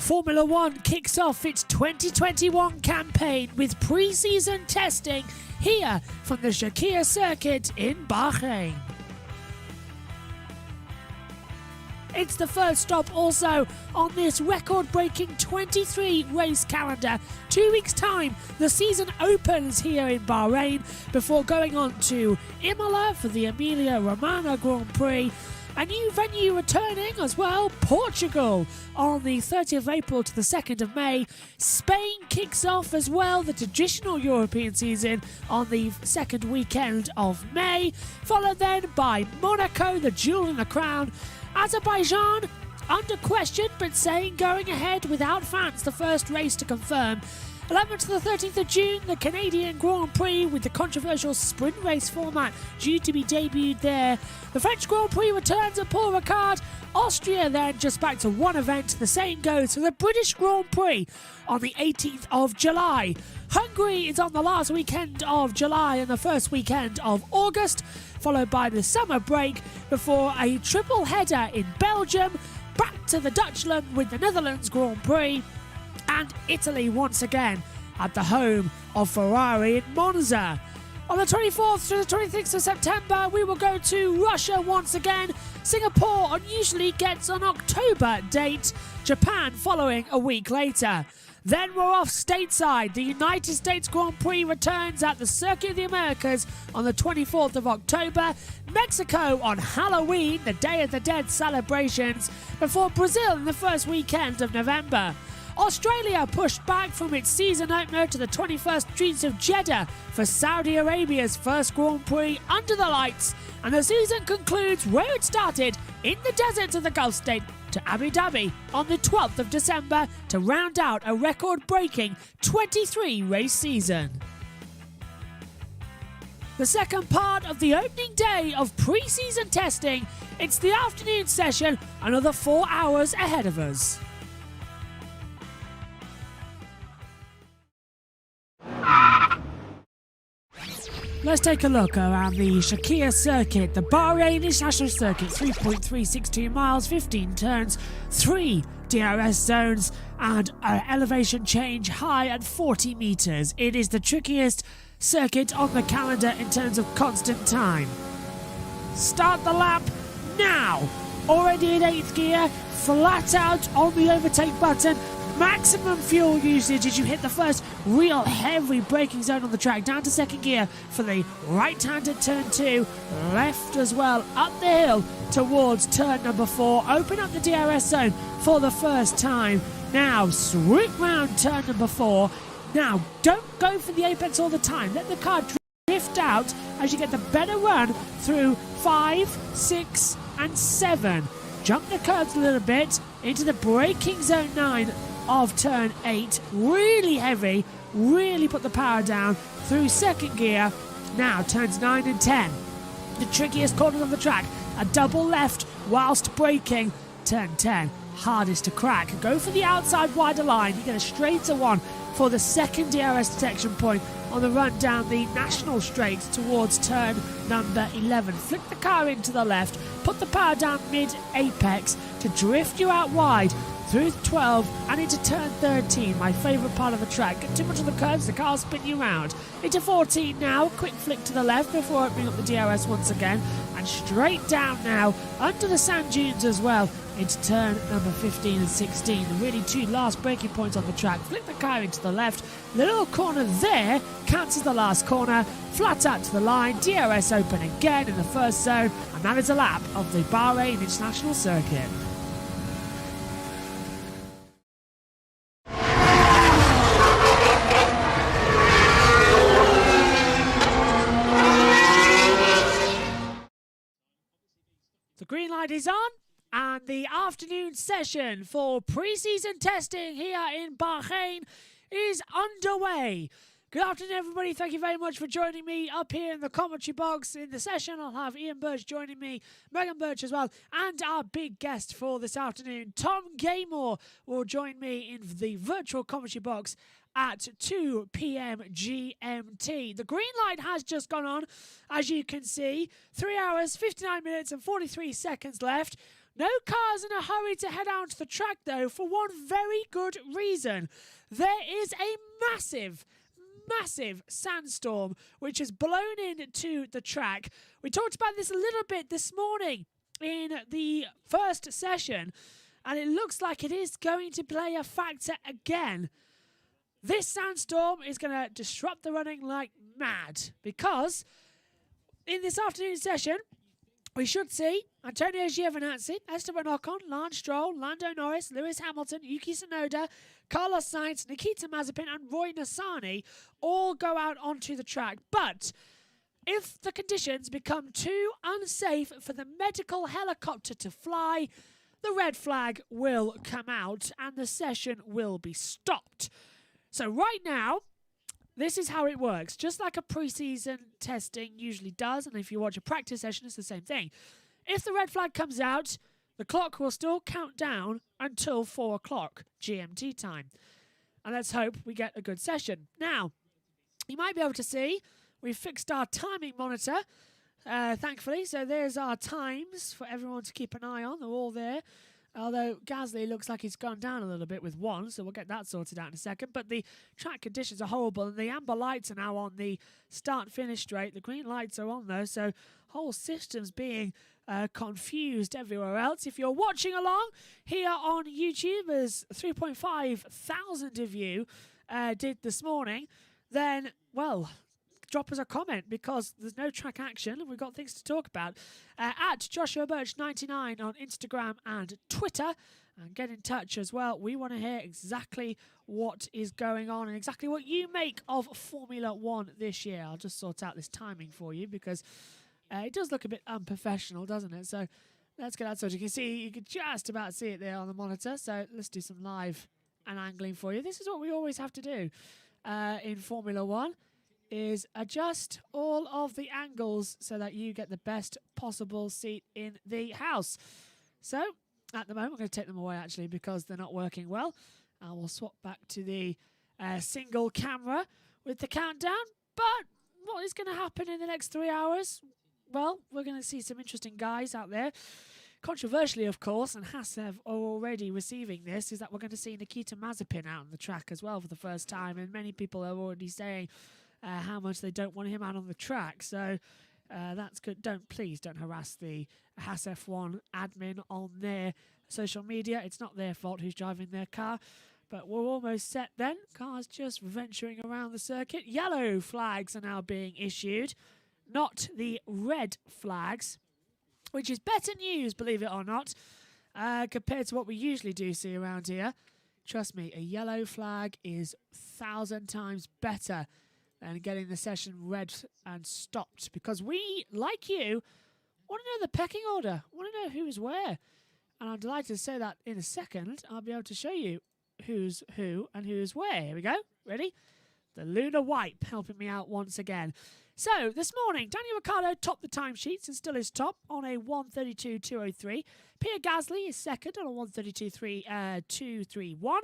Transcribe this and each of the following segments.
Formula One kicks off its 2021 campaign with pre-season testing here from the Shakir circuit in Bahrain. It's the first stop also on this record-breaking 23 race calendar. 2 weeks' time, the season opens here in Bahrain before going on to Imola for the Emilia-Romagna Grand Prix. A new venue returning as well, Portugal, on the 30th of April to the 2nd of May. Spain kicks off as well the traditional European season on the second weekend of May, followed then by Monaco, the jewel in the crown. Azerbaijan, under question, but saying going ahead without fans, the first race to confirm. 11th to the 13th of June, the Canadian Grand Prix with the controversial sprint race format due to be debuted there. The French Grand Prix returns at Paul Ricard. Austria then just back to one event. The same goes for the British Grand Prix on the 18th of July. Hungary is on the last weekend of July and the first weekend of August, followed by the summer break before a triple header in Belgium, back to the Dutchland with the Netherlands Grand Prix, and Italy once again at the home of Ferrari in Monza. On the 24th to the 26th of September, we will go to Russia once again. Singapore unusually gets an October date, Japan following a week later. Then we're off stateside. The United States Grand Prix returns at the Circuit of the Americas on the 24th of October. Mexico on Halloween, the Day of the Dead celebrations, before Brazil in the first weekend of November. Australia pushed back from its season opener to the 21st streets of Jeddah for Saudi Arabia's first Grand Prix under the lights, and the season concludes where it started, in the deserts of the Gulf state, to Abu Dhabi on the 12th of December to round out a record-breaking 23-race season. The second part of the opening day of pre-season testing, it's the afternoon session, another 4 hours ahead of us. Let's take a look around the Shakir circuit, the Bahrain International Circuit, 3.362 miles, 15 turns, 3 DRS zones, and an elevation change high at 40 meters. It is the trickiest circuit on the calendar in terms of constant time. Start the lap now. Already in 8th gear, flat out on the overtake button. Maximum fuel usage as you hit the first real heavy braking zone on the track. Down to 2nd gear for the right-handed turn 2. Left as well up the hill towards turn number 4. Open up the DRS zone for the first time. Now swoop round turn number 4. Now don't go for the apex all the time. Let the car drift out as you get the better run through 5, 6 and 7. Jump the curbs a little bit into the braking zone 9 of turn 8. Really heavy, really put the power down through 2nd gear. Now turns 9 and 10. The trickiest corners on the track. A double left whilst braking. Turn 10, hardest to crack. Go for the outside wider line. You get a straighter one for the second DRS detection point on the run down the national straight towards turn number 11. Flick the car into the left, put the power down mid-apex to drift you out wide through 12 and into turn 13, my favourite part of the track. Get too much on the curves, the car will spin you round. Into 14 now, quick flick to the left before opening up the DRS once again, and straight down now, under the sand dunes as well, into turn number 15 and 16. The really 2 last braking points on the track. Flick the car into the left, the little corner there counts as the last corner, flat out to the line, DRS open again in the first zone, and that is a lap of the Bahrain International Circuit. The green light is on, and the afternoon session for pre-season testing here in Bahrain is underway. Good afternoon, everybody. Thank you very much for joining me up here in the commentary box. In the session, I'll have Ian Burch joining me, Megan Burch as well, and our big guest for this afternoon, Tom Gaymore, will join me in the virtual commentary box at 2 p.m. GMT. The green light has just gone on, as you can see. 3 hours, 59 minutes and 43 seconds left. No cars in a hurry to head out to the track, though, for one very good reason. There is a massive sandstorm which has blown into the track. We talked about this a little bit this morning in the first session, and it looks like it is going to play a factor again. This sandstorm is going to disrupt the running like mad, because in this afternoon session we should see Antonio Giovinazzi, Esteban Ocon, Lance Stroll, Lando Norris, Lewis Hamilton, Yuki Tsunoda, Carlos Sainz, Nikita Mazepin and Roy Nissany all go out onto the track. But if the conditions become too unsafe for the medical helicopter to fly, the red flag will come out and the session will be stopped. So right now, this is how it works. Just like a pre-season testing usually does, and if you watch a practice session, it's the same thing. If the red flag comes out, the clock will still count down until 4 o'clock GMT time. And let's hope we get a good session. Now, you might be able to see we've fixed our timing monitor, thankfully. So there's our times for everyone to keep an eye on. They're all there. Although Gasly looks like he's gone down a little bit with one, so we'll get that sorted out in a second. But the track conditions are horrible, and the amber lights are now on the start-finish straight. The green lights are on, though, so whole system's being confused everywhere else. If you're watching along here on YouTube, as 3.5 thousand of you did this morning, then, well, drop us a comment, because there's no track action and we've got things to talk about. At Joshua Burch 99 on Instagram and Twitter, and get in touch as well. We want to hear exactly what is going on and exactly what you make of Formula One this year. I'll just sort out this timing for you, because it does look a bit unprofessional, doesn't it? So let's get that sorted. You can just about see it there on the monitor. So let's do some live and angling for you. This is what we always have to do in Formula One, is adjust all of the angles so that you get the best possible seat in the house. So at the moment, I'm going to take them away, actually, because they're not working well. I will swap back to the single camera with the countdown. But what is going to happen in the next 3 hours? Well, we're going to see some interesting guys out there. Controversially, of course, and Hasev are already receiving this, is that we're going to see Nikita Mazepin out on the track as well for the first time. And many people are already saying how much they don't want him out on the track. So that's good. Please don't harass the Haas F1 admin on their social media. It's not their fault who's driving their car. But we're almost set then. Cars just venturing around the circuit. Yellow flags are now being issued, not the red flags, which is better news, believe it or not, compared to what we usually do see around here. Trust me, a yellow flag is 1,000 times better and getting the session read and stopped, because we, like you, want to know the pecking order, want to know who's where. And I'm delighted to say that in a second I'll be able to show you who's who and who's where. Here we go. Ready? The lunar wipe helping me out once again. So this morning, Daniel Ricciardo topped the timesheets and still is top on a 1:32.203. Pierre Gasly is second on a 1:32.231.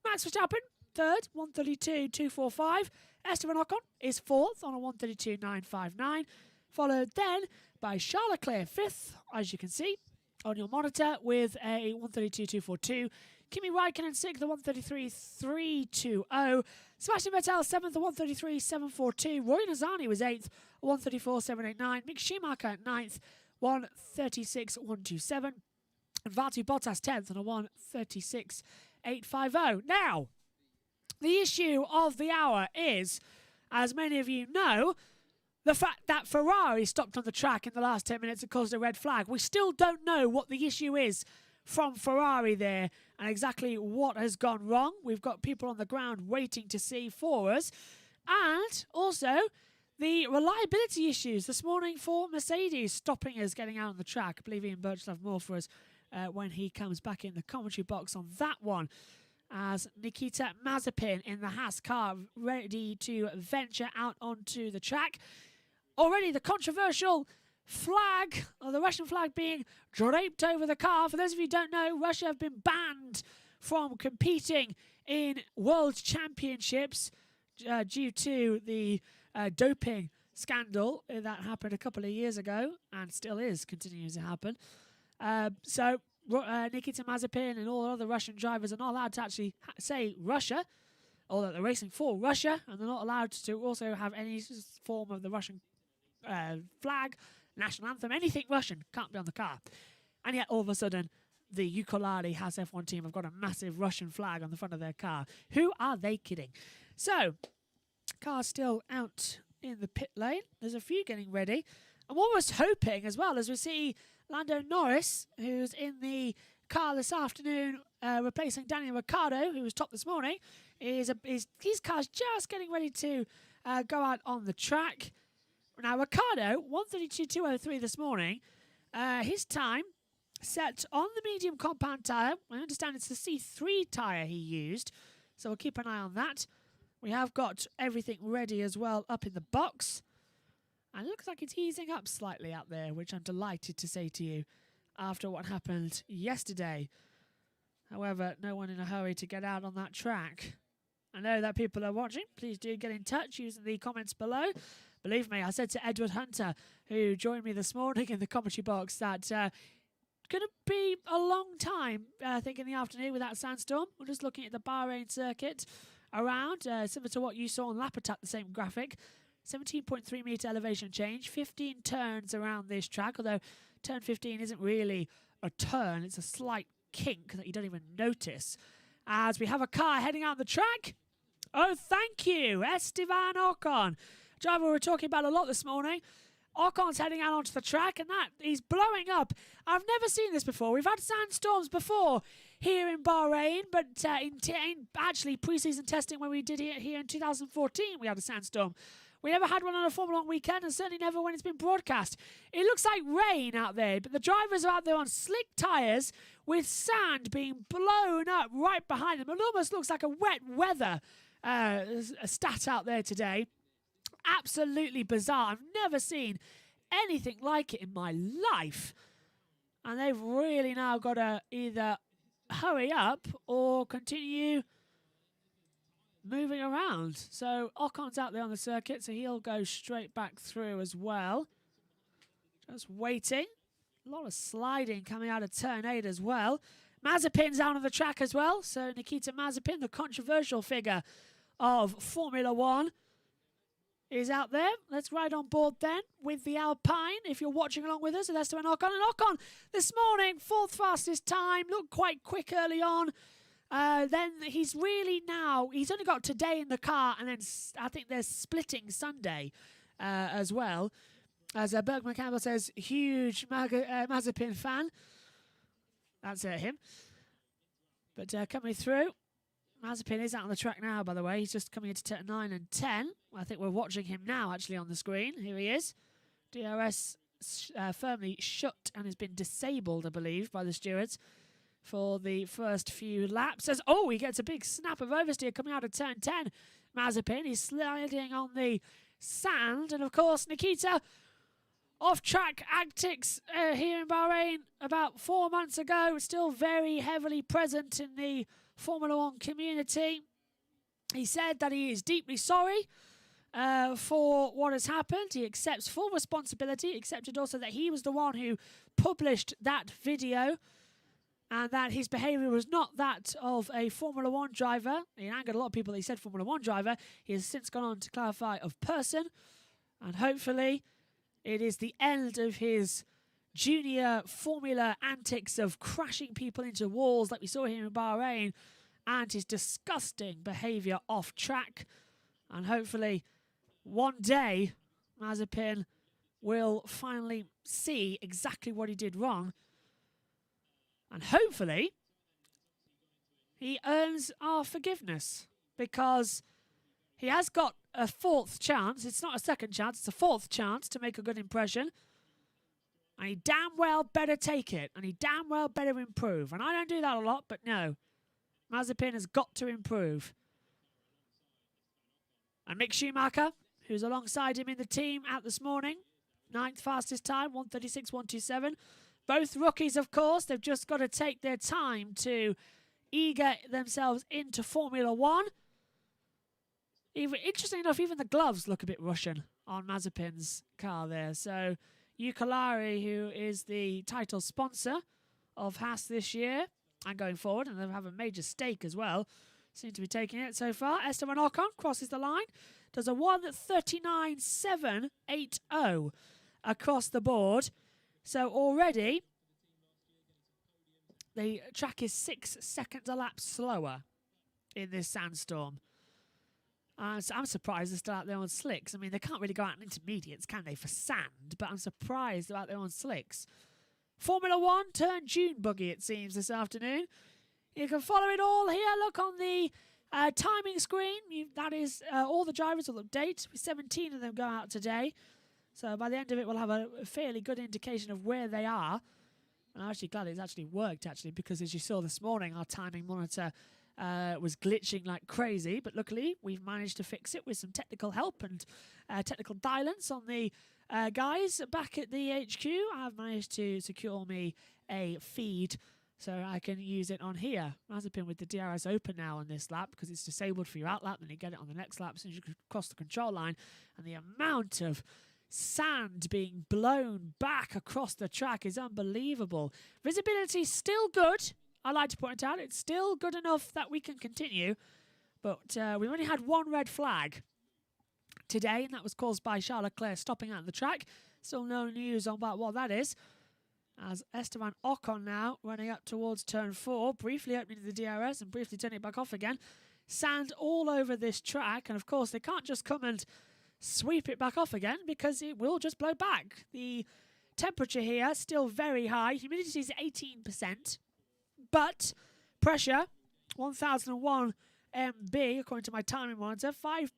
Max Verstappen third, 1:32.245. Esteban Ocon is fourth on a 1:32.959, followed then by Charles Leclerc fifth, as you can see on your monitor, with a 1:32.242. Kimi Räikkönen sixth, a 1:33.320. Sebastian Vettel seventh, a 1:33.742. Roy Nissany was eighth, a 1:34.789. Mick Schumacher at ninth, 1:36.127. And Valtteri Bottas 10th on a 1:36.850. Now, the issue of the hour is, as many of you know, the fact that Ferrari stopped on the track in the last 10 minutes and caused a red flag. We still don't know what the issue is from Ferrari there and exactly what has gone wrong. We've got people on the ground waiting to see for us. And also the reliability issues this morning for Mercedes stopping us getting out on the track. I believe Ian Birch will have more for us when he comes back in the commentary box on that one, as Nikita Mazepin in the Haas car ready to venture out onto the track. Already the controversial flag, or the Russian flag, being draped over the car. For those of you who don't know, Russia have been banned from competing in World Championships due to the doping scandal that happened a couple of years ago and still is continuing to happen. So Nikita Mazepin and all other Russian drivers are not allowed to actually say Russia, or that they're racing for Russia, and they're not allowed to also have any form of the Russian flag, national anthem, anything Russian can't be on the car. And yet all of a sudden the Ukulele House F1 team have got a massive Russian flag on the front of their car. Who are they kidding? So, car's still out in the pit lane. There's a few getting ready. I'm almost hoping as well, as we see Lando Norris, who's in the car this afternoon, replacing Daniel Ricciardo, who was top this morning, his car's just getting ready to go out on the track. Now, Ricciardo, 1:32.203 this morning, his time set on the medium compound tyre. I understand it's the C3 tyre he used, so we'll keep an eye on that. We have got everything ready as well up in the box. And it looks like it's easing up slightly out there, which I'm delighted to say to you after what happened yesterday. However, no one in a hurry to get out on that track. I know that people are watching. Please do get in touch using the comments below. Believe me, I said to Edward Hunter, who joined me this morning in the commentary box, that going to be a long time, I think, in the afternoon with that sandstorm. We're just looking at the Bahrain circuit around, similar to what you saw on Lap Attack, the same graphic. 17.3 metre elevation change, 15 turns around this track, although turn 15 isn't really a turn, it's a slight kink that you don't even notice. As we have a car heading out the track. Oh, thank you, Esteban Ocon. Driver we were talking about a lot this morning. Ocon's heading out onto the track, and that he's blowing up. I've never seen this before. We've had sandstorms before here in Bahrain, but in actually pre-season testing when we did it here in 2014, we had a sandstorm. We never had one on a Formula 1 weekend, and certainly never when it's been broadcast. It looks like rain out there, but the drivers are out there on slick tyres with sand being blown up right behind them. It almost looks like a wet weather stat out there today. Absolutely bizarre. I've never seen anything like it in my life. And they've really now got to either hurry up or continue moving around. So Ocon's out there on the circuit, so he'll go straight back through as well. Just waiting. A lot of sliding coming out of turn 8 as well. Mazepin's out on the track as well. So Nikita Mazepin, the controversial figure of Formula 1, is out there. Let's ride on board then with the Alpine. If you're watching along with us, so that's to an Ocon. And Ocon this morning, 4th fastest time, looked quite quick early on. Then he's really now, he's only got today in the car, and then I think they're splitting Sunday as well. As Bergman Campbell says, huge Mazepin fan. That's him. But coming through, Mazepin is out on the track now, by the way. He's just coming into turn 9 and 10. I think we're watching him now, actually, on the screen. Here he is. DRS firmly shut and has been disabled, I believe, by the stewards for the first few laps. As he gets a big snap of oversteer coming out of turn 10. Mazepin, he's sliding on the sand. And, of course, Nikita, off-track antics here in Bahrain about 4 months ago. Still very heavily present in the Formula 1 community. He said that he is deeply sorry for what has happened. He accepts full responsibility. He accepted also that he was the one who published that video and that his behaviour was not that of a Formula 1 driver. He angered a lot of people that he said Formula 1 driver. He has since gone on to clarify of person, and hopefully it is the end of his junior Formula antics of crashing people into walls like we saw here in Bahrain, and his disgusting behaviour off track. And hopefully one day Mazepin will finally see exactly what he did wrong, and hopefully he earns our forgiveness, because he has got a 4th chance. It's not a 2nd chance, it's a 4th chance to make a good impression. And he damn well better take it. And he damn well better improve. And I don't do that a lot, but no. Mazepin has got to improve. And Mick Schumacher, who's alongside him in the team out this morning, 9th fastest time, 1:36.127. Both rookies, of course. They've just got to take their time to eager themselves into Formula 1. Interesting enough, even the gloves look a bit Russian on Mazepin's car there. So Ukulele, who is the title sponsor of Haas this year and going forward, and they have a major stake as well. Seem to be taking it so far. Esteban Ocon crosses the line, does a 1:39.780 across the board. So already the track is 6 seconds a lap slower in this sandstorm. So I'm surprised they're still out there on slicks. I mean, they can't really go out in intermediates, can they, for sand? But I'm surprised they're out there on slicks. Formula 1 turned June buggy, it seems, this afternoon. You can follow it all here. Look on the timing screen. That is all the drivers will update. 17 of them go out today. So by the end of it, we'll have a fairly good indication of where they are. And I'm actually glad it's actually worked, because as you saw this morning, our timing monitor was glitching like crazy, but luckily we've managed to fix it with some technical help and technical guidance on the guys back at the HQ. I've managed to secure me a feed so I can use it on here. Mazepin with the DRS open now on this lap because it's disabled for your out lap, then you get it on the next lap as soon as you cross the control line. And the amount of sand being blown back across the track is unbelievable. Visibility still good. I like to point out it's still good enough that we can continue, but we've only had one red flag today, and that was caused by Charles Leclerc stopping out the track. Still no news about what that is. As Esteban Ocon now running up towards turn 4, briefly opening the DRS and briefly turning it back off again. Sand all over this track, and of course they can't just come and sweep it back off again because it will just blow back. The temperature here still very high. Humidity is 18%. But pressure, 1001 MB, according to my timing monitor, 6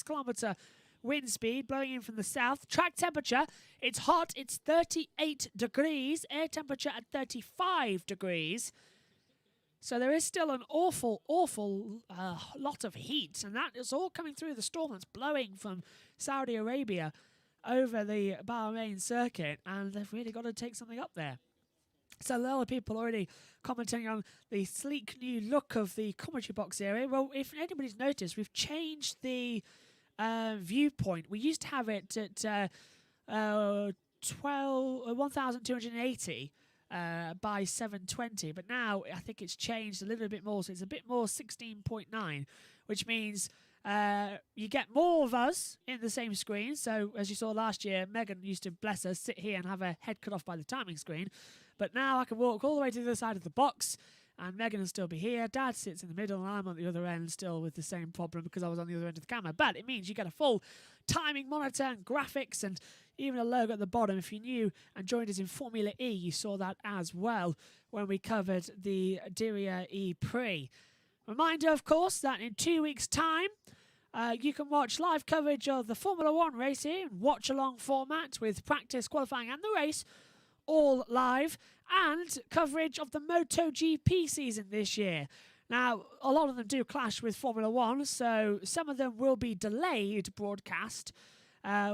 kilometre wind speed blowing in from the south. Track temperature, it's hot, it's 38 degrees. Air temperature at 35 degrees. So there is still an awful lot of heat, and that is all coming through the storm that's blowing from Saudi Arabia over the Bahrain circuit, and they've really got to take something up there. So a lot of people already commenting on the sleek new look of the commentary box area. Well, if anybody's noticed, we've changed the viewpoint. We used to have it at 1280 by 720, but now I think it's changed a little bit more. So it's a bit more 16.9, which means you get more of us in the same screen. So as you saw last year, Megan used to, bless her, sit here and have her head cut off by the timing screen. But now I can walk all the way to the other side of the box and Megan will still be here. Dad sits in the middle and I'm on the other end still with the same problem because I was on the other end of the camera. But it means you get a full timing monitor and graphics and even a logo at the bottom. If you're new and joined us in Formula E, you saw that as well when we covered the Diriyah E Prix. Reminder, of course, that in 2 weeks' time, you can watch live coverage of the Formula 1 race here in watch-along format with practice, qualifying and the race, all live, and coverage of the MotoGP season this year. Now, a lot of them do clash with Formula 1, so some of them will be delayed broadcast,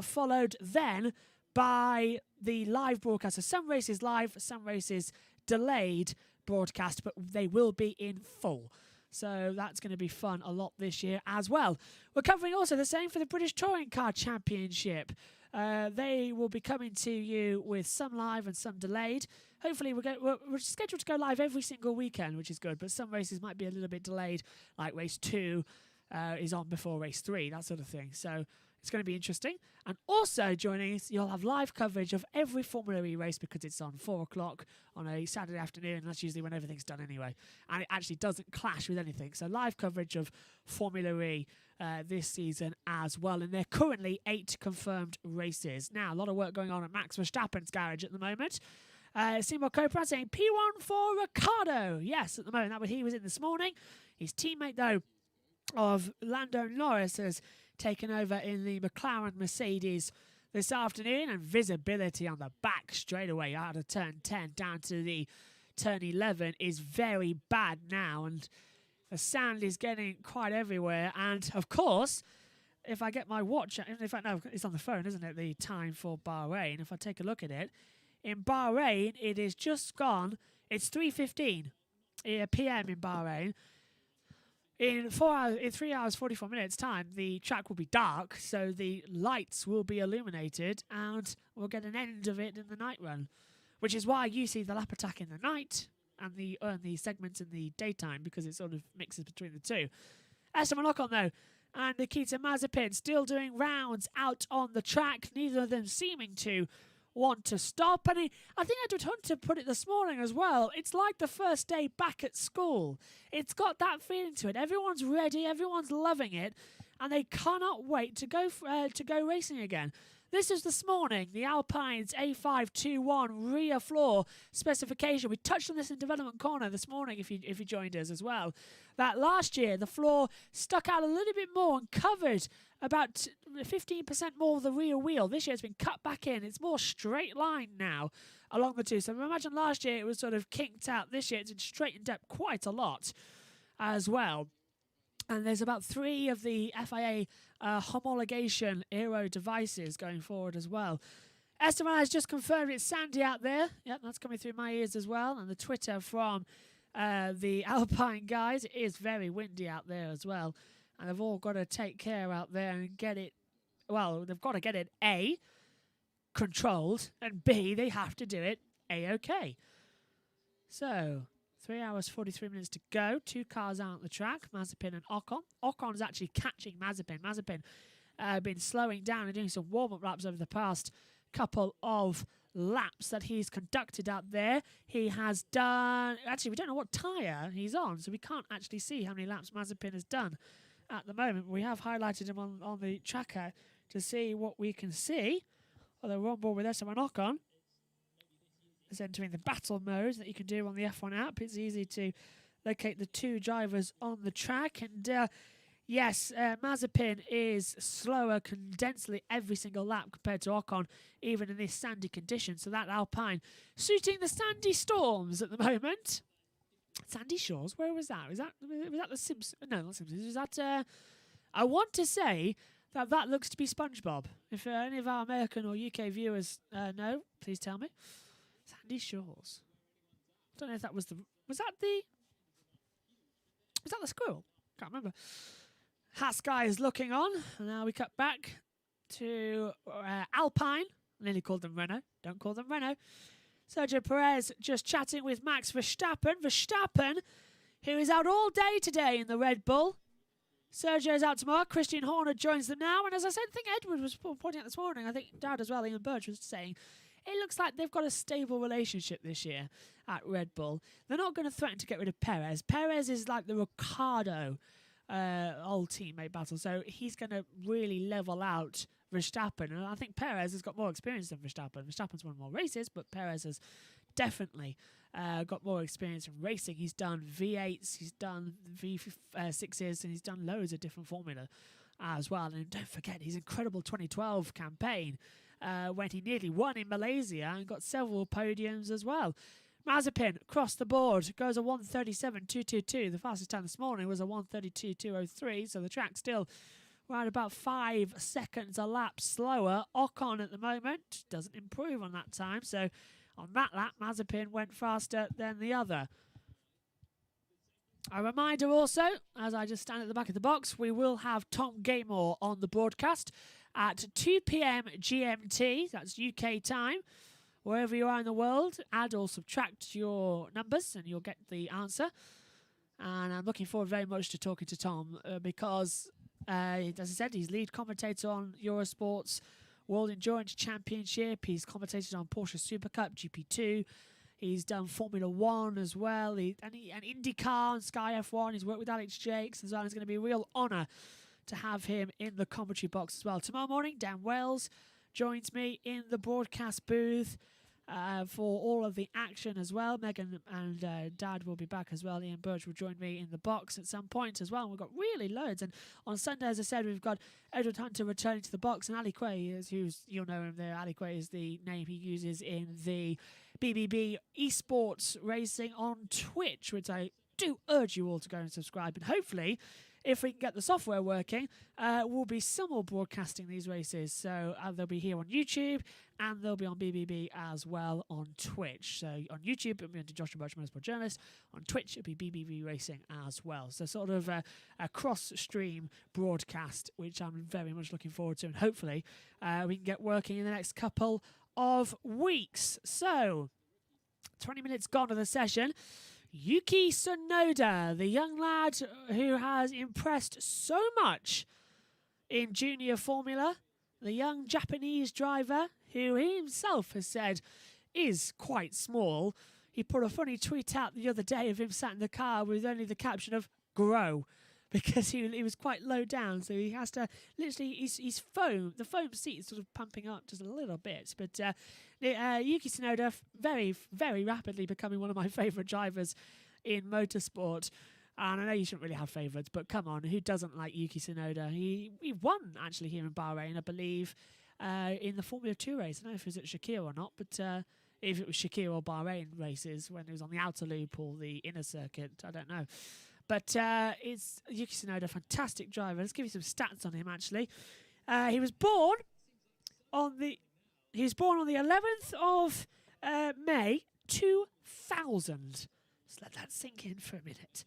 followed then by the live broadcast. So some races live, some races delayed broadcast, but they will be in full. So that's going to be fun a lot this year as well. We're covering also the same for the British Touring Car Championship. They will be coming to you with some live and some delayed. Hopefully we're scheduled to go live every single weekend, which is good, but some races might be a little bit delayed, like race 2 is on before race 3, that sort of thing. So it's going to be interesting. And also joining us, you'll have live coverage of every Formula E race because it's on 4 o'clock on a Saturday afternoon. That's usually when everything's done anyway. And it actually doesn't clash with anything. So live coverage of Formula E this season as well. And there are currently 8 confirmed races. Now, a lot of work going on at Max Verstappen's garage at the moment. Seymour Copra saying P1 for Ricciardo. Yes, at the moment, that was he was in this morning. His teammate, though, of Lando Norris has taken over in the McLaren Mercedes this afternoon, and visibility on the back straight away out of turn 10 down to the turn 11 is very bad now, and the sand is getting quite everywhere. And of course, if I get my watch, in fact no, it's on the phone, isn't it, the time for Bahrain. If I take a look at it, in Bahrain it is just gone, it's 3:15 p.m. in Bahrain. In 3 hours, 44 minutes time, the track will be dark, so the lights will be illuminated, and we'll get an end of it in the night run, which is why you see the lap attack in the night and the segments in the daytime, because it sort of mixes between the two. Esteban Ocon, though, and Nikita Mazepin still doing rounds out on the track, neither of them seeming to want to stop. And I think Edward Hunter put it this morning as well. It's like the first day back at school. It's got that feeling to it. Everyone's ready, everyone's loving it, and they cannot wait to go racing again. This is this morning, the Alpine's A521 rear floor specification. We touched on this in Development Corner this morning, if you joined us as well. That last year, the floor stuck out a little bit more and covered about 15% more of the rear wheel. This year it's been cut back in. It's more straight line now along the two. So imagine last year it was sort of kinked out. This year it's been straightened up quite a lot as well. And there's about 3 of the FIA homologation aero devices going forward as well. Esteban has just confirmed it's sandy out there. Yep, that's coming through my ears as well. And the Twitter from the Alpine guys, it is very windy out there as well. And they've all got to take care out there and get it, well, they've got to get it, A, controlled, and B, they have to do it A-OK. So 3 hours, 43 minutes to go. 2 cars out on the track, Mazepin and Ocon. Ocon's actually catching Mazepin. Mazepin been slowing down and doing some warm-up laps over the past couple of laps that he's conducted out there. He has done... Actually, we don't know what tyre he's on, so we can't actually see how many laps Mazepin has done at the moment. We have highlighted him on the tracker to see what we can see. Although we're on board with Esteban Ocon. Is entering the battle mode that you can do on the F1 app. It's easy to locate the 2 drivers on the track. And yes, Mazepin is slower condensely every single lap compared to Ocon, even in this sandy condition. So that Alpine suiting the sandy storms at the moment. Sandy Shores, where was that? Was that the Simpsons? No, not Simpsons. Was that... I want to say that looks to be SpongeBob. If any of our American or UK viewers know, please tell me. Sandy Shores. I don't know if that was the... Was that the squirrel? Can't remember. Haskell is looking on. And now we cut back to Alpine. I nearly called them Renault. Don't call them Renault. Sergio Perez just chatting with Max Verstappen. Verstappen, who is out all day today in the Red Bull. Sergio's out tomorrow. Christian Horner joins them now. And as I said, I think Edward was pointing out this morning, I think Dad as well, Ian Burch was saying, it looks like they've got a stable relationship this year at Red Bull. They're not going to threaten to get rid of Perez. Perez is like the Ricciardo old teammate battle, so he's going to really level out Verstappen. And I think Perez has got more experience than Verstappen. Verstappen's won more races, but Perez has definitely got more experience in racing. He's done V8s, he's done V6s, and he's done loads of different formula as well. And don't forget his incredible 2012 campaign, when he nearly won in Malaysia and got several podiums as well. Mazepin, across the board, goes a 1:37.222. The fastest time this morning was a 1:32.203, so the track's still around about 5 seconds a lap slower. Ocon at the moment doesn't improve on that time, so on that lap, Mazepin went faster than the other. A reminder also, as I just stand at the back of the box, we will have Tom Gatemore on the broadcast at 2 p.m. GMT, that's UK time. Wherever you are in the world, add or subtract your numbers and you'll get the answer. And I'm looking forward very much to talking to Tom because, as I said, he's lead commentator on Eurosport's World Endurance Championship. He's commentated on Porsche Super Cup, GP2. He's done Formula 1 as well. And IndyCar and Sky F1. He's worked with Alex Jakes as well. It's going to be a real honour to have him in the commentary box as well. Tomorrow morning, Dan Wells joins me in the broadcast booth for all of the action as well. Megan and Dad will be back as well. Ian Burch will join me in the box at some point as well. And we've got really loads. And on Sunday, as I said, we've got Edward Hunter returning to the box. And Ali Quay, you'll know him there. Ali Quay is the name he uses in the BBB esports racing on Twitch, which I do urge you all to go and subscribe. And hopefully, if we can get the software working, we'll be simul broadcasting these races. So they'll be here on YouTube and they'll be on BBB as well on Twitch. So on YouTube, it'll be under Joshua Burch, motorsport journalist. On Twitch, it'll be BBB Racing as well. So sort of a cross-stream broadcast, which I'm very much looking forward to. And hopefully we can get working in the next couple of weeks. So 20 minutes gone of the session. Yuki Tsunoda, the young lad who has impressed so much in junior formula, the young Japanese driver who he himself has said is quite small. He put a funny tweet out the other day of him sat in the car with only the caption of "grow," because he was quite low down, so he has to literally his the foam seat is sort of pumping up just a little bit. But Yuki Tsunoda very, very rapidly becoming one of my favourite drivers in motorsport. And I know you shouldn't really have favourites, but come on, who doesn't like Yuki Tsunoda? He won actually here in Bahrain, I believe, in the Formula 2 race. I don't know if it was at Shakir or not, but if it was Shakir or Bahrain races when it was on the outer loop or the inner circuit, I don't know. But it's Yuki Tsunoda, fantastic driver. Let's give you some stats on him. Actually, he was born on the 11th of May 2000. Just let that sink in for a minute.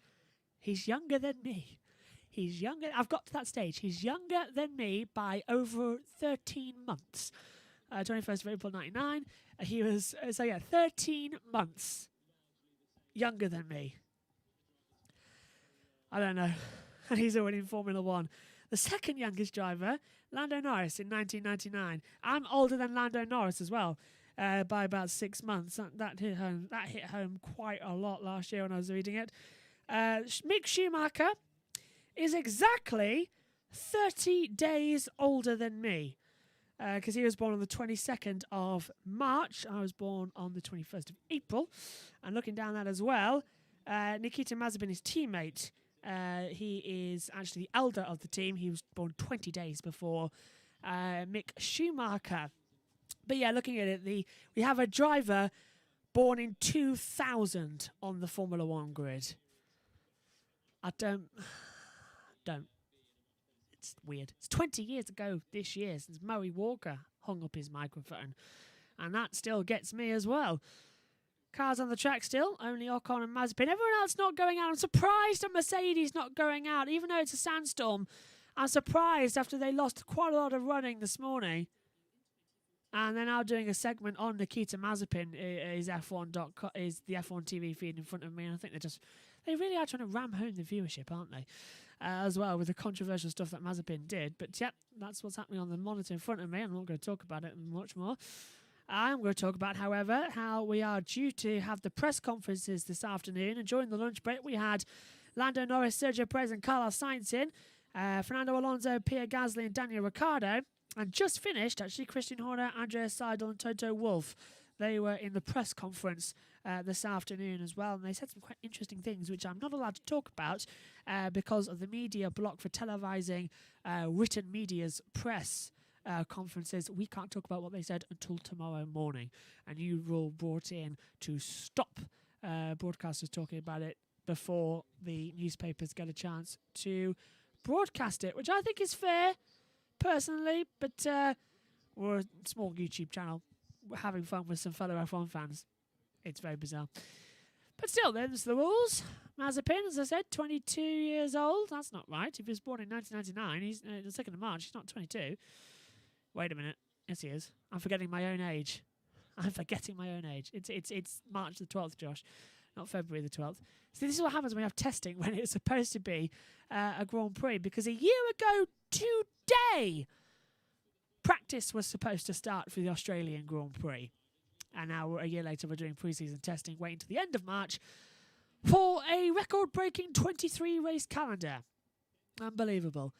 He's younger than me. He's younger. I've got to that stage. He's younger than me by over 13 months. 21st of April 99. He was 13 months younger than me. I don't know. And he's already in Formula 1. The second youngest driver, Lando Norris, in 1999. I'm older than Lando Norris as well, by about 6 months. That hit home quite a lot last year when I was reading it. Mick Schumacher is exactly 30 days older than me, because he was born on the 22nd of March. I was born on the 21st of April. And looking down that as well, Nikita Mazepin, his teammate, he is actually the elder of the team. He was born 20 days before Mick Schumacher. But yeah, looking at it, we have a driver born in 2000 on the Formula 1 grid. I don't. It's weird. It's 20 years ago this year since Murray Walker hung up his microphone. And that still gets me as well. Cars on the track still, only Ocon and Mazepin. Everyone else not going out. I'm surprised at Mercedes not going out, even though it's a sandstorm. I'm surprised after they lost quite a lot of running this morning. And they're now doing a segment on Nikita Mazepin. Is the F1 TV feed in front of me. And I think they really are trying to ram home the viewership, aren't they? As well, with the controversial stuff that Mazepin did. But yep, that's what's happening on the monitor in front of me. I'm not going to talk about it much more. I'm going to talk about, however, how we are due to have the press conferences this afternoon. And during the lunch break, we had Lando Norris, Sergio Perez and Carlos Sainz in, Fernando Alonso, Pierre Gasly and Daniel Ricciardo. And just finished, actually, Christian Horner, Andreas Seidel and Toto Wolff. They were in the press conference this afternoon as well. And they said some quite interesting things, which I'm not allowed to talk about because of the media block for televising written media's press conferences. We can't talk about what they said until tomorrow morning. And you were all brought in to stop broadcasters talking about it before the newspapers get a chance to broadcast it, which I think is fair, personally. But we're a small YouTube channel. We're having fun with some fellow F1 fans. It's very bizarre. But still, there's the rules. Mazepin, as I said, 22 years old. That's not right. If he was born in 1999, he's the 2nd of March. He's not 22. Wait a minute. Yes, he is. I'm forgetting my own age. It's March the 12th, Josh, not February the 12th. See, this is what happens when we have testing when it's supposed to be a Grand Prix, because a year ago today, practice was supposed to start for the Australian Grand Prix. And now, a year later, we're doing pre-season testing, waiting to the end of March for a record-breaking 23-race calendar. Unbelievable.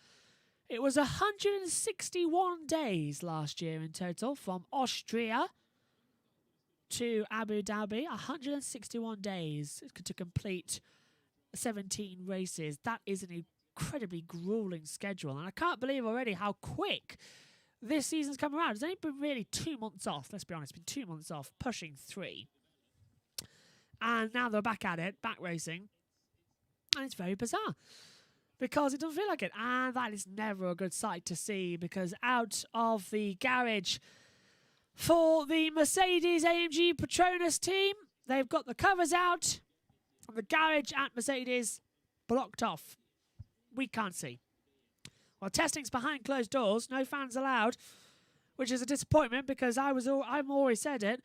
It was 161 days last year in total, from Austria to Abu Dhabi. 161 days to complete 17 races. That is an incredibly grueling schedule. And I can't believe already how quick this season's come around. It's only been really 2 months off, let's be honest. It's been 2 months off, pushing 3. And now they're back at it, back racing. And it's very bizarre, because it doesn't feel like it. And that is never a good sight to see, because out of the garage for the Mercedes-AMG Petronas team, they've got the covers out, and the garage at Mercedes blocked off. We can't see. Well, testing's behind closed doors, no fans allowed, which is a disappointment, because I've always said it.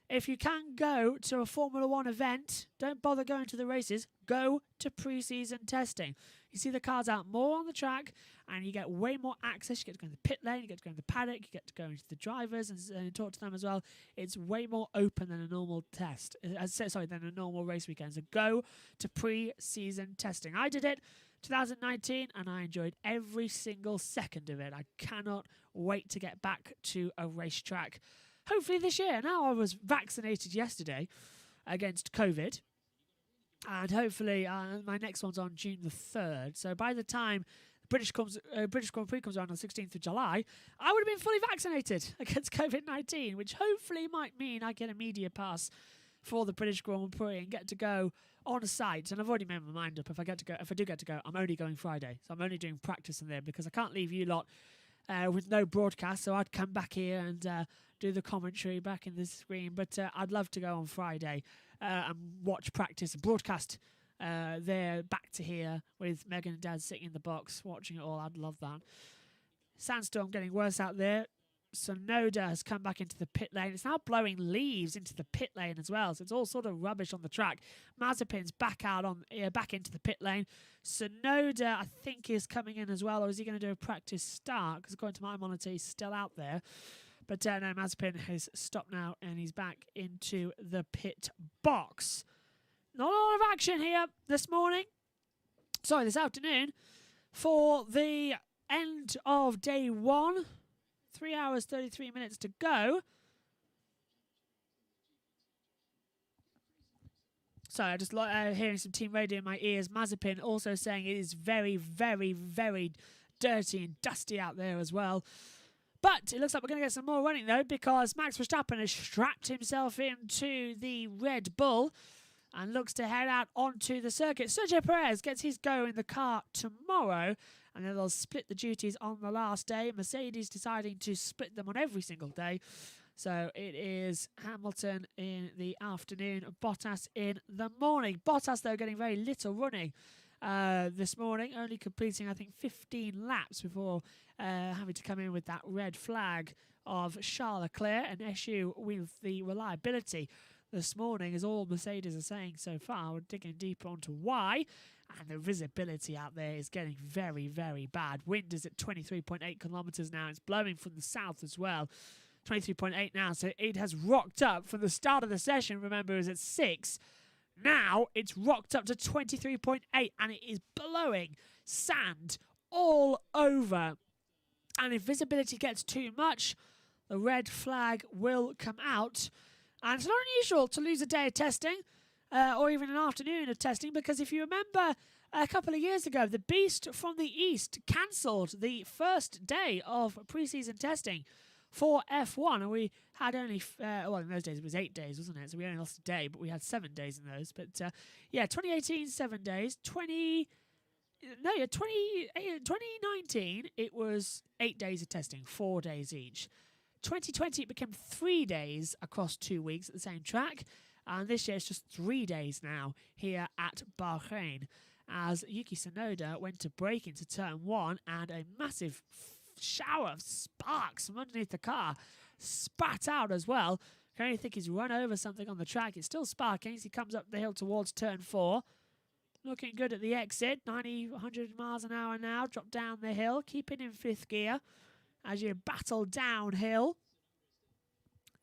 if you can go to a Formula One event, don't bother going to the races. Go to pre-season testing. You see the cars out more on the track, and you get way more access. You get to go in the pit lane, you get to go in the paddock, you get to go into the drivers and talk to them as well. It's way more open than a normal than a normal race weekend. So go to pre-season testing. I did it 2019, and I enjoyed every single second of it. I cannot wait to get back to a racetrack. Hopefully this year. Now, I was vaccinated yesterday against COVID. And hopefully my next one's on June the 3rd. So by the time the British Grand Prix comes around on the 16th of July, I would have been fully vaccinated against COVID-19, which hopefully might mean I get a media pass for the British Grand Prix and get to go on site. And I've already made my mind up. If I do get to go, I'm only going Friday. So I'm only doing practice in there because I can't leave you lot with no broadcast, so I'd come back here and do the commentary back in the screen. But I'd love to go on Friday and watch practice and broadcast there back to here with Megan and Dad sitting in the box watching it all. I'd love that. Sandstorm getting worse out there. Sonoda has come back into the pit lane. It's now blowing leaves into the pit lane as well, so it's all sort of rubbish on the track. Mazepin's back into the pit lane. Sonoda, I think, is coming in as well, or is he going to do a practice start? Because according to my monitor, he's still out there. But no, Mazepin has stopped now, and he's back into the pit box. Not a lot of action here this afternoon, for the end of day one. 3 hours, 33 minutes to go. Sorry, I just hearing some team radio in my ears. Mazepin also saying it is very, very, very dirty and dusty out there as well. But it looks like we're going to get some more running, though, because Max Verstappen has strapped himself into the Red Bull and looks to head out onto the circuit. Sergio Perez gets his go in the car tomorrow, and then they'll split the duties on the last day. Mercedes deciding to split them on every single day. So it is Hamilton in the afternoon, Bottas in the morning. Bottas, though, getting very little running this morning, only completing, I think, 15 laps before having to come in with that red flag of Charles Leclerc, an issue with the reliability this morning, is all Mercedes are saying so far. We're digging deeper onto why, and the visibility out there is getting very, very bad. Wind is at 23.8 kilometres now. It's blowing from the south as well. 23.8 now, so it has rocked up from the start of the session. Remember, it was at 6. Now it's rocked up to 23.8, and it is blowing sand all over. And if visibility gets too much, the red flag will come out. And it's not unusual to lose a day of testing or even an afternoon of testing, because if you remember a couple of years ago, the Beast from the East cancelled the first day of pre-season testing for F1, and we had only, in those days it was 8 days, wasn't it? So we only lost a day, but we had 7 days in those. But 2018, 7 days. 2019, it was 8 days of testing, 4 days each. 2020, it became 3 days across 2 weeks at the same track. And this year, it's just 3 days now here at Bahrain, as Yuki Tsunoda went to brake into turn 1, and a massive shower of sparks from underneath the car spat out as well. I can only think he's run over something on the track. It's still sparking as he comes up the hill towards turn 4. Looking good at the exit. 90, 100 miles an hour now. Drop down the hill. Keeping in 5th gear as you battle downhill.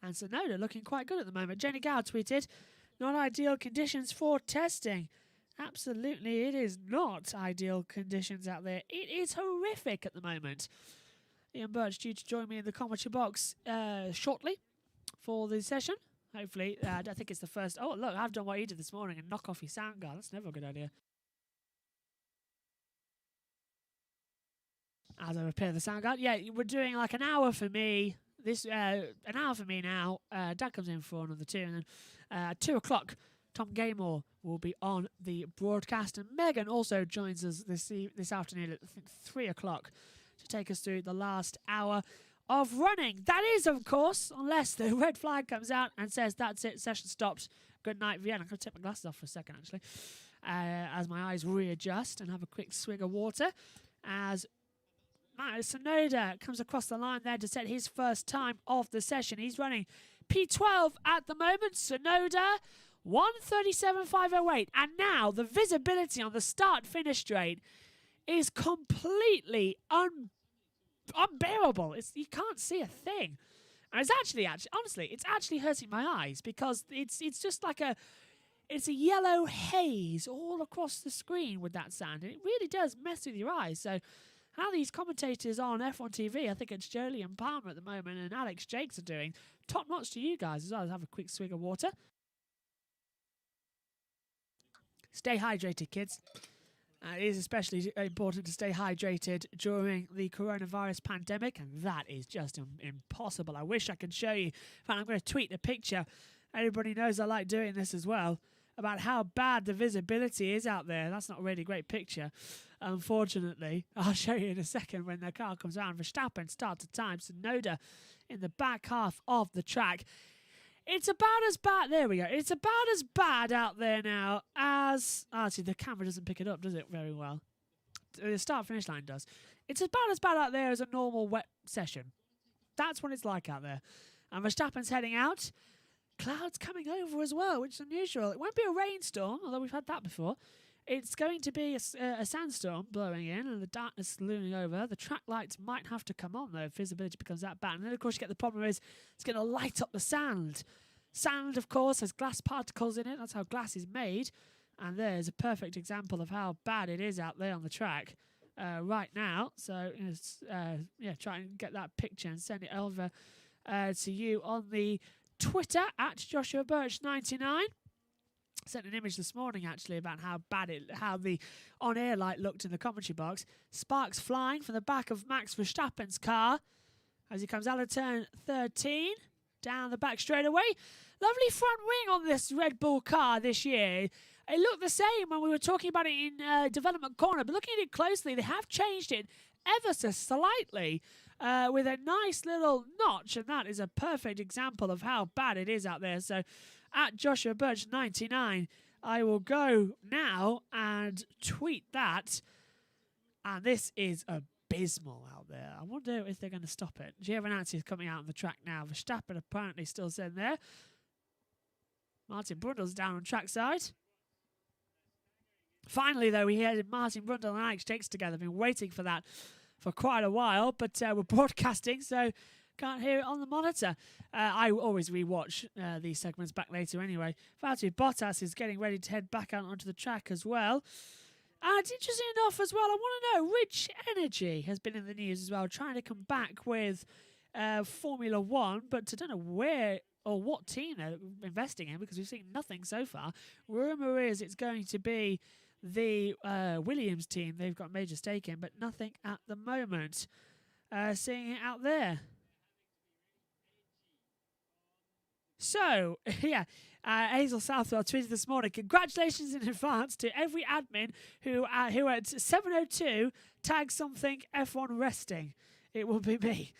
And Tsunoda looking quite good at the moment. Jenny Gow tweeted, "Not ideal conditions for testing." Absolutely, it is not ideal conditions out there. It is horrific at the moment. Ian Burch due to join me in the commentary box shortly for the session. Hopefully, I think it's the first. Oh, look, I've done what he did this morning and knock off your sound guard. That's never a good idea. As I repair the sound guard. Yeah, we're doing like an hour for me. An hour for me now. Dad comes in for another 2, and then 2 o'clock, Tom Gaymore will be on the broadcast, and Megan also joins us this afternoon at, I think, 3 o'clock to take us through the last hour of running. That is, of course, unless the red flag comes out and says, "That's it, session stopped. Good night, Vienna." I'm going to take my glasses off for a second, actually, as my eyes readjust and have a quick swig of water, as Tsunoda comes across the line there to set his first time of the session. He's running P12 at the moment, Sonoda, 1:37.508. And now the visibility on the start-finish straight is completely unbearable. You can't see a thing. And it's actually, honestly, it's actually hurting my eyes because it's just like it's a yellow haze all across the screen with that sound. And it really does mess with your eyes. So how these commentators on F1 TV, I think it's Jolie and Palmer at the moment and Alex Jakes are doing, top notch to you guys as well. Let's have a quick swig of water. Stay hydrated, kids. It is especially important to stay hydrated during the coronavirus pandemic, and that is just impossible. I wish I could show you. In fact, I'm going to tweet a picture. Everybody knows I like doing this as well, about how bad the visibility is out there. That's not a really great picture, unfortunately. I'll show you in a second when the car comes around. Verstappen starts at time. Sonoda in the back half of the track. It's about as bad. There we go. It's about as bad out there now as. See, the camera doesn't pick it up, does it, very well? The start-finish line does. It's about as bad out there as a normal wet session. That's what it's like out there. And Verstappen's heading out. Clouds coming over as well, which is unusual. It won't be a rainstorm, although we've had that before. It's going to be a sandstorm blowing in and the darkness looming over. The track lights might have to come on, though, if visibility becomes that bad. And then, of course, you get the problem is it's going to light up the sand. Sand, of course, has glass particles in it. That's how glass is made. And there's a perfect example of how bad it is out there on the track right now. So, try and get that picture and send it over to you on the Twitter at Joshua Burch 99. Sent an image this morning actually about how the on-air light looked in the commentary box. Sparks flying from the back of Max Verstappen's car as he comes out of turn 13 down the back straightaway. Lovely front wing on this Red Bull car this year. It looked the same when we were talking about it in development corner, but looking at it closely, they have changed it ever so slightly with a nice little notch, and that is a perfect example of how bad it is out there. So at Joshua Burch 99, I will go now and tweet that, and this is abysmal out there. I wonder if they're going to stop it. Giovinazzi is coming out on the track now. Verstappen apparently still sitting there. Martin Brundle's down on trackside. Finally, though, we heard Martin Brundle and Alex Jakes together. Been waiting for that for quite a while, but we're broadcasting, so can't hear it on the monitor. I always rewatch these segments back later anyway. Valtteri Bottas is getting ready to head back out onto the track as well. And interesting enough as well, I want to know, Rich Energy has been in the news as well, trying to come back with Formula One, but I don't know where or what team they're investing in because we've seen nothing so far. Rumour is it's going to be the Williams team they've got a major stake in, but nothing at the moment. Seeing it out there. So, yeah, Hazel Southwell tweeted this morning, congratulations in advance to every admin who at 7:02 tagged something F1 resting. It will be me.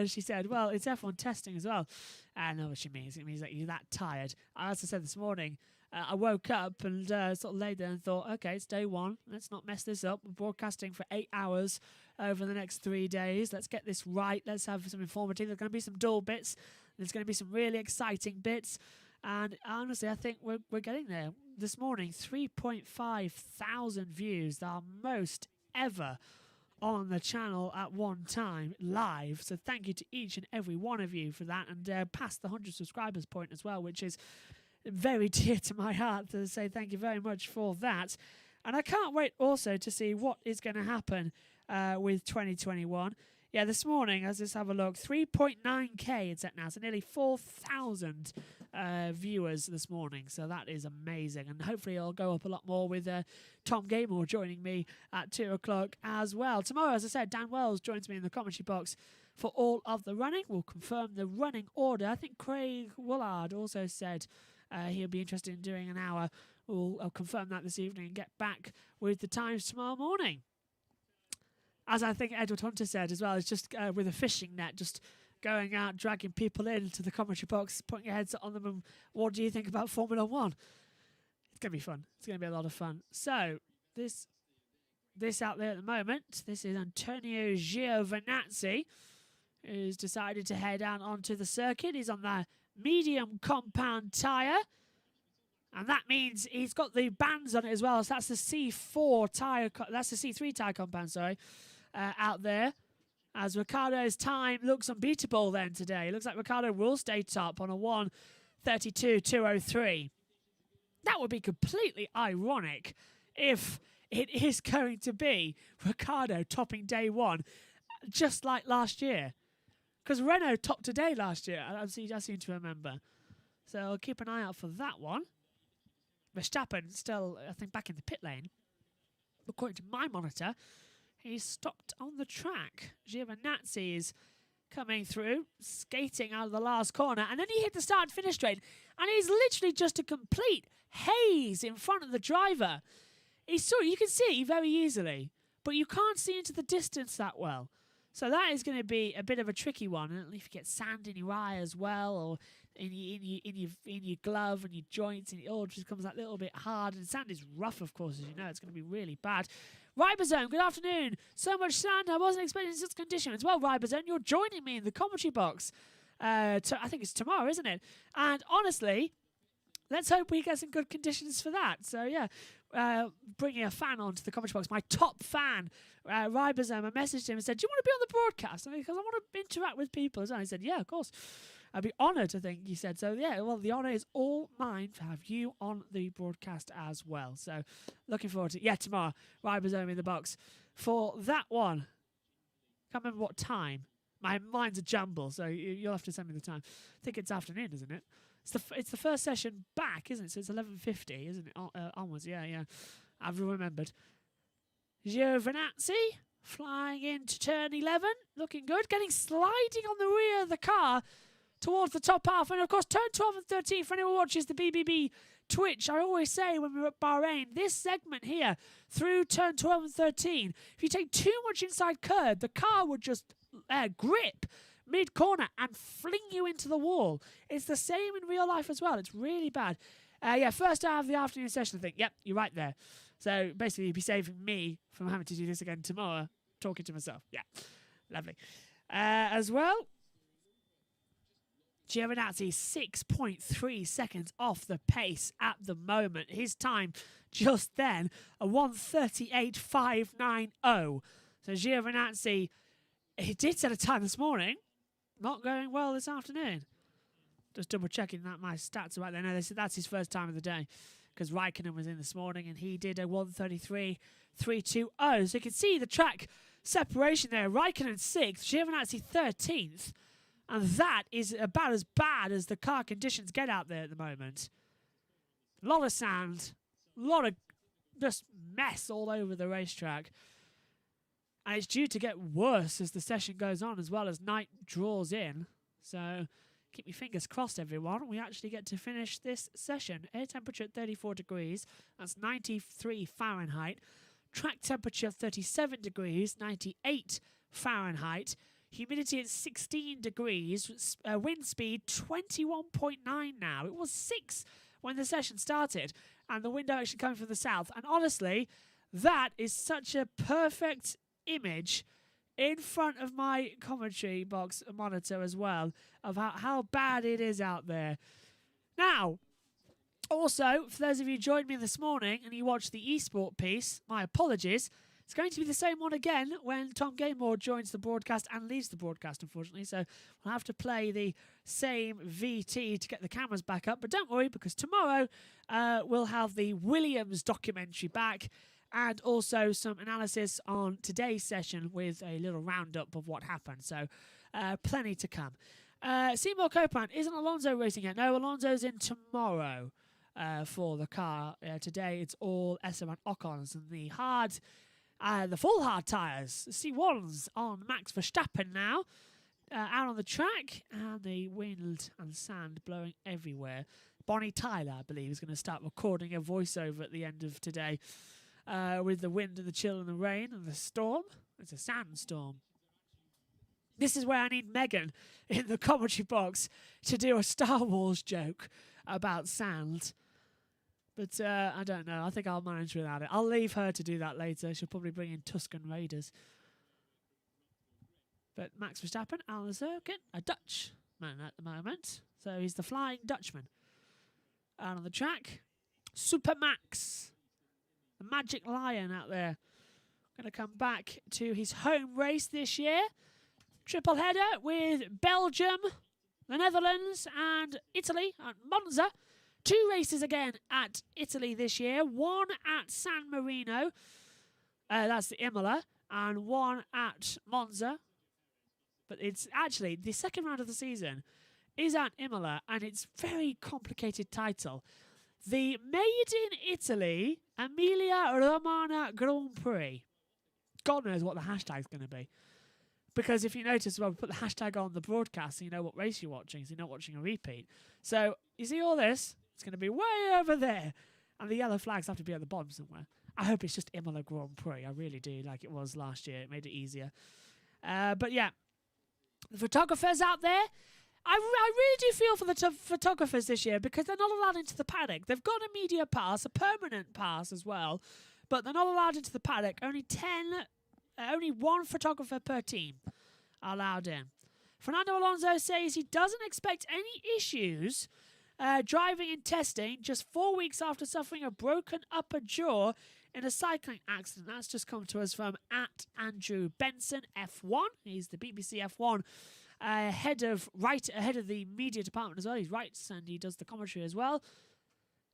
She said, well, it's F1 testing as well. I know what she means. It means that you're that tired. As I said this morning, I woke up and sort of laid there and thought, okay, it's day one. Let's not mess this up. We're broadcasting for 8 hours over the next 3 days. Let's get this right. Let's have some informative. There's going to be some dull bits. There's going to be some really exciting bits. And honestly, I think we're getting there. This morning, 3.5 thousand views, our most ever on the channel at one time live. So thank you to each and every one of you for that, and past the 100 subscribers point as well, which is very dear to my heart to say thank you very much for that. And I can't wait also to see what is going to happen with 2021. Yeah, this morning, let's just have a look, 3.9k it's at now, so nearly 4,000 viewers this morning, so that is amazing, and hopefully it'll go up a lot more with Tom Gaymore joining me at 2 o'clock as well. Tomorrow, as I said, Dan Wells joins me in the commentary box for all of the running. We'll confirm the running order. I think Craig Woolard also said he'll be interested in doing an hour. I'll confirm that this evening and get back with the times tomorrow morning. As I think Edward Hunter said as well, it's just with a fishing net, just going out, dragging people into the commentary box, putting your headset on them, and what do you think about Formula One? It's going to be fun. It's going to be a lot of fun. So, this out there at the moment, this is Antonio Giovinazzi, who's decided to head out onto the circuit. He's on the medium compound tyre. And that means he's got the bands on it as well. So that's the C4 tyre. That's the C3 tyre compound, sorry, out there. As Ricciardo's time looks unbeatable then today. It looks like Ricciardo will stay top on a 1:32.203. That would be completely ironic if it is going to be Ricciardo topping day one, just like last year. Because Renault topped today last year, I seem to remember. So I'll keep an eye out for that one. Verstappen still, I think, back in the pit lane. According to my monitor, he's stopped on the track. Giovinazzi is coming through, skating out of the last corner, and then he hit the start-finish straight, and he's literally just a complete haze in front of the driver. You can see very easily, but you can't see into the distance that well. So that is going to be a bit of a tricky one. And if you get sand in your eye as well, or in your glove and your joints, and it all just comes that little bit hard. And sand is rough, of course, as you know. It's going to be really bad. Ribosome, good afternoon. So much sand, I wasn't expecting such conditions. Well, Ribosome, you're joining me in the commentary box. I think it's tomorrow, isn't it? And honestly, let's hope we get some good conditions for that. So, yeah. Bringing a fan onto the commentary box, my top fan, Ribosome. I messaged him and said, do you want to be on the broadcast? Because I want to interact with people. And he said, yeah, of course. I'd be honoured, I think he said. So, yeah, well, the honour is all mine to have you on the broadcast as well. So, looking forward to it. Yeah, tomorrow, Ribosome in the box for that one. Can't remember what time. My mind's a jumble, so you'll have to send me the time. I think it's afternoon, isn't it? It's the first session back, isn't it? So it's 11:50, isn't it? Onwards, yeah. I've remembered. Giovinazzi flying into turn 11, looking good, getting sliding on the rear of the car towards the top half, and of course turn 12 and 13. For anyone who watches the BBB Twitch, I always say when we were at Bahrain, this segment here through turn 12 and 13, if you take too much inside curb, the car would just grip mid-corner and fling you into the wall. It's the same in real life as well. It's really bad. First hour of the afternoon session, I think. Yep, you're right there. So basically, you'd be saving me from having to do this again tomorrow, talking to myself. Yeah, lovely. As well, Giovinazzi 6.3 seconds off the pace at the moment. His time just then, a 1:38.590. So Giovinazzi, he did set a time this morning. Not going well this afternoon. Just double checking that my stats are right there. No, that's his first time of the day because Raikkonen was in this morning and he did a 1:33.320. So you can see the track separation there. Raikkonen 6th, Giovinazzi 13th. And that is about as bad as the car conditions get out there at the moment. A lot of sand, a lot of just mess all over the racetrack. And it's due to get worse as the session goes on, as well as night draws in. So keep your fingers crossed, everyone. We actually get to finish this session. Air temperature at 34 degrees. That's 93 Fahrenheit. Track temperature 37 degrees, 98 Fahrenheit. Humidity at 16 degrees. Wind speed 21.9 now. It was 6 when the session started. And the wind direction coming from the south. And honestly, that is such a perfect image in front of my commentary box monitor as well of how bad it is out there. Now, also, for those of you who joined me this morning and you watched the eSport piece, my apologies. It's going to be the same one again when Tom Gaymore joins the broadcast and leaves the broadcast, unfortunately. So we'll have to play the same VT to get the cameras back up. But don't worry, because tomorrow we'll have the Williams documentary back and also some analysis on today's session with a little roundup of what happened. So plenty to come. Seymour Copeland, isn't Alonso racing yet? No, Alonso's in tomorrow for the car. Today it's all Esteban Ocons and the full hard tyres. C1s on Max Verstappen now. Out on the track, and the wind and sand blowing everywhere. Bonnie Tyler, I believe, is going to start recording a voiceover at the end of today with the wind and the chill and the rain and the storm. It's a sandstorm. This is where I need Megan in the commentary box to do a Star Wars joke about sand. But I don't know. I think I'll manage without it. I'll leave her to do that later. She'll probably bring in Tuscan Raiders. But Max Verstappen, out on the circuit, a Dutch Dutchman at the moment. So he's the Flying Dutchman. Out on the track, Supermax, the Magic Lion out there. Going to come back to his home race this year. Triple header with Belgium, the Netherlands and Italy at Monza. 2 races again at Italy this year. 1 at San Marino, that's the Imola, and 1 at Monza. But it's actually the second round of the season is at Imola, and it's a very complicated title. The Made in Italy Emilia Romagna Grand Prix. God knows what the hashtag's going to be. Because if you notice, well, we put the hashtag on the broadcast so you know what race you're watching, so you're not watching a repeat. So, you see all this? It's going to be way over there. And the yellow flags have to be at the bottom somewhere. I hope it's just Imola Grand Prix. I really do, like it was last year. It made it easier. But yeah, the photographers out there, I really do feel for the photographers this year because they're not allowed into the paddock. They've got a media pass, a permanent pass as well, but they're not allowed into the paddock. Only one photographer per team are allowed in. Fernando Alonso says he doesn't expect any issues driving and testing just 4 weeks after suffering a broken upper jaw in a cycling accident. That's just come to us from @Andrew Benson F1. He's the BBC F1 head of the media department as well. He writes and he does the commentary as well.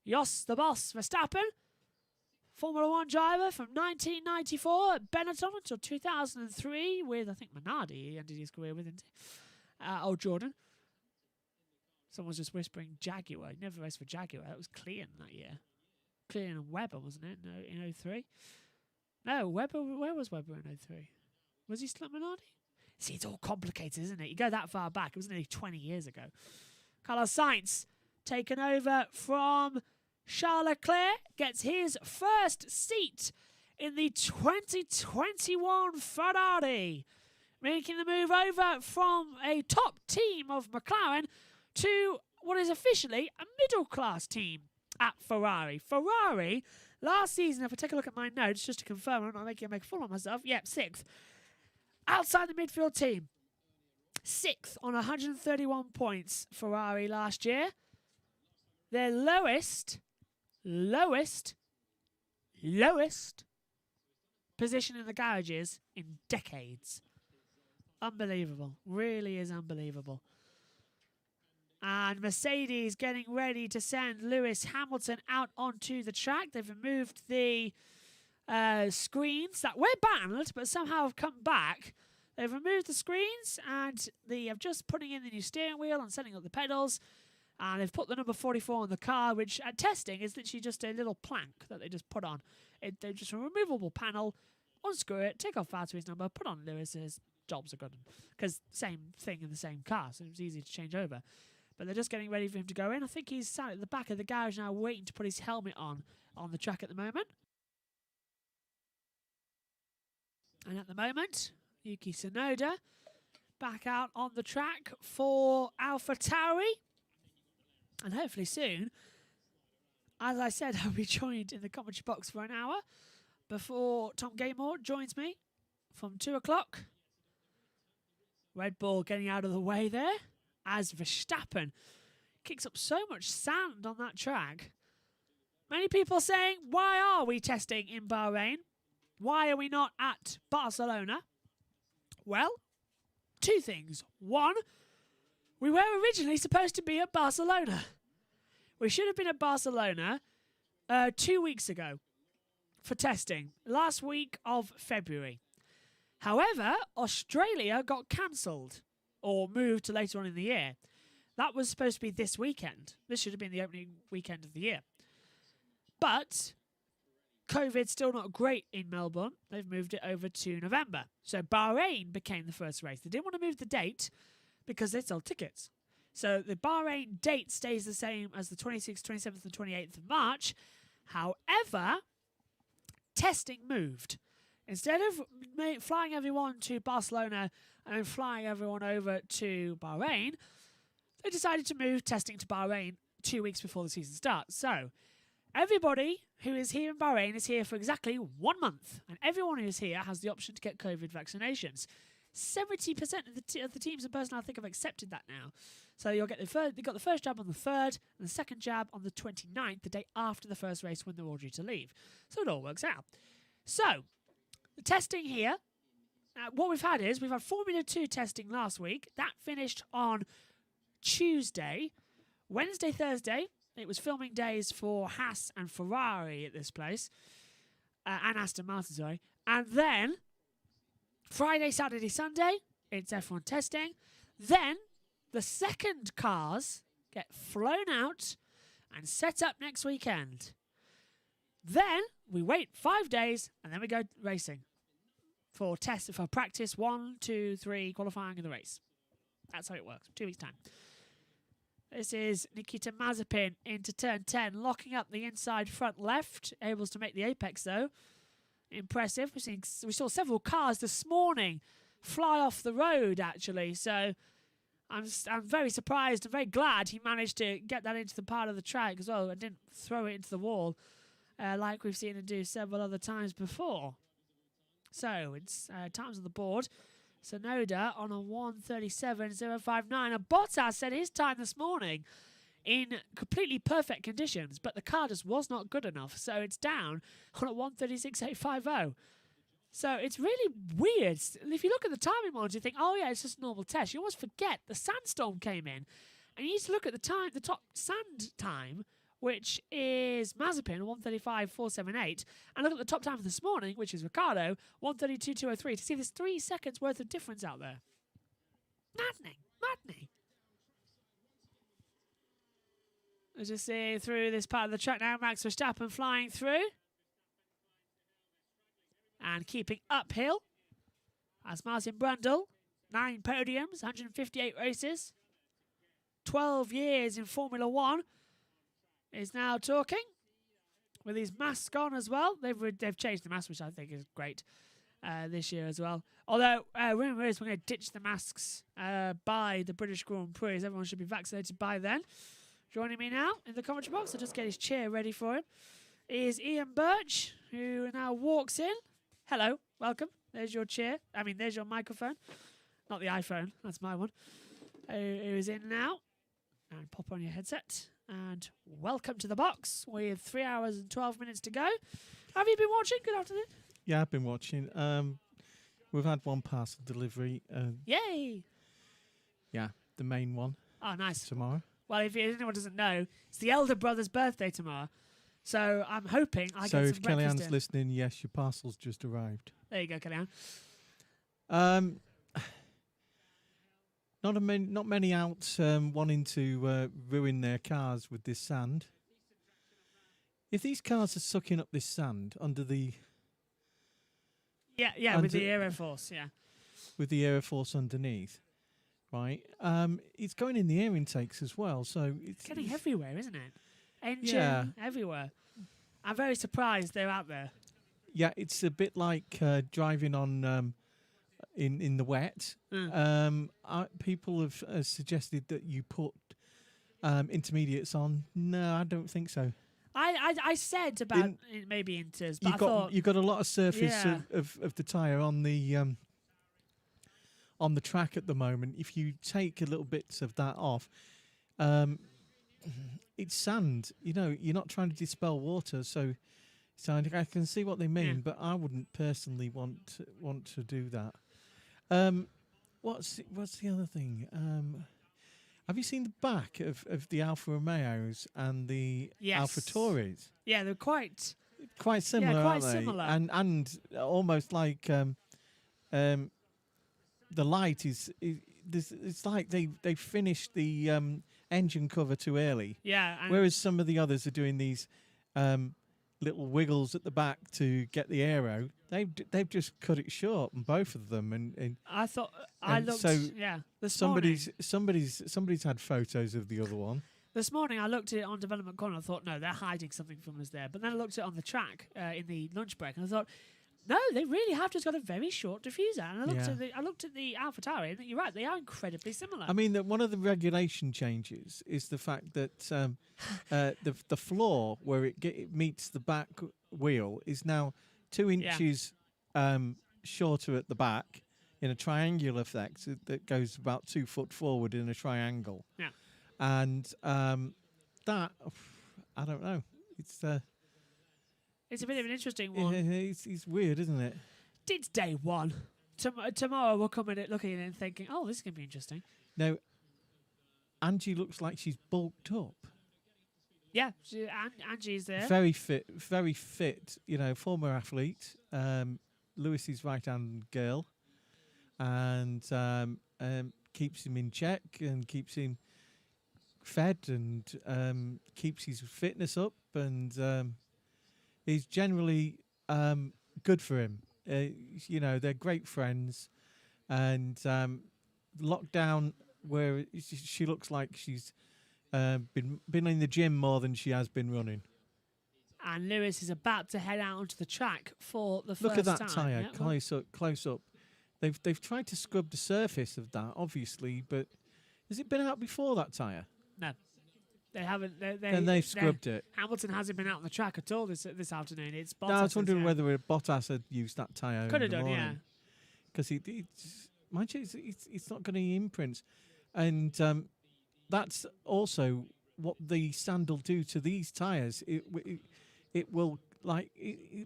Jos the Boss Verstappen, Formula 1 driver from 1994 at Benetton until 2003 with, I think, Minardi he ended his career with, didn't he? Jordan. Someone's just whispering Jaguar. He never raced for Jaguar. That was Clean that year. Clean and Webber, wasn't it? No, in 03? No, Webber. Where was Webber in 03? Was he still at Minardi? See, it's all complicated, isn't it? You go that far back. It was nearly 20 years ago. Carlos Sainz taken over from Charles Leclerc, gets his first seat in the 2021 Ferrari, making the move over from a top team of McLaren to what is officially a middle-class team at Ferrari. Ferrari, last season, if I take a look at my notes, just to confirm I'm not making a make a fool of myself, yep, 6th. Outside the midfield team, 6th on 131 points, Ferrari last year. Their lowest position in the garages in decades. Unbelievable. Really is unbelievable. And Mercedes getting ready to send Lewis Hamilton out onto the track. They've removed the screens that were banned but somehow have come back. They've removed the screens and they are just putting in the new steering wheel and setting up the pedals. And they've put the number 44 on the car, which at testing is literally just a little plank that they just put on. They're just a removable panel. Unscrew it, take off Valtteri's number, put on Lewis's. Jobs are good. Because same thing in the same car, so it's easy to change over. But they're just getting ready for him to go in. I think he's sat at the back of the garage now waiting to put his helmet on the track at the moment. And at the moment, Yuki Tsunoda back out on the track for AlphaTauri. And hopefully soon, as I said, I'll be joined in the commentary box for an hour before Tom Gaymore joins me from 2 o'clock. Red Bull getting out of the way there as Verstappen kicks up so much sand on that track. Many people saying, why are we testing in Bahrain? Why are we not at Barcelona? Well, 2 things. 1, we were originally supposed to be at Barcelona. We should have been at Barcelona 2 weeks ago for testing, last week of February. However, Australia got cancelled or moved to later on in the year. That was supposed to be this weekend. This should have been the opening weekend of the year. But COVID's still not great in Melbourne. They've moved it over to November. So Bahrain became the first race. They didn't want to move the date because they sold tickets. So the Bahrain date stays the same as the 26th, 27th and 28th of March. However, testing moved. Instead of flying everyone to Barcelona and flying everyone over to Bahrain, they decided to move testing to Bahrain 2 weeks before the season starts. So everybody who is here in Bahrain is here for exactly 1 month. And everyone who is here has the option to get COVID vaccinations. 70% of the teams and personnel, I think, have accepted that now. So you'll get they got the first jab on the 3rd and the second jab on the 29th, the day after the first race when they're all due to leave. So it all works out. So the testing here, what we've had Formula 2 testing last week. That finished on Tuesday. Wednesday, Thursday, it was filming days for Haas and Ferrari at this place. And Aston Martin, sorry. And then Friday, Saturday, Sunday, it's F1 testing. Then the second cars get flown out and set up next weekend. Then we wait 5 days and then we go racing for practice 1, 2, 3, qualifying and the race. That's how it works. 2 weeks' time. This is Nikita Mazepin into turn 10, locking up the inside front left, able to make the apex though. Impressive. We saw several cars this morning fly off the road actually, so I'm very surprised and very glad he managed to get that into the part of the track as well and didn't throw it into the wall like we've seen him do several other times before. So it's times on the board. Sonoda on a 1:37.059. And Bottas said his time this morning in completely perfect conditions, but the car just was not good enough. So it's down on a 1:36.850. So it's really weird. If you look at the timing monitor, you think, oh yeah, it's just a normal test. You almost forget the sandstorm came in. And you need to look at the top sand time, which is Mazepin, 1:35.478, and look at the top time this morning, which is Ricciardo, 1:32.203, to see there's 3 seconds worth of difference out there. Maddening. Let's just see through this part of the track now. Max Verstappen flying through and keeping uphill as Martin Brundle, 9 podiums, 158 races, 12 years in Formula 1, is now talking with his mask on as well. They've changed the mask, which I think is great this year as well. Although, rumour is we're going to ditch the masks by the British Grand Prix. Everyone should be vaccinated by then. Joining me now in the commentary box, I'll just get his chair ready for him, is Ian Burch, who now walks in. Hello, welcome. There's your chair. There's your microphone. Not the iPhone, that's my one. Who is in now. And pop on your headset. And welcome to the box with 3 hours and 12 minutes to go. Have you been watching? Good afternoon. Yeah, I've been watching. We've had one parcel delivery. Yay! Yeah, the main one. Oh, nice. Tomorrow. Well, if anyone doesn't know, it's the elder brother's birthday tomorrow. So I'm hoping I get some breakfast. So if Kellyanne's listening, yes, your parcel's just arrived. There you go, Kellyanne. Not many out wanting to ruin their cars with this sand. If these cars are sucking up this sand under the... Yeah, with the Aeroforce, yeah. With the Aeroforce underneath, right? It's going in the air intakes as well, so... It's getting everywhere, isn't it? Engine, everywhere. I'm very surprised they're out there. Yeah, it's a bit like driving on... In the wet, people have suggested that you put intermediates on. No, I don't think so. I said about maybe inters, but I thought you've got a lot of surface of the tyre on the track at the moment. If you take a little bits of that off, it's sand. You know, you're not trying to dispel water, so I can see what they mean, but I wouldn't personally want to do that. What's the other thing? Have you seen the back of the Alfa Romeos and the Alfa Tauris? Yeah, they're quite similar, aren't they? Similar. And almost like the light is it's like they finished the engine cover too early. Yeah. Whereas some of the others are doing these little wiggles at the back to get the aero. They've just cut it short on both of them, and I thought I looked. So this morning, somebody's had photos of the other one. This morning I looked at it on Development Corner. I thought, no, they're hiding something from us there. But then I looked at it on the track in the lunch break, and I thought, no, they really have just got a very short diffuser. And I looked at the AlphaTauri, and you're right, they are incredibly similar. I mean, one of the regulation changes is the fact that the floor where it meets the back wheel is now 2 inches shorter at the back in a triangular effect that goes about 2 foot forward in a triangle. Yeah. And that, I don't know. It's a bit of an interesting one. It's weird, isn't it? It's day one. Tomorrow we'll come at it looking at it and thinking, oh, this is going to be interesting. Now, Angie looks like she's bulked up. Yeah, Angie's there. Very fit, former athlete. Lewis's right-hand girl. And keeps him in check and keeps him fed and keeps his fitness up and is generally good for him. They're great friends, and lockdown where she looks like she's been in the gym more than she has been running. And Lewis is about to head out onto the track for the first time. Look at that tyre, close up. They've tried to scrub the surface of that, obviously, but has it been out before, that tyre? No. They haven't. And they've scrubbed it. Hamilton hasn't been out on the track at all this afternoon. It's Bottas. No, I was wondering whether Bottas had used that tyre. Could have done, yeah. Because it's not going to imprint. And that's also what the sand will do to these tyres. It will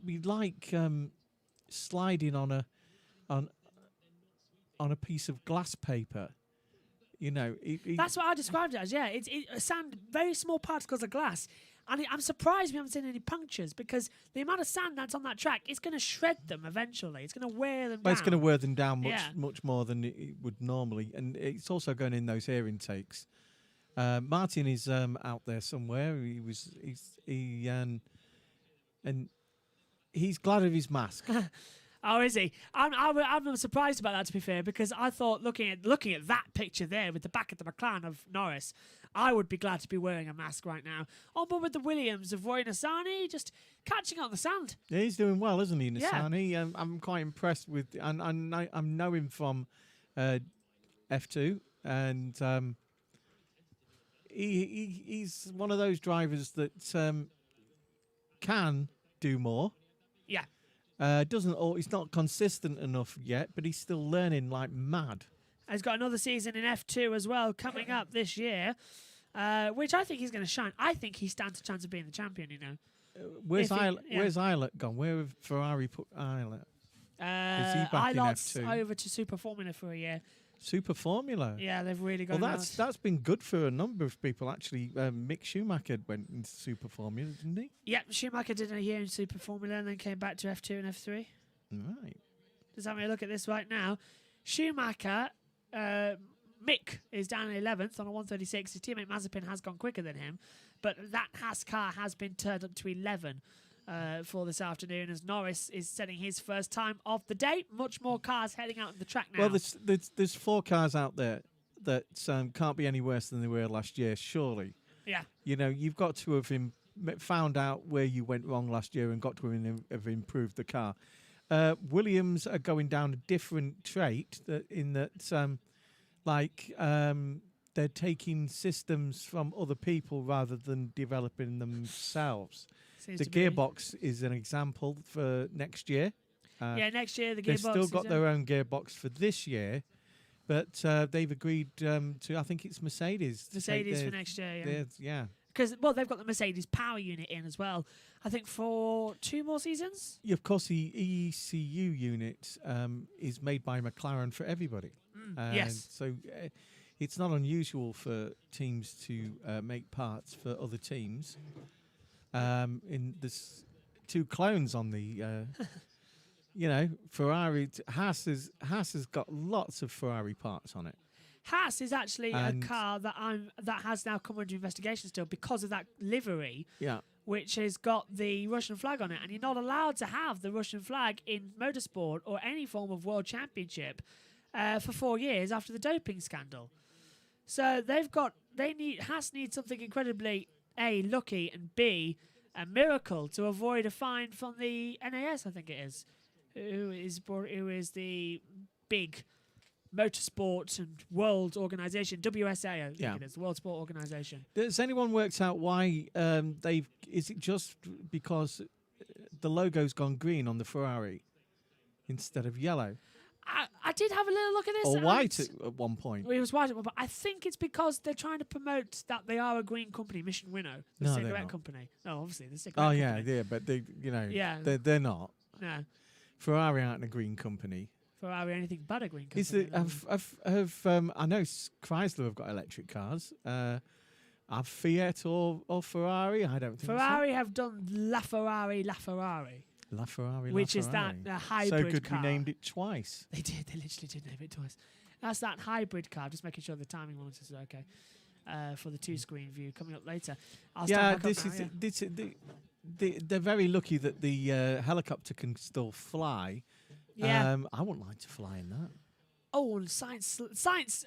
be like sliding on a piece of glass paper. That's what I described it as. Yeah, it's sand, very small particles of glass, and I'm surprised we haven't seen any punctures because the amount of sand that's on that track is going to shred them eventually. It's going to wear them down. It's going to wear them down much more than it would normally, and it's also going in those air intakes. Martin is out there somewhere. And he's glad of his mask. Oh, is he? I'm surprised about that, to be fair, because I thought looking at that picture there with the back of the McLaren of Norris, I would be glad to be wearing a mask right now. On board with the Williams of Roy Nissany, just catching on the sand. Yeah, he's doing well, isn't he, Nissany? Yeah. I'm quite impressed with, and I know him from F2, and he's one of those drivers that can do more. Yeah. He's not consistent enough yet, but he's still learning like mad. He's got another season in F2 as well coming up this year, which I think he's going to shine. I think he stands a chance of being the champion, Where's Eilert gone? Where have Ferrari put Eilert? Is he back in F2? Over to Super Formula for a year. Super Formula? Yeah, they've really gone that's been good for a number of people, actually. Mick Schumacher went into Super Formula, didn't he? Yep, Schumacher did a year in Super Formula and then came back to F2 and F3. Right. Just having a look at this right now. Schumacher, Mick is down in 11th on a 136. His teammate Mazepin has gone quicker than him, but that Haas car has been turned up to 11 for this afternoon as Norris is setting his first time of the day. Much more cars heading out of the track now. Well, there's 4 cars out there that can't be any worse than they were last year, surely. Yeah. You've got to have found out where you went wrong last year and got to have improved the car. Williams are going down a different trait in that, they're taking systems from other people rather than developing themselves. The gearbox is an example for next year. Next year the gearbox. They've still got their own gearbox for this year, but they've agreed to. I think it's Mercedes. Mercedes for next year. Yeah. Because they've got the Mercedes power unit in as well. I think for 2 more seasons. Yeah, of course, the ECU unit is made by McLaren for everybody. Yes. So it's not unusual for teams to make parts for other teams. In this 2 clones on the, Ferrari. Haas has got lots of Ferrari parts on it. Haas is actually a car that has now come under investigation still because of that livery. Yeah. Which has got the Russian flag on it, and you're not allowed to have the Russian flag in motorsport or any form of world championship for 4 years after the doping scandal. So Haas needs something incredibly A, lucky, and B, a miracle to avoid a fine from the NAS, I think it is, who is the big motorsport and world organisation, WSA, I think it is, the World Sport Organisation. Has anyone worked out why is it just because the logo's gone green on the Ferrari instead of yellow? I did have a little look at this. Or and white at one point. It was white, but I think it's because they're trying to promote that they are a green company, Mission Winnow, the No, they're cigarette not. company. No, obviously the cigarette company. Yeah, but they, Yeah. they're not. No, Ferrari aren't a green company. Ferrari anything but a green company. Is it? I know Chrysler have got electric cars. Have Fiat or Ferrari? I don't think Ferrari have done La Ferrari, La Ferrari, which is Ferrari. that hybrid So good car. we named it twice. They did. They literally did name it twice. That's that hybrid car. Just making sure the timing monitors are okay for the 2-screen view coming up later. I'll stand back up now, they're very lucky that the helicopter can still fly. Yeah. I wouldn't like to fly in that. Oh, and science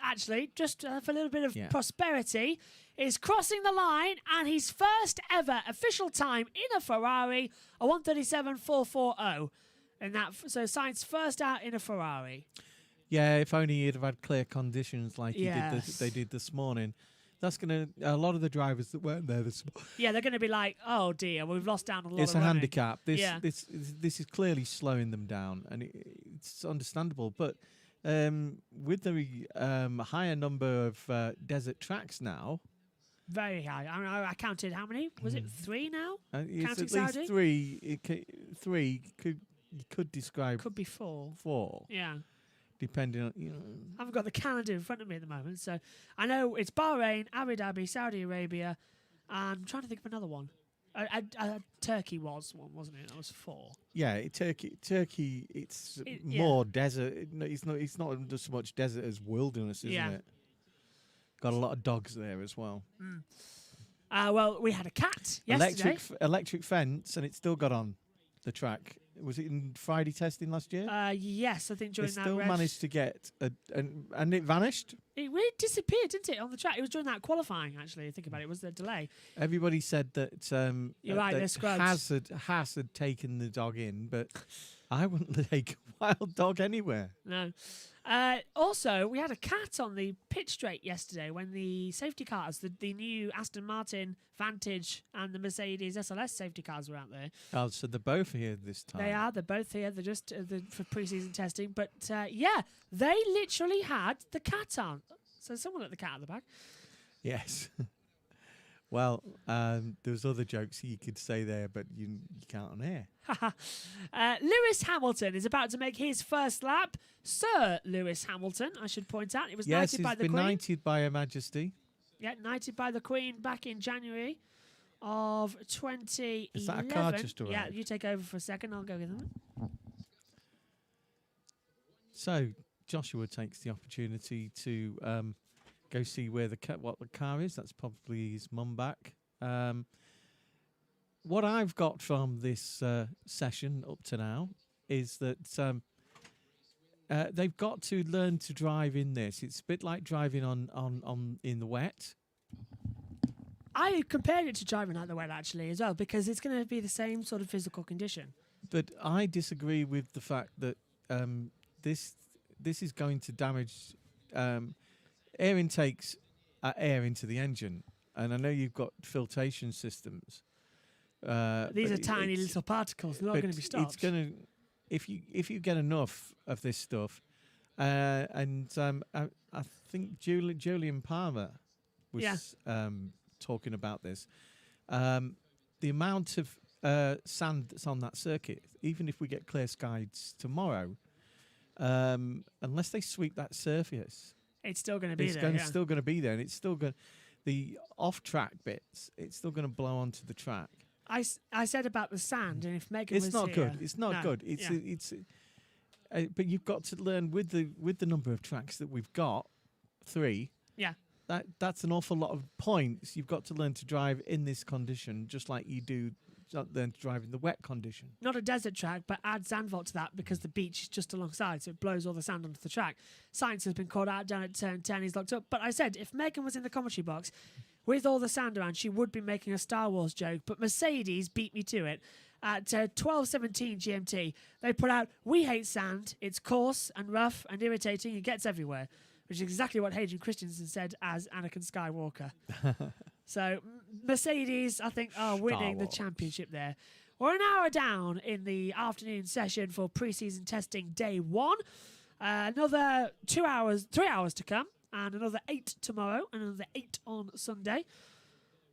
actually, just for a little bit of Yeah. prosperity, is crossing the line, and his first ever official time in a Ferrari, a 1:37.440. And that, so science first out in a Ferrari. Yeah, if only he'd have had clear conditions like Yes. they did this morning. That's gonna a lot of the drivers that weren't there this morning. Yeah, they're going to be like, oh dear, we've lost down a lot It's of a running. handicap. Yeah. This is clearly slowing them down, and it's understandable. But with the higher number of desert tracks now, Very high. I counted how many? Was it 3 now? it's Counting at least Saudi? 3. Three could describe Could be 4. 4, Yeah. depending on I haven't got the calendar in front of me at the moment, so I know it's Bahrain, Abu Dhabi, Saudi Arabia, and I'm trying to think of another one. Turkey was one, wasn't it? That was 4. Yeah, Turkey. It's Yeah. more desert. It's not so much desert as wilderness, isn't Yeah. it? Got a lot of dogs there as well. Well, we had a cat yesterday. Electric fence, and it still got on the track. Was it in Friday testing last year? Yes, I think They during that still race. managed to get and it vanished. It really disappeared, didn't it, on the track? It was during that qualifying, actually. Think about it. It was the delay. Everybody said that You're right, that they're scrubs. Haas had taken the dog in, but I wouldn't take a wild dog anywhere. No. Also, we had a cat on the pit straight yesterday when the safety cars, the new Aston Martin Vantage and the Mercedes SLS safety cars were out there. Oh, so they're both here this time. They are. They're both here. They're just for pre-season testing. But, yeah, they literally had the cat on. So someone let the cat out the bag. Yes. Well, there's other jokes you could say there, but you can't on air. Lewis Hamilton is about to make his first lap. Sir Lewis Hamilton, I should point out. He was Yes, knighted by he's the been Queen. knighted by Her Majesty. Yeah, knighted by the Queen back in January of 2011. Is that a car just arrived? Yeah, you take over for a second. I'll go with them. So Joshua takes the opportunity to go see where what the car is. That's probably his mum back. What I've got from this session up to now is that they've got to learn to drive in this. It's a bit like driving on in the wet. I compared it to driving out the wet actually as well because it's going to be the same sort of physical condition. But I disagree with the fact that this is going to damage air intakes air into the engine, and I know you've got filtration systems. These are tiny little particles. They're not going to be stopped. It's going to if you get enough of this stuff, and I think Julian Palmer was talking about this. The amount of sand that's on that circuit, even if we get clear skies tomorrow, unless they sweep that surface, it's still going to be it's there. still going to be there, and it's still going. The off-track bits, it's still going to blow onto the track. I said about the sand, and if Megan was It's not here, good. It's not good. It's but you've got to learn with the number of tracks that we've got, 3. Yeah. That's an awful lot of points. You've got to learn to drive in this condition, just like you do learn to drive in the wet condition. Not a desert track, but add Zandvoort to that because the beach is just alongside, so it blows all the sand onto the track. Science has been caught out down at turn 10. He's locked up. But I said, if Megan was in the commentary box, with all the sand around, she would be making a Star Wars joke. But Mercedes beat me to it. At 12:17 GMT, they put out, "We hate sand. It's coarse and rough and irritating. It gets everywhere," which is exactly what Hayden Christensen said as Anakin Skywalker. So Mercedes, I think, are winning the championship there. We're an hour down in the afternoon session for pre-season testing day 1. Another 3 hours to come, and another 8 tomorrow, and another 8 on Sunday.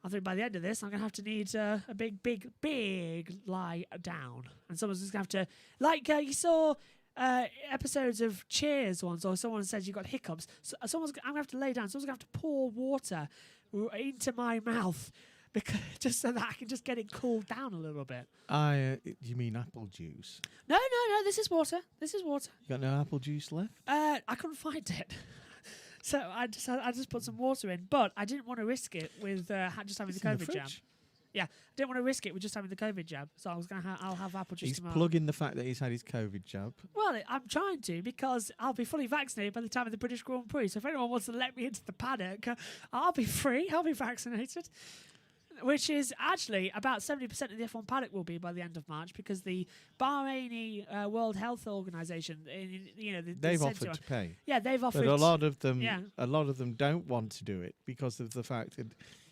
I think by the end of this, I'm going to have to need a big lie down. And someone's just going to have to, like you saw episodes of Cheers once, or someone says you got hiccups. So I'm going to have to lay down. Someone's going to have to pour water into my mouth because just so that I can just get it cooled down a little bit. You mean apple juice? No, this is water. You got no apple juice left? I couldn't find it. So I just put some water in, but I didn't want to risk it with just having the COVID jab. Yeah, I didn't want to risk it with just having the COVID jab, so I was I'll have apple juice tomorrow. He's plugging the fact that he's had his COVID jab. Well, I'm trying to because I'll be fully vaccinated by the time of the British Grand Prix. So if anyone wants to let me into the paddock, I'll be free. I'll be vaccinated. Which is actually about 70% of the F1 paddock will be by the end of March because the Bahraini World Health Organization, they've offered to pay. Yeah, they've offered. But a lot of them don't want to do it because of the fact that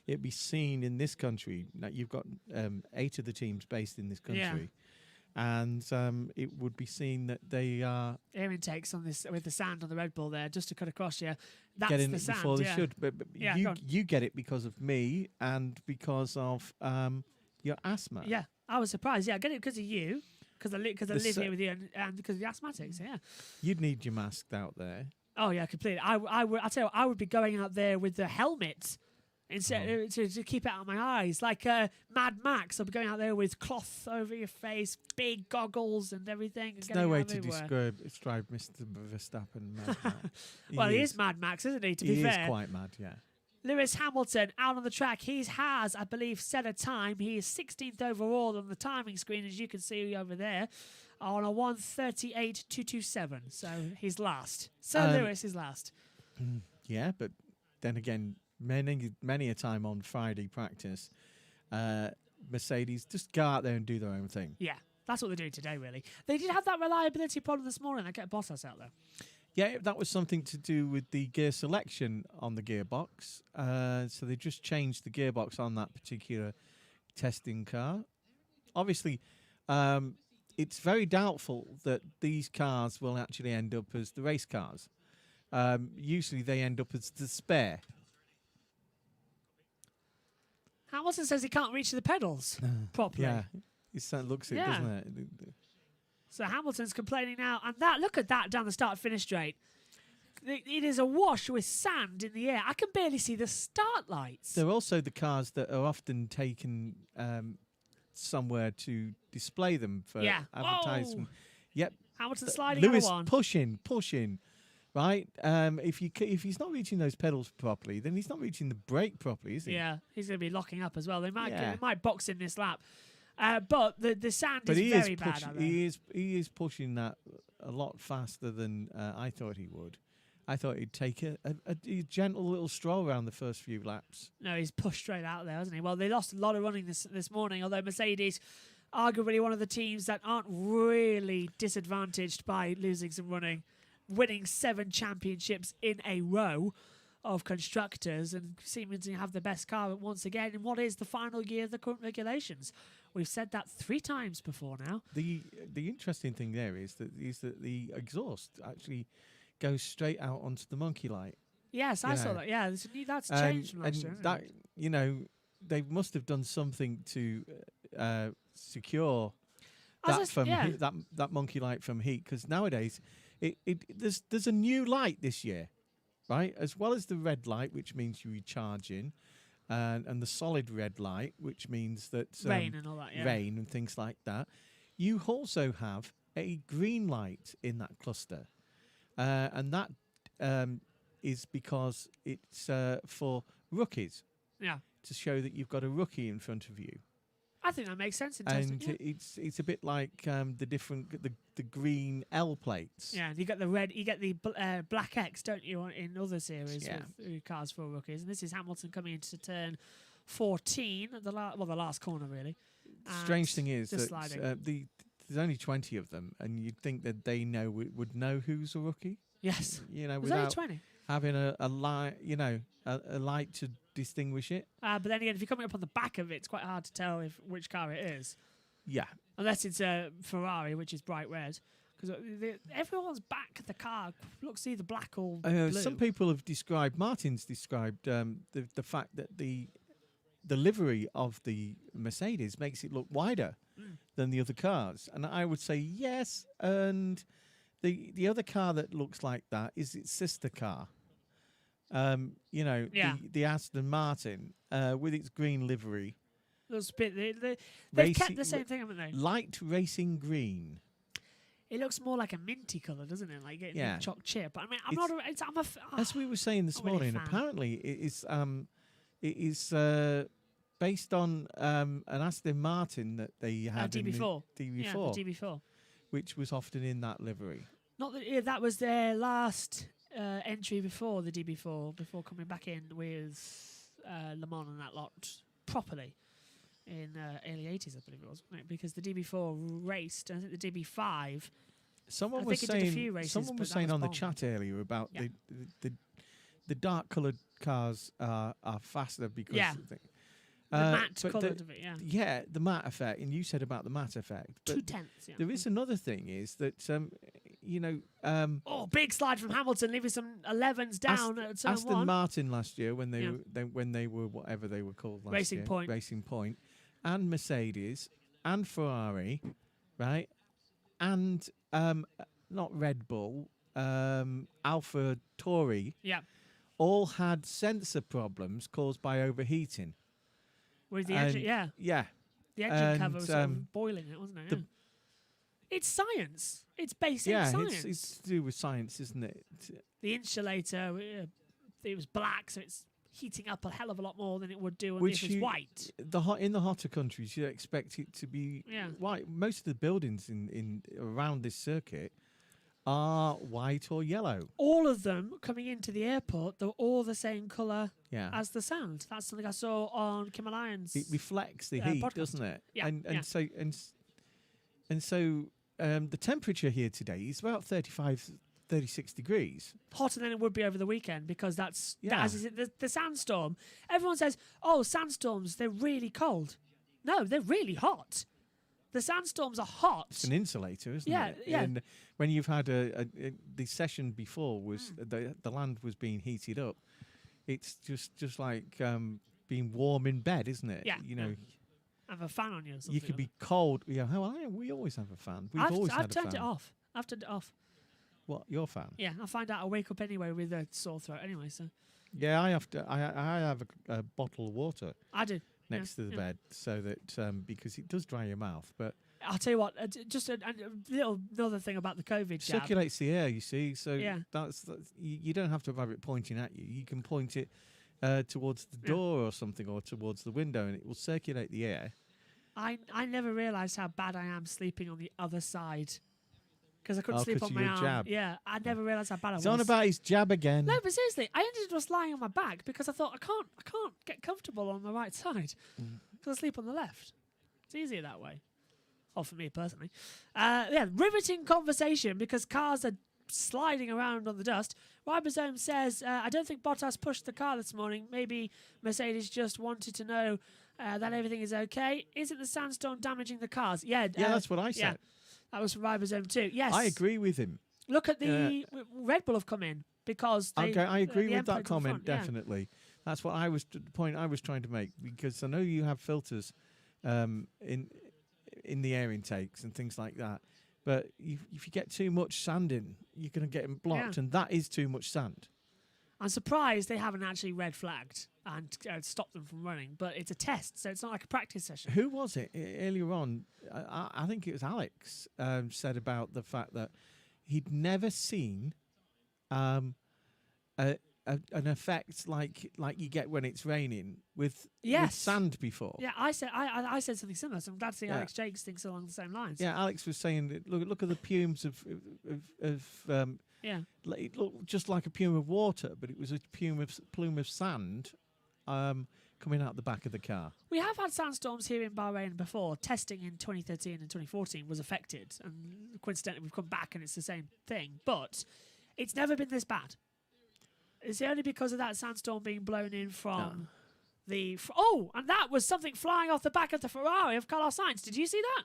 it'd be seen in this country. Now you've got 8 of the teams based in this country, and it would be seen that they are air intakes on this with the sand on the Red Bull there just to cut across. Yeah, that's getting the it sand, before they should. But you get it because of me and because of your asthma. Yeah, I was surprised. Yeah, I get it because of you, because I live here with you, and because of the asthmatics. Yeah, you'd need your mask out there. Oh yeah, completely. I tell you, I would be going out there with the helmet. Instead to keep it out of my eyes, like Mad Max, I'll be going out there with cloth over your face, big goggles and everything. There's no way to describe Mr. Verstappen. Mad Max. He is Mad Max, isn't he? To be fair, he is quite mad. Yeah. Lewis Hamilton out on the track. He has, I believe, set a time. He is 16th overall on the timing screen, as you can see over there, on a 1:38.227. So he's last. Lewis is last. Yeah, but then again. Many a time on Friday practice, Mercedes just go out there and do their own thing. Yeah, that's what they're doing today, really. They did have that reliability problem this morning. They kept Bottas out there. Yeah, that was something to do with the gear selection on the gearbox. So they just changed the gearbox on that particular testing car. Obviously, it's very doubtful that these cars will actually end up as the race cars. Usually they end up as the spare. Hamilton says he can't reach the pedals properly. Yeah, it looks it, doesn't it? So Hamilton's complaining now. And look at that down the start-finish straight. It is awash with sand in the air. I can barely see the start lights. They're also the cars that are often taken somewhere to display them for advertisement. Oh. Yep. Hamilton sliding Lewis on one. pushing. Right, if he's not reaching those pedals properly, then he's not reaching the brake properly, is he? Yeah, he's going to be locking up as well. They might box in this lap, but the sand is very bad. He is pushing that a lot faster than I thought he would. I thought he'd take a gentle little stroll around the first few laps. No, he's pushed straight out there, hasn't he? Well, they lost a lot of running this morning, although Mercedes, arguably one of the teams that aren't really disadvantaged by losing some running. Winning 7 championships in a row of constructors and seeming to have the best car once again in what is the final year of the current regulations. We've said that 3 times before now. The interesting thing there is that the exhaust actually goes straight out onto the monkey light. Yes, I saw that. Yeah, that's changed from last year. They must have done something to secure that monkey light from heat, because nowadays. There's a new light this year, right? As well as the red light, which means you're recharging, and the solid red light, which means that rain and all that, rain and things like that. You also have a green light in that cluster, and that is because it's for rookies. Yeah, to show that you've got a rookie in front of you. I think that makes sense in testing. And it's a bit like the green L plates. Yeah, you get the red, you get the black X, don't you, in other series with cars for rookies? And this is Hamilton coming into turn 14 at the last corner, really. Strange thing is that there's only 20 of them, and you'd think that they would know who's a rookie. Yes, without only 20. Having a light, a light to distinguish it. But then again, if you're coming up on the back of it, it's quite hard to tell which car it is. Yeah. Unless it's a Ferrari, which is bright red. Because everyone's back at the car looks either black or blue. Some people have described, Martin's described the fact that the livery of the Mercedes makes it look wider than the other cars. And I would say yes. And the other car that looks like that is its sister car. The Aston Martin with its green livery. Looks a bit, they've kept the same thing, haven't they? Light racing green. It looks more like a minty colour, doesn't it? Like getting a choc chip. I mean, As we were saying this morning, apparently it is based on an Aston Martin that they had DB4. Yeah, the DB4, which was often in that livery. Not that that was their last entry before the DB4, before coming back in with Le Mans and that lot properly. In early 80s, I believe it was, wasn't it? Because the DB4 raced, and I think the DB5. Someone was saying on the chat earlier about the dark coloured cars are faster because the matte coloured of it, yeah, the matte effect, and you said about the matte effect. But 2/10. Yeah. There is another thing is that big slide from Hamilton, leaving some 11s down at turn Aston 1. Martin last year when they were whatever they were called last year, Racing Point. And Mercedes and Ferrari, right? And not Red Bull, Alpha Tauri, all had sensor problems caused by overheating. With the engine, the engine cover was sort of boiling it, wasn't it? It's science. It's basic science. It's to do with science, isn't it? The insulator, it was black, so it's heating up a hell of a lot more than it would do if it's white. In the hotter countries, you expect it to be white. Most of the buildings in around this circuit are white or yellow. All of them coming into the airport, they're all the same colour as the sand. That's something I saw on Kim Lyons. It reflects the heat, podcast. Doesn't it? Yeah. So the temperature here today is about 36 degrees. Hotter than it would be over the weekend because that's the sandstorm. Everyone says, "Oh, sandstorms, they're really cold." No, they're really hot. The sandstorms are hot. It's an insulator, isn't it? Yeah. And when you've had the session before was the land was being heated up. It's just like being warm in bed, isn't it? Yeah. Have a fan on you or something. You could be cold. Yeah, we always have a fan. I've turned it off. I've turned it off. What, your fan? Yeah, I find out I wake up anyway with a sore throat anyway, so. Yeah, I have to. I have a bottle of water. I do. Next to the bed, so that because it does dry your mouth. But I'll tell you what, just a little another thing about the COVID jab. Circulates the air, you see. So that's you don't have to have it pointing at you. You can point it towards the door or something, or towards the window, and it will circulate the air. I never realised how bad I am sleeping on the other side. Because I couldn't sleep on my arm. Jab. Yeah, I never realised how bad I was. It's on about his jab again. No, but seriously, I ended up just lying on my back because I thought I can't get comfortable on the right side because I sleep on the left. It's easier that way. Or for me personally. Riveting conversation because cars are sliding around on the dust. Ribosome says, I don't think Bottas pushed the car this morning. Maybe Mercedes just wanted to know that everything is okay. Isn't the sandstorm damaging the cars? Yeah, that's what I said. Yeah. That was from Ribosome too. Yes. I agree with him. Look at the Red Bull have come in because they, I agree with that comment, front, definitely. That's what the point I was trying to make, because I know you have filters in the air intakes and things like that. But if you get too much sand in, you're going to get them blocked, and that is too much sand. I'm surprised they haven't actually red flagged and stopped them from running, but it's a test, so it's not like a practice session. Who was it earlier on? I think it was Alex said about the fact that he'd never seen an effect like you get when it's raining with sand before. Yeah, I said something similar, so I'm glad to see Alex Jakes thinks along the same lines. Yeah, Alex was saying that look at the fumes of it looked just like a plume of water, but it was a plume of sand coming out the back of the car. We have had sandstorms here in Bahrain before. Testing in 2013 and 2014 was affected, and coincidentally we've come back and it's the same thing. But it's never been this bad. It's only because of that sandstorm being blown in from and that was something flying off the back of the Ferrari of Carlos Sainz. Did you see that?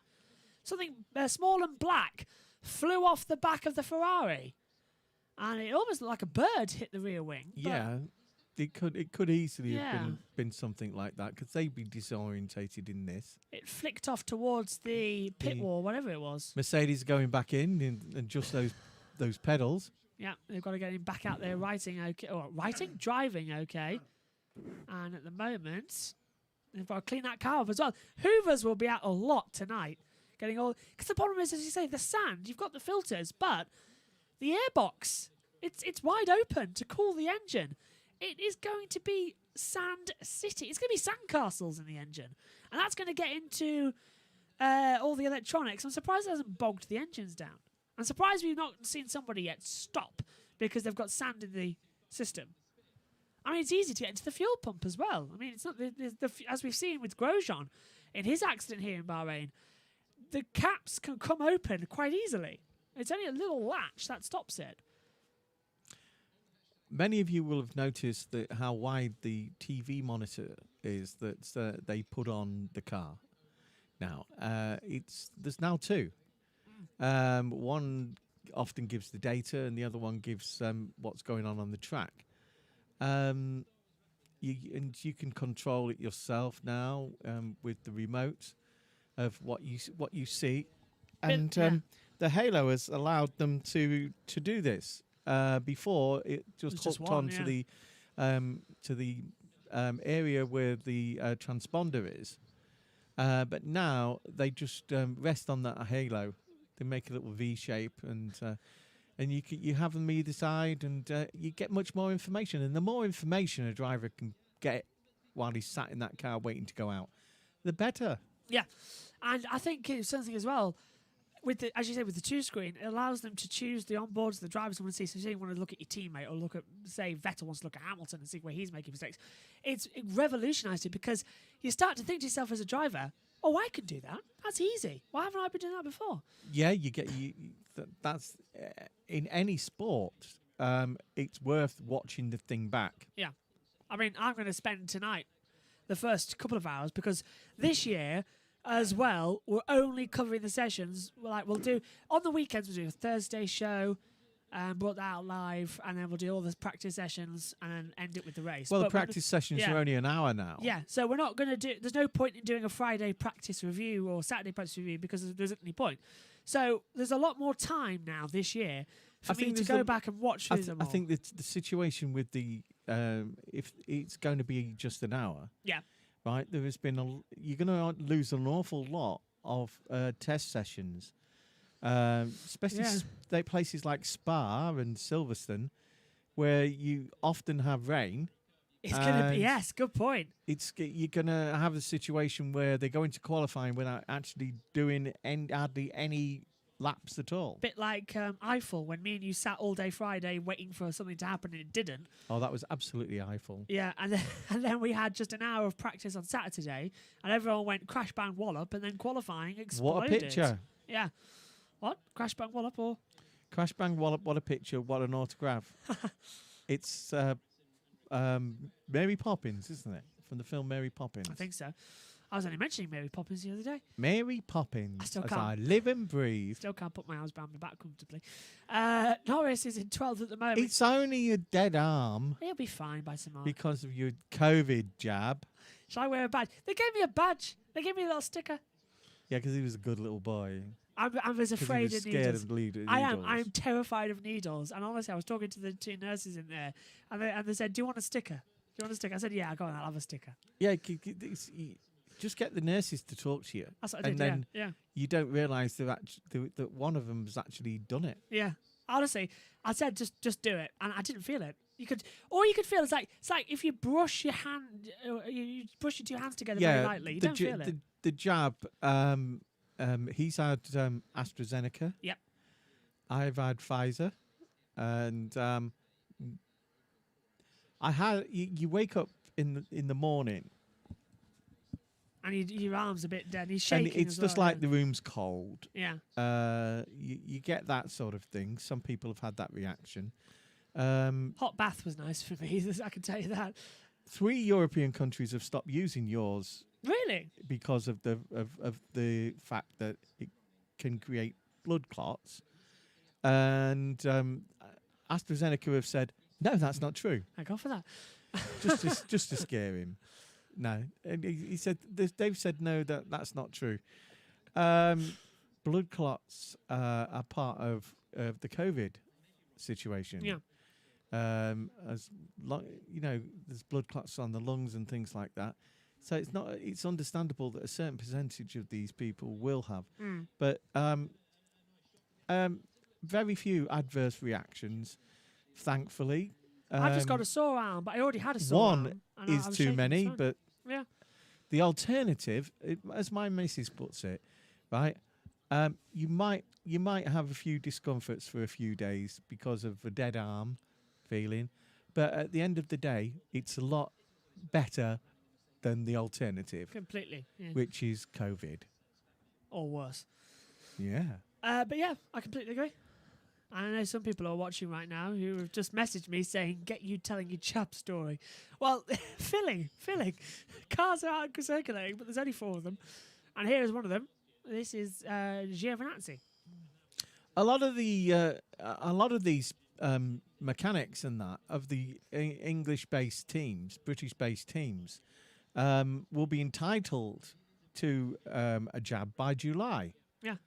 Something small and black flew off the back of the Ferrari. And it almost looked like a bird hit the rear wing. Yeah, it could easily Yeah. have been something like that because they'd be disorientated in this. It flicked off towards the pit wall, whatever it was. Mercedes going back in and just those pedals. Yeah, they've got to get him back out there driving okay. And at the moment, they've got to clean that car up as well. Hoovers will be out a lot tonight. Because the problem is, as you say, the sand, you've got the filters, but the airbox, it's wide open to cool the engine. It is going to be sand city. It's going to be sand castles in the engine. And that's going to get into all the electronics. I'm surprised it hasn't bogged the engines down. I'm surprised we've not seen somebody yet stop because they've got sand in the system. I mean, it's easy to get into the fuel pump as well. I mean, it's not as we've seen with Grosjean in his accident here in Bahrain, the caps can come open quite easily. It's only a little latch that stops it. Many of you will have noticed that how wide the TV monitor is that they put on the car. Now, there's now two. One often gives the data, and the other one gives what's going on the track. You can control it yourself now with the remote of what you see, and the Halo has allowed them to do this. Before it just hooked on to the area where the transponder is, but now they just rest on that Halo. They make a little V shape, and you have them either side, and you get much more information. And the more information a driver can get while he's sat in that car waiting to go out, the better. Yeah, and I think it's something as well. As you say, with the two screen, it allows them to choose the onboards the drivers want to see. So, say you want to look at your teammate, or look at, say, Vettel wants to look at Hamilton and see where he's making mistakes. It revolutionised it because you start to think to yourself as a driver, "Oh, I can do that. That's easy. Why haven't I been doing that before?" Yeah, that's in any sport. It's worth watching the thing back. Yeah, I mean, I'm going to spend tonight the first couple of hours because this year, as well, we're only covering the sessions. We'll do on the weekends. We'll do a Thursday show, brought that out live, and then we'll do all the practice sessions and then end it with the race. Well, the practice sessions are only an hour now. Yeah, so we're not going to do. There's no point in doing a Friday practice review or Saturday practice review because there isn't any point. So there's a lot more time now this year for me to go back and watch through them all. I think that the situation with the if it's going to be just an hour. Yeah. Right, there has been you're going to lose an awful lot of test sessions, especially places like Spa and Silverstone, where you often have rain. It's going to be good point. You're going to have a situation where they go into qualifying without actually doing hardly any laps at all. Bit like Eiffel, when me and you sat all day Friday waiting for something to happen and it didn't. Oh, that was absolutely Eiffel. Yeah, and then we had just an hour of practice on Saturday, and everyone went crash bang wallop, and then qualifying exploded. What a picture! Yeah, what crash bang wallop or crash bang wallop? What a picture! What an autograph! It's Mary Poppins, isn't it? From the film Mary Poppins. I think so. I was only mentioning Mary Poppins the other day. Mary Poppins, I still as can't. I live and breathe. Still can't put my arms behind my back comfortably. Norris is in 12th at the moment. It's only a dead arm. He'll be fine by tomorrow. Because of your COVID jab. Shall I wear a badge? They gave me a badge. They gave me a little sticker. Yeah, because he was a good little boy. I was afraid he was of scared needles. of needles. I am terrified of needles. And honestly, I was talking to the two nurses in there, and they said, "Do you want a sticker? Do you want a sticker?" I said, "Yeah, go on, I'll have a sticker." Yeah, just get the nurses to talk to you. That's what I did, and then yeah. you don't realise that one of them has actually done it. Yeah. Honestly, I said just do it, and I didn't feel it. You could feel it's like if you brush your hand, you brush your two hands together very lightly. You don't feel it. The jab. He's had AstraZeneca. Yep. I've had Pfizer, and I had. You wake up in the morning. And your arm's a bit dead. He's shaking. And it's just like the room's cold. Yeah. You get that sort of thing. Some people have had that reaction. Hot bath was nice for me. I can tell you that. 3 European countries have stopped using yours. Really? Because of the fact that it can create blood clots. And AstraZeneca have said, no, that's not true. I go for that. just to scare him. No, and he said they've said no, that's not true. Blood clots are part of the COVID situation. Yeah. As there's blood clots on the lungs and things like that. So it's understandable that a certain percentage of these people will have, but very few adverse reactions, thankfully. I just got a sore arm, but I already had a sore arm. One is too many, but yeah. The alternative, as my missus puts it, right, you might have a few discomforts for a few days because of a dead arm feeling, but at the end of the day, it's a lot better than the alternative. Completely. Yeah. Which is COVID. Or worse. Yeah. But yeah, I completely agree. I know some people are watching right now who have just messaged me saying, get you telling your chap story. Well, filling. Cars are out circulating, but there's only 4 of them. And here is one of them. This is Giovinazzi. A lot of these mechanics and that of the English-based teams, British-based teams, will be entitled to a jab by July. Yeah.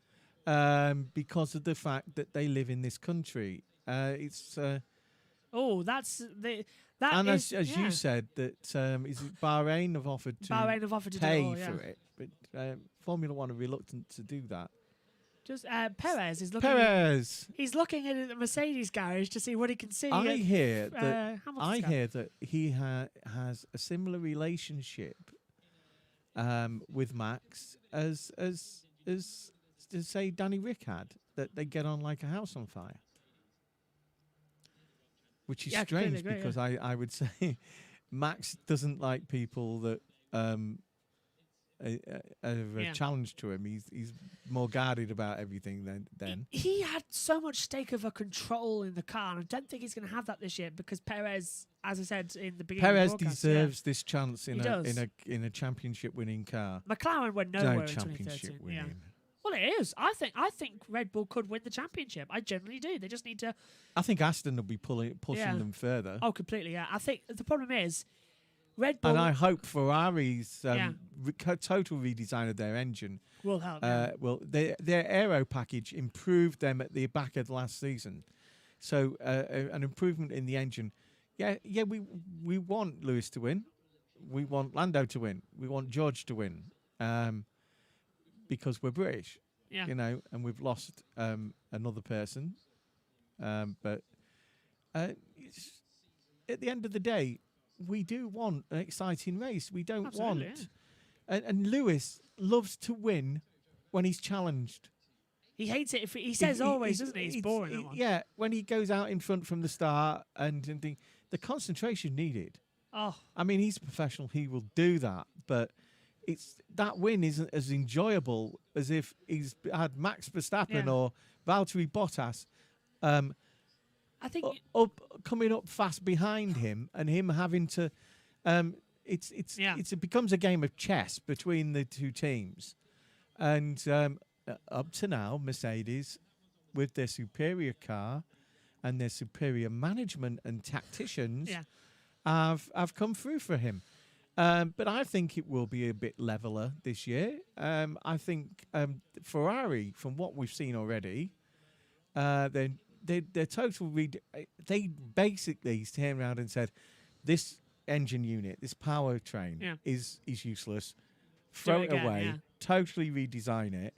Because of the fact that they live in this country. It's that's the that and is, as you said that is it Bahrain have offered to pay do it all, for it, but Formula One are reluctant to do that. Just Perez is looking. He's looking at the Mercedes garage to see what he can see. I hear that he has a similar relationship with Max as to say Danny Rick had, that they get on like a house on fire. Which is strange because I would say Max doesn't like people that have a challenge to him. He's more guarded about everything than. He had so much stake over control in the car, and I don't think he's going to have that this year because Perez, as I said in the beginning, Perez deserves this chance in a championship-winning car. McLaren went nowhere in championship 2013. winning. Yeah. Well, it is. I think Red Bull could win the championship. I generally do. They just need to. I think Aston will be pushing them further. Oh, completely. Yeah. I think the problem is Red Bull. And I hope Ferrari's total redesign of their engine will help. Their aero package improved them at the back of the last season. So an improvement in the engine. Yeah. We want Lewis to win. We want Lando to win. We want George to win. Because we're British, and we've lost another person. But at the end of the day, we do want an exciting race. We don't want... And Lewis loves to win when he's challenged. He hates it. He says always, doesn't he? It's boring, that one. Yeah, when he goes out in front from the start and the concentration needed. Oh. I mean, he's a professional. He will do that, but... that win isn't as enjoyable as if he's had Max Verstappen or Valtteri Bottas I think coming up fast behind him and him having to it becomes a game of chess between the two teams, and up to now Mercedes, with their superior car and their superior management and tacticians, have come through for him. But I think it will be a bit leveler this year. I think Ferrari, from what we've seen already, their total they basically turned around and said, this engine unit, this powertrain is useless. Throw it away. Totally redesign it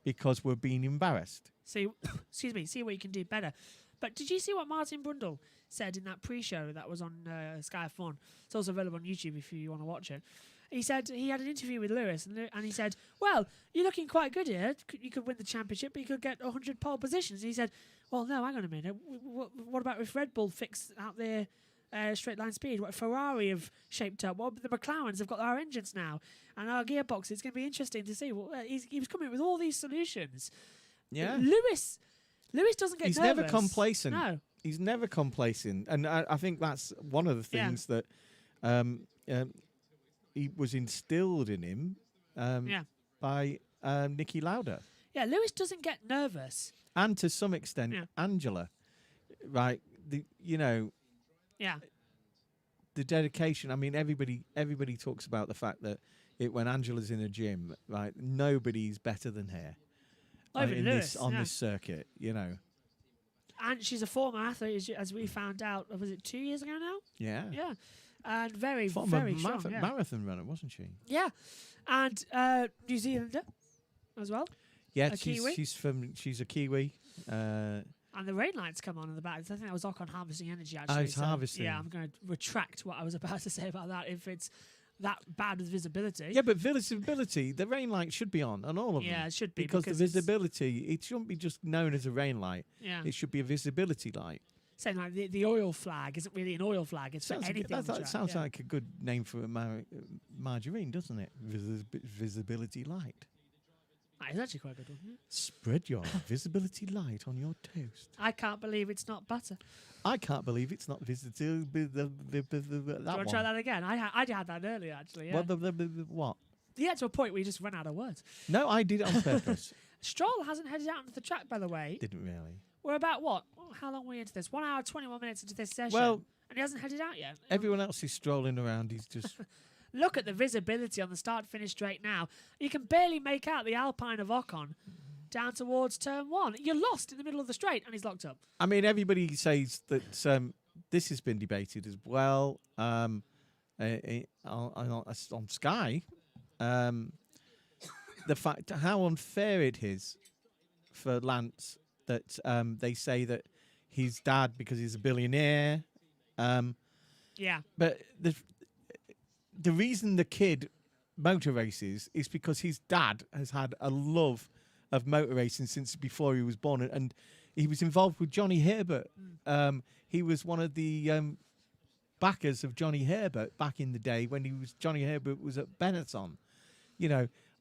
because we're being embarrassed. See what you can do better. But did you see what Martin Brundle said in that pre-show that was on Sky F1? It's also available on YouTube if you want to watch it. He said he had an interview with Lewis, and he said, well, you're looking quite good here. You could win the championship, but you could get 100 pole positions. And he said, well, no, hang on a minute. What about if Red Bull fix out their straight line speed? What Ferrari have shaped up? What the McLarens have got our engines now and our gearbox? It's going to be interesting to see. Well, he was coming with all these solutions. Yeah. Lewis doesn't get nervous. He's never complacent. No. He's never complacent. And I think that's one of the things that he was instilled in him by Niki Lauda. Yeah, Lewis doesn't get nervous. and to some extent, Yeah. Angela, right? Yeah. The dedication. I mean, everybody talks about the fact that when Angela's in a gym, right? Nobody's better than her Even Lewis, this circuit. And she's a former athlete, as we found out. Was it 2 years ago now? Yeah. Yeah. And very, Former very strong. Yeah. marathon runner, wasn't she? Yeah. And New Zealander as well. Yeah, A Kiwi? she's a Kiwi. And the rain lights come on in the back. I think that was Ocon harvesting energy, actually. It's harvesting. Yeah, I'm going to retract what I was about to say about that if it's that bad with visibility. Yeah, but visibility, the rain light should be on all of them. Yeah, it should be. Because the visibility, it shouldn't be just known as a rain light. Yeah. It should be a visibility light. Saying like the oil flag isn't really an oil flag. It's for anything. That sounds like a good name for a margarine, doesn't it? Visibility light. That is actually quite a good one. Yeah. Spread your visibility light on your toast. I can't believe it's not butter. I can't believe it's not visible. Do you want to try that again? I had that earlier, actually. Yeah. What? Yeah, to a point where you just ran out of words. No, I did it on purpose. Stroll hasn't headed out onto the track, by the way. Didn't really. We're about what? How long are we into this? 1 hour, 21 minutes into this session. Well, and he hasn't headed out yet. Everyone else is strolling around. He's just... Look at the visibility on the start-finish straight now. You can barely make out the Alpine of Ocon down towards turn 1. You're lost in the middle of the straight, and he's locked up. I mean, everybody says that this has been debated as well on Sky. The fact how unfair it is for Lance that they say that his dad, because he's a billionaire. Yeah. But the reason the kid motor races is because his dad has had a love of motor racing since before he was born, and he was involved with Johnny Herbert. He was one of the backers of Johnny Herbert back in the day when Johnny Herbert was at Benetton.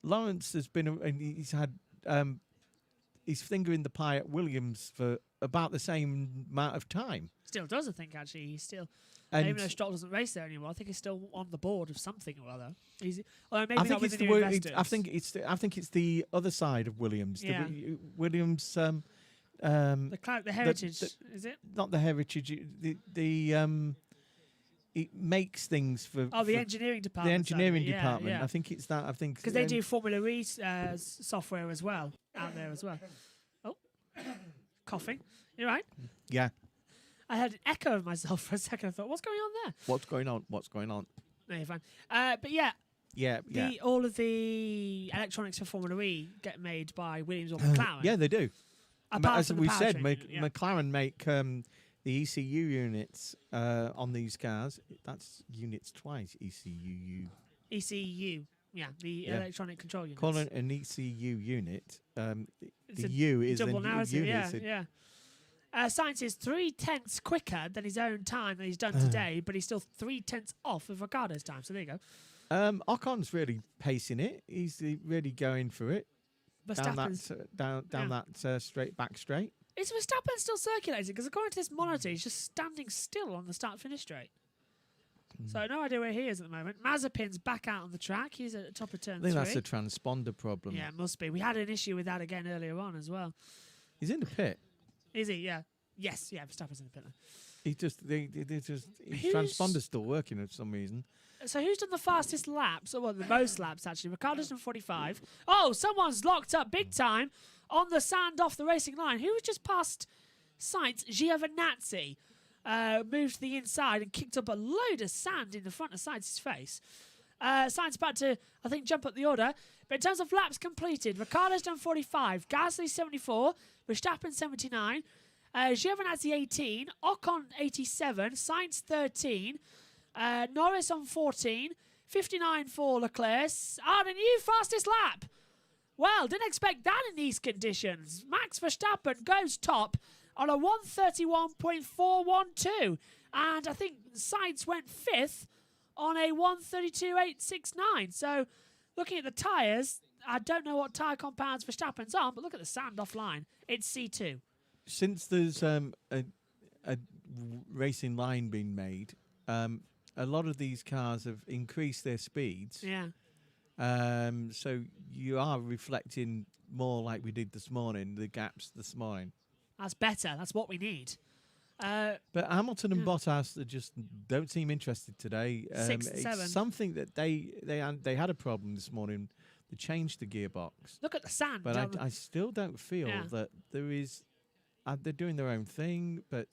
Lawrence has been, and he's had his finger in the pie at Williams for about the same amount of time. Still does, I think, actually. He's still... And even though Stroll doesn't race there anymore, I think he's still on the board of something or other. Maybe I think not with it's the new investors. I think it's the other side of Williams. Yeah. Williams. The heritage, is it? Not the heritage. It makes things for the engineering department. The engineering department. Yeah. I think it's that. I think because they do Formula E software as well out there as well. Oh, coughing. You right? Yeah. I had an echo of myself for a second. I thought, what's going on there? What's going on? No, you're fine. But yeah. Yeah. All of the electronics for Formula E get made by Williams or McLaren. Yeah, they do. As we said, McLaren make the ECU units on these cars. That's units twice. ECU. Yeah, the electronic control unit. Call it an ECU unit. The U is double narrative. unit. Yeah. Sainz is 3/10 quicker than his own time that he's done today, but he's still 3/10 off of Ricciardo's time. So there you go. Ocon's really pacing it. He's really going for it. Down that straight. Is Verstappen still circulating? Because according to this monitor, he's just standing still on the start-finish straight. So no idea where he is at the moment. Mazepin's back out on the track. He's at the top of turn 3. I think that's a transponder problem. Yeah, it must be. We had an issue with that again earlier on as well. He's in the pit. Is he? Yeah. Yes. Yeah. Verstappen's in the pit. His transponder's still working for some reason. So who's done the fastest laps? Or the most laps actually? Ricciardo's done 45. Oh, someone's locked up big time on the sand off the racing line. Who was just past Sainz? Giovinazzi moved to the inside and kicked up a load of sand in the front of Sainz's face. Sainz about to, I think, jump up the order. But in terms of laps completed, Ricciardo's done 45, Gasly 74, Verstappen 79, Giovinazzi 18, Ocon 87, Sainz 13, Norris on 14, 59 for Leclerc, and a new fastest lap. Well, didn't expect that in these conditions. Max Verstappen goes top on a 131.412, and I think Sainz went 5th on a 132.869. So, looking at the tyres, I don't know what tyre compounds Verstappen's on, but look at the sand offline. It's C2. Since there's a racing line being made, a lot of these cars have increased their speeds. Yeah. So you are reflecting more like we did this morning, the gaps this morning. That's better. That's what we need. But Hamilton and Bottas they just don't seem interested today. 6 and 7. It's something that they had a problem this morning. They changed the gearbox. Look at the sand. But I still don't feel that there is. They're doing their own thing, but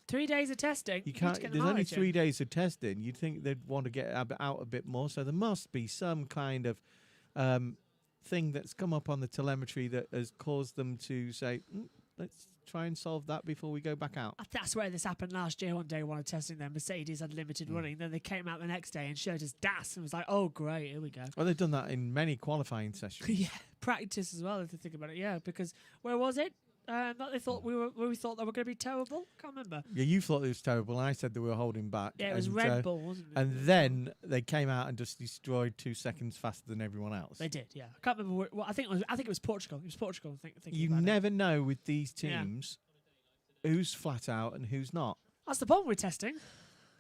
3 days of testing. you can't. There's only 3 days of testing. You'd think they'd want to get out a bit more. So there must be some kind of thing that's come up on the telemetry that has caused them to say, let's try and solve that before we go back out. That's where this happened last year on day one of testing. Their Mercedes had limited running. Then they came out the next day and showed us DAS and was like, oh, great, here we go. Well, they've done that in many qualifying sessions. Yeah, practice as well, if you think about it. Yeah, because where was it? That they thought we thought they were going to be terrible. Can't remember. Yeah, you thought it was terrible, and I said they were holding back. Yeah, it was Red Bull, wasn't it? And then they came out and just destroyed 2 seconds faster than everyone else. They did. Yeah, I can't remember. I think it was Portugal. It was Portugal. You never know with these teams who's flat out and who's not. That's the problem with testing.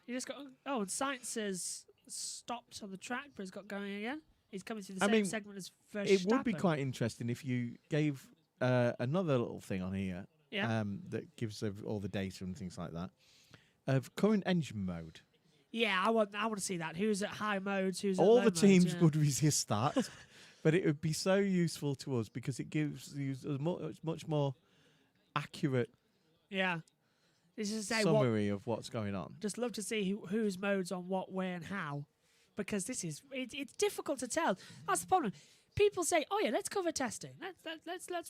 You just got and Sainz has stopped on the track, but he's got going again. He's coming through the same segment as Verstappen. It would be quite interesting if you gave another little thing on here that gives all the data and things like that of current engine mode. Yeah, I want to see that. Who's at high modes? Who's at all low the teams modes, would resist that, but it would be so useful to us because it gives you a much more accurate This is a summary of what's going on. Just love to see whose modes on what, where, and how, because it's difficult to tell. That's the problem. People say, "Oh yeah, let's cover testing.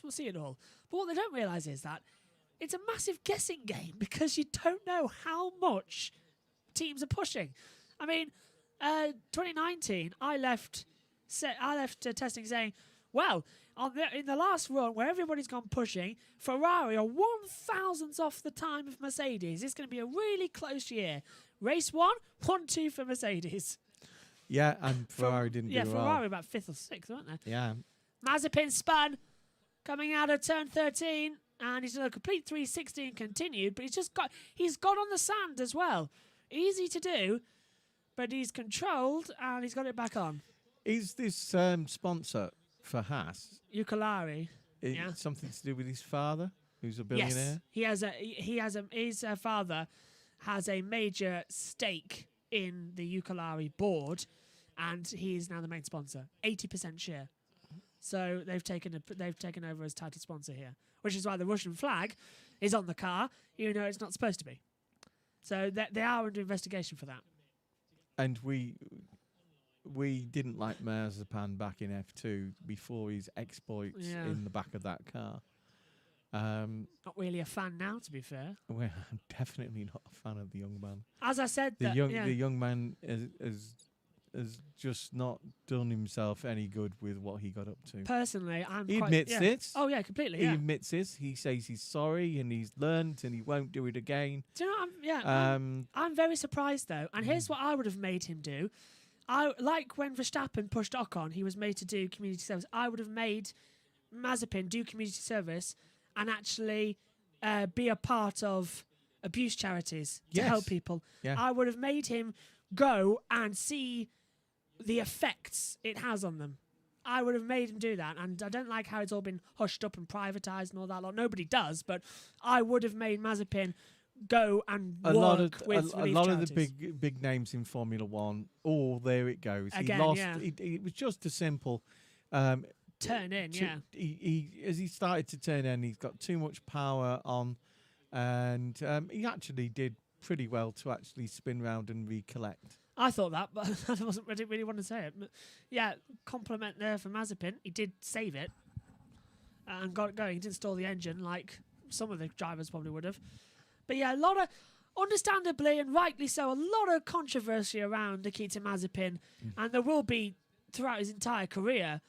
We'll see it all." But what they don't realise is that it's a massive guessing game because you don't know how much teams are pushing. I mean, 2019, I left testing saying, "Well, in the last run where everybody's gone pushing, Ferrari are 1,000ths off the time of Mercedes. It's going to be a really close year. Race 1-2 for Mercedes." Yeah, and Ferrari didn't do well. Yeah, Ferrari about 5th or 6th, weren't they? Yeah. Mazepin spun coming out of turn 13, and he's done a complete 360 and continued, but he's got on the sand as well. Easy to do, but he's controlled, and he's got it back on. Is this sponsor for Haas? Ukulari. It's something to do with his father, who's a billionaire? Yes, his father has a major stake in the Ukulari board, and he is now the main sponsor, 80% share. So they've taken over as title sponsor here, which is why the Russian flag is on the car, even though it's not supposed to be. So they are under investigation for that. And we didn't like Mazepin back in F2 before his exploits in the back of that car. Not really a fan now, to be fair. Well, I'm definitely not a fan of the young man. As I said, the young man has just not done himself any good with what he got up to. Personally, he admits it. Oh yeah, completely. He admits it. He says he's sorry and he's learned and he won't do it again. Do you know? I'm very surprised though. And here's what I would have made him do. I like when Verstappen pushed Ocon, he was made to do community service. I would have made Mazepin do community service and actually be a part of abuse charities to help people. Yeah. I would have made him go and see the effects it has on them. I would have made him do that. And I don't like how it's all been hushed up and privatised and all that lot. Nobody does, but I would have made Mazepin go and work with a lot of the big names in Formula One. Oh, there it goes. Again, he lost. It was just a simple turn in. He as he started to turn in, he's got too much power on, and he actually did pretty well to actually spin round and recollect. I thought that, but I didn't really want to say it. But yeah, compliment there for Mazepin. He did save it and got it going. He didn't stall the engine like some of the drivers probably would have. But yeah, a lot of, understandably and rightly so, a lot of controversy around Nikita Mazepin, and there will be throughout his entire career,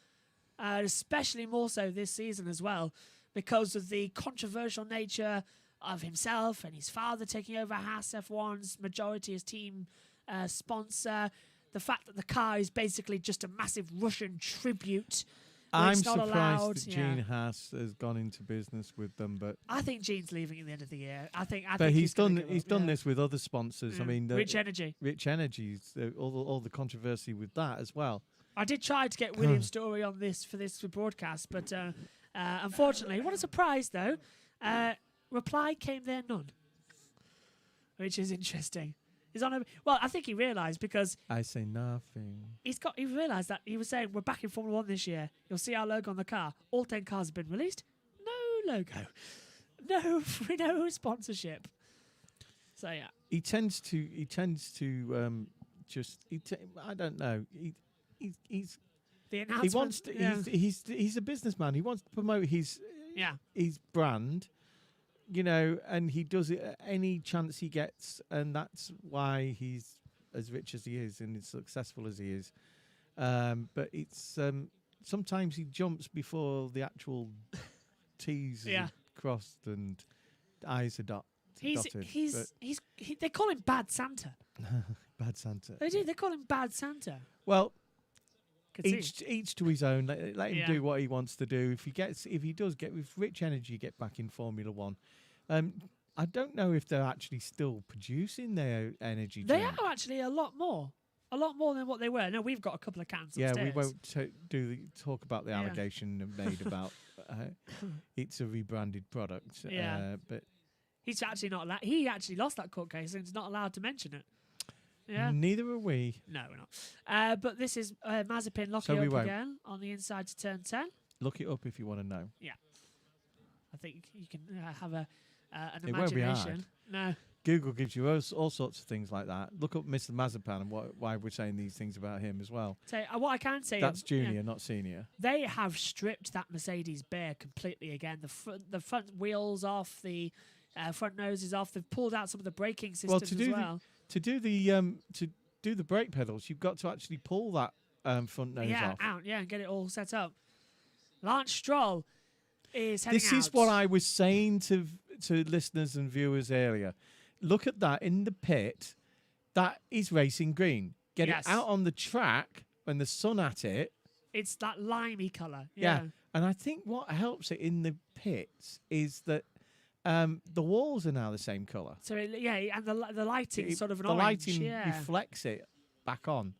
especially more so this season as well, because of the controversial nature of himself and his father taking over Haas F1's majority as team sponsor, the fact that the car is basically just a massive Russian tribute. I'm surprised that Gene Haas has gone into business with them, but I think Gene's leaving at the end of the year. I think he's done this with other sponsors. I mean, Rich Energy, all the controversy with that as well. I did try to get William's story on this for this broadcast, but unfortunately, what a surprise though. Reply came there none, which is interesting. He's on a I think he realised because I say nothing. He realised that he was saying we're back in Formula 1 this year. You'll see our logo on the car. All 10 cars have been released. No logo, no sponsorship. So yeah, he tends to I don't know. He's the he announcement. wants to, he's a businessman. He wants to promote his brand, and he does it at any chance he gets, and that's why he's as rich as he is and as successful as he is. But it's sometimes he jumps before the actual T's are crossed and I's are dotted. They call him Bad Santa. Bad Santa. They do. They call him Bad Santa. Well, each to his own. Let him do what he wants to do. If he does get with rich energy, get back in Formula One. I don't know if they're actually still producing their energy. They are actually a lot more than what they were. No, we've got a couple of cans upstairs. Yeah, we won't talk about the allegation made about it's a rebranded product. Yeah, but he's actually not allowed. He actually lost that court case and he's not allowed to mention it. Yeah. Neither are we. No, we're not. But this is Mazepin locking up again on the inside to turn 10. Look it up if you want to know. Yeah. I think you can have an it imagination. Won't be hard. No. Google gives you all sorts of things like that. Look up Mr. Mazepin and why we're saying these things about him as well. So what I can say, that's junior, not senior. They have stripped that Mercedes bare completely again. The front wheels off, the front nose is off. They've pulled out some of the braking systems as well. To do the brake pedals, you've got to actually pull that front nose off. And get it all set up. Lance Stroll is heading out. This is what I was saying to listeners and viewers earlier. Look at that in the pit. That is racing green. Get it out on the track when the sun at it. It's that limey colour. Yeah. And I think what helps it in the pits is that the walls are now the same colour. So and the lighting sort of an the orange. The lighting reflects it back on.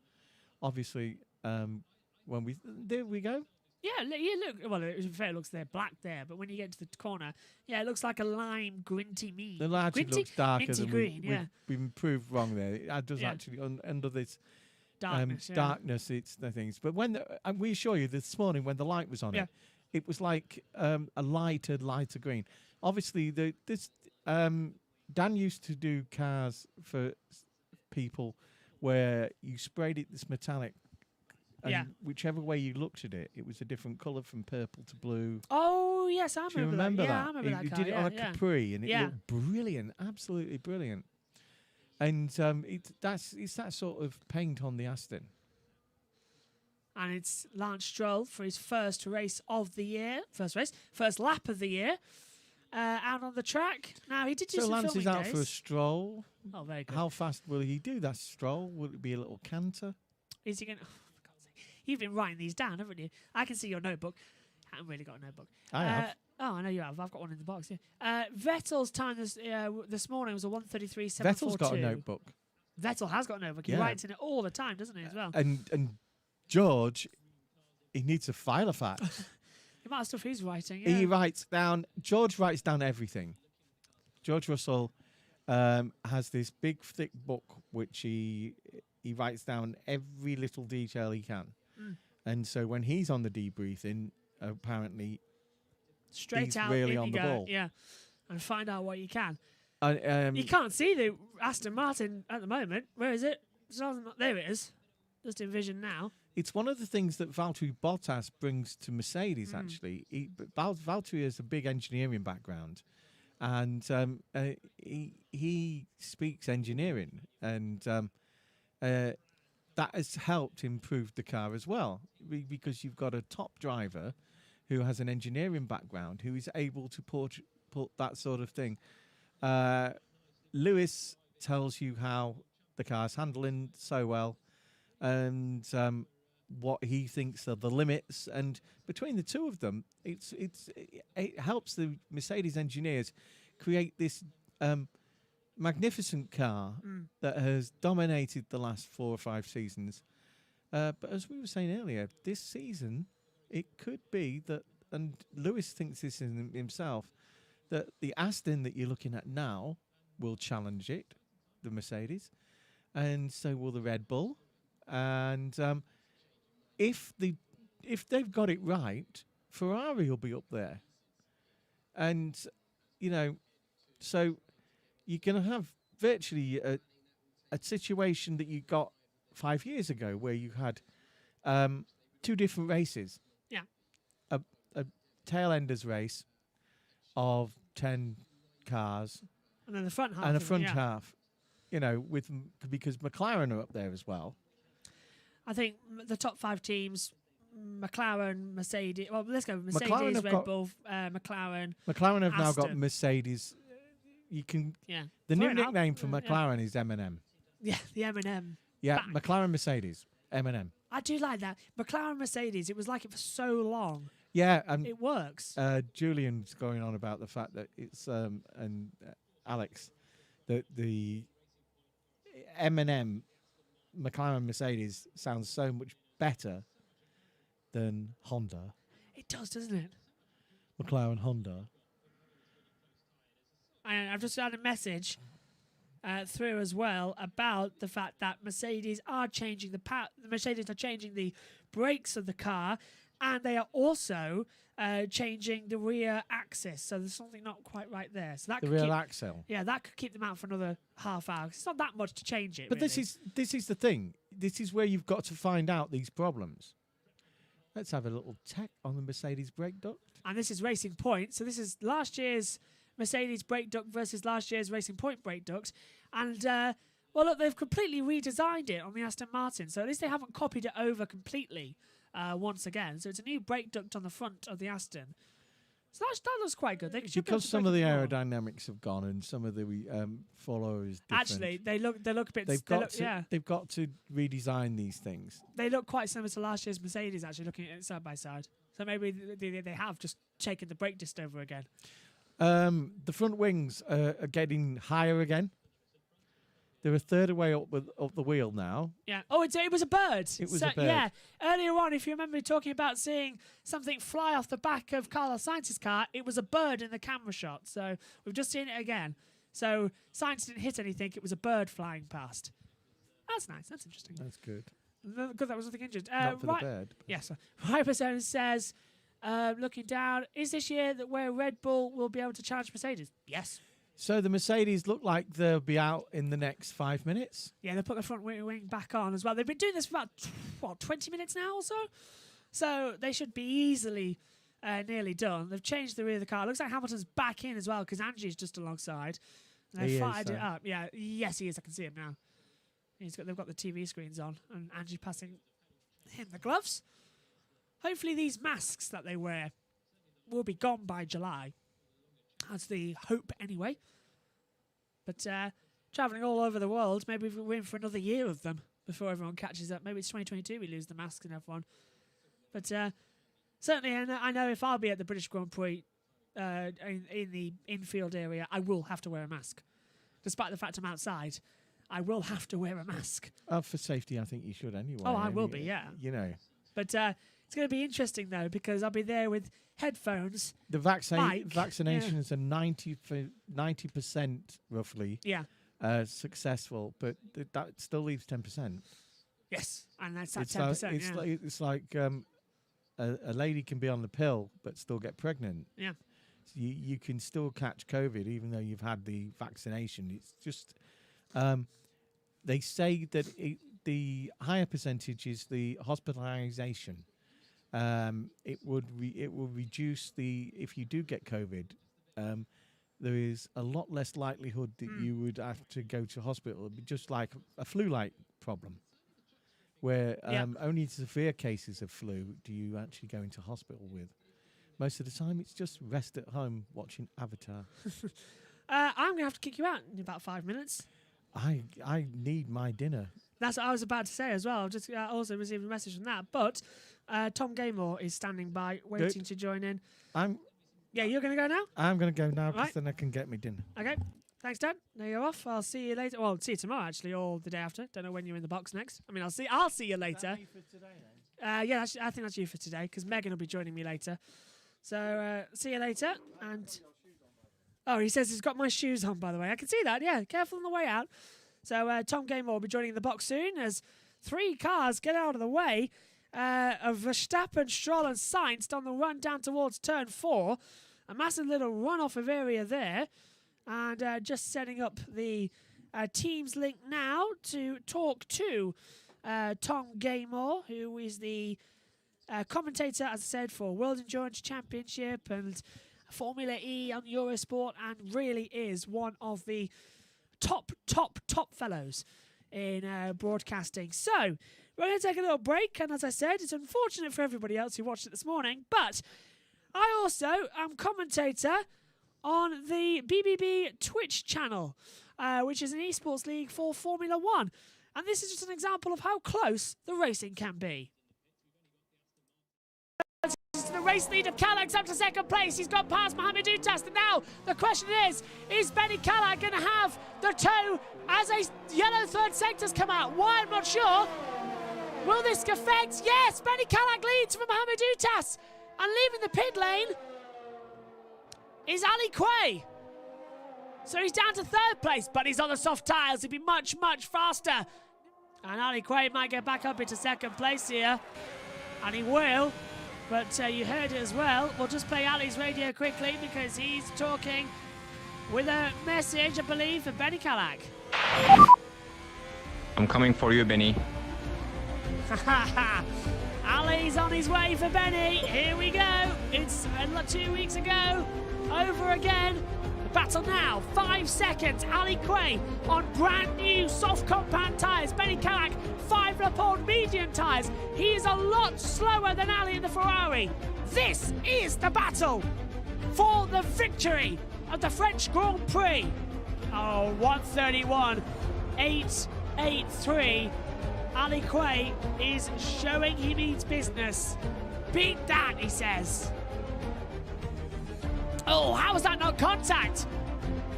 Obviously, there we go. Yeah, look. Well, it looks there black there, but when you get to the corner, it looks like a lime grinty mean. The lighting looks darker than green. We've proved wrong there. It does actually under this darkness. It's the things. But and we assure you this morning when the light was on it was like a lighter green. Obviously, Dan used to do cars for people where you sprayed it this metallic. And whichever way you looked at it, it was a different colour from purple to blue. Oh, yes, I remember that. Do you remember that? Yeah, I remember that You car. did it on a Capri, and it looked brilliant, absolutely brilliant. And it's that sort of paint on the Aston. And it's Lance Stroll for his first race of the year. First lap of the year. Out on the track. Now, he did do some Lance filming is out days. for a stroll. Oh, very good. How fast will he do that stroll? Will it be a little canter? Is he going to... You've been writing these down, haven't you? I can see your notebook. I haven't really got a notebook. I have. Oh, I know you have. I've got one in the box. Yeah. Vettel's time this morning was a 1:33.742. Vettel's got a notebook. Vettel has got a notebook. He writes in it all the time, doesn't he, as well? And George, he needs a file of facts. The amount of stuff he's writing. He writes down. George writes down everything. George Russell has this big, thick book which he writes down every little detail he can. And so when he's on the debriefing, apparently he's out really on the ball. Yeah, and find out what you can. You can't see the Aston Martin at the moment. Where is it? There it is. Just in vision now. It's one of the things that Valtteri Bottas brings to Mercedes, actually. Valtteri has a big engineering background, and he speaks engineering, and that has helped improve the car as well, because you've got a top driver who has an engineering background who is able to put that sort of thing. Lewis tells you how the car's handling so well, and what he thinks are the limits, and between the two of them, it helps the Mercedes engineers create this magnificent car that has dominated the last 4 or 5 seasons, But as we were saying earlier, this season, it could be that, and Lewis thinks this in himself, that the Aston that you're looking at now will challenge it, the Mercedes, and so will the Red Bull. And if they've got it right, Ferrari will be up there. And, so you're going to have virtually a situation that you got 5 years ago where you had 2 different races. Yeah. A tail enders race of 10 cars. And then the front half. And a front half, because McLaren are up there as well. I think the top 5 teams, McLaren, Mercedes. Well, let's go Mercedes, Red Bull, McLaren. McLaren have Aston. now got Mercedes. You can. Yeah. The new nickname for McLaren is M&M. Yeah, the M&M. Yeah, back. McLaren, Mercedes, M&M. I do like that. McLaren, Mercedes. It was like it for so long. Yeah, it works. Julian's going on about the fact that it's and Alex that the M&M McLaren Mercedes sounds so much better than Honda. It does, doesn't it? McLaren Honda. And I've just had a message through as well about the fact that Mercedes are changing Mercedes are changing the brakes of the car, and they are also changing the rear axis. So there's something not quite right there. So that the rear axle. Yeah, that could keep them out for another half hour. It's not that much to change it. But really. this is the thing. This is where you've got to find out these problems. Let's have a little check on the Mercedes brake duct. And this is Racing Point. So this is last year's Mercedes brake duct versus last year's Racing Point brake duct. And, well, look, they've completely redesigned it on the Aston Martin. So at least they haven't copied it over completely once again. So it's a new brake duct on the front of the Aston. So that looks quite good. Because some of the aerodynamics have gone and some of the follow is different. Actually, they look a bit... They've got to redesign these things. They look quite similar to last year's Mercedes, actually, looking at it side by side. So maybe they have just taken the brake disc over again. The front wings are getting higher again. They're a third away up the wheel now. Yeah. Oh, it was a bird. It was a bird. Yeah. Earlier on, if you remember talking about seeing something fly off the back of Carlos Sainz's car, it was a bird in the camera shot. So we've just seen it again. So Sainz didn't hit anything. It was a bird flying past. That's nice. That's interesting. That's good. Good, that was nothing injured. Not for the bird. Yes. Hyperzone says, looking down, is this year that where Red Bull will be able to challenge Mercedes? Yes. So the Mercedes look like they'll be out in the next 5 minutes. Yeah, they put the front wing back on as well. They've been doing this for about 20 minutes now or so. So they should be easily nearly done. They've changed the rear of the car. Looks like Hamilton's back in as well because Angie's just alongside. And they fired it up. Yeah, yes, he is. I can see him now. They've got the TV screens on, and Angie passing him the gloves. Hopefully these masks that they wear will be gone by July. That's the hope anyway. But travelling all over the world, maybe we're in for another year of them before everyone catches up. Maybe it's 2022 we lose the masks in F1. But certainly I know if I'll be at the British Grand Prix in the infield area, I will have to wear a mask. Despite the fact I'm outside, I will have to wear a mask. For safety, I think you should anyway. Oh, I will be, yeah. You know. But it's going to be interesting, though, because I'll be there with headphones. The vaccinations are 90% roughly successful, but that still leaves 10%. Yes, and that's that 10%. It's like a lady can be on the pill but still get pregnant. Yeah. So you can still catch COVID even though you've had the vaccination. It's just... they say that the higher percentage is the hospitalization. It will reduce if you do get COVID, there is a lot less likelihood that you would have to go to hospital. It'd be just like a flu-like problem, where only severe cases of flu do you actually go into hospital with. Most of the time, it's just rest at home watching Avatar. I'm going to have to kick you out in about 5 minutes. I need my dinner. That's what I was about to say as well. I've just also received a message from that. But Tom Gaymore is standing by, waiting to join in. You're going to go now? I'm going to go now because then I can get me dinner. Okay. Thanks, Dan. Now you're off. I'll see you later. Well, I'll see you tomorrow, actually, or the day after. Don't know when you're in the box next. I mean, I'll see you later. Is that me for today, then? Yeah, I think that's you for today, because Megan will be joining me later. So, see you later. And oh, he says he's got my shoes on, by the way. I can see that, yeah. Careful on the way out. So, Tom Gamer will be joining the box soon as 3 cars get out of the way of Verstappen, Stroll and Sainz on the run down towards turn 4. A massive little run-off of area there. And just setting up the Teams link now to talk to Tom Gamer, who is the commentator, as I said, for World Endurance Championship and Formula E on Eurosport, and really is one of the top fellows in broadcasting. So we're going to take a little break, and as I said, it's unfortunate for everybody else who watched it this morning, but I also am commentator on the BBB Twitch channel, which is an esports league for Formula 1. And this is just an example of how close the racing can be. The race leader, Callag's up to second place. He's got past Mohamed Utas. And now the question is Benny Callag going to have the toe as a yellow third sector's come out? Why? I'm not sure. Will this affect? Yes, Benny Callag leads from Mohamed Utas. And leaving the pit lane is Ali Quay. So he's down to third place, but he's on the soft tyres. He'll be much faster. And Ali Quay might get back up into second place here. And he will. But you heard it as well. We'll just play Ali's radio quickly because he's talking with a message, I believe, for Benny Callag. I'm coming for you, Benny. Ali's on his way for Benny. Here we go. It's 2 weeks ago. Over again. The battle now. 5 seconds. Ali Quay on brand new soft compound tyres. Benny Callag 5 lap on medium tyres. He is a lot slower than Ali in the Ferrari. This is the battle for the victory of the French Grand Prix. Oh, 131, 883. Ali Quay is showing he means business. Beat that, he says. Oh, how was that not contact?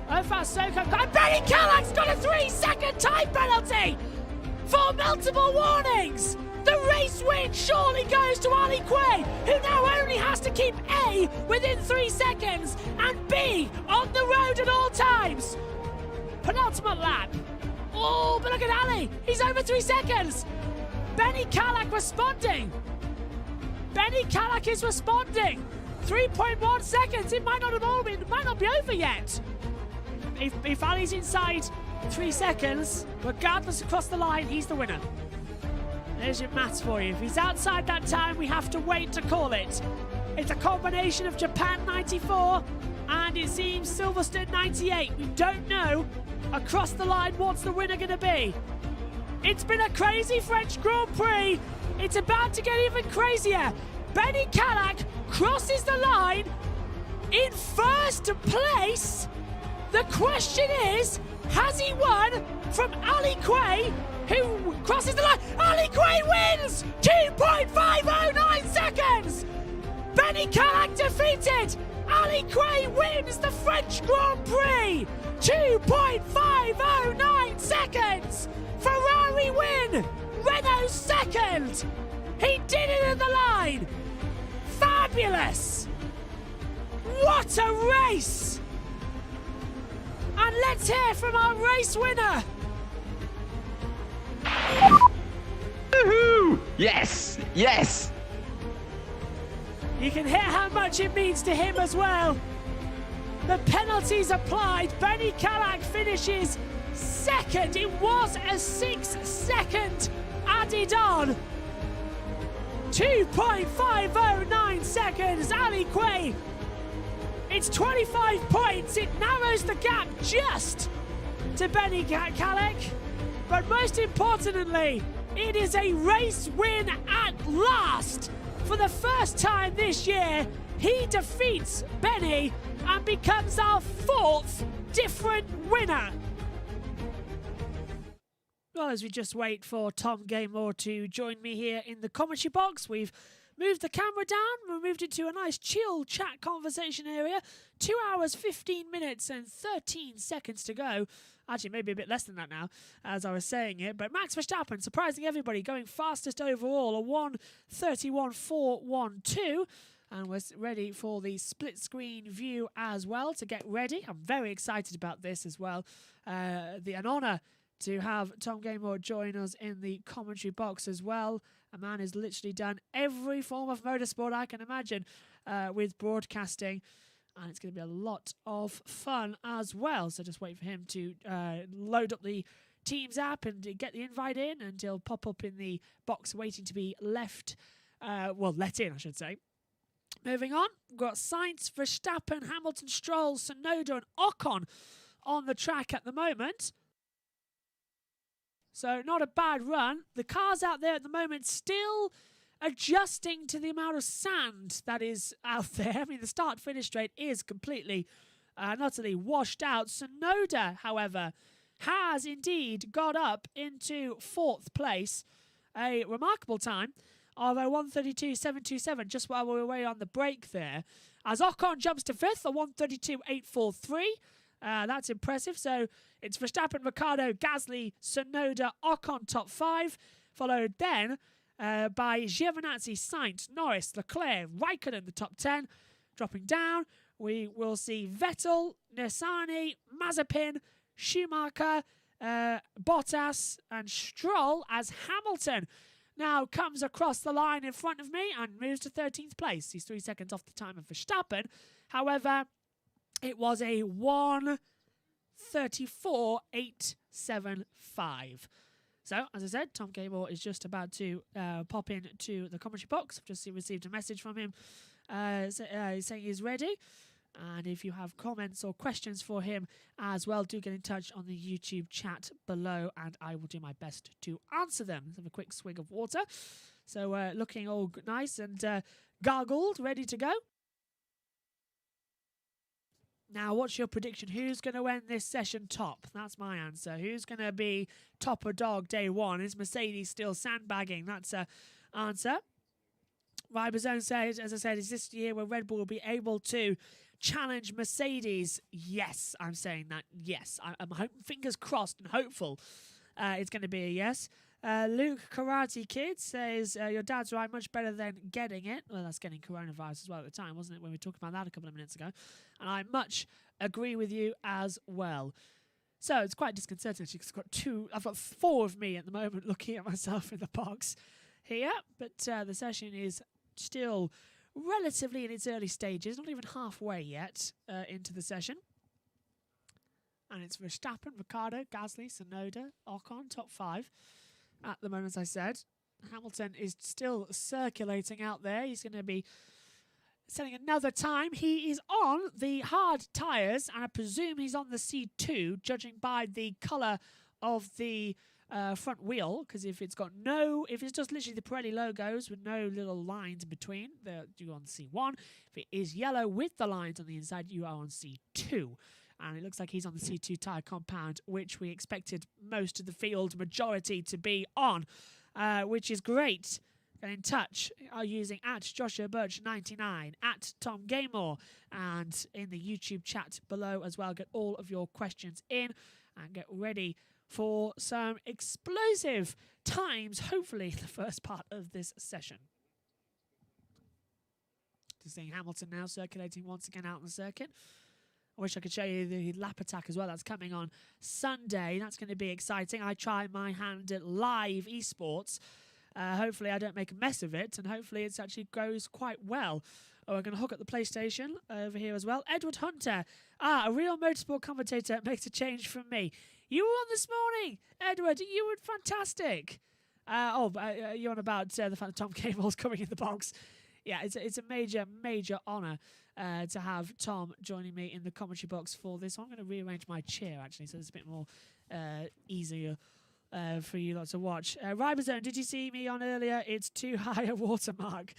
Ofar Soko. And Benny Callag's got a 3-second time penalty for multiple warnings. The race win surely goes to Ali Quay, who now only has to keep A within 3 seconds and B on the road at all times. Penultimate lap. Oh, but look at Ali. He's over 3 seconds. Benny Callag responding. Benny Callag is responding. 3.1 seconds. It might not be over yet. If Ali's inside 3 seconds, regardless across the line, he's the winner. There's your maths for you. If he's outside that time, we have to wait to call it. It's a combination of Japan 94 and it seems Silverstone 98. We don't know across the line what's the winner going to be. It's been a crazy French Grand Prix. It's about to get even crazier. Benny Callag crosses the line in first place. The question is, has he won from Ali Quay, who crosses the line? Ali Quay wins! 2.509 seconds! Benny Callag defeated! Ali Quay wins the French Grand Prix! 2.509 seconds! Ferrari win! Renault second! He did it at the line! Fabulous! What a race! And let's hear from our race winner! Woohoo! Yes! Yes! You can hear how much it means to him as well. The penalties applied. Benny Callag finishes second. It was a 6-second added on. 2.509 seconds. Ali Quay. It's 25 points. It narrows the gap just to Benny Callag. But most importantly, it is a race win at last. For the first time this year, he defeats Benny and becomes our 4th different winner. Well, as we just wait for Tom Gamer to join me here in the commentary box, we've moved the camera down. We moved into a nice chill chat conversation area. 2 hours, 15 minutes and 13 seconds to go. Actually, maybe a bit less than that now, as I was saying it. But Max Verstappen, surprising everybody, going fastest overall, a 1:31.412. And we're ready for the split screen view as well to get ready. I'm very excited about this as well. An honour to have Tom Gaymore join us in the commentary box as well. A man who's literally done every form of motorsport I can imagine with broadcasting. And it's going to be a lot of fun as well. So just wait for him to load up the Teams app and get the invite in. And he'll pop up in the box waiting to be let in, I should say. Moving on, we've got Sainz, Verstappen, Hamilton, Stroll, Tsunoda and Ocon on the track at the moment. So not a bad run. The cars out there at the moment still adjusting to the amount of sand that is out there. I mean, the start-finish straight is completely and utterly washed out. Tsunoda, however, has indeed got up into 4th place. A remarkable time of a 1:32.727 just while we were away on the break there. As Ocon jumps to 5th, a 1:32.843. That's impressive. So it's Verstappen, Ricciardo, Gasly, Tsunoda, Ocon top 5. Followed then by Giovinazzi, Sainz, Norris, Leclerc, Raikkonen the top 10. Dropping down, we will see Vettel, Nissany, Mazepin, Schumacher, Bottas and Stroll as Hamilton now comes across the line in front of me and moves to 13th place. He's 3 seconds off the time of Verstappen. However, it was a 1:34.875. So, as I said, Tom Gaymore is just about to pop into the commentary box. I've just received a message from him saying he's ready. And if you have comments or questions for him as well, do get in touch on the YouTube chat below and I will do my best to answer them. Let's have a quick swig of water. So looking all nice and gargled, ready to go. Now, what's your prediction? Who's going to end this session top? That's my answer. Who's going to be top of dog day one? Is Mercedes still sandbagging? That's an answer. Ryberzone says, as I said, is this year where Red Bull will be able to challenge Mercedes? Yes, I'm saying that. Yes, I'm fingers crossed and hopeful it's going to be a yes. Luke Karate Kid says, your dad's right, much better than getting it. Well, that's getting coronavirus as well at the time, wasn't it, when we were talking about that a couple of minutes ago? And I much agree with you as well. So it's quite disconcerting. I've got 4 of me at the moment looking at myself in the box here, but the session is still relatively in its early stages, not even halfway yet into the session. And it's Verstappen, Ricciardo, Gasly, Tsunoda, Ocon, top 5 at the moment, as I said. Hamilton is still circulating out there. He's going to be setting another time. He is on the hard tyres, and I presume he's on the C2, judging by the colour of the front wheel, because if it's just literally the Pirelli logos with no little lines in between, you're on C1. If it is yellow with the lines on the inside, you are on C2. And it looks like he's on the C2 tyre compound, which we expected most of the field majority to be on, which is great. Get in touch using @Joshua Burch 99, @Tom Gaymore, and in the YouTube chat below as well. Get all of your questions in and get ready for some explosive times, hopefully, in the first part of this session. Just seeing Hamilton now circulating once again out on the circuit. I wish I could show you the lap attack as well. That's coming on Sunday. That's going to be exciting. I try my hand at live esports. Hopefully I don't make a mess of it, and hopefully it actually goes quite well. Oh, we're going to hook up the PlayStation over here as well. Edward Hunter, a real motorsport commentator, makes a change from me. You were on this morning, Edward. You were fantastic. You're on about the fact that Tom Gaymore's coming in the box. Yeah, it's a major, major honour to have Tom joining me in the commentary box for this. I'm going to rearrange my chair, actually, so it's a bit more easier for you lot to watch. Ryberzone, did you see me on earlier? It's too high a watermark.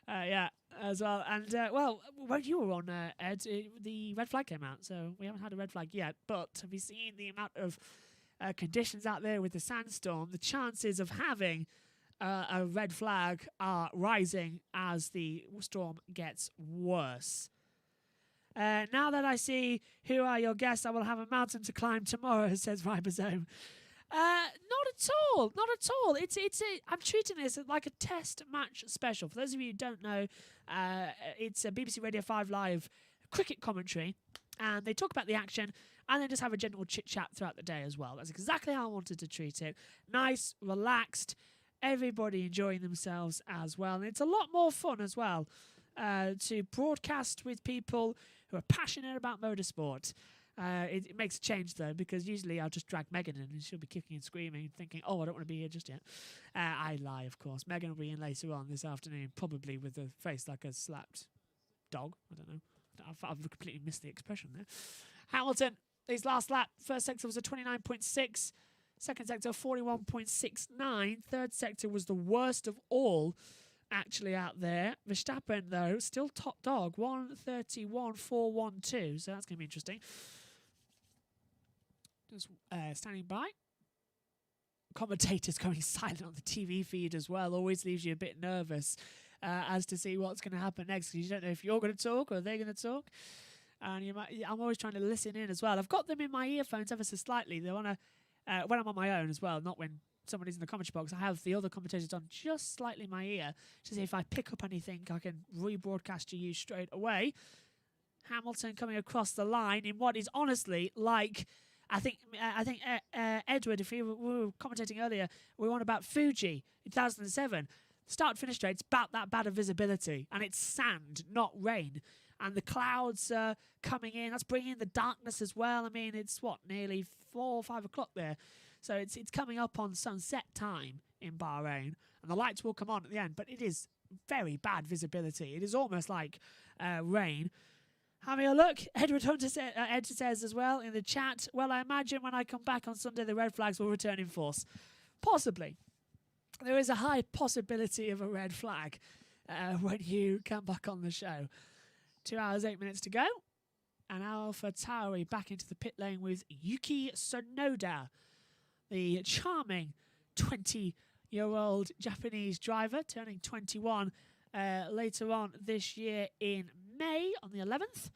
Yeah, as well. And, when you were on, Ed, the red flag came out, so we haven't had a red flag yet. But have you seen the amount of conditions out there with the sandstorm? The chances of having a red flag are rising as the storm gets worse. Now that I see who are your guests, I will have a mountain to climb tomorrow, says Ribosome. Not at all. Not at all. I'm treating this like a test match special. For those of you who don't know, it's a BBC Radio 5 Live cricket commentary, and they talk about the action and then just have a general chit-chat throughout the day as well. That's exactly how I wanted to treat it. Nice, relaxed, everybody enjoying themselves as well. And it's a lot more fun as well to broadcast with people who are passionate about motorsport. It makes a change, though, because usually I'll just drag Megan in and she'll be kicking and screaming, thinking, oh, I don't want to be here just yet. I lie, of course. Megan will be in later on this afternoon, probably with a face like a slapped dog. I don't know. I've completely missed the expression there. Hamilton, his last lap, first sector was a 29.6. Second sector, 41.69. Third sector was the worst of all, actually, out there. Verstappen, though, still top dog, 131.412. So that's going to be interesting. Just standing by. Commentators going silent on the TV feed as well always leaves you a bit nervous as to see what's going to happen next, because you don't know if you're going to talk or they're going to talk. And I'm always trying to listen in as well. I've got them in my earphones ever so slightly. They want to when I'm on my own as well, not when somebody's in the commentary box. I have the other commentators on just slightly in my ear to see if I pick up anything, I can rebroadcast to you straight away. Hamilton coming across the line in what is honestly like, I think Edward, if we were commentating earlier, we were on about Fuji in 2007. Start-finish straight, it's about that bad of visibility, and it's sand, not rain. And the clouds are coming in. That's bringing in the darkness as well. I mean, it's nearly 4 or 5 o'clock there. So it's coming up on sunset time in Bahrain, and the lights will come on at the end. But it is very bad visibility. It is almost like rain. Having a look, Edward Hunter Ed says as well in the chat, well, I imagine when I come back on Sunday, the red flags will return in force. Possibly. There is a high possibility of a red flag when you come back on the show. 2 hours, 8 minutes to go. And AlphaTauri back into the pit lane with Yuki Tsunoda, the charming 20-year-old Japanese driver, turning 21 later on this year in May on the 11th.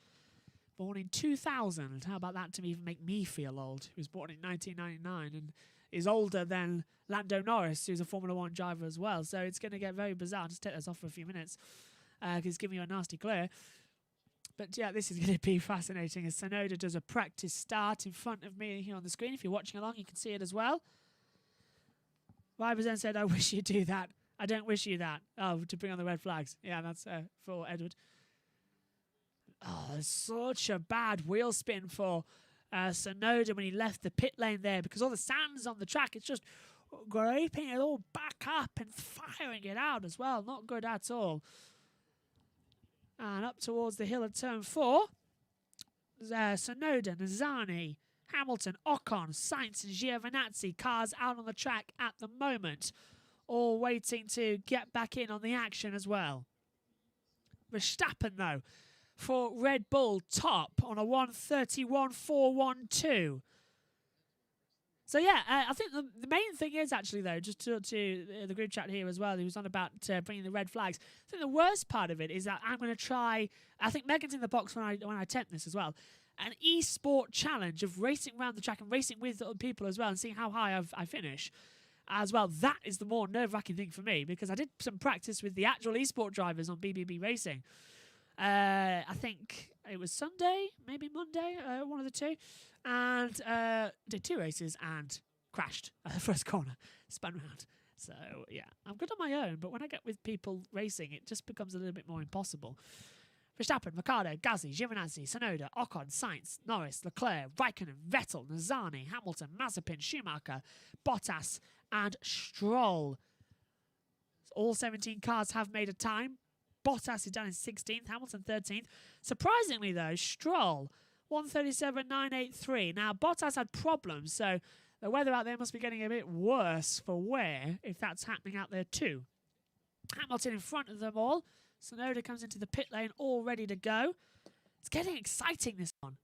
Born in 2000. How about that to even make me feel old? He was born in 1999 and is older than Lando Norris, who's a Formula 1 driver as well. So it's going to get very bizarre. Just take this off for a few minutes because it's giving you a nasty glare. But yeah, this is going to be fascinating as Tsunoda does a practice start in front of me here on the screen. If you're watching along, you can see it as well. Ribosome said, I wish you'd do that. I don't wish you that. Oh, to bring on the red flags. Yeah, that's for Edward. Oh, such a bad wheel spin for Tsunoda when he left the pit lane there, because all the sand's on the track. It's just scraping it all back up and firing it out as well. Not good at all. And up towards the hill of turn 4, Tsunoda, Nizani, Hamilton, Ocon, Sainz and Giovinazzi, cars out on the track at the moment, all waiting to get back in on the action as well. Verstappen, though, for Red Bull, top on a 131.412. So, yeah, I think the main thing is actually, though, just to the group chat here as well, who was on about bringing the red flags. I think the worst part of it is that I'm going to try, I think Megan's in the box when I attempt this as well, an e-sport challenge of racing around the track and racing with other people as well and seeing how high I finish as well. That is the more nerve-wracking thing for me, because I did some practice with the actual e-sport drivers on BBB Racing. I think it was Sunday, maybe Monday, one of the two. And did 2 races and crashed at the first corner, spun round. So, yeah, I'm good on my own, but when I get with people racing, it just becomes a little bit more impossible. Verstappen, Ricciardo, Gasly, Giovinazzi, Tsunoda, Ocon, Sainz, Norris, Leclerc, Raikkonen, Vettel, Nizani, Hamilton, Mazepin, Schumacher, Bottas, and Stroll. All 17 cars have made a time. Bottas is down in 16th, Hamilton 13th. Surprisingly, though, Stroll, 137.983. Now, Bottas had problems, so the weather out there must be getting a bit worse for wear if that's happening out there too. Hamilton in front of them all. Tsunoda comes into the pit lane all ready to go. It's getting exciting, this one.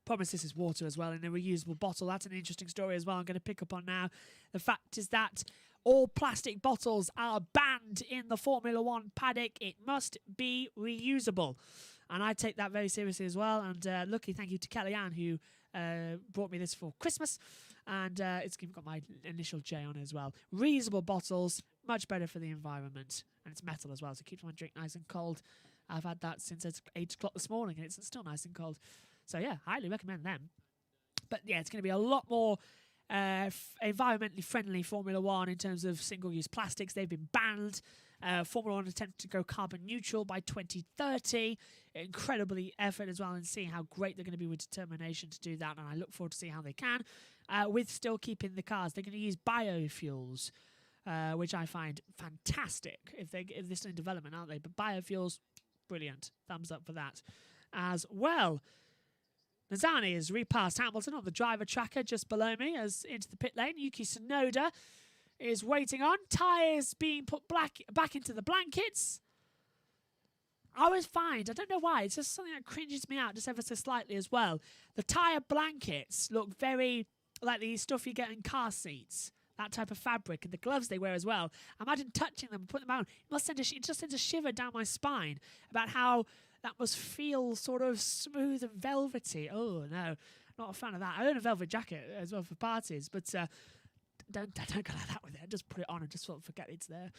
Promise this is water as well in a reusable bottle. That's an interesting story as well I'm going to pick up on now. The fact is that all plastic bottles are banned in the Formula One paddock. It must be reusable. And I take that very seriously as well. And lucky thank you to Kellyanne who brought me this for Christmas. And it's got my initial J on it as well. Reusable bottles, much better for the environment. And it's metal as well, so it keeps my drink nice and cold. I've had that since 8 o'clock this morning, and it's still nice and cold. So, yeah, highly recommend them. But, yeah, it's going to be a lot more environmentally friendly Formula One in terms of single-use plastics. They've been banned. Formula One attempted to go carbon neutral by 2030. Incredibly effort as well, and seeing how great they're going to be with determination to do that. And I look forward to see how they can, with still keeping the cars. They're going to use biofuels, which I find fantastic. If this is in development, aren't they? But biofuels, brilliant. Thumbs up for that as well. Nizani has repassed Hamilton on the driver tracker just below me as into the pit lane. Yuki Tsunoda is waiting on. Tyres being put back into the blankets. I always find, I don't know why, it's just something that cringes me out just ever so slightly as well. The tyre blankets look very like the stuff you get in car seats. That type of fabric, and the gloves they wear as well. Imagine touching them and putting them on. It just sends a shiver down my spine about how that must feel sort of smooth and velvety. Oh, no, not a fan of that. I own a velvet jacket as well for parties, but don't go like that with it. Just put it on and just sort of forget it's there.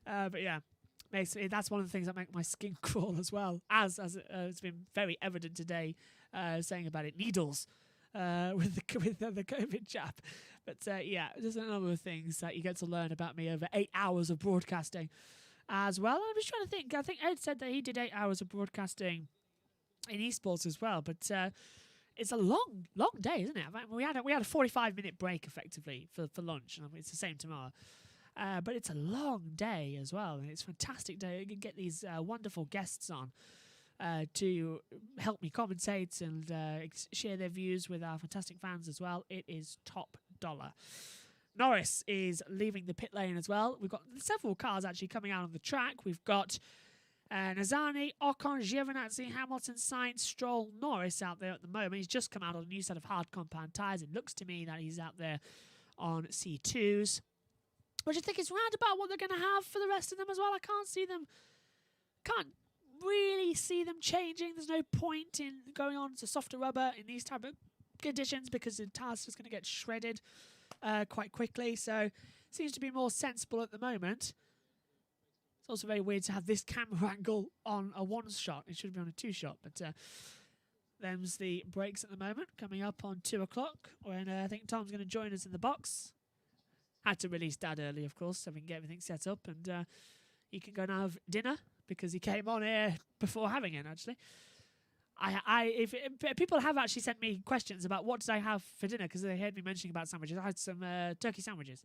But yeah, basically that's one of the things that make my skin crawl as well, as it's been very evident today, saying about it, needles. With the COVID jab. But yeah, there's a number of things that you get to learn about me over 8 hours of broadcasting as well. I'm just trying to think. I think Ed said that he did 8 hours of broadcasting in esports as well. But it's a long day, isn't it? We had a 45-minute break effectively for lunch, and it's the same tomorrow. But it's a long day as well, and it's a fantastic day. You can get these wonderful guests on to help me commentate and share their views with our fantastic fans as well. It is top dollar. Norris is leaving the pit lane as well. We've got several cars actually coming out on the track. We've got Nazani, Ocon, Giovinazzi, Hamilton, Sainz, Stroll, Norris out there at the moment. He's just come out on a new set of hard compound tyres. It looks to me that he's out there on C2s, which I think is round about what they're going to have for the rest of them as well. I can't really see them changing. There's no point in going on to softer rubber in these type of conditions because the tire's just going to get shredded quite quickly. So it seems to be more sensible at the moment. It's also very weird to have this camera angle on a one shot. It should be on a two shot, but them's the breaks at the moment. Coming up on 2 o'clock when I think Tom's going to join us in the box. Had to release Dad early, of course, so we can get everything set up, and you can go and have dinner because he came on here before having it. Actually, if people have actually sent me questions about what did I have for dinner because they heard me mentioning about sandwiches. I had some turkey sandwiches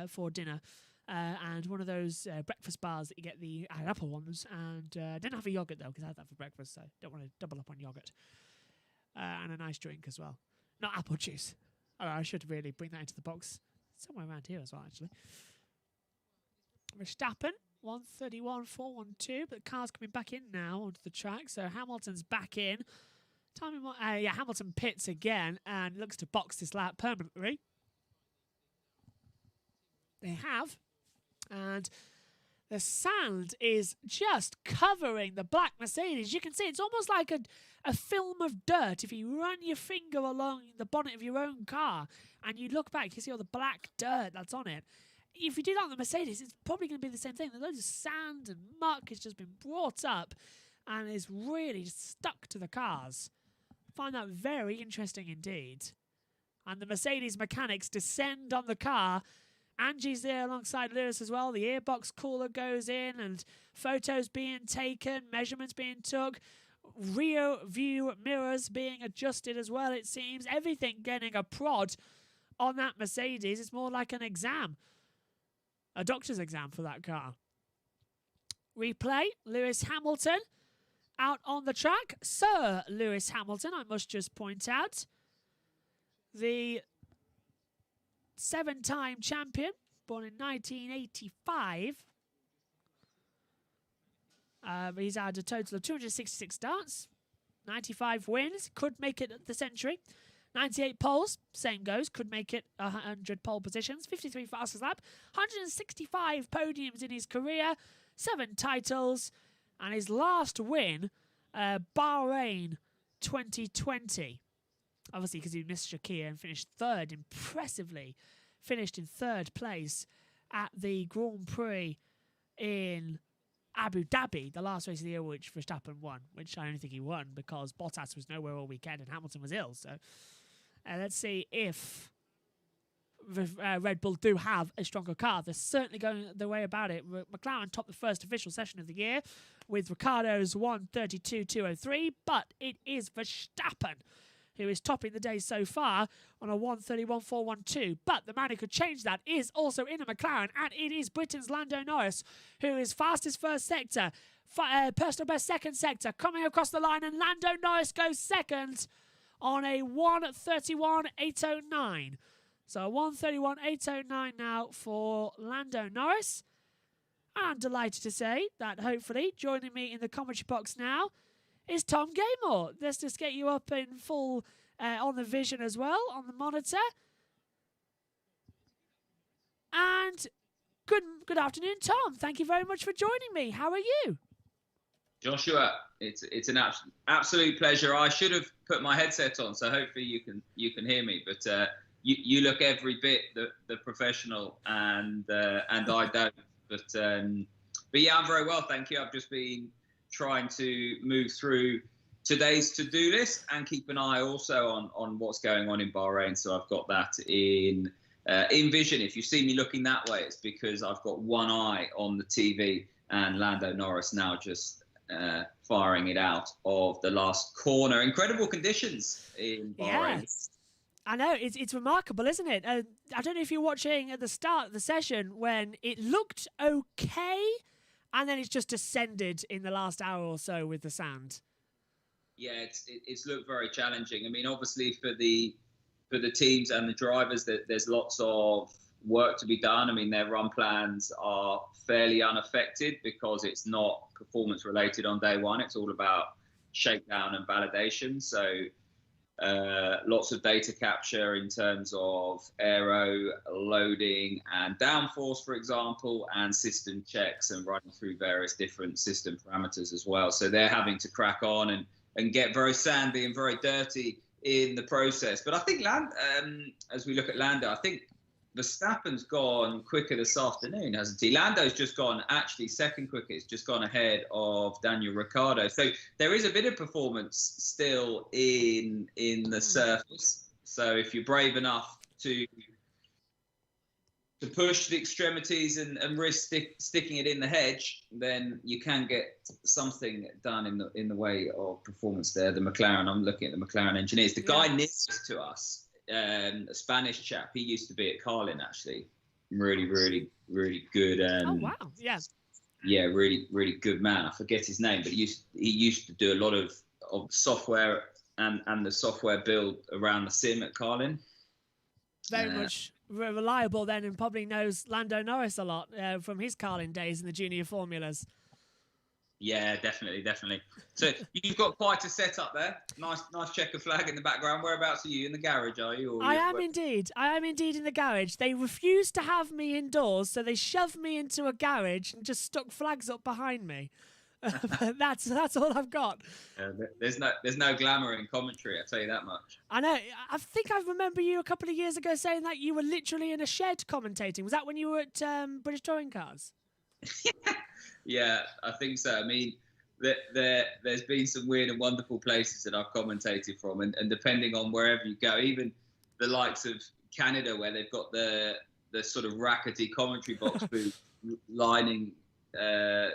for dinner, and one of those breakfast bars that you get, the apple ones, and I didn't have a yogurt though because I had that for breakfast, so don't want to double up on yogurt, and a nice drink as well, not apple juice. Oh, I should really bring that into the box somewhere around here as well, actually. Verstappen, 131.412, but the car's coming back in now onto the track, so Hamilton's back in. Hamilton pits again and looks to box this lap permanently. They have, and the sand is just covering the black Mercedes. You can see it's almost like a film of dirt. If you run your finger along the bonnet of your own car and you look back, you see all the black dirt that's on it. If you do that on the Mercedes, it's probably going to be the same thing. There's loads of sand and muck has just been brought up and is really stuck to the cars. I find that very interesting indeed. And the Mercedes mechanics descend on the car. Angie's there alongside Lewis as well. The airbox cooler goes in and photos being taken, measurements being took, rear view mirrors being adjusted as well, it seems. Everything getting a prod on that Mercedes. It's more like an exam. A doctor's exam for that car. Replay, Lewis Hamilton out on the track. Sir Lewis Hamilton, I must just point out. The 7-time champion, born in 1985. He's had a total of 266 starts, 95 wins, could make it the century. 98 poles, same goes, could make it 100 pole positions. 53 fastest lap, 165 podiums in his career, 7 titles, and his last win, Bahrain 2020. Obviously, because he missed Shakir and finished third, impressively finished in third place at the Grand Prix in Abu Dhabi, the last race of the year, which Verstappen won, which I don't think he won because Bottas was nowhere all weekend and Hamilton was ill. So let's see if Red Bull do have a stronger car. They're certainly going the way about it. McLaren topped the first official session of the year with Ricciardo's 1:32.203, but it is Verstappen who is topping the day so far on a 1:31.412. But the man who could change that is also in a McLaren, and it is Britain's Lando Norris, who is fastest first sector, personal best second sector, coming across the line, and Lando Norris goes second on a 1:31.809. So 1:31.809 now for Lando Norris. And I'm delighted to say that hopefully joining me in the commentary box now is Tom Gaymore. Let's just get you up in full on the vision as well, on the monitor. And good afternoon, Tom. Thank you very much for joining me. How are you? Joshua, it's an absolute pleasure. I should have put my headset on, so hopefully you can hear me. But you look every bit the professional, and I don't. But yeah, I'm very well, thank you. I've just been trying to move through today's to-do list and keep an eye also on what's going on in Bahrain. So I've got that in vision. If you see me looking that way, it's because I've got one eye on the TV and Lando Norris now just firing it out of the last corner. Incredible conditions in Bahrain. Yes. I know, it's remarkable, isn't it? I don't know if you're watching at the start of the session when it looked okay, and then it's just descended in the last hour or so with the sand. Yeah, it's looked very challenging. I mean, obviously for the teams and the drivers, there's lots of work to be done. I mean, their run plans are fairly unaffected because it's not performance related on day one. It's all about shakedown and validation. So lots of data capture in terms of aero, loading and downforce, for example, and system checks and running through various different system parameters as well. So they're having to crack on and get very sandy and very dirty in the process. But I think as we look at Lando, I think Verstappen's gone quicker this afternoon, hasn't he? Lando's just gone actually second quickest, just gone ahead of Daniel Ricciardo. So there is a bit of performance still in the surface. So if you're brave enough to push the extremities and risk sticking it in the hedge, then you can get something done in the way of performance there. The McLaren, I'm looking at the McLaren engineers. The guy next to us, a Spanish chap, he used to be at Carlin actually. Really, really, really good. Oh wow, yeah. Yeah, really, really good man. I forget his name, but he used to do a lot of software and the software build around the sim at Carlin. Very much reliable then, and probably knows Lando Norris a lot from his Carlin days in the junior formulas. Yeah, definitely. So you've got quite a setup there. Nice checker flag in the background. Whereabouts are you? In the garage, are you? I am indeed in the garage. They refused to have me indoors, so they shoved me into a garage and just stuck flags up behind me. That's all I've got. There's no glamour in commentary, I'll tell you that much. I know. I think I remember you a couple of years ago saying that you were literally in a shed commentating. Was that when you were at British Touring Cars? Yeah, I think so. I mean, there's been some weird and wonderful places that I've commentated from, and depending on wherever you go, even the likes of Canada, where they've got the sort of rackety commentary box booth lining the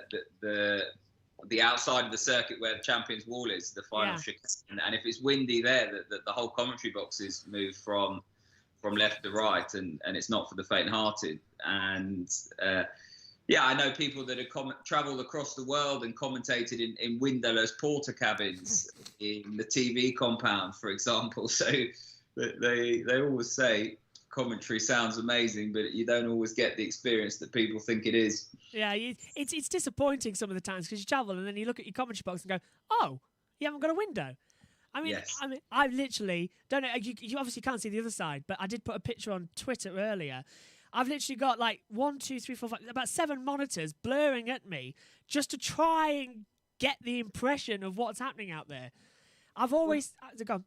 outside of the circuit where the Champions Wall is, the final chicane. And if it's windy there, the whole commentary boxes move from left to right, and it's not for the faint-hearted. And yeah, I know people that have travelled across the world and commentated in windowless porter cabins in the TV compound, for example. So they always say commentary sounds amazing, but you don't always get the experience that people think it is. Yeah, it's disappointing some of the times because you travel and then you look at your commentary box and go, oh, You haven't got a window. Yes. I literally don't know. You obviously can't see the other side, but I did put a picture on Twitter earlier. I've literally got like 1, 2, 3, 4, 5, about 7 monitors blurring at me just to try and get the impression of what's happening out there. I've always gone.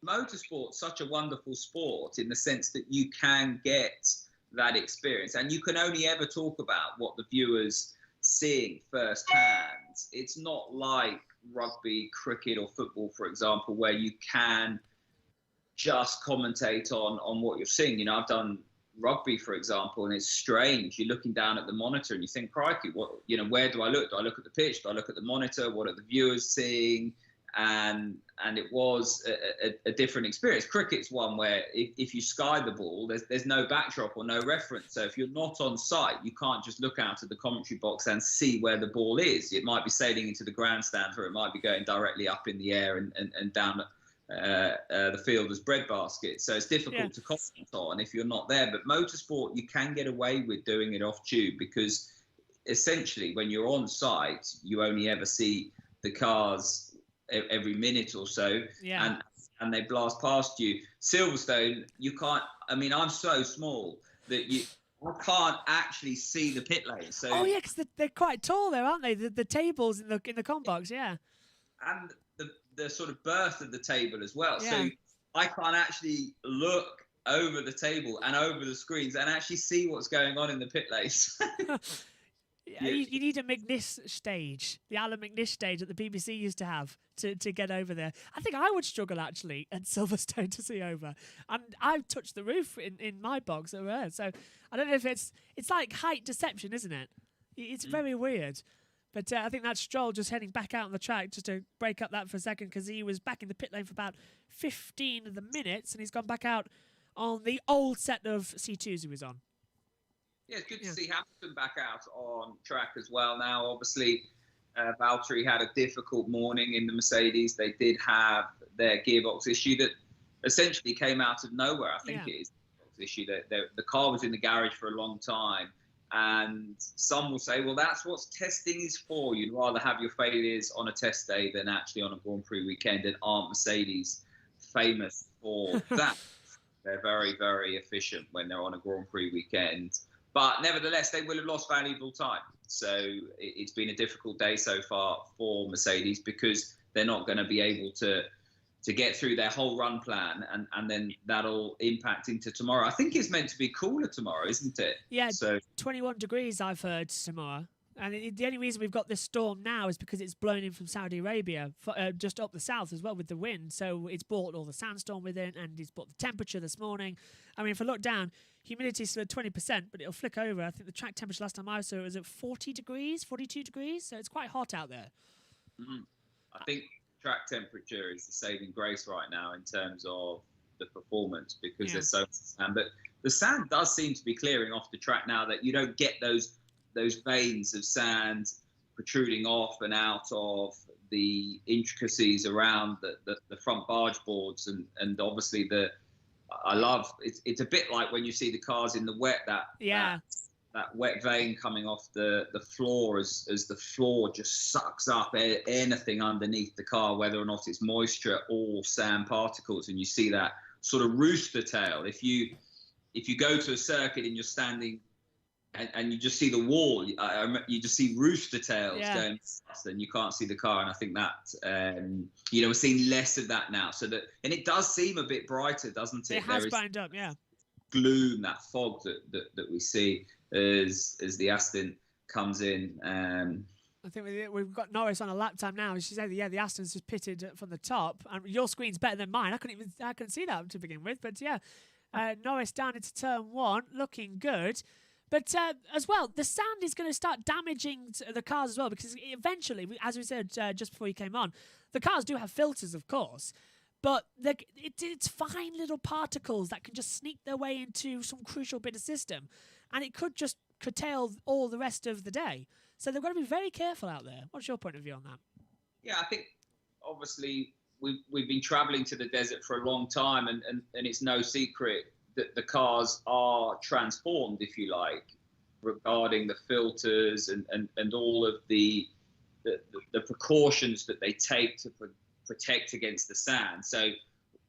Motorsport's such a wonderful sport in the sense that you can get that experience, and you can only ever talk about what the viewers seeing firsthand. It's not like rugby, cricket, or football, for example, where you can just commentate on what you're seeing. You know, I've done rugby, for example, and it's strange. You're looking down at the monitor and you think, crikey, where do I look? Do I look at the pitch? Do I look at the monitor? What are the viewers seeing? And it was a different experience. Cricket's one where if you sky the ball, there's no backdrop or no reference. So if you're not on site, you can't just look out of the commentary box and see where the ball is. It might be sailing into the grandstand, or it might be going directly up in the air and down the field as bread baskets. So it's difficult to comment on if you're not there. But motorsport, you can get away with doing it off tube, because essentially when you're on site, you only ever see the cars every minute or so, and they blast past you. Silverstone, you can't. I mean, I'm so small that I can't actually see the pit lane. So because they're quite tall there, aren't they? The tables in the com box, and the sort of berth of the table as well. Yeah. So I can't actually look over the table and over the screens and actually see what's going on in the pit lanes. You need a McNish stage, the Alan McNish stage that the BBC used to have to get over there. I think I would struggle actually at Silverstone to see over. And I've touched the roof in my box over there. So I don't know if it's like height deception, isn't it? It's very weird. But I think that's Stroll just heading back out on the track, just to break up that for a second, because he was back in the pit lane for about 15 of the minutes, and he's gone back out on the old set of C2s he was on. Yeah, it's good to see Hamilton back out on track as well now. Obviously, Valtteri had a difficult morning in the Mercedes. They did have their gearbox issue that essentially came out of nowhere. I think it is a gearbox issue. The car was in the garage for a long time. And some will say, well, that's what testing is for. You'd rather have your failures on a test day than actually on a Grand Prix weekend. And aren't Mercedes famous for that? They're very, very efficient when they're on a Grand Prix weekend. But nevertheless, they will have lost valuable time. So it's been a difficult day so far for Mercedes, because they're not going to be able to get through their whole run plan, and then that'll impact into tomorrow. I think it's meant to be cooler tomorrow, isn't it? Yeah, so 21 degrees I've heard tomorrow. And the only reason we've got this storm now is because it's blown in from Saudi Arabia, just up the south as well with the wind. So it's brought all the sandstorm with it, and it's brought the temperature this morning. I mean, if I look down, humidity's still at 20%, but it'll flick over. I think the track temperature last time I saw it was at 40 degrees, 42 degrees. So it's quite hot out there. Mm-hmm. I think track temperature is the saving grace right now in terms of the performance, because there's so much sand. But the sand does seem to be clearing off the track now, that you don't get those veins of sand protruding off and out of the intricacies around the front barge boards, and obviously I love it's a bit like when you see the cars in the wet, that wet vein coming off the floor as the floor just sucks up anything underneath the car, whether or not it's moisture or sand particles, and you see that sort of rooster tail. If you go to a circuit and you're standing and you just see the wall, you just see rooster tails going past, and you can't see the car. And I think that we're seeing less of that now. And it does seem a bit brighter, doesn't it? It has brightened up, gloom, that fog that we see as the Aston comes in. I think we've got Norris on a lap time now. She said, the Aston's just pitted from the top. And your screen's better than mine. I couldn't see that to begin with. But Norris down into turn 1, looking good. But as well, the sand is going to start damaging the cars as well, because eventually, as we said just before you came on, the cars do have filters, of course, but it's fine little particles that can just sneak their way into some crucial bit of system, and it could just curtail all the rest of the day. So they've got to be very careful out there. What's your point of view on that? Yeah, I think obviously we've been travelling to the desert for a long time, and it's no secret that the cars are transformed, if you like, regarding the filters and all of the the precautions that they take to protect against the sand. So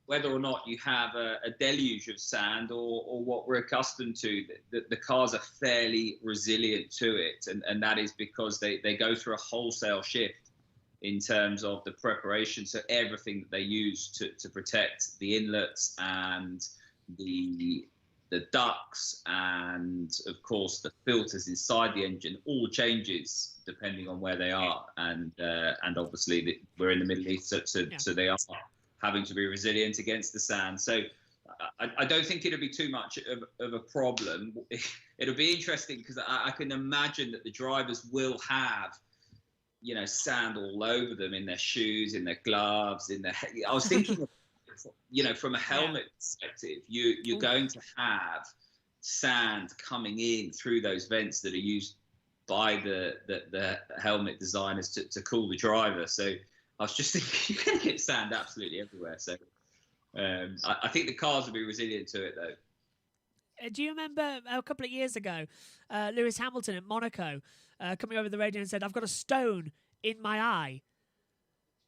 whether or not you have a deluge of sand or what we're accustomed to, the cars are fairly resilient to it. And that is because they go through a wholesale shift in terms of the preparation. So everything that they use to protect the inlets and the ducts and, of course, the filters inside the engine all changes depending on where they are. And obviously we're in the Middle East, so they are having to be resilient against the sand. So I don't think it'll be too much of a problem. It'll be interesting because I can imagine that the drivers will have, sand all over them in their shoes, in their gloves, I was thinking, from a helmet perspective, you're going to have sand coming in through those vents that are used by the helmet designers to cool the driver. So I was just thinking, you're going to get sand absolutely everywhere. So I think the cars will be resilient to it, though. Do you remember a couple of years ago, Lewis Hamilton at Monaco coming over the radio and said, "I've got a stone in my eye"?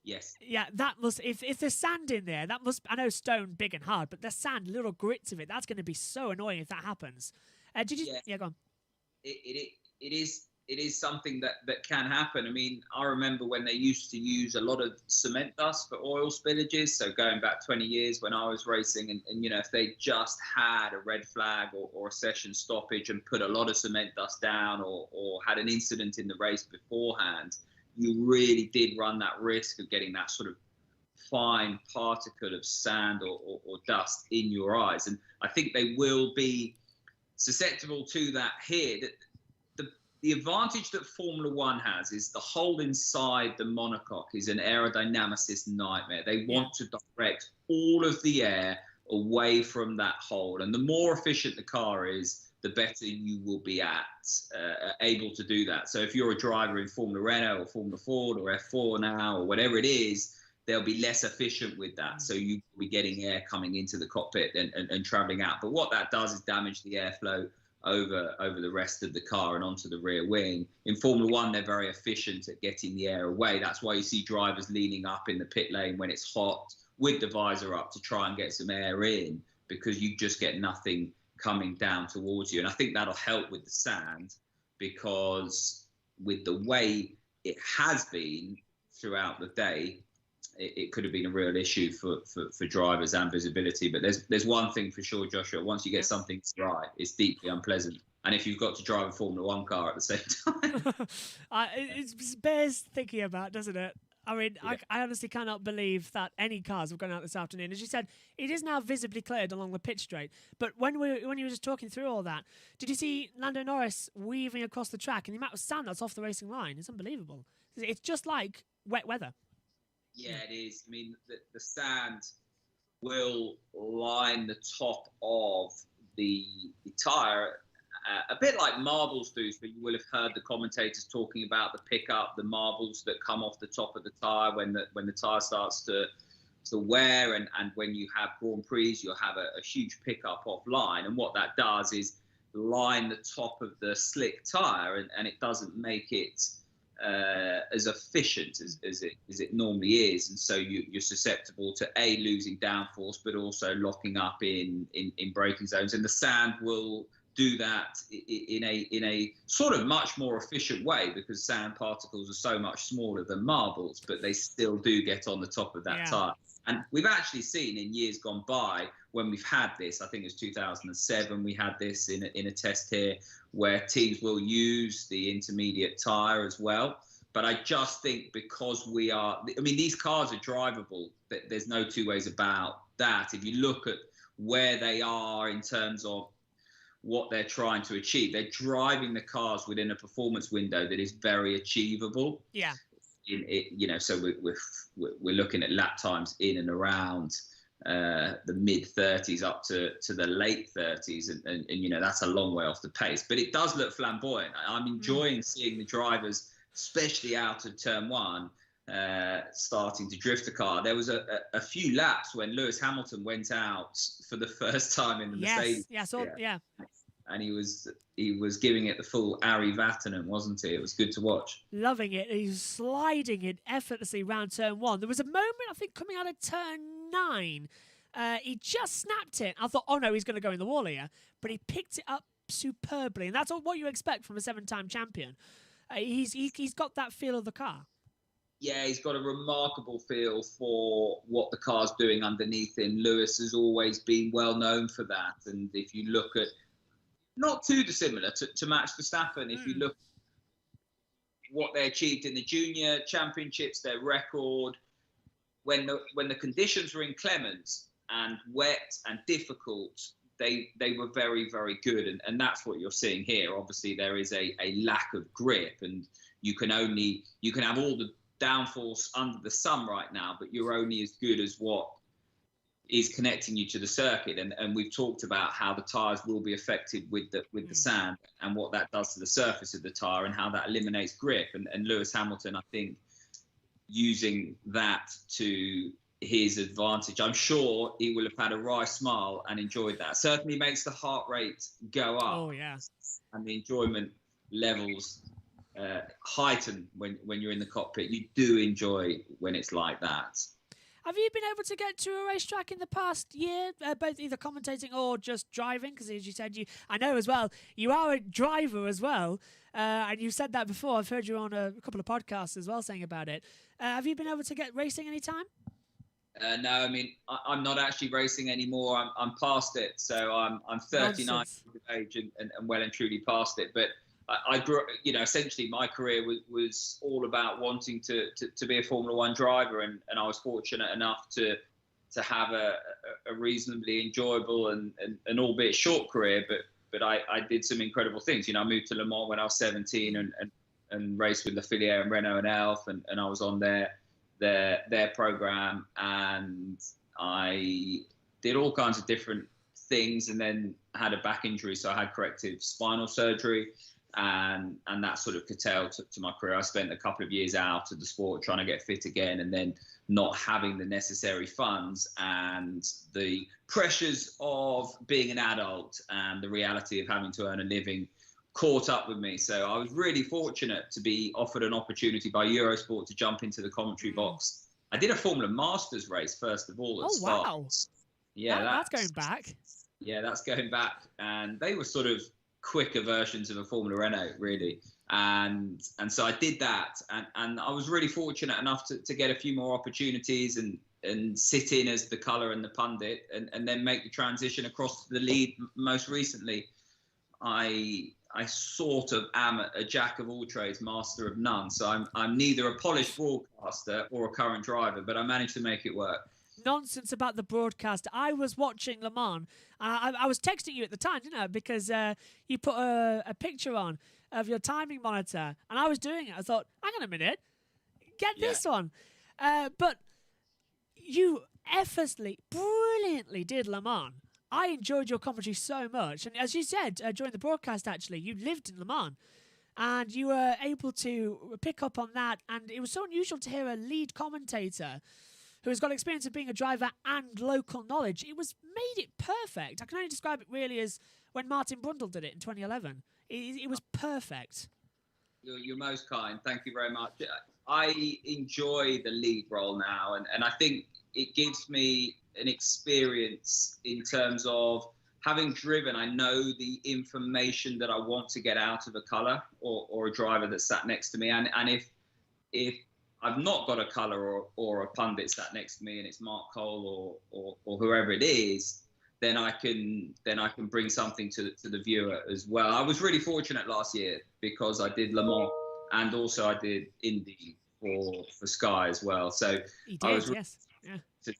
Yes. Yeah, that must, if there's sand in there, that must, I know stone big and hard, but the sand, little grits of it, that's going to be so annoying if that happens. Did you? Yeah, go on. It is something that can happen. I mean, I remember when they used to use a lot of cement dust for oil spillages. So going back 20 years when I was racing, and if they just had a red flag or a session stoppage and put a lot of cement dust down or had an incident in the race beforehand, you really did run that risk of getting that sort of fine particle of sand or dust in your eyes. And I think they will be susceptible to that here. The advantage that Formula One has is the hole inside the monocoque is an aerodynamicist nightmare. They want to direct all of the air away from that hole. And the more efficient the car is, the better you will be able to do that. So if you're a driver in Formula Renault or Formula Ford or F4 now or whatever it is, they'll be less efficient with that. So you will be getting air coming into the cockpit and traveling out. But what that does is damage the airflow over the rest of the car and onto the rear wing. In Formula One, they're very efficient at getting the air away. That's why you see drivers leaning up in the pit lane when it's hot with the visor up to try and get some air in, because you just get nothing coming down towards you. And I think that'll help with the sand, because with the way it has been throughout the day, it could have been a real issue for drivers and visibility. But there's one thing for sure, Joshua. Once you get something dry, it's deeply unpleasant. And if you've got to drive a Formula One car at the same time, it bears thinking about, doesn't it? I mean, yeah. I honestly cannot believe that any cars have gone out this afternoon. As you said, it is now visibly cleared along the pitch straight. But when you were just talking through all that, did you see Lando Norris weaving across the track and the amount of sand that's off the racing line? It's unbelievable. It's just like wet weather. Yeah, it is. I mean, the sand will line the top of the tyre, a bit like marbles do. So you will have heard the commentators talking about the pickup, the marbles that come off the top of the tyre when the tyre starts to wear, and when you have Grand Prix, you'll have a huge pickup offline. And what that does is line the top of the slick tyre, and it doesn't make it as efficient as it normally is, and so you're susceptible to losing downforce, but also locking up in braking zones. And the sand will do that in a sort of much more efficient way, because sand particles are so much smaller than marbles, but they still do get on the top of that tyre. And we've actually seen in years gone by when we've had this, I think it was 2007, we had this in a test here, where teams will use the intermediate tyre as well. But I just think because these cars are drivable, there's no two ways about that. If you look at where they are in terms of what they're trying to achieve, they're driving the cars within a performance window that is very achievable. Yeah. So we're looking at lap times in and around the mid 30s up to the late 30s, and that's a long way off the pace. But it does look flamboyant. I'm enjoying seeing the drivers, especially out of turn one, starting to drift the car. There was a few laps when Lewis Hamilton went out for the first time in the Mercedes. Yeah. And he was he was giving it the full Ari Vatanen, wasn't he? It was good to watch. Loving it. He was sliding it effortlessly round turn 1. There was a moment, I think, coming out of turn 9. He just snapped it. I thought, oh no, he's going to go in the wall here. But he picked it up superbly. And that's what you expect from a 7-time champion. He's got that feel of the car. Yeah, he's got a remarkable feel for what the car's doing underneath him. Lewis has always been well known for that. And if you look at, not too dissimilar to Max Verstappen, if you look at what they achieved in the junior championships, their record, when the conditions were inclement and wet and difficult, they were very, very good. And that's what you're seeing here. Obviously, there is a lack of grip, and you can have all the downforce under the sun right now, but you're only as good as what is connecting you to the circuit. And we've talked about how the tyres will be affected with the sand and what that does to the surface of the tyre and how that eliminates grip. And Lewis Hamilton, I think, using that to his advantage. I'm sure he will have had a wry smile and enjoyed that. Certainly makes the heart rate go up. Oh, yeah. And the enjoyment levels heighten when you're in the cockpit. You do enjoy when it's like that. Have you been able to get to a racetrack in the past year, both either commentating or just driving? Because as you said, I know as well, you are a driver as well, and you said that before. I've heard you on a couple of podcasts as well saying about it. Have you been able to get racing any time? No, I mean, I'm not actually racing anymore. I'm past it. So I'm 39 years of age and well and truly past it. But I grew, essentially my career was all about wanting to be a Formula One driver, and I was fortunate enough to have a reasonably enjoyable and albeit short career, but I did some incredible things. I moved to Le Mans when I was 17 and raced with Lafiliere and Renault and Elf, and I was on their program, and I did all kinds of different things, and then had a back injury, so I had corrective spinal surgery. And that sort of curtailed to my career. I spent a couple of years out of the sport trying to get fit again, and then not having the necessary funds and the pressures of being an adult and the reality of having to earn a living caught up with me. So I was really fortunate to be offered an opportunity by Eurosport to jump into the commentary box. I did a Formula Masters race first of all at Spa. Wow. Yeah, that's going back. Yeah, that's going back, and they were sort of quicker versions of a Formula Renault, really. And so I did that, and I was really fortunate enough to get a few more opportunities and sit in as the colour and the pundit, and then make the transition across to the lead. Most recently, I sort of am a jack of all trades, master of none. So I'm neither a polished broadcaster or a current driver, but I managed to make it work. Nonsense about the broadcast. I was watching Le Mans. I was texting you at the time, didn't I? Because you put a picture on of your timing monitor, and I was doing it. I thought, hang on a minute, get this one. But you effortlessly, brilliantly did Le Mans. I enjoyed your commentary so much. And as you said during the broadcast, actually, you lived in Le Mans. And you were able to pick up on that. And it was so unusual to hear a lead commentator who has got experience of being a driver and local knowledge. It made it perfect. I can only describe it really as when Martin Brundle did it in 2011. It was perfect. You're most kind. Thank you very much. I enjoy the lead role now, and I think it gives me an experience in terms of having driven. I know the information that I want to get out of a colour or a driver that sat next to me, and if I've not got a colour or a pundit sat next to me, and it's Mark Cole or whoever it is, then I can bring something to the viewer as well. I was really fortunate last year because I did Le Mans and also I did Indy for Sky as well. So I was to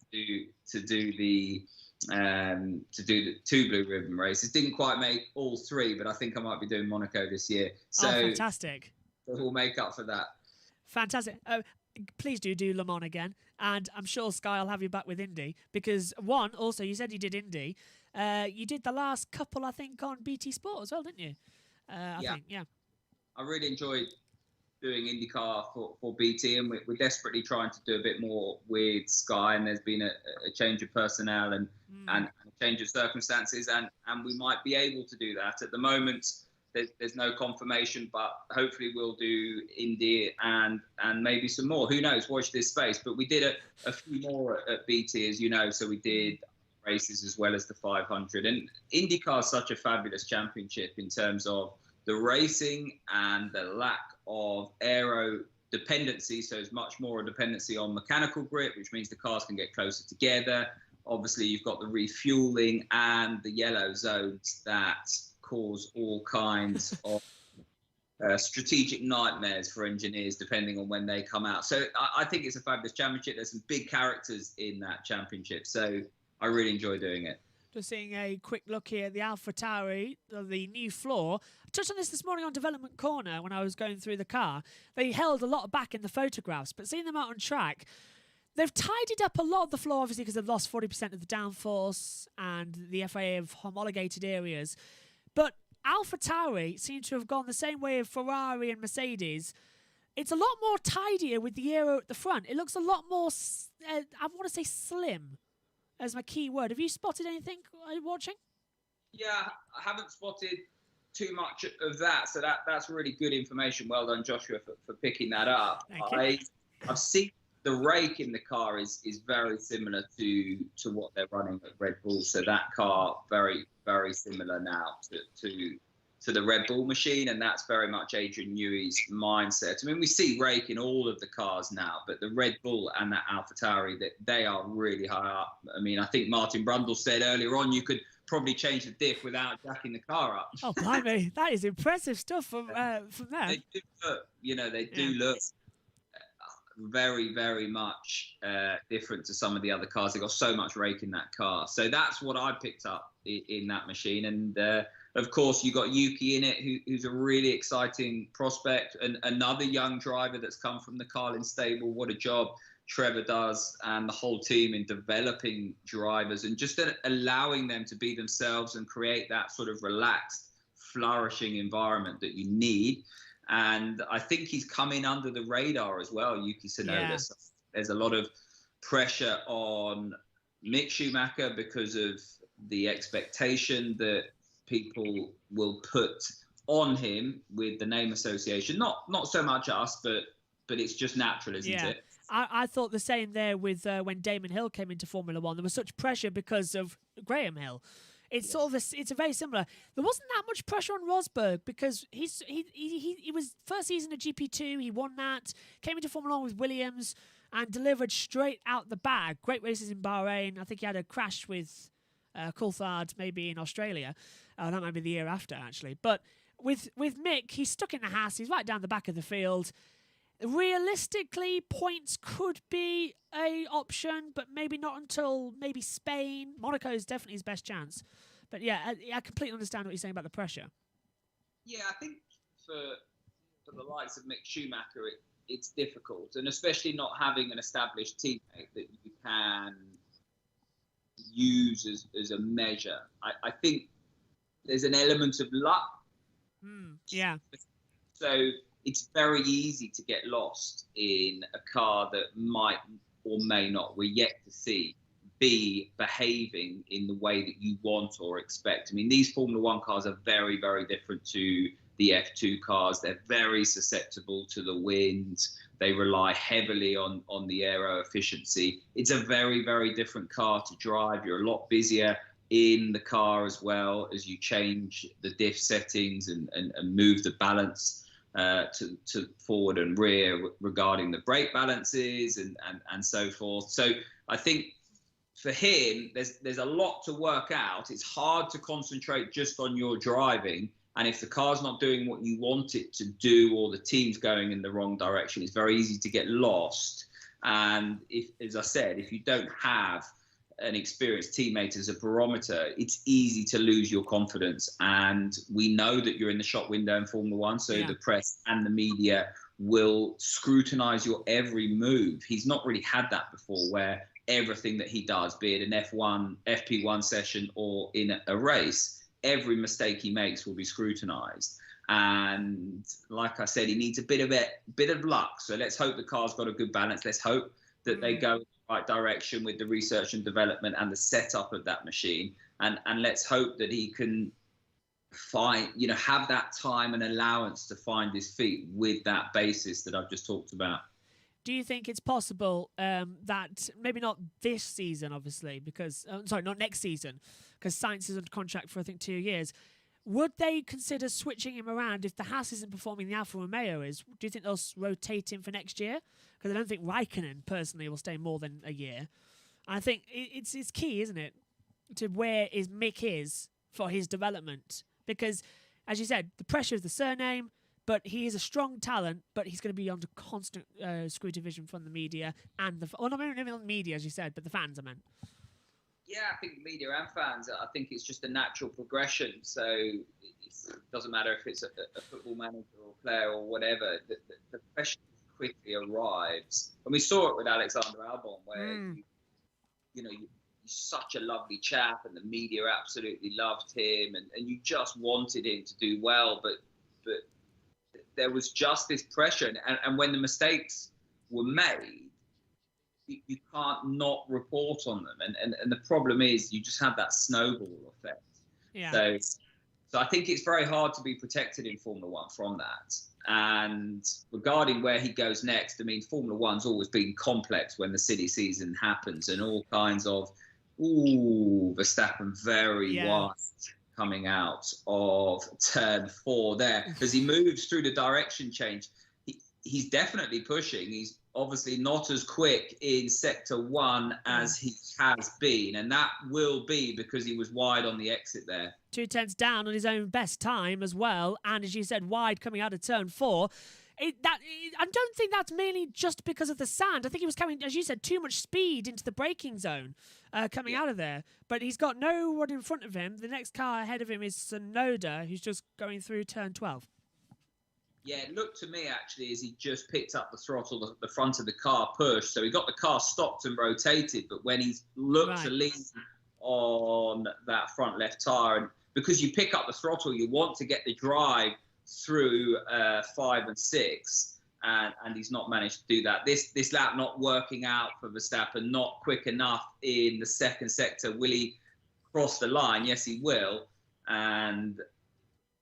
do the 2 blue ribbon races. Didn't quite make all 3, but I think I might be doing Monaco this year. So fantastic! We'll make up for that. Fantastic. Please do Le Mans again. And I'm sure Sky will have you back with Indy. Because, also, you said you did Indy. You did the last couple, I think, on BT Sport as well, didn't you? I think. I really enjoyed doing IndyCar for BT, and we're desperately trying to do a bit more with Sky. And there's been a change of personnel and a change of circumstances. And we might be able to do that. At the moment, there's no confirmation, but hopefully we'll do Indy and maybe some more. Who knows? Watch this space. But we did a few more at BT, as you know. So we did races as well as the 500. And IndyCar is such a fabulous championship in terms of the racing and the lack of aero dependency. So it's much more a dependency on mechanical grip, which means the cars can get closer together. Obviously, you've got the refueling and the yellow zones that cause all kinds of strategic nightmares for engineers, depending on when they come out. So I think it's a fabulous championship. There's some big characters in that championship. So I really enjoy doing it. Just seeing a quick look here at the AlphaTauri, the new floor. I touched on this morning on Development Corner when I was going through the car. They held a lot back in the photographs, but seeing them out on track, they've tidied up a lot of the floor, obviously, because they've lost 40% of the downforce and the FIA have homologated areas. But AlphaTauri seem to have gone the same way as Ferrari and Mercedes. It's a lot more tidier with the aero at the front. It looks a lot more, I want to say slim as my key word. Have you spotted anything watching? Yeah, I haven't spotted too much of that. So that's really good information. Well done, Joshua, for picking that up. I've seen the rake in the car is very similar to what they're running at Red Bull. So that car, very, very similar now to the Red Bull machine. And that's very much Adrian Newey's mindset. I mean, we see rake in all of the cars now, but the Red Bull and that AlphaTauri, they are really high up. I mean, I think Martin Brundle said earlier on, you could probably change the diff without jacking the car up. Oh, blimey, that is impressive stuff from there. They do look, they do look very, very much different to some of the other cars. They've got so much rake in that car. So that's what I picked up in that machine. And of course, you got Yuki in it, who's a really exciting prospect, and another young driver that's come from the Carlin stable. What a job Trevor does and the whole team in developing drivers and just allowing them to be themselves and create that sort of relaxed, flourishing environment that you need. And I think he's coming under the radar as well, Yuki Tsunoda. Yeah. There's a lot of pressure on Mick Schumacher because of the expectation that people will put on him with the name association. Not so much us, but it's just natural, isn't it? I thought the same there with when Damon Hill came into Formula One. There was such pressure because of Graham Hill. It's sort of it's a very similar. There wasn't that much pressure on Rosberg because he was first season at GP2. He won that, came into Formula One with Williams and delivered straight out the bag. Great races in Bahrain. I think he had a crash with Coulthard maybe in Australia. That might be the year after actually. But with Mick, he's stuck in the Haas. He's right down the back of the field. Realistically, points could be a option, but maybe not until maybe Spain. Monaco is definitely his best chance. But yeah, I completely understand what you're saying about the pressure. Yeah, I think for the likes of Mick Schumacher, it's difficult, and especially not having an established teammate that you can use as a measure. I think there's an element of luck. Yeah. So it's very easy to get lost in a car that might or may not, we're yet to see, be behaving in the way that you want or expect. I mean, these Formula One cars are very, very different to the F2 cars. They're very susceptible to the wind. They rely heavily on the aero efficiency. It's a very, very different car to drive. You're a lot busier in the car as well as you change the diff settings and move the balance to forward and rear regarding the brake balances and so forth. So I think for him, there's a lot to work out. It's hard to concentrate just on your driving. And if the car's not doing what you want it to do, or the team's going in the wrong direction, it's very easy to get lost. And if, as I said, if you don't have an experienced teammate as a barometer, it's easy to lose your confidence. And we know that you're in the shop window in Formula One, so the press and the media will scrutinize your every move. He's not really had that before, where everything that he does, be it an FP1 session or in a race, every mistake he makes will be scrutinized. And like I said, he needs a bit of luck. So let's hope the car's got a good balance. Let's hope that they go in the right direction with the research and development and the setup of that machine. And let's hope that he can have that time and allowance to find his feet with that basis that I've just talked about. Do you think it's possible that maybe not this season, obviously, because not next season, because Sainz is under contract for I think 2 years. Would they consider switching him around if the Haas isn't performing, the Alfa Romeo is? Do you think they'll rotate him for next year? Because I don't think Raikkonen personally will stay more than a year. And I think it's key, isn't it, to where Mick is for his development? Because, as you said, the pressure of the surname. But he is a strong talent, but he's going to be under constant scrutiny from the media and not even the media, as you said, but the fans, I meant. Yeah, I think media and fans, I think it's just a natural progression. So it doesn't matter if it's a football manager or player or whatever, the pressure quickly arrives. And we saw it with Alexander Albon, where, you're such a lovely chap and the media absolutely loved him and you just wanted him to do well, but there was just this pressure. And when the mistakes were made, you can't not report on them. And the problem is you just have that snowball effect. Yeah. So I think it's very hard to be protected in Formula One from that. And regarding where he goes next, I mean, Formula One's always been complex when the silly season happens and all kinds of, Verstappen very wide coming out of turn 4 there. As he moves through the direction change, he's definitely pushing. He's obviously not as quick in sector 1 as he has been, and that will be because he was wide on the exit there. 2/10 down on his own best time as well, and as you said, wide coming out of turn 4. I don't think that's mainly just because of the sand. I think he was coming, as you said, too much speed into the braking zone coming out of there. But he's got no one in front of him. The next car ahead of him is Tsunoda, who's just going through turn 12. Yeah, it looked to me, actually, as he just picked up the throttle, the front of the car pushed. So he got the car stopped and rotated. But when he looked to lean on that front left tyre, and because you pick up the throttle, you want to get the drive through 5 and 6, and he's not managed to do that. This lap not working out for Verstappen, not quick enough in the second sector. Will he cross the line? Yes, he will. And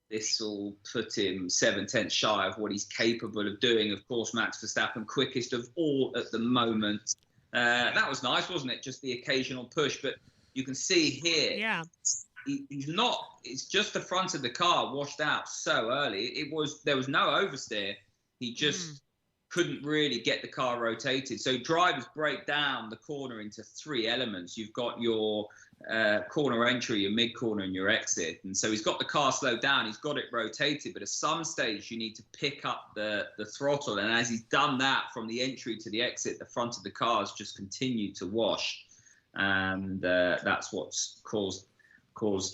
this will put him 7/10 shy of what he's capable of doing. Of course, Max Verstappen, quickest of all at the moment. That was nice, wasn't it? Just the occasional push. But you can see here, he's not. It's just the front of the car washed out so early. There was no oversteer. He just couldn't really get the car rotated. So drivers break down the corner into 3 elements. You've got your corner entry, your mid corner, and your exit. And so he's got the car slowed down. He's got it rotated. But at some stage, you need to pick up the throttle. And as he's done that from the entry to the exit, the front of the car has just continued to wash, and that's what's caused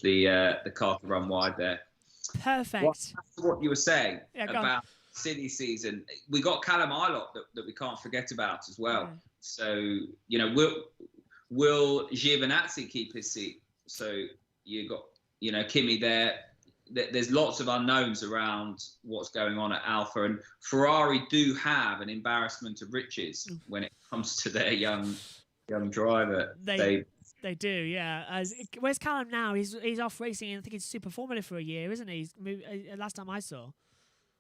the car to run wide there. Perfect. What you were saying about silly season, we got Callum Ilott that we can't forget about as well. So will Giovinazzi keep his seat? So you got Kimi there. There's lots of unknowns around what's going on at Alfa, and Ferrari do have an embarrassment of riches when it comes to their young driver. They do, yeah. Where's Callum now? He's off racing in, I think it's Super Formula for a year, isn't he? He's moved, last time I saw.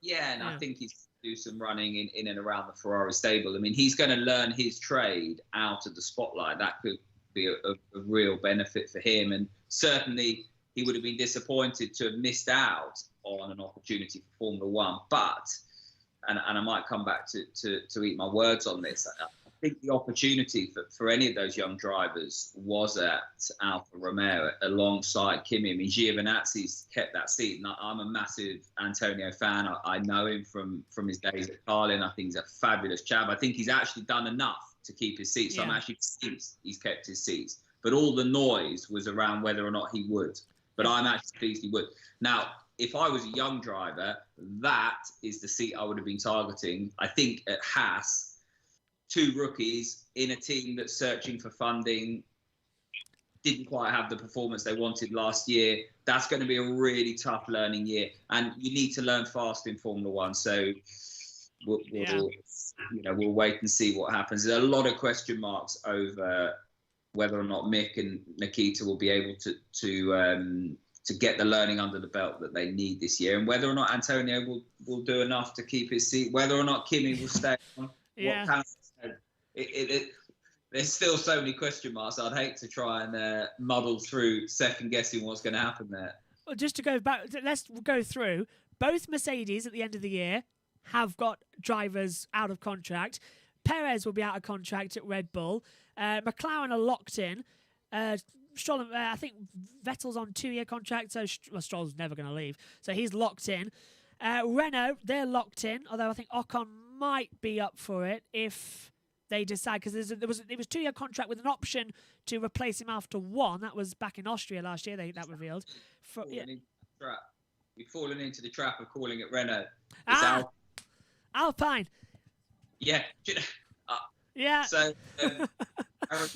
Yeah, and I think he's do some running in and around the Ferrari stable. I mean, he's going to learn his trade out of the spotlight. That could be a real benefit for him. And certainly he would have been disappointed to have missed out on an opportunity for Formula One. But, and I might come back to eat my words on this, I think the opportunity for any of those young drivers was at Alfa Romeo alongside Kimi. I mean, Giovinazzi's kept that seat, and I'm a massive Antonio fan. I know him from his days at Carlin. I think he's a fabulous chap. I think he's actually done enough to keep his seat. So I'm actually pleased he's kept his seats. But all the noise was around whether or not he would. But I'm actually pleased he would. Now, if I was a young driver, that is the seat I would have been targeting. I think at Haas, 2 rookies in a team that's searching for funding, didn't quite have the performance they wanted last year. That's going to be a really tough learning year, and you need to learn fast in Formula One. So we'll wait and see what happens. There's a lot of question marks over whether or not Mick and Nikita will be able to to get the learning under the belt that they need this year, and whether or not Antonio will do enough to keep his seat, whether or not Kimi will stay on, Yeah. what talent. There's still so many question marks. I'd hate to try and muddle through second guessing what's going to happen there. Well, just to go back, let's go through. Both Mercedes at the end of the year have got drivers out of contract. Perez will be out of contract at Red Bull. McLaren are locked in. Stroll, I think Vettel's on 2-year contract, so Stroll's never going to leave. So he's locked in. Renault, they're locked in, although I think Ocon might be up for it if they decide, because it was 2-year contract with an option to replace him after 1. That was back in Austria last year. That revealed. You've fallen into the trap of calling it Renault. Alpine. Yeah. Yeah. So Aaron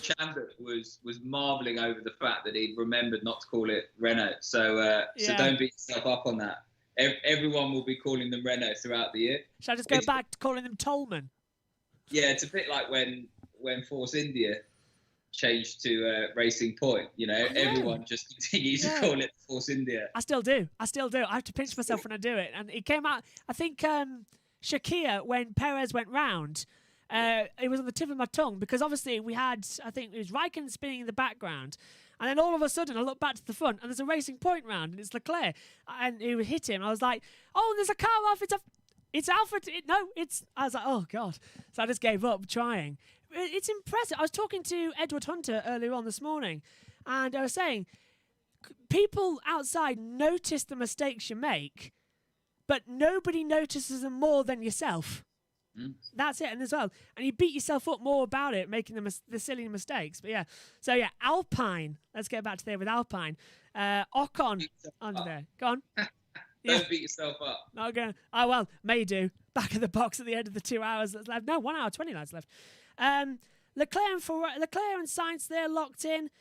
Chandler was marvelling over the fact that he'd remembered not to call it Renault. So don't beat yourself up on that. Everyone will be calling them Renault throughout the year. Shall I just go back to calling them Tolman? Yeah, it's a bit like when Force India changed to Racing Point. Everyone just continues to call it Force India. I still do. I have to pinch myself when I do it. And it came out, I think Shakir, when Perez went round, it was on the tip of my tongue, because obviously we had, I think it was Raikkonen spinning in the background. And then all of a sudden I look back to the front and there's a Racing Point round and it's Leclerc. And it would hit him. I was like, oh, there's a car off. It's Alpha. I was like, oh, God. So I just gave up trying. It's impressive. I was talking to Edward Hunter earlier on this morning, and I was saying, people outside notice the mistakes you make, but nobody notices them more than yourself. That's it. And as well, and you beat yourself up more about it, making the silly mistakes. But yeah, so yeah, Alpine. Let's get back to there with Alpine. Ocon under there. Go on. Don't beat yourself up. Okay. Oh, well, may do. Back of the box at the end of the 2 hours that's left. No, 1 hour, 20 minutes left. Leclerc and Sainz, they're locked in.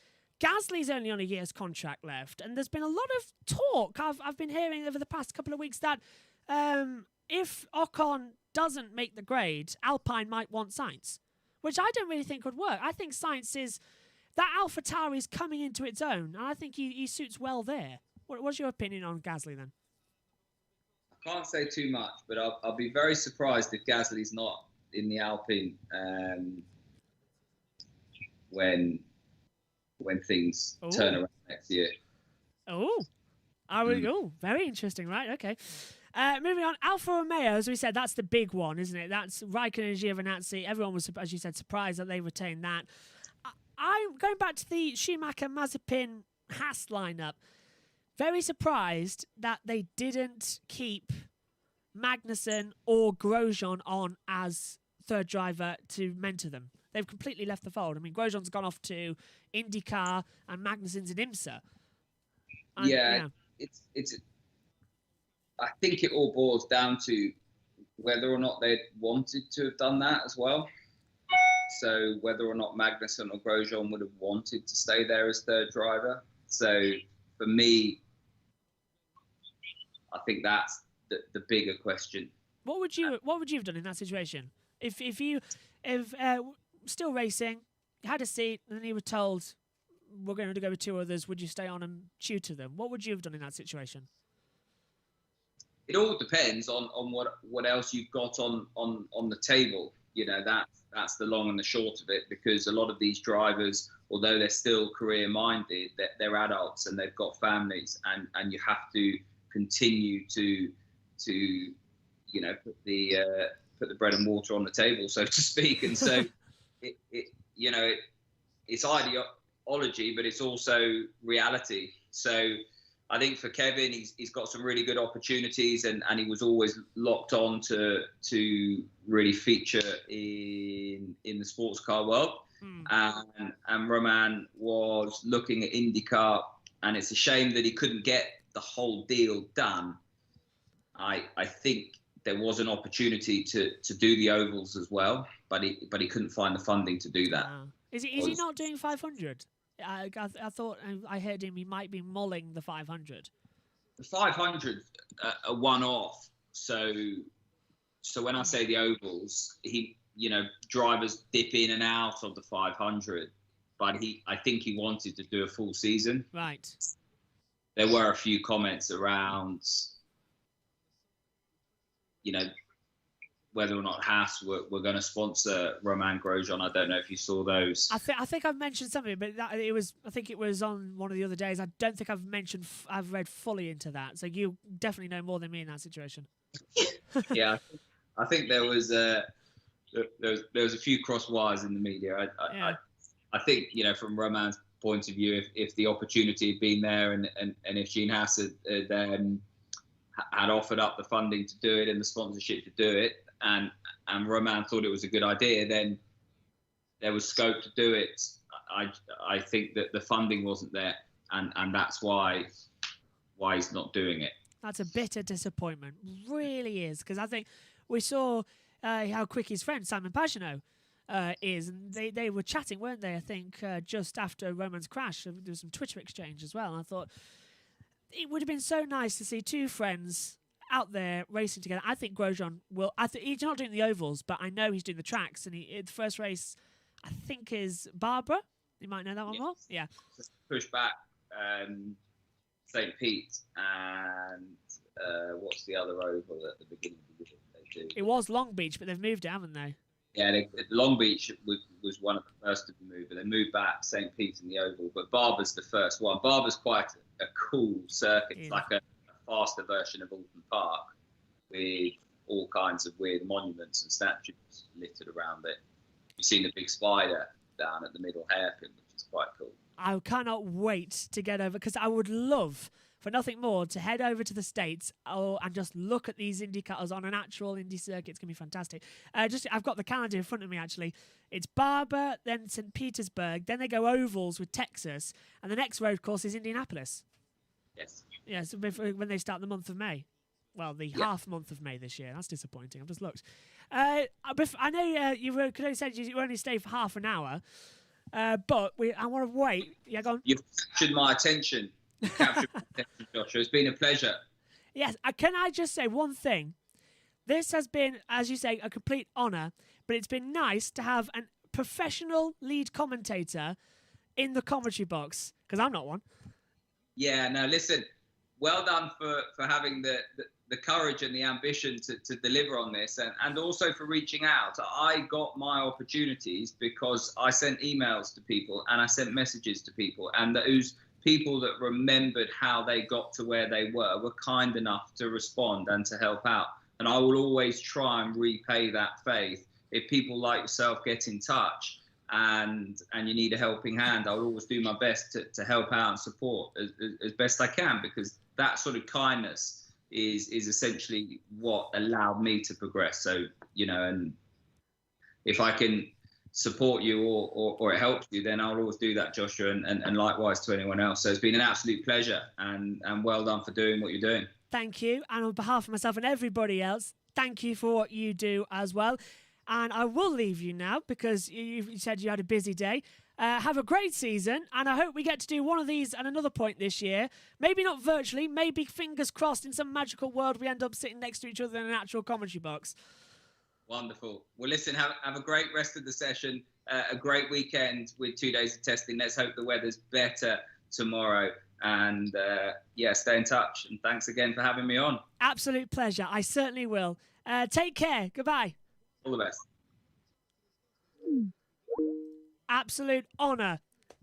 Gasly's only on a year's contract left. And there's been a lot of talk I've been hearing over the past couple of weeks that if Ocon doesn't make the grade, Alpine might want Sainz, which I don't really think would work. I think Sainz is... That AlphaTauri is coming into its own, and I think he suits well there. What's your opinion on Gasly then? Can't say too much, but I'll be very surprised if Gasly's not in the Alpine when things turn around next year. Oh, very interesting, right? Okay. Moving on, Alfa Romeo, as we said, that's the big one, isn't it? That's Raikkonen and Giovinazzi. Everyone was, as you said, surprised that they retained that. I'm going back to the Schumacher, Mazepin, Haas lineup. Very surprised that they didn't keep Magnussen or Grosjean on as third driver to mentor them. They've completely left the fold. I mean, Grosjean's gone off to IndyCar and Magnussen's in IMSA. It's. I think it all boils down to whether or not they wanted to have done that as well. So whether or not Magnussen or Grosjean would have wanted to stay there as third driver. So for me, I think that's the bigger question. What would you have done in that situation? If still racing, you had a seat, and then you were told we're going to go with 2 others, would you stay on and tutor them? What would you have done in that situation? It all depends on what else you've got on the table. That's the long and the short of it, because a lot of these drivers, although they're still career minded, they're adults and they've got families, and you have to continue to put the bread and water on the table, so to speak. And so it's ideology, but it's also reality. So I think for Kevin, he's got some really good opportunities, and he was always locked on to really feature in the sports car world. And Roman was looking at IndyCar, and it's a shame that he couldn't get the whole deal done. I think there was an opportunity to do the ovals as well, but he couldn't find the funding to do that. Is he not doing 500? I thought I heard him. He might be mulling the 500. The 500 a one-off. So when I say the ovals, drivers dip in and out of the 500, but I think he wanted to do a full season. Right. there were a few comments around, whether or not Haas were going to sponsor Romain Grosjean. I don't know if you saw those. I think I've mentioned something, but I think it was on one of the other days. I don't think I've read fully into that. So you definitely know more than me in that situation. Yeah, I think there was a few cross wires in the media. I think from Romain's point of view, if the opportunity had been there and if Gene Haas had offered up the funding to do it and the sponsorship to do it, and Romain thought it was a good idea, then there was scope to do it. I think that the funding wasn't there, and that's why he's not doing it. That's a bitter disappointment, really is, because I think we saw how quick his friend Simon Pagenaud is, and they were chatting, weren't they? I think just after Romain's crash, there was some Twitter exchange as well. And I thought it would have been so nice to see two friends out there racing together. I think Grosjean will. He's not doing the ovals, but I know he's doing the tracks. And the first race, I think, is Barbara. You might know that one more. Yeah. Just push back St. Pete and what's the other oval at the beginning of the year? It was Long Beach, but they've moved it, haven't they? Yeah, Long Beach was one of the first to be moved, but they moved back St. Pete in the oval. But Barber's the first one. Barber's quite a cool circuit. It's like a faster version of Alton Park with all kinds of weird monuments and statues littered around it. You've seen the big spider down at the middle hairpin, which is quite cool. I cannot wait to get over, because I would love, for nothing more, to head over to the States and just look at these Indy cars on an actual Indy circuit. It's going to be fantastic. I've got the calendar in front of me, actually. It's Barber, then St. Petersburg, then they go ovals with Texas, and the next road course is Indianapolis. Yes. Yeah, so when they start the month of May. Well, the half month of May this year. That's disappointing. I've just looked. I know you could only said you only stay for half an hour, but I want to wait. Yeah, go on. You've captured my attention. Joshua. It's been a pleasure. Yes. Can I just say one thing? This has been, as you say, a complete honour, but it's been nice to have a professional lead commentator in the commentary box, because I'm not one. Yeah, no, listen, well done for having the courage and the ambition to deliver on this, and also for reaching out. I got my opportunities because I sent emails to people and I sent messages to people, and those people that remembered how they got to where they were kind enough to respond and to help out. And I will always try and repay that faith. If people like yourself get in touch and you need a helping hand, I'll always do my best to help out and support as best I can, because that sort of kindness is essentially what allowed me to progress. So, and if I can support you or it helps you, then I'll always do that, Joshua, and likewise to anyone else. So it's been an absolute pleasure, and well done for doing what you're doing. Thank you. And on behalf of myself and everybody else, thank you for what you do as well. And I will leave you now, because you said you had a busy day. Have a great season, and I hope we get to do one of these at another point this year. Maybe not virtually, maybe fingers crossed in some magical world we end up sitting next to each other in an actual commentary box. Wonderful. Well, listen, have a great rest of the session, a great weekend with 2 days of testing. Let's hope the weather's better tomorrow. And stay in touch. And thanks again for having me on. Absolute pleasure. I certainly will. Take care. Goodbye. All the best. Absolute honour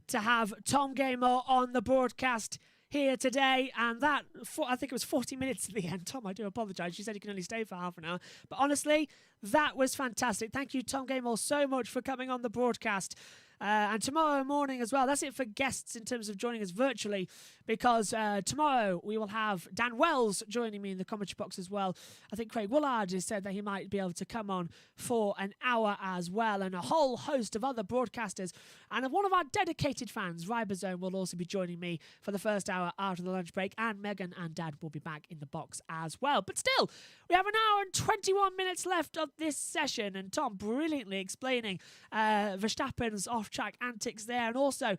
to have Tom Gamer on the broadcast here today, and that, I think it was 40 minutes at the end. Tom, I do apologise. You said you can only stay for half an hour, but honestly, that was fantastic. Thank you, Tom Gamer, so much for coming on the broadcast. And tomorrow morning as well, that's it for guests in terms of joining us virtually, because tomorrow we will have Dan Wells joining me in the commentary box as well. I think Craig Woolard has said that he might be able to come on for an hour as well, and a whole host of other broadcasters. And one of our dedicated fans, Ribosome, will also be joining me for the first hour after the lunch break, and Megan and Dad will be back in the box as well. But still, we have an hour and 21 minutes left of this session, and Tom brilliantly explaining Verstappen's off-track antics there, and also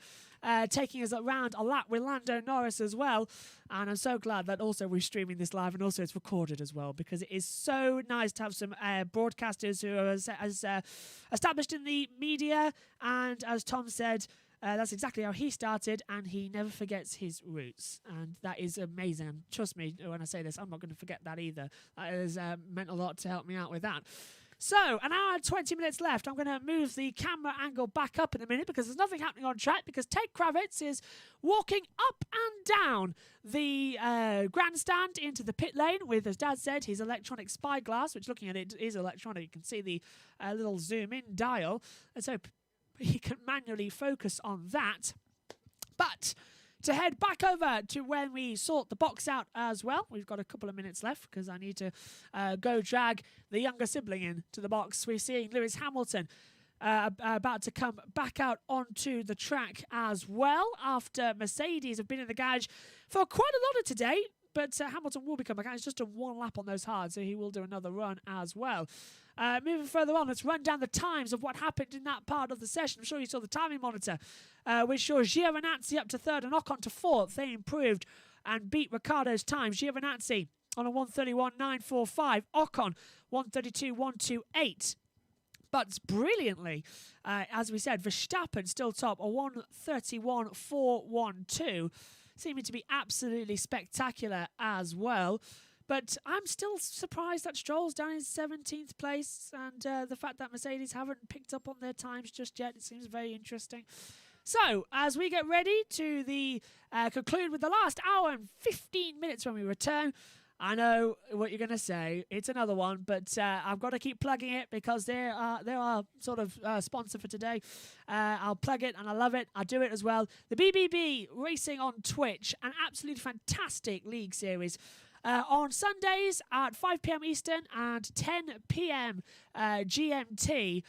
taking us around a lap with Lando Norris as well. And I'm so glad that also we're streaming this live, and also it's recorded as well, because it is so nice to have some broadcasters who are as established in the media, and as Tom said, That's exactly how he started, and he never forgets his roots. And that is amazing. And trust me, when I say this, I'm not going to forget that either. That has meant a lot to help me out with that. So, an hour and 20 minutes left. I'm going to move the camera angle back up in a minute because there's nothing happening on track, because Ted Kravitz is walking up and down the grandstand into the pit lane with, as Dad said, his electronic spyglass, which, looking at it, is electronic. You can see the little zoom-in dial, and so he can manually focus on that. But to head back over to when we sort the box out as well. We've got a couple of minutes left because I need to go drag the younger sibling into the box. We're seeing Lewis Hamilton about to come back out onto the track as well after Mercedes have been in the garage for quite a lot of today. But Hamilton will be coming back. He's just done one lap on those hards, so he will do another run as well. Moving further on, let's run down the times of what happened in that part of the session. I'm sure you saw the timing monitor, which shows Giovinazzi up to third and Ocon to fourth. They improved and beat Ricciardo's time. Giovinazzi on a 1:31.945. Ocon 1:32.128. But brilliantly, as we said, Verstappen still top, a 1:31.412. Seeming to be absolutely spectacular as well. But I'm still surprised that Stroll's down in 17th place, and the fact that Mercedes haven't picked up on their times just yet, it seems very interesting. So, as we get ready to conclude with the last hour and 15 minutes when we return, I know what you're going to say. It's another one, but I've got to keep plugging it because they're our sort of sponsor for today. I'll plug it and I love it. I do it as well. The BBB Racing on Twitch, an absolutely fantastic league series. On Sundays at 5 p.m. Eastern and 10 p.m. GMT,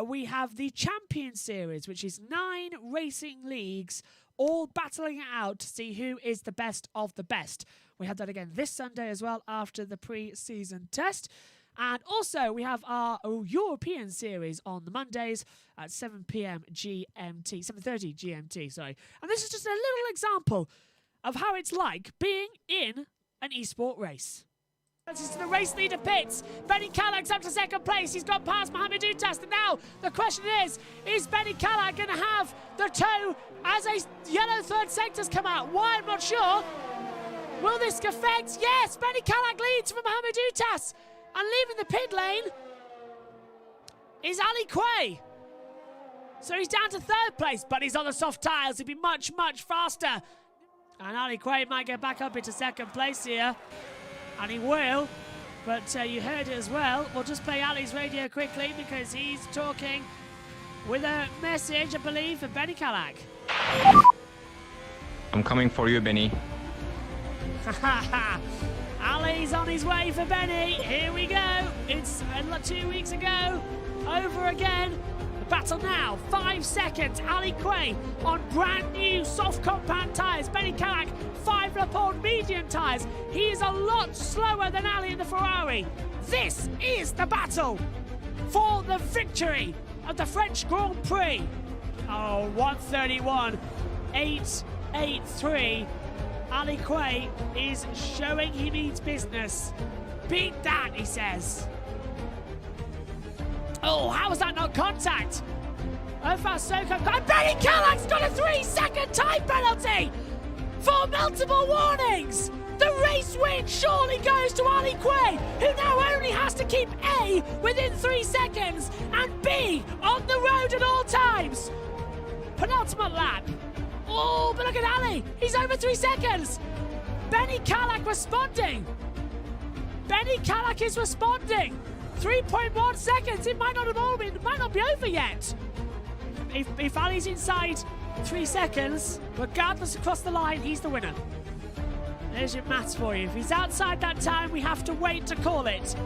we have the Champion Series, which is 9 racing leagues all battling it out to see who is the best of the best. We had that again this Sunday as well after the pre-season test. And also we have our European series on the Mondays at 7 p.m. GMT, 7:30 GMT, sorry. And this is just a little example of how it's like being in an esport race. This is the race leader pits. Benny Callag's up to second place. He's got past Mohamed Utas. And now the question is Benny Callag going to have the toe as a yellow third sector's come out? Why? I'm not sure. Will this affect? Yes, Benny Callag leads from Mohamed Utas. And leaving the pit lane is Ali Quay. So he's down to third place, but he's on the soft tyres. He'll be much, much faster. And Ali Quay might get back up into second place here. And he will, but you heard it as well. We'll just play Ali's radio quickly because he's talking with a message, I believe, for Benny Callag. I'm coming for you, Benny. Ali's on his way for Benny. Here we go. It's 2 weeks ago. Over again. The battle now. 5 seconds. Ali Quay on brand new soft compact tyres. Benny Callag 5 lap on medium tyres. He is a lot slower than Ali in the Ferrari. This is the battle for the victory of the French Grand Prix. Oh, 1:31.883. Ali Quay is showing he means business. Beat that, he says. Oh, how was that not contact? Ofar Soko. And Benny Callag's got a 3-second time penalty for multiple warnings. The race win surely goes to Ali Quay, who now only has to keep A within 3 seconds and B on the road at all times. Penultimate lap. Oh, but look at Ali. He's over 3 seconds. Benny Callag responding. Benny Callag is responding. 3.1 seconds. It might not be over yet. If Ali's inside 3 seconds, regardless across the line, he's the winner. There's your maths for you. If he's outside that time, we have to wait to call it.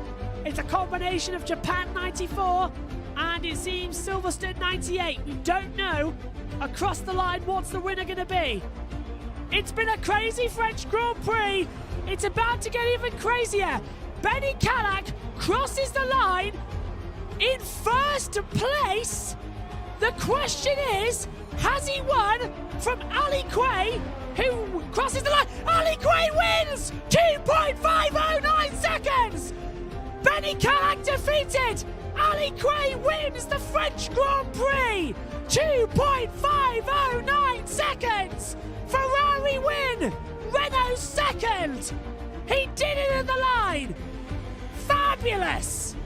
It's a combination of Japan 94 and it seems Silverstone 98. We don't know across the line what's the winner going to be. It's been a crazy French Grand Prix. It's about to get even crazier. Benny Callag crosses the line in first place. The question is, has he won from Ali Quay, who crosses the line? Ali Quay wins! 2.509 seconds! Benny Callag defeated! Ali Quay wins the French Grand Prix! 2.509 seconds! Ferrari win! Renault second! He did it at the line! Fabulous!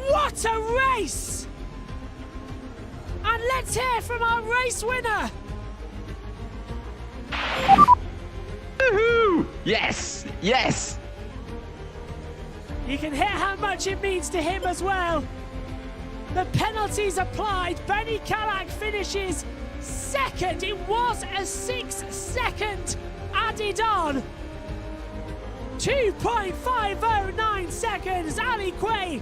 What a race! And let's hear from our race winner! Woohoo! Yes! Yes! You can hear how much it means to him as well. The penalties applied. Benny Callagh finishes second. It was a 6-second added on. 2.509 seconds. Ali Quay.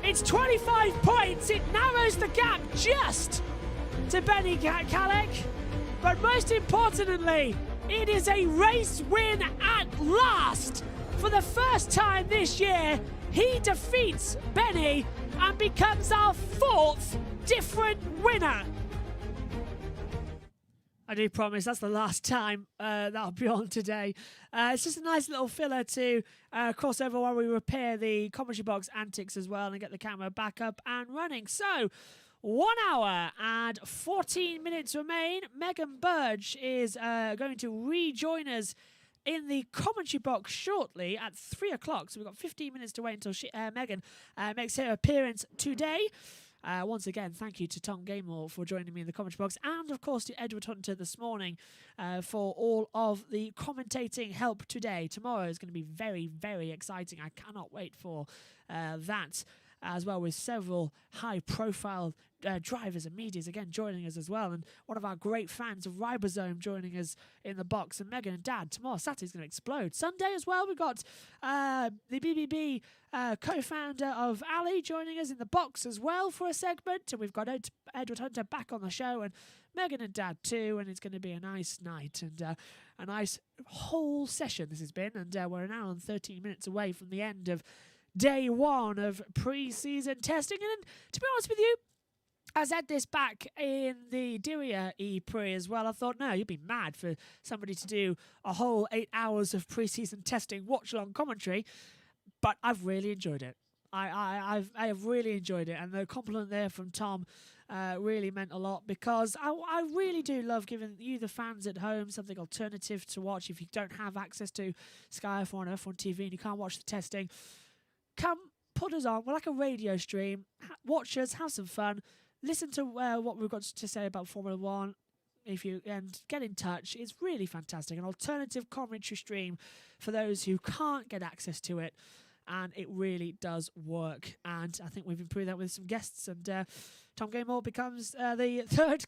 It's 25 points. It narrows the gap just to Benny Callagh. But most importantly, it is a race win at last. For the first time this year, he defeats Benny and becomes our 4th different winner. I do promise that's the last time that'll be on today. It's just a nice little filler to cross over while we repair the commentary box antics as well and get the camera back up and running. So, 1 hour and 14 minutes remain. Megan Burge is going to rejoin us in the commentary box shortly at 3 o'clock. So we've got 15 minutes to wait until Megan makes her appearance today. Once again, thank you to Tom Gaymore for joining me in the commentary box, and of course to Edward Hunter this morning for all of the commentating help today. Tomorrow is going to be very, very exciting. I cannot wait for that, as well, with several high-profile drivers and medias again joining us as well, and one of our great fans of Ribosome joining us in the box, and Megan and Dad. Tomorrow, Saturday's going to explode. Sunday as well, we've got the BBB co-founder of Ali joining us in the box as well for a segment, and we've got Edward Hunter back on the show, and Megan and Dad too, and it's going to be a nice night and a nice whole session this has been, and we're an hour and 13 minutes away from the end of day 1 of pre-season testing. And to be honest with you, I said this back in the Diriyah E-Prix as well. I thought, no, you'd be mad for somebody to do a whole 8 hours of pre-season testing, watch-along commentary. But I've really enjoyed it. I have really enjoyed it. And the compliment there from Tom really meant a lot, because I really do love giving you, the fans at home, something alternative to watch. If you don't have access to Sky F1 or F1 TV and you can't watch the testing, come put us on. We're like a radio stream. Watch us, have some fun. Listen to what we've got to say about Formula One, and get in touch. It's really fantastic. An alternative commentary stream for those who can't get access to it, and it really does work. And I think we've improved that with some guests, and Tom Gaymore becomes the third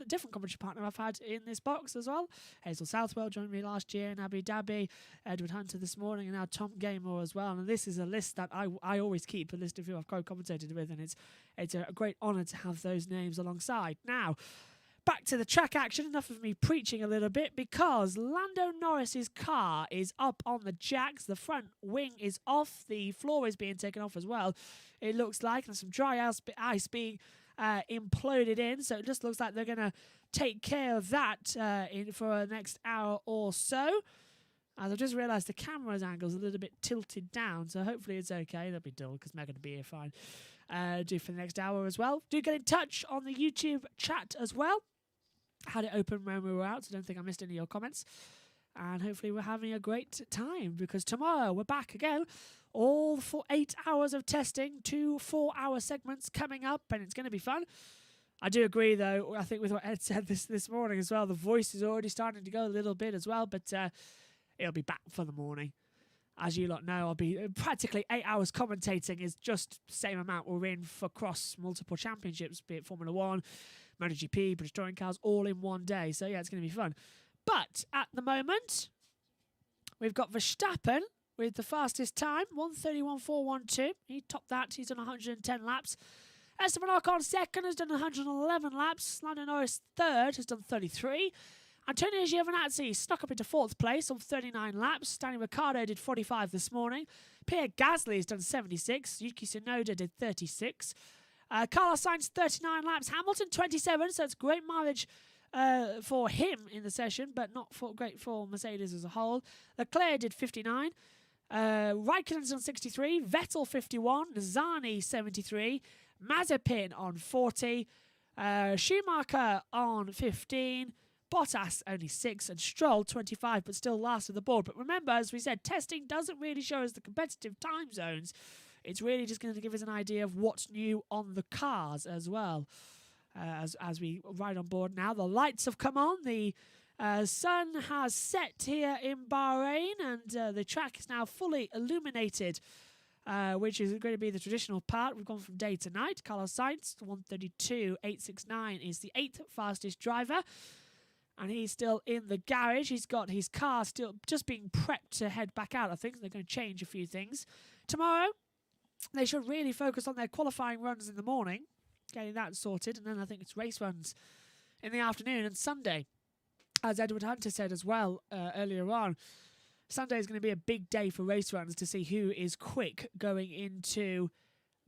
different commentary partner I've had in this box as well. Hazel Southwell joined me last year in Abu Dhabi, Edward Hunter this morning, and now Tom Gaymore as well. And this is a list that I always keep, a list of who I've co-commentated with, and it's a great honour to have those names alongside. Now, back to the track action. Enough of me preaching a little bit, because Lando Norris's car is up on the jacks. The front wing is off. The floor is being taken off as well, it looks like, and some dry ice being imploded in. So it just looks like they're going to take care of that for the next hour or so. As I've just realised the camera's angle is a little bit tilted down, so hopefully it's okay. That'll be dull because Megan will be here fine. Do for the next hour as well. Do get in touch on the YouTube chat as well. Had it open when we were out, so I don't think I missed any of your comments. And hopefully we're having a great time, because tomorrow we're back again. All for 8 hours of testing, 2 4-hour segments coming up, and it's going to be fun. I do agree, though, I think with what Ed said this morning as well, the voice is already starting to go a little bit as well, but it'll be back for the morning. As you lot know, I'll be practically 8 hours commentating is just the same amount we're in for cross multiple championships, be it Formula 1, MotoGP, British Touring Cars, all in one day. So, yeah, it's going to be fun. But at the moment, we've got Verstappen with the fastest time, 1:31.412. He topped that. He's done 110 laps. Esteban Ocon second has done 111 laps. Lando Norris third has done 33. Antonio Giovinazzi snuck up into fourth place on 39 laps. Danny Ricciardo did 45 this morning. Pierre Gasly has done 76. Yuki Tsunoda did 36. Carlos Sainz 39 laps. Hamilton 27, so it's great mileage for him in the session, but not great for Mercedes as a whole. Leclerc did 59. Raikkonen's on 63. Vettel 51. Zani 73. Mazepin on 40. Schumacher on 15. Bottas only 6 and Stroll 25, but still last of the board. But remember, as we said, testing doesn't really show us the competitive time zones. It's really just going to give us an idea of what's new on the cars as well. As we ride on board now, the lights have come on. The sun has set here in Bahrain, and the track is now fully illuminated, which is going to be the traditional part. We've gone from day to night. Carlos Sainz, 132.869, is the 8th fastest driver. And he's still in the garage. He's got his car still just being prepped to head back out. I think they're going to change a few things. Tomorrow, they should really focus on their qualifying runs in the morning, getting that sorted. And then I think it's race runs in the afternoon and Sunday. As Edward Hunter said as well earlier on, Sunday is going to be a big day for race runs to see who is quick going into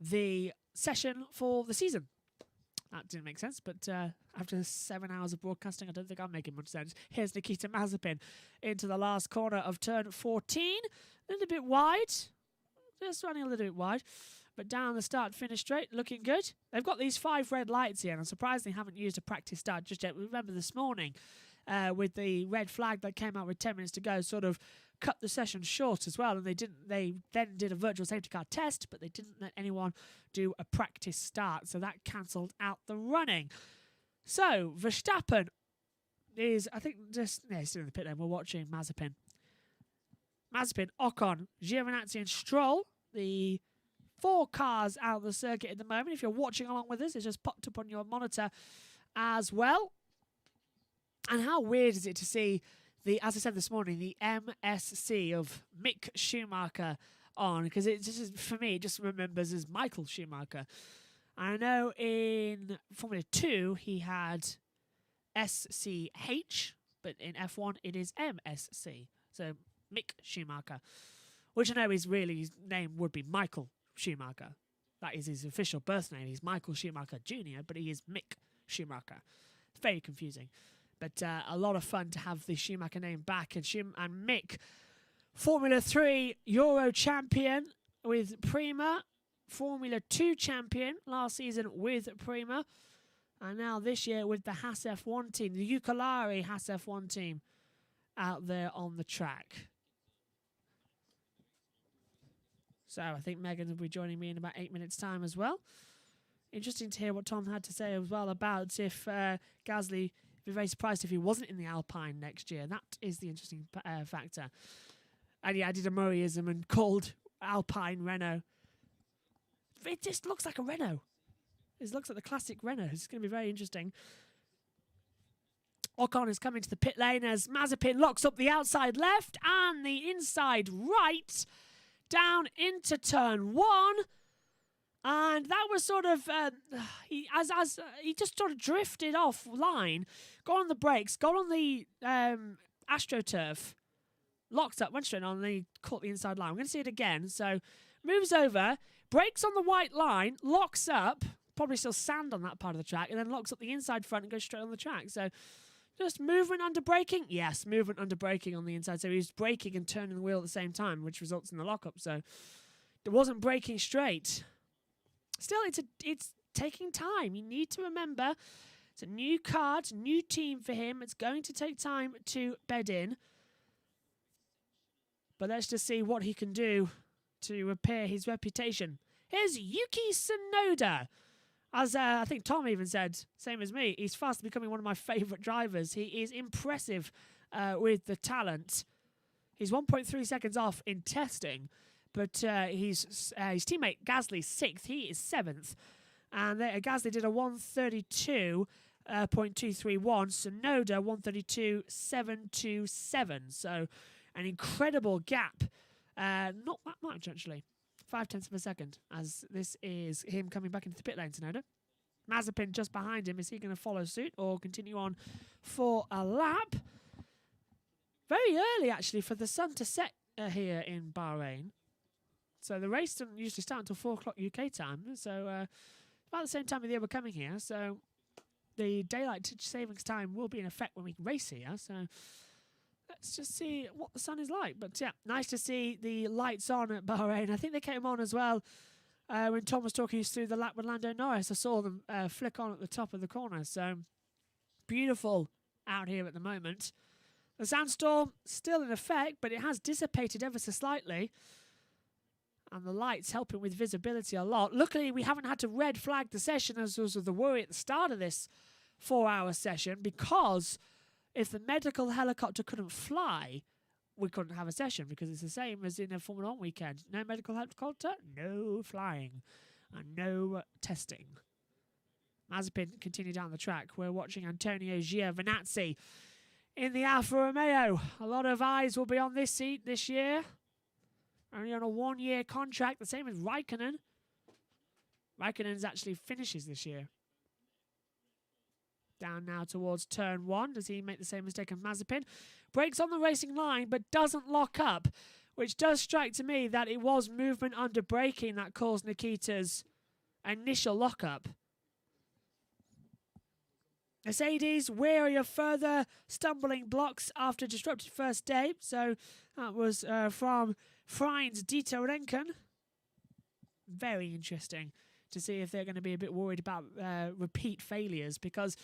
the session for the season. That didn't make sense, but after 7 hours of broadcasting, I don't think I'm making much sense. Here's Nikita Mazepin into the last corner of turn 14. A little bit wide. Just running a little bit wide. But down the start-finish straight, looking good. They've got these 5 red lights here, and I'm surprised they haven't used a practice start just yet. Remember this morning, with the red flag that came out with 10 minutes to go, sort of cut the session short as well, and they then did a virtual safety car test, but they didn't let anyone do a practice start, so that cancelled out the running. So Verstappen is, I think, he's still in the pit lane. We're watching Mazepin, Ocon, Giovinazzi and Stroll, the 4 cars out of the circuit at the moment. If you're watching along with us, it's just popped up on your monitor as well. And how weird is it to see as I said this morning, the MSC of Mick Schumacher on, because it just, for me, it just remembers as Michael Schumacher. I know in Formula 2 he had SCH, but in F1 it is MSC. So Mick Schumacher, which I know his name would be Michael Schumacher. That is his official birth name. He's Michael Schumacher Jr., but he is Mick Schumacher. It's very confusing. But a lot of fun to have the Schumacher name back. And Mick, Formula 3 Euro champion with Prima. Formula 2 champion last season with Prima. And now this year with the Haas F1 team, the Ukulari Haas F1 team out there on the track. So I think Megan will be joining me in about 8 minutes' time as well. Interesting to hear what Tom had to say as well about if Gasly... Be very surprised if he wasn't in the Alpine next year. That is the interesting factor. And yeah, I did a Murrayism and called Alpine Renault. It just looks like a Renault. It looks like the classic Renault. It's going to be very interesting. Ocon is coming to the pit lane as Mazepin locks up the outside left and the inside right down into turn 1. And that was sort of, he just sort of drifted off line, got on the brakes, got on the AstroTurf, locked up, went straight on, and then he caught the inside line. We're going to see it again. So moves over, brakes on the white line, locks up, probably still sand on that part of the track, and then locks up the inside front and goes straight on the track. So just movement under braking? Yes, movement under braking on the inside. So he's braking and turning the wheel at the same time, which results in the lockup. So it wasn't braking straight. Still, it's taking time. You need to remember, it's a new car, it's a new team for him. It's going to take time to bed in. But let's just see what he can do to repair his reputation. Here's Yuki Tsunoda. As I think Tom even said, same as me, he's fast becoming one of my favourite drivers. He is impressive with the talent. He's 1.3 seconds off in testing. But his teammate Gasly's 6th. He is 7th. And Gasly did a 132.231. Tsunoda 132.727. So an incredible gap. Not that much, actually. 0.5 of a second. As this is him coming back into the pit lane, Tsunoda. Mazepin just behind him. Is he going to follow suit or continue on for a lap? Very early, actually, for the sun to set here in Bahrain. So the race doesn't usually start until 4 o'clock UK time. So about the same time of the year we're coming here. So the daylight savings time will be in effect when we race here. So let's just see what the sun is like. But yeah, nice to see the lights on at Bahrain. I think they came on as well when Tom was talking us through the lap with Lando Norris, I saw them flick on at the top of the corner. So beautiful out here at the moment. The sandstorm still in effect, but it has dissipated ever so slightly. And the lights helping with visibility a lot. Luckily, we haven't had to red flag the session, as was the worry at the start of this 4-hour session, because if the medical helicopter couldn't fly, we couldn't have a session, because it's the same as in a Formula 1 weekend. No medical helicopter, no flying, and no testing. Mazepin continued down the track. We're watching Antonio Giovinazzi in the Alfa Romeo. A lot of eyes will be on this seat this year. Only on a 1-year contract, the same as Raikkonen. Raikkonen's actually finishes this year. Down now towards turn 1. Does he make the same mistake as Mazepin? Brakes on the racing line, but doesn't lock up, which does strike to me that it was movement under braking that caused Nikita's initial lockup. Mercedes wary of further stumbling blocks after disrupted first day. So that was from Franz Dieter Renken. Very interesting to see if they're going to be a bit worried about repeat failures, because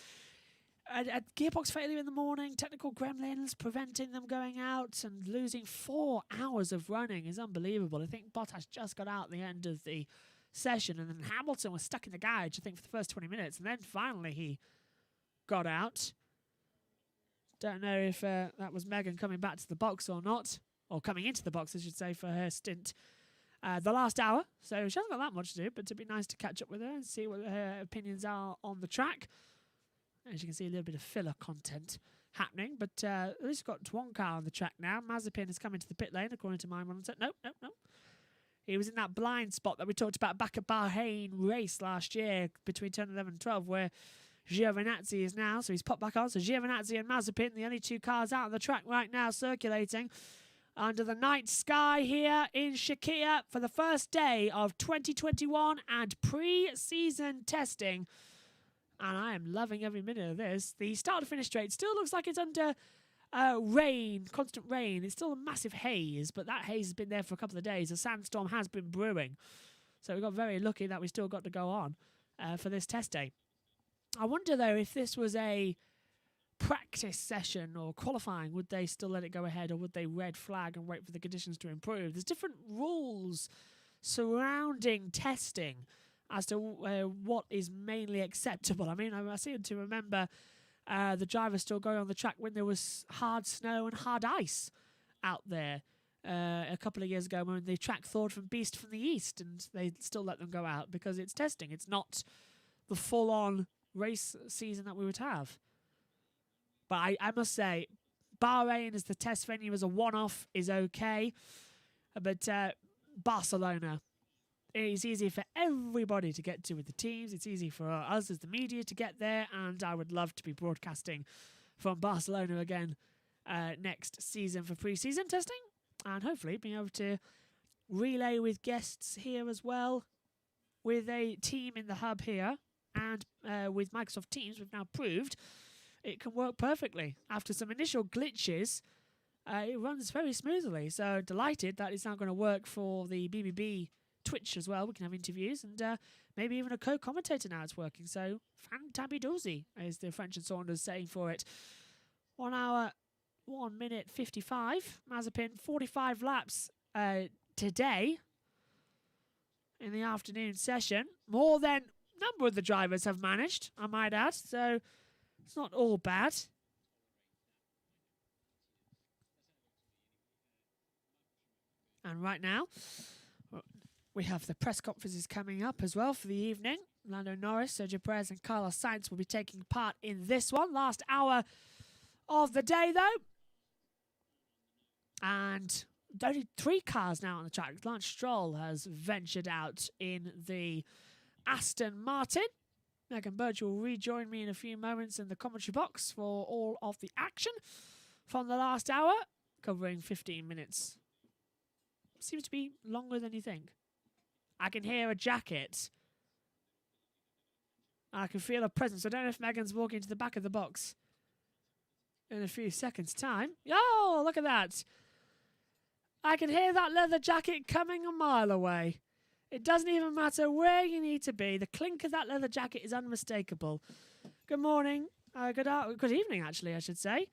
a gearbox failure in the morning, technical gremlins preventing them going out, and losing 4 hours of running is unbelievable. I think Bottas just got out at the end of the session, and then Hamilton was stuck in the garage, I think, for the first 20 minutes, and then finally he got out. Don't know if that was Megan coming back to the box or not, or coming into the box, I should say, for her stint the last hour. So she hasn't got that much to do, but it'd be nice to catch up with her and see what her opinions are on the track. As you can see, a little bit of filler content happening, but at least we've got one car on the track now. Mazepin has come into the pit lane, according to my monitor. Nope. He was in that blind spot that we talked about back at Bahrain race last year between turn 11 and 12, where Giovinazzi is now, so he's popped back on. So Giovinazzi and Mazepin, the only 2 cars out on the track right now, circulating under the night sky here in Shakir for the first day of 2021 and pre-season testing. And I am loving every minute of this. The start-to-finish straight still looks like it's under rain, constant rain. It's still a massive haze, but that haze has been there for a couple of days. A sandstorm has been brewing. So we got very lucky that we still got to go on for this test day. I wonder, though, if this was a practice session or qualifying, would they still let it go ahead, or would they red flag and wait for the conditions to improve? There's different rules surrounding testing as to what is mainly acceptable. I mean, I seem to remember the drivers still going on the track when there was hard snow and hard ice out there a couple of years ago, when the track thawed from Beast from the East, and they still let them go out because it's testing. It's not the full-on race season that we would have. But I must say, Bahrain as the test venue as a one-off is okay. But Barcelona, it's easy for everybody to get to with the teams. It's easy for us as the media to get there. And I would love to be broadcasting from Barcelona again next season for pre-season testing. And hopefully being able to relay with guests here as well, with a team in the hub here. And with Microsoft Teams, we've now proved it can work perfectly. After some initial glitches, it runs very smoothly. So delighted that it's now going to work for the BBB Twitch as well. We can have interviews and maybe even a co-commentator now it's working. So fantabidouzi, is the French and Saunders saying for it. 1 hour, 1 minute 55. Mazepin, 45 laps today in the afternoon session. More than number of the drivers have managed, I might add. So it's not all bad. And right now, we have the press conferences coming up as well for the evening. Lando Norris, Sergio Perez and Carlos Sainz will be taking part in this one. Last hour of the day, though. And only 3 cars now on the track. Lance Stroll has ventured out in the Aston Martin. Megan Burch will rejoin me in a few moments in the commentary box for all of the action from the last hour, covering 15 minutes. Seems to be longer than you think. I can hear a jacket. I can feel a presence. I don't know if Megan's walking to the back of the box in a few seconds' time. Oh, look at that. I can hear that leather jacket coming a mile away. It doesn't even matter where you need to be. The clink of that leather jacket is unmistakable. Good morning. Good evening, actually, I should say.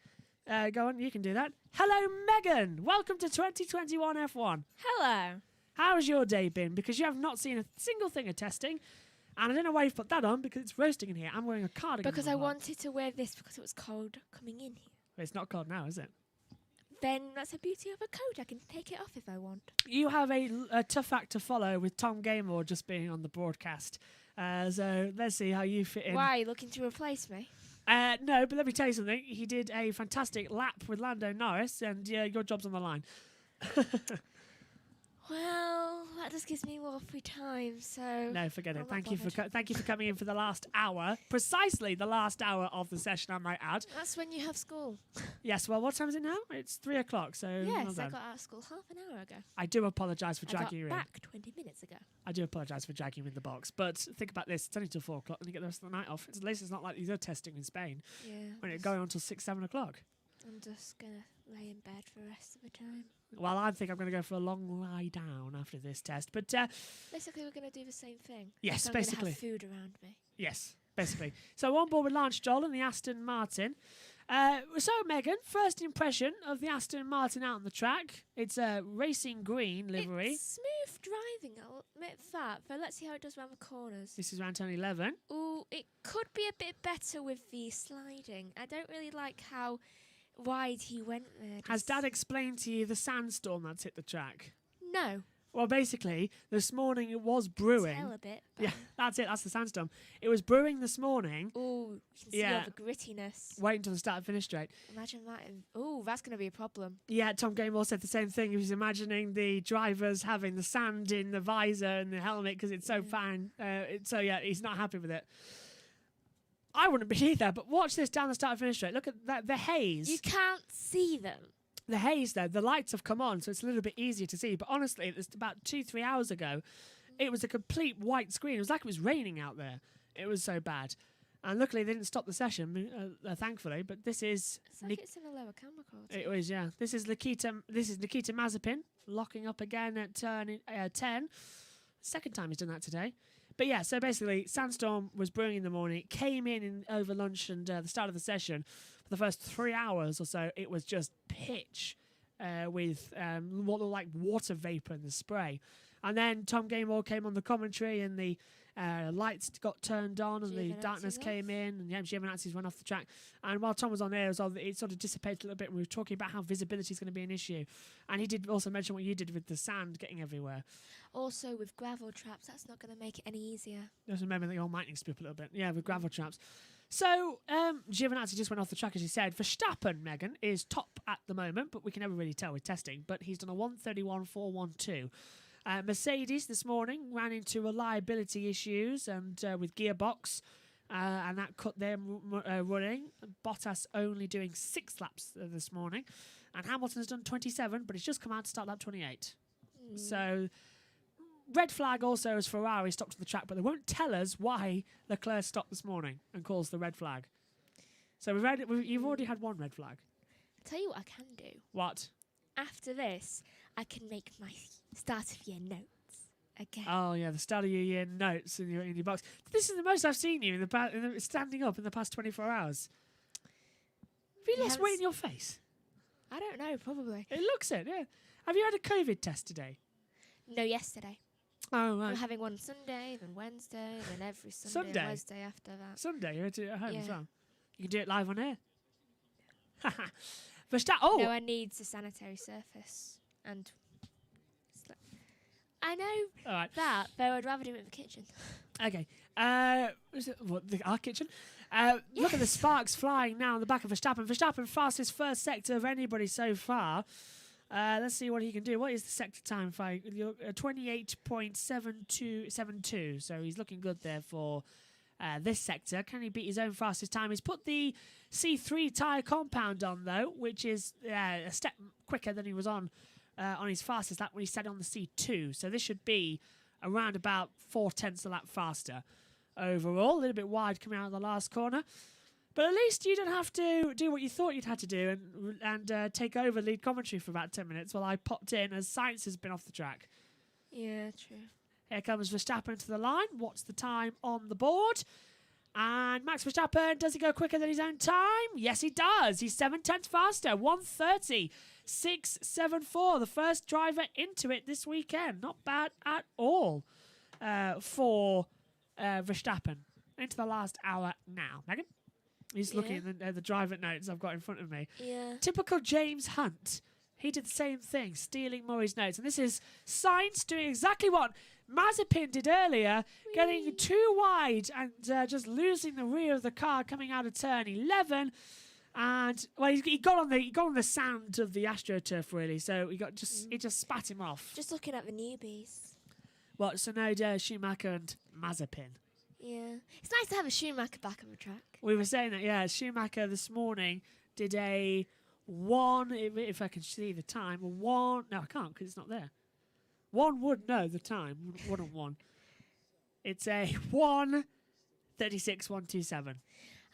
Go on, you can do that. Hello, Megan. Welcome to 2021 F1. Hello. How's your day been? Because you have not seen a single thing of testing. And I don't know why you've put that on, because it's roasting in here. I'm wearing a cardigan. Because I wanted to wear this because it was cold coming in here. It's not cold now, is it? Then that's the beauty of a coat. I can take it off if I want. You have a tough act to follow with Tom Gaymore just being on the broadcast. So let's see how you fit in. Why? Are you looking to replace me? No, but let me tell you something. He did a fantastic lap with Lando Norris, and your job's on the line. Well, that just gives me more free time, so... No, forget it. I'm not Thank you for bothered. thank you for coming in for the last hour. Precisely the last hour of the session, I might add. That's when you have school. Yes, well, what time is it now? It's 3 o'clock, so well Yes, I done. got out of school half an hour ago. I do apologise for I got dragging you in. back 20 minutes ago. I do apologise for dragging you in the box. But think about this. It's only till 4 o'clock and you get the rest of the night off. At least it's not like these are testing in Spain Yeah. when it's going on till 6, 7 o'clock. I'm just going to lay in bed for the rest of the time. Well, I think I'm going to go for a long lie down after this test. But Basically, we're going to do the same thing. Yes, So I'm basically. going to have food around me. yes, basically. So on board with Lance Stroll and the Aston Martin. So, Megan, first impression of the Aston Martin out on the track. It's a racing green livery. It's smooth driving, I'll admit that. But let's see how it does around the corners. This is round turn 11. Ooh, it could be a bit better with the sliding. I don't really like how wide he went there. Has Just- Dad explained to you the sandstorm that's hit the track? No. Well, basically, this morning it was brewing. Tell a bit. But Yeah, that's it. That's the sandstorm. It was brewing this morning. Ooh, you can see Yeah. all the grittiness. Wait until the start and finish straight. Imagine that. Ooh, that's going to be a problem. Yeah, Tom Gaymore said the same thing. He was imagining the drivers having the sand in the visor and the helmet because it's so fine. So, yeah, he's not happy with it. I wouldn't be either, but watch this down the start and finish straight. Look at that, the haze. You can't see them. The haze, though, the lights have come on, so it's a little bit easier to see. But honestly, it was about 2-3 hours ago. It was a complete white screen. It was like it was raining out there. It was so bad. And luckily, they didn't stop the session, thankfully. But this is... It's like it's in a lower camera quality. It was, yeah. This is Nikita Mazepin locking up again at turn 10. Second time he's done that today. But yeah, so basically, sandstorm was brewing in the morning. It came in over lunch and the start of the session. For the first 3 hours or so, it was just pitch with what looked like water vapor in the spray. And then Tom Gaymore came on the commentary and the lights got turned on and the Giovinazzi's darkness off. came in and Giovinazzi's went off the track. And while Tom was on there, it sort of dissipated a little bit. And we were talking about how visibility is going to be an issue. And he did also mention what you did with the sand getting everywhere. Also, with gravel traps, that's not going to make it any easier. There's a moment that your mic needs to be up a little bit. Yeah, with gravel traps. So, Giovinazzi just went off the track, as you said. Verstappen, Megan, is top at the moment, but we can never really tell with testing. But he's done a 1:31.412. Mercedes this morning ran into reliability issues and with gearbox, and that cut them running. Bottas only doing 6 laps this morning. And Hamilton's done 27, but it's just come out to start lap 28. So... red flag also as Ferrari stopped to the track, but they won't tell us why Leclerc stopped this morning and calls the red flag. So you've already had one red flag. I'll tell you what I can do. What? After this, I can make my start of year notes again. Oh yeah, the start of your year notes in your box. This is the most I've seen you standing up in the past 24 hours. Have you You lost haven't weight in your face? I don't know, probably. It looks it. Yeah. Have you had a COVID test today? No, yesterday. Oh I'm right. having one Sunday, then Wednesday, then every Sunday, Sunday? and Wednesday after that. Sunday you had to do it at home as Yeah. well. You can do it live on air. Verstappen. Oh. No, I need a sanitary surface. And I know All right. that, but I'd rather do it in the kitchen. Okay. Is it our kitchen? Look at the Yes. sparks flying now on the back of Verstappen. Verstappen fastest first sector of anybody so far. Let's see what he can do. What is the sector time? 28.7272. So he's looking good there for this sector. Can he beat his own fastest time? He's put the C3 tyre compound on, though, which is a step quicker than he was on his fastest lap when he sat on the C2. So this should be around about 0.4 a lap faster overall. A little bit wide coming out of the last corner. But at least you don't have to do what you thought you'd had to do and take over lead commentary for about 10 minutes while I popped in as Sainz has been off the track. Yeah, true. Here comes Verstappen to the line. What's the time on the board? And Max Verstappen, does he go quicker than his own time? Yes, he does. He's 7/10 faster. 1:30.674. The first driver into it this weekend. Not bad at all for Verstappen. Into the last hour now. Megan? He's looking at the driver notes I've got in front of me. Yeah. Typical James Hunt. He did the same thing, stealing Murray's notes. And this is Sainz doing exactly what Mazepin did earlier, getting too wide and just losing the rear of the car coming out of turn 11. And well, he got on the sand of the AstroTurf really, so it just spat him off. Just looking at the newbies. What, Tsunoda, Schumacher, and Mazepin. Yeah, it's nice to have a Schumacher back on the track. We were saying that, yeah. Schumacher this morning did a 1, if I can see the time, 1. No, I can't because it's not there. One would know the time, 1:01. It's a 1:36.127.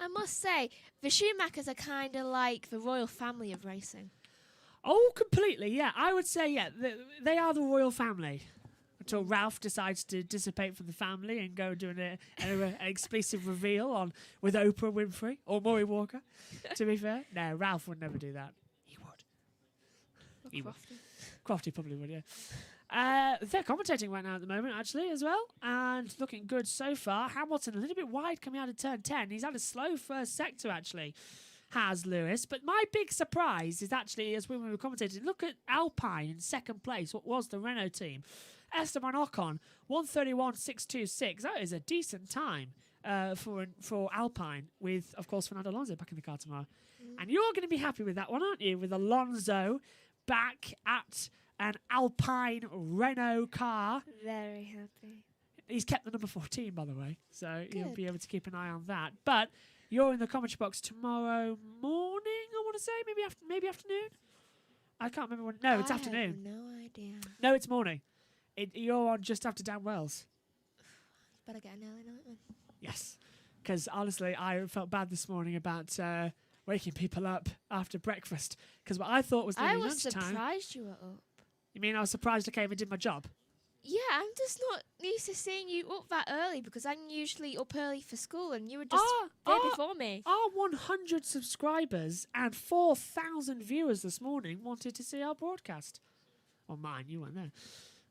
I must say, the Schumachers are kind of like the royal family of racing. Oh, completely, yeah. I would say, yeah, they are the royal family. Until Ralph decides to dissipate from the family and go doing an exclusive reveal with Oprah Winfrey or Maury Walker, to be fair. No, Ralph would never do that. He would. He would. Crofty probably would, yeah. They're commentating right now at the moment, actually, as well. And looking good so far. Hamilton a little bit wide coming out of turn 10. He's had a slow first sector, actually, has Lewis. But my big surprise is actually, as we were commentating, look at Alpine in second place, what was the Renault team. Esteban Ocon, 1:31.626. That is a decent time for Alpine with, of course, Fernando Alonso back in the car tomorrow. And you're going to be happy with that one, aren't you? With Alonso back at an Alpine Renault car. Very happy. He's kept the number 14, by the way, so you'll be able to keep an eye on that. But you're in the commentary box tomorrow morning, I want to say, maybe afternoon. I can't remember when. No, it's afternoon. I have no idea. No, it's morning. You're on just after Dan Wells. Better get an early night then. Yes, because honestly, I felt bad this morning about waking people up after breakfast. Because what I thought was nearly lunchtime. I was surprised you were up. You mean I was surprised I came and did my job? Yeah, I'm just not used to seeing you up that early because I'm usually up early for school and you were just there before me. Our 100 subscribers and 4,000 viewers this morning wanted to see our broadcast. Well, mine, you weren't there.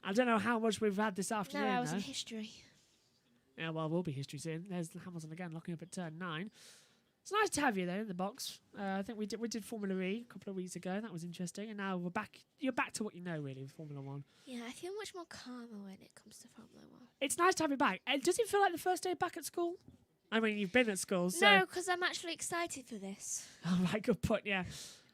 I don't know how much we've had this afternoon. No, I was though. in history. Yeah, well, we'll be history soon. There's Hamilton again, looking up at turn 9. It's nice to have you there in the box. I think we did Formula E a couple of weeks ago. That was interesting, and now we're back. You're back to what you know, really, with Formula 1. Yeah, I feel much more calmer when it comes to Formula 1. It's nice to have you back. Does it feel like the first day back at school? I mean, you've been at school, so... No, because I'm actually excited for this. Oh, right, good point, yeah.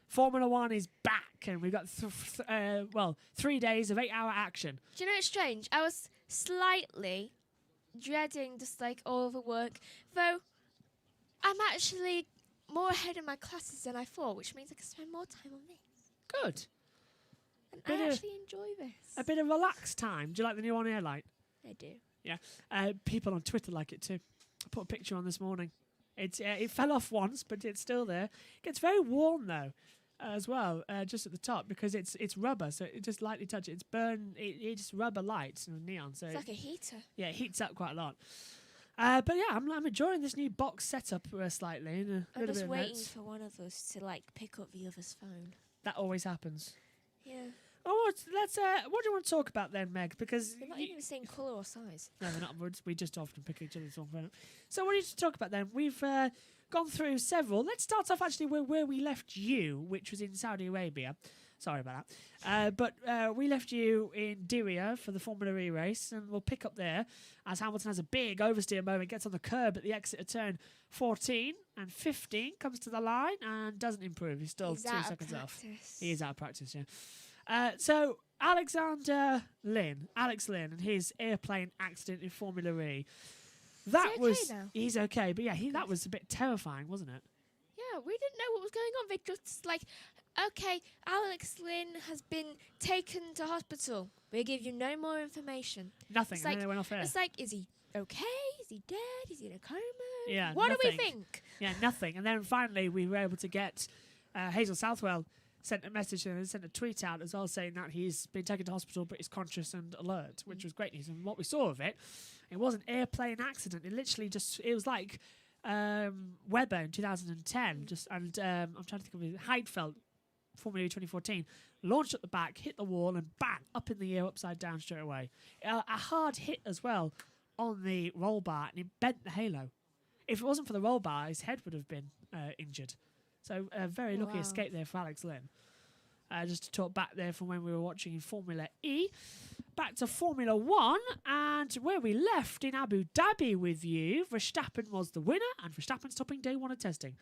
Formula 1 is back, and we've got 3 days of 8-hour action. Do you know what's strange? I was slightly dreading just like all the work, though I'm actually more ahead in my classes than I thought, which means I can spend more time on this. Good. And I actually enjoy this. A bit of relaxed time. Do you like the new on-air light? I do. Yeah. People on Twitter like it too. I put a picture on this morning. It fell off once, but it's still there. It gets very warm though, as well, just at the top because it's rubber, so it just lightly touches. It's rubber lights and neon, so it's like a heater. Yeah, it heats up quite a lot. But yeah, I'm enjoying this new box setup slightly. And I'm just waiting for one of us to like pick up the other's phone. That always happens. Yeah. Oh, let's. What do you want to talk about then, Meg? Because they're not even the same colour or size. No, they're not. We just often pick each other's phone up. So what do you to talk about then? We've gone through several. Let's start off actually where we left you, which was in Saudi Arabia. Sorry about that. But we left you in Diriyah for the Formula E race, and we'll pick up there as Hamilton has a big oversteer moment, gets on the curb at the exit of turn 14 and 15, comes to the line and doesn't improve. He's still 2 seconds off. He is out of practice, yeah. So Alex Lynn, and his airplane accident in Formula E. He's okay, but yeah, that was a bit terrifying, wasn't it? Yeah, we didn't know what was going on. They just like, okay, Alex Lynn has been taken to hospital. We'll give you no more information. Nothing. It's and like, then they went off air. It's like, is he okay? Is he dead? Is he in a coma? Yeah. What do we think? Yeah, nothing. And then finally we were able to get Hazel Southwell sent a message and sent a tweet out as well saying that he's been taken to hospital but is conscious and alert, which was great news. And what we saw of it was an airplane accident. It was like Webber in 2010, I'm trying to think of it, Heidfeld, Formula E 2014, launched at the back, hit the wall, and bang, up in the air, upside down straight away. A hard hit as well on the roll bar, and it bent the halo. If it wasn't for the roll bar, his head would have been injured. So a very lucky escape there for Alex Lynn. Just to talk back there from when we were watching in Formula E. Back to Formula 1, and where we left in Abu Dhabi with you, Verstappen was the winner, and Verstappen's topping day one of testing.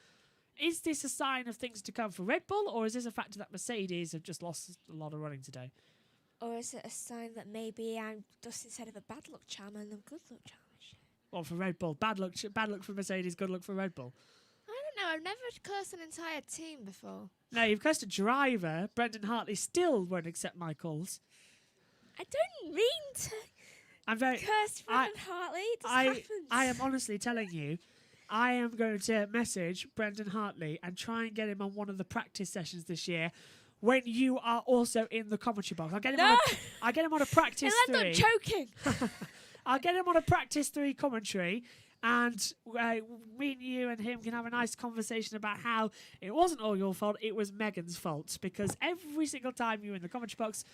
Is this a sign of things to come for Red Bull, or is this a factor that Mercedes have just lost a lot of running today? Or is it a sign that maybe I'm just instead of a bad luck charm, I'm a good luck charm? Well, for Red Bull, bad luck for Mercedes, good luck for Red Bull. I don't know. I've never cursed an entire team before. No, you've cursed a driver. Brendan Hartley still won't accept my calls. I don't mean to curse Brendan Hartley. It just happens. I am honestly telling you, I am going to message Brendan Hartley and try and get him on one of the practice sessions this year when you are also in the commentary box. I'll get him on a practice He'll end up choking. I'll get him on a practice 3 commentary, and me and you and him can have a nice conversation about how it wasn't all your fault, it was Megan's fault, because every single time you were in the commentary box...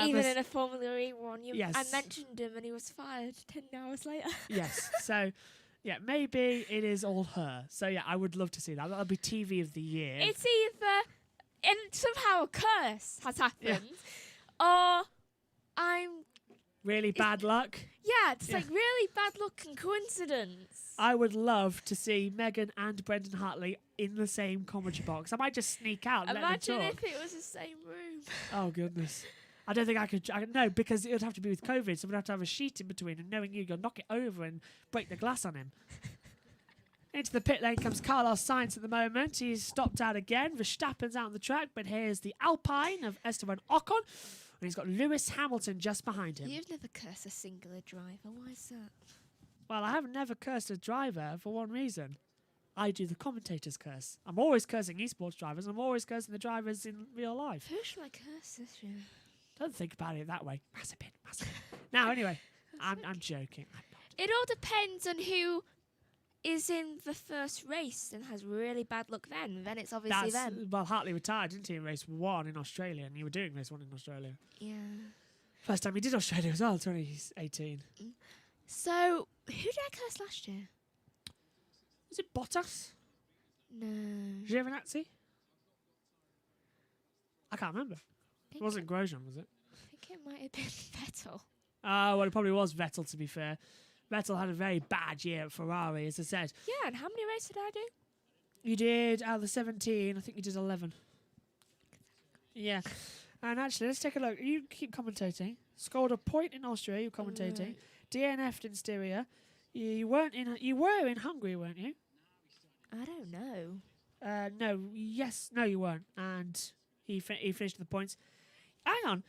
Even in a Formula E one, yes. I mentioned him and he was fired 10 hours later. Yes, so... Yeah, maybe it is all her. So, yeah, I would love to see that. That'll be TV of the year. It's either somehow a curse has happened, or I'm... Really bad luck? Yeah, it's like really bad luck and coincidence. I would love to see Megan and Brendan Hartley in the same commentary box. I might just sneak out and Imagine let them talk. if it was the same room. Oh, goodness. I don't think I could... No, because it would have to be with COVID, so we'd have to have a sheet in between, and knowing you'll knock it over and break the glass on him. Into the pit lane comes Carlos Sainz at the moment. He's stopped out again. Verstappen's out on the track, but here's the Alpine of Esteban Ocon, and he's got Lewis Hamilton just behind him. You've never cursed a singular driver. Why is that? Well, I have never cursed a driver for one reason. I do the commentator's curse. I'm always cursing esports drivers. I'm always cursing the drivers in real life. Who should I curse this year? Don't think about it that way. Massive bit. Now, anyway, I'm joking. I'm not. It all depends on who is in the first race and has really bad luck then. Then it's obviously them. Well, Hartley retired, didn't he, in race 1 in Australia, and you were doing race 1 in Australia. Yeah. First time he did Australia as well, 2018. So, who did I curse last year? Was it Bottas? No. Giovinazzi? I can't remember. It wasn't Grosjean, was it? I think it might have been Vettel. Well, it probably was Vettel, to be fair. Vettel had a very bad year at Ferrari, as I said. Yeah, and how many races did I do? You did, out of the 17, I think you did 11. Yeah. And actually, let's take a look. You keep commentating. Scored a point in Austria, you were commentating. DNF'd in Styria. You were in Hungary, weren't you? I don't know. No, you weren't. And he finished the points. Hang on.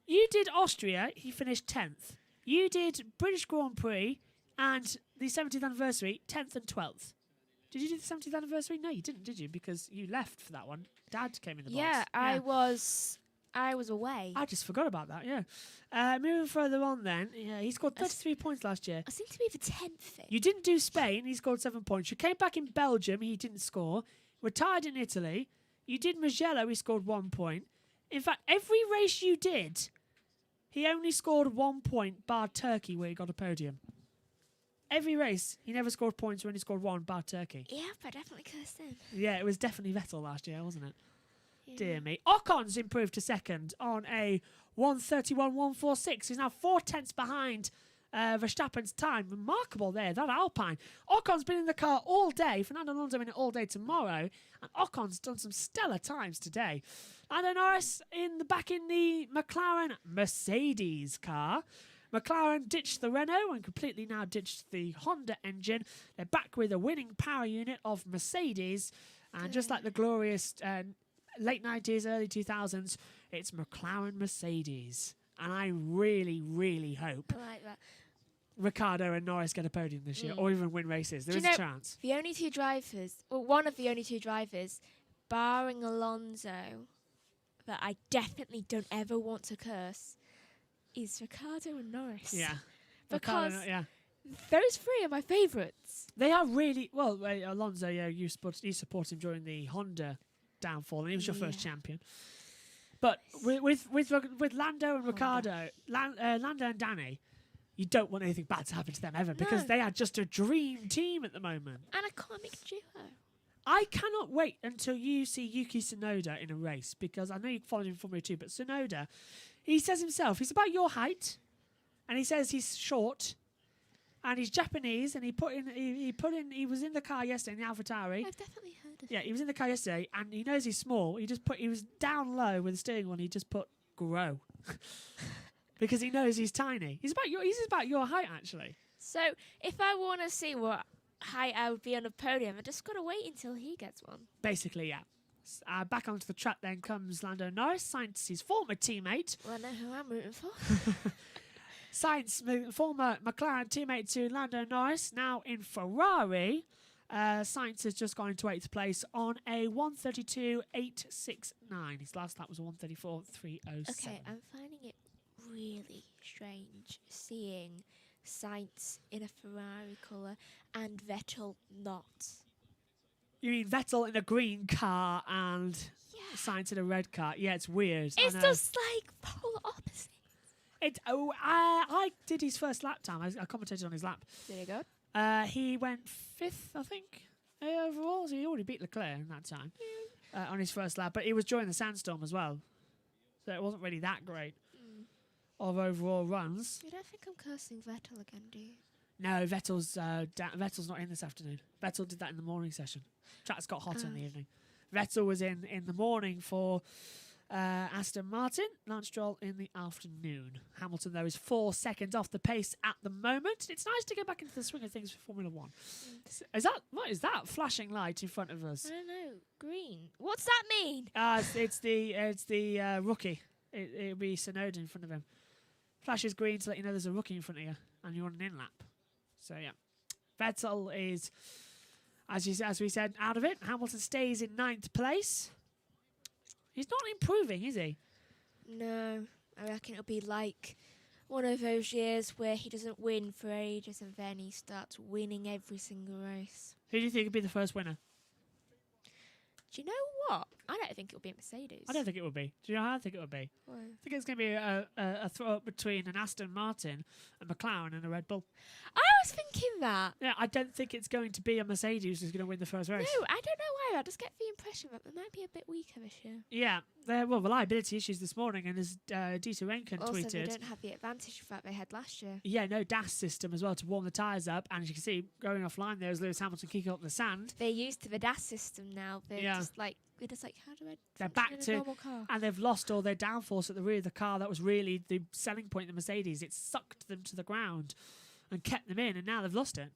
You did Austria, he finished 10th. You did British Grand Prix and the 70th anniversary, 10th and 12th. Did you do the 70th anniversary? No, you didn't, did you? Because you left for that one. Dad came in the box. Yeah, I was away. I just forgot about that, yeah. Moving further on then, he scored 33 points last year. I seem to be the 10th thing. You didn't do Spain, he scored 7 points. You came back in Belgium, he didn't score. Retired in Italy. You did Mugello, he scored 1 point. In fact, every race you did, he only scored 1 point, bar Turkey, where he got a podium. Every race, he never scored points, or only scored 1, bar Turkey. Yeah, but I definitely cursed him. Yeah, it was definitely Vettel last year, wasn't it? Yeah. Dear me. Ocon's improved to second on a 1:31.146. He's now 4 tenths behind Verstappen's time. Remarkable there, that Alpine. Ocon's been in the car all day. Fernando Alonso in it all day tomorrow. And Ocon's done some stellar times today. Lando Norris back in the McLaren Mercedes car. McLaren ditched the Renault and completely now ditched the Honda engine. They're back with a winning power unit of Mercedes. And just like the glorious late 90s, early 2000s, it's McLaren Mercedes. And I really, really hope I like that. Ricciardo and Norris get a podium this year, or even win races. There is a chance. The only two drivers, well, one of the only two drivers, barring Alonso, that I definitely don't ever want to curse is Ricardo and Norris. Yeah. Because yeah. those three are my favourites. They are really well. Alonso, yeah, you support him during the Honda downfall, and he was your first champion. But with Lando and Ricardo, Lando and Danny, you don't want anything bad to happen to them ever because they are just a dream team at the moment. And a comic duo. I cannot wait until you see Yuki Tsunoda in a race because I know you followed him in Formula 2, but Tsunoda, he says himself, he's about your height, and he says he's short. And he's Japanese, and he was in the car yesterday in the AlphaTauri. I've definitely heard of Yeah, he was in the car yesterday, and he knows he's small. He was down low with the steering wheel, and he just put grow. Because he knows he's tiny. He's about your height, actually. So, if I want to see what height I would be on a podium, I just got to wait until he gets one. Basically, yeah. Back onto the track then comes Lando Norris, Sainz's former teammate. Well, I know who I'm rooting for. Sainz, former McLaren teammate to Lando Norris, now in Ferrari. Sainz has just gone into 8th place on a 132.869. His last lap was a 134.307. Okay, I'm finding it really strange seeing Sainz in a Ferrari colour and Vettel not. You mean Vettel in a green car and Sainz in a red car? Yeah, it's weird. It's just like polar opposite. I did his first lap time. I commentated on his lap. There you go. He went 5th, I think, overall. So he already beat Leclerc in that time on his first lap. But he was during the sandstorm as well. So it wasn't really that great of overall runs. You don't think I'm cursing Vettel again, do you? No, Vettel's not in this afternoon. Vettel did that in the morning session. Track's got hotter in the evening. Vettel was in the morning for Aston Martin, Lance Stroll in the afternoon. Hamilton, though, is 4 seconds off the pace at the moment. It's nice to get back into the swing of things for Formula 1. What is that flashing light in front of us? I don't know. Green. What's that mean? It's the rookie. It'll be Tsunoda in front of him. Flashes green to let you know there's a rookie in front of you, and you're on an in-lap. So, yeah. Vettel is, as we said, out of it. Hamilton stays in 9th place. He's not improving, is he? No. I reckon it'll be like one of those years where he doesn't win for ages and then he starts winning every single race. Who do you think would be the first winner? Do you know what? I don't think it'll be Mercedes. I don't think it would be. Do you know how I think it would be? Why? I think it's going to be a throw-up between an Aston Martin, a McLaren and a Red Bull. I was thinking that. Yeah, I don't think it's going to be a Mercedes who's going to win the first race. No, I don't know why. I just get the impression that they might be a bit weaker this year. Yeah, there were reliability issues this morning, and as Dieter Renken Also, tweeted... they don't have the advantage that they had last year. Yeah, no DAS system as well to warm the tyres up, and as you can see, going offline there is Lewis Hamilton kicking up the sand. They're used to the DAS system now. They're just like, how do I They're back in a to, normal car? and they've lost all their downforce at the rear of the car. That was really the selling point of the Mercedes. It sucked them to the ground and kept them in, and now they've lost it.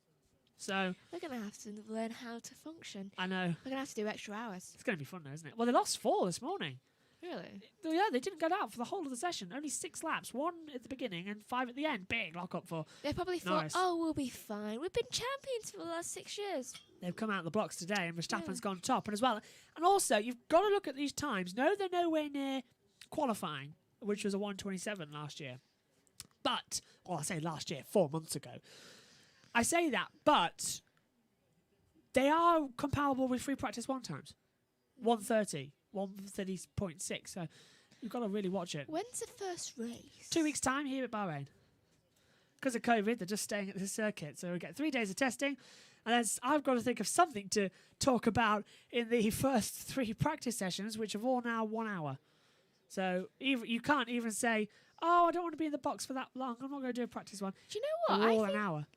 So They're going to have to learn how to function. I know. They're going to have to do extra hours. It's going to be fun though, isn't it? Well, they lost 4 this morning. Really? Yeah, they didn't go out for the whole of the session. Only 6 laps, 1 at the beginning and 5 at the end. Big lock-up for They probably Norris. thought, oh, we'll be fine. We've been champions for the last 6 years. They've come out of the blocks today, and Verstappen's gone top. And as well, and also, you've got to look at these times. No, they're nowhere near qualifying, which was a 1:27 last year. But, well, I say last year, 4 months ago. I say that, but they are comparable with free practice 1 times. 1:30, 1:30.6. So you've got to really watch it. When's the first race? 2 weeks' time here at Bahrain. Because of COVID, they're just staying at the circuit. So we get 3 days of testing. And then I've got to think of something to talk about in the first 3 practice sessions, which are all now 1 hour. So you can't even say, oh, I don't want to be in the box for that long. I'm not going to do a practice one. Do you know what? They're all an hour.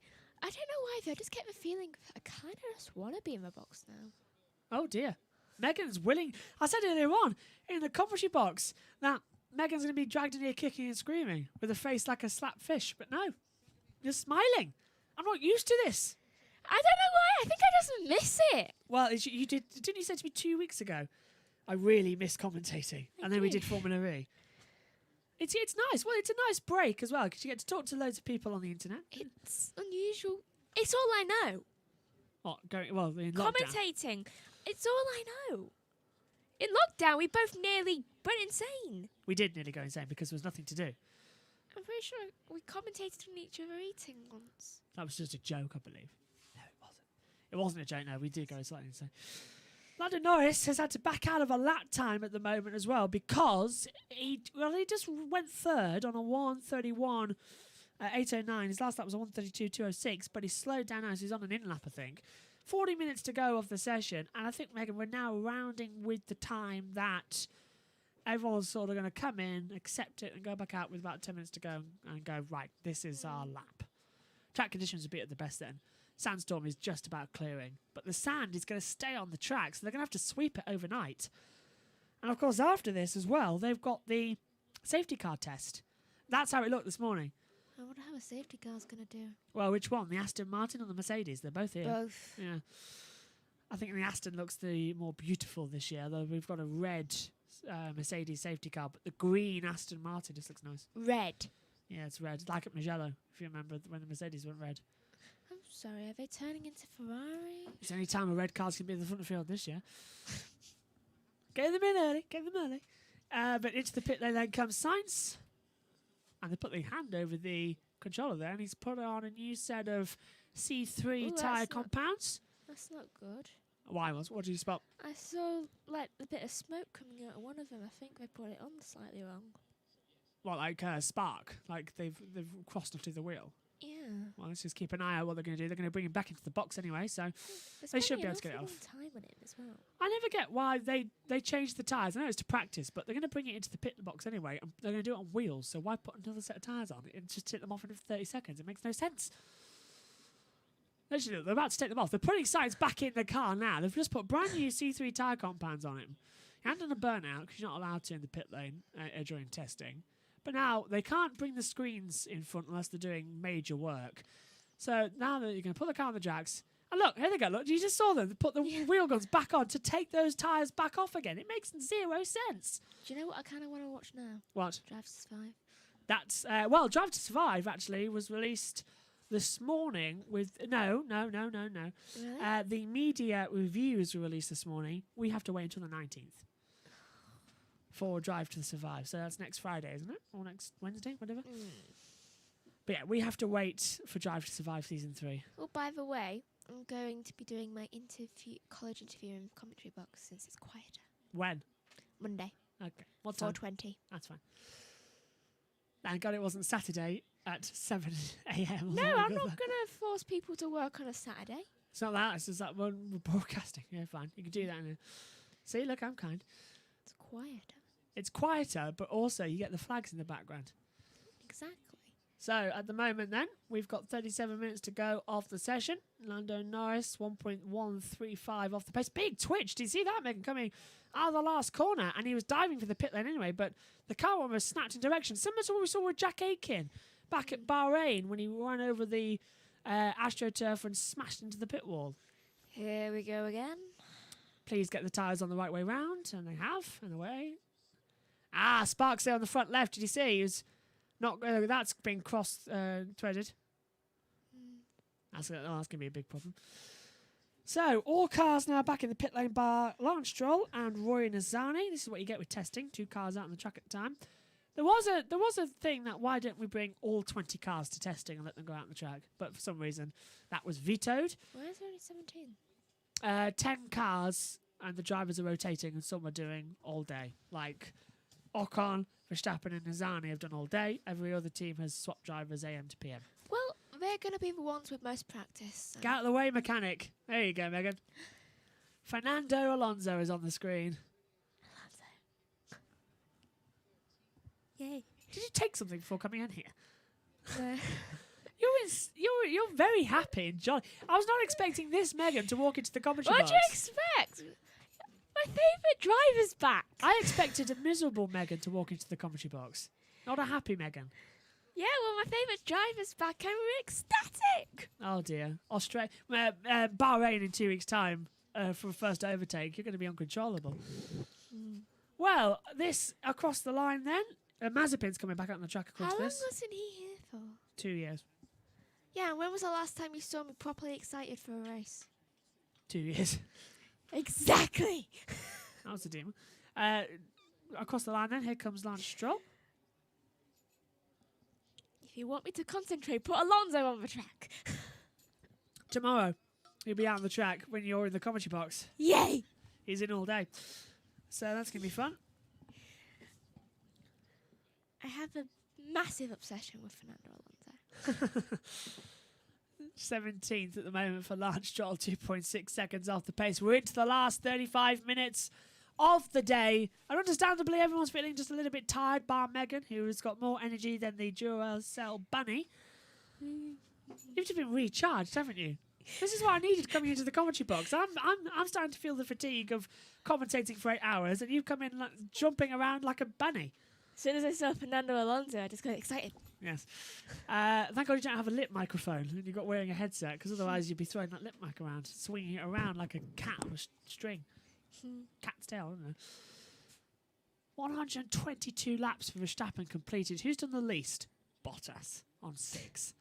I don't know why, though. I just get the feeling that I kind of just want to be in the box now. Oh, dear. Megan's willing. I said earlier on in the commentary box that Megan's going to be dragged in here kicking and screaming with a face like a slapped fish. But no, you're smiling. I'm not used to this. I don't know why. I think I just miss it. Well, you didn't you say to me 2 weeks ago, I really miss commentating. And then we did Formula E. It's nice. Well, it's a nice break as well because you get to talk to loads of people on the internet. It's unusual. It's all I know. What, in lockdown? Commentating. It's all I know. In lockdown, we both nearly went insane. We did nearly go insane because there was nothing to do. I'm pretty sure we commentated on each other eating once. That was just a joke, I believe. No, it wasn't. It wasn't a joke, no. We did go slightly insane. Lando Norris has had to back out of a lap time at the moment as well because he just went third on a 1:31. 8:09. His last lap was a 1:32.206, but he slowed down as he's on an in lap, I think. 40 minutes to go of the session, and I think, Megan, we're now rounding with the time that everyone's sort of going to come in, accept it, and go back out with about 10 minutes to go and go, right, this is our lap. Track conditions will be at the best then. Sandstorm is just about clearing, but the sand is going to stay on the track, so they're going to have to sweep it overnight. And, of course, after this as well, they've got the safety car test. That's how it looked this morning. I wonder how a safety car's going to do. Well, which one? The Aston Martin or the Mercedes? They're both here. Both. Yeah. I think the Aston looks the more beautiful this year, though we've got a red Mercedes safety car, but the green Aston Martin just looks nice. Red. Yeah, it's red. Like at Mugello, if you remember when the Mercedes went red. I'm sorry, are they turning into Ferrari? It's the only time a red car's going to be in the front of the field this year. Get them in early. Get them early. But into the pit lane then comes Sainz. And they put the hand over the controller there, and he's put on a new set of C3 tyre compounds. That's not good. Why? What did you spot? I saw like a bit of smoke coming out of one of them. I think they put it on slightly wrong. What, like spark? Like they've crossed onto the wheel? Yeah. Well, let's just keep an eye out what they're going to do. They're going to bring him back into the box anyway, so There's they should spending be able an to get it awful off. long time on it as well. I never get why they changed the tyres. I know it's to practice, but they're going to bring it into the pit box anyway, and they're going to do it on wheels, so why put another set of tyres on it and just take them off in 30 seconds? It makes no sense. Literally, they're about to take them off. They're putting Sainz back in the car now. They've just put brand new C3 tyre compounds on him. He hadn't done a burnout because you're not allowed to in the pit lane during testing. But now they can't bring the screens in front unless they're doing major work. So now that you're going to put the car on the jacks, and look, here they go. Look, you just saw them. They put the wheel guns back on to take those tyres back off again. It makes zero sense. Do you know what I kind of want to watch now? What? Drive to Survive. That's Drive to Survive actually was released this morning with no. Really? The media reviews were released this morning. We have to wait until the 19th for Drive to Survive. So that's next Friday, isn't it? Or next Wednesday, whatever. But yeah, we have to wait for Drive to Survive Season 3. Well, by the way, I'm going to be doing my college interview in commentary box since it's quieter. When? Monday. Okay. What time? 4:20. That's fine. Thank God it wasn't Saturday at 7 a.m. No, I'm not going to force people to work on a Saturday. It's not that. It's just that we're broadcasting. Yeah, fine. You can do that. See, look, I'm kind. It's quieter. It's quieter, but also you get the flags in the background. Exactly. So at the moment then, we've got 37 minutes to go of the session. Lando Norris, 1.135 off the pace. Big twitch. Did you see that, Megan, coming out of the last corner? And he was diving for the pit lane anyway, but the car almost snapped in direction. Similar to what we saw with Jack Aitken back at Bahrain when he ran over the AstroTurf and smashed into the pit wall. Here we go again. Please get the tyres on the right way round. And they have. And away. Sparks there on the front left. Did you see? He was not. That's been cross-threaded. That's going to be a big problem. So, all cars now back in the pit lane bar. Lawrence Stroll and Roy Nizami. This is what you get with testing. 2 cars out on the track at a time. There was a thing that why don't we bring all 20 cars to testing and let them go out on the track? But for some reason, that was vetoed. Why is there only 17? 10 cars and the drivers are rotating and some are doing all day. Like Ocon, Verstappen and Nizami have done all day. Every other team has swapped drivers AM to PM. Well, they're going to be the ones with most practice. So. Get out of the way, mechanic. There you go, Megan. Fernando Alonso is on the screen. Yay. Did you take something before coming in here? No. You're very happy and jolly. I was not expecting this Megan to walk into the commentary What box. do you expect? My favourite driver's back. I expected a miserable Megan to walk into the commentary box, not a happy Megan. Yeah, well, my favourite driver's back. I'm ecstatic. Oh dear, Bahrain in 2 weeks' time for a first overtake. You're going to be uncontrollable. Well, this across the line then. Mazepin's coming back out on the track across How long this. wasn't he here for? 2 years. Yeah, and when was the last time you saw me properly excited for a race? 2 years. Exactly. That was a demon. Across the line then, here comes Lance Stroll. If you want me to concentrate, put Alonso on the track. Tomorrow, he'll be out on the track when you're in the commentary box. Yay! He's in all day. So that's going to be fun. I have a massive obsession with Fernando Alonso. 17th at the moment for Lance Stroll, 2.6 seconds off the pace. We're into the last 35 minutes of the day. And understandably, everyone's feeling just a little bit tired, bar Megan, who has got more energy than the Duracell bunny. You've just been recharged, haven't you? This is what I needed coming into the commentary box. I'm starting to feel the fatigue of commentating for 8 hours, and you've come in jumping around like a bunny. As soon as I saw Fernando Alonso, I just got excited. Yes. Thank God you don't have a lip microphone and you've got wearing a headset, because otherwise you'd be throwing that lip mic around, swinging it around like a cat on a string. Cat's tail, isn't it? 122 laps for Verstappen completed. Who's done the least? Bottas on 6.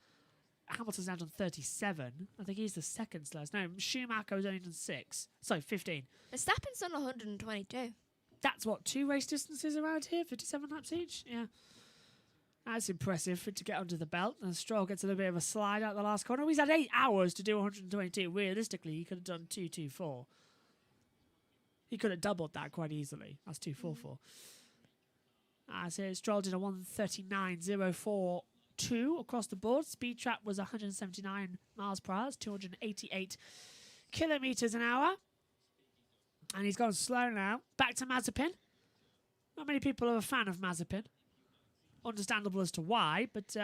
Hamilton's now done 37. I think he's the second slowest. No, Schumacher's only done 6. Sorry, 15. Verstappen's done 122. That's what, 2 race distances around here? 57 laps each? Yeah. That's impressive for it to get under the belt. And Stroll gets a little bit of a slide out the last corner. He's had 8 hours to do 122. Realistically, he could have done 224. He could have doubled that quite easily. That's 244. So Stroll did a 139.042 across the board. Speed trap was 179 miles per hour. That's 288 kilometers an hour. And he's gone slow now. Back to Mazepin. Not many people are a fan of Mazepin. Understandable as to why, but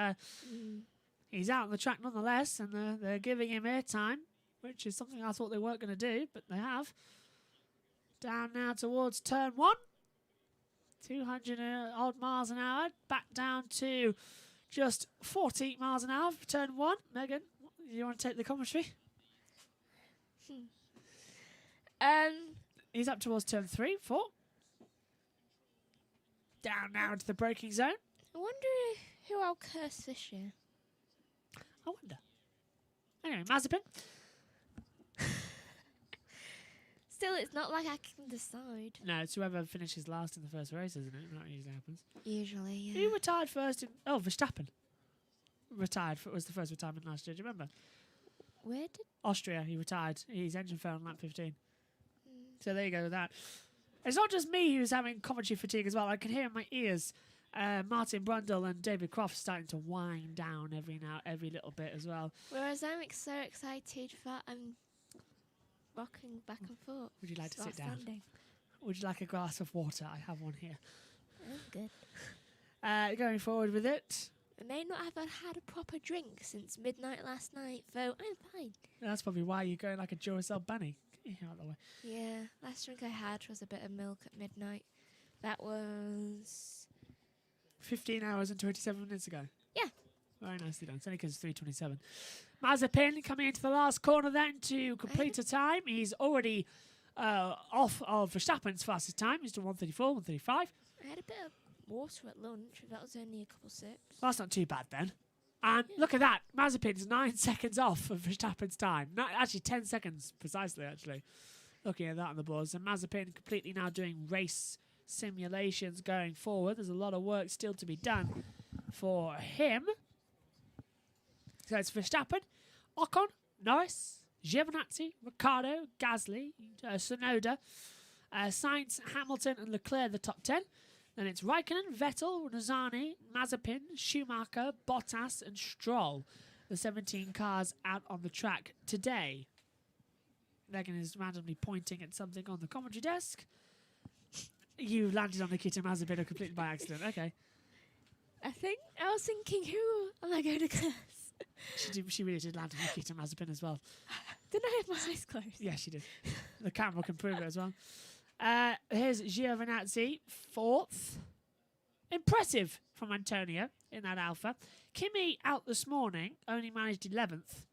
he's out on the track nonetheless, and they're giving him airtime, which is something I thought they weren't going to do, but they have. Down now towards turn 1. 200 odd miles an hour. Back down to just 40 miles an hour for turn 1. Megan, you want to take the commentary? He's up towards turn 3, 4. Down now into the braking zone. I wonder who I'll curse this year. I wonder. Anyway, Mazepin. Still, it's not like I can decide. No, it's whoever finishes last in the first race, isn't it? That usually happens. Usually, yeah. Who retired first? Verstappen. Retired. Was the first retirement last year. Do you remember? Where did... Austria, he retired. His engine failed on lap 15. So there you go with that. It's not just me who's having commentary fatigue as well. I can hear in my ears Martin Brundle and David Croft starting to wind down every little bit as well. Whereas I'm so excited that I'm rocking back and forth. Would you like to sit standing down? Would you like a glass of water? I have one here. I'm good. Going forward with it. I may not have had a proper drink since midnight last night, though I'm fine. That's probably why you're going like a Duracell bunny. Get out of the way. Yeah, last drink I had was a bit of milk at midnight. That was 15 hours and 27 minutes ago. Yeah. Very nicely done. It's only because it's 3:27. Mazepin coming into the last corner then to complete a time. He's already off of Verstappen's fastest time. He's done 1:34, 1:35. I had a bit of water at lunch. That was only a couple sips. Well, that's not too bad then. And look at that. Mazepin's 9 seconds off of Verstappen's time. Actually, 10 seconds precisely, actually. Looking at that on the boards. And Mazepin completely now doing race simulations going forward. There's a lot of work still to be done for him. So it's Verstappen, Ocon, Norris, Giovinazzi, Ricciardo, Gasly, Tsunoda, Sainz, Hamilton and Leclerc, the top 10. Then it's Raikkonen, Vettel, Nozani, Mazepin, Schumacher, Bottas and Stroll. The 17 cars out on the track today. Megan is randomly pointing at something on the commentary desk. You landed on Nikita Mazepin completely by accident. Okay. I was thinking, who am I going to curse? She really did land on Nikita Mazepin as well. Didn't I have my eyes closed? Yeah, she did. The camera can prove it as well. Here's Giovinazzi, 4th. Impressive from Antonio in that Alpha. Kimi out this morning, only managed 11th.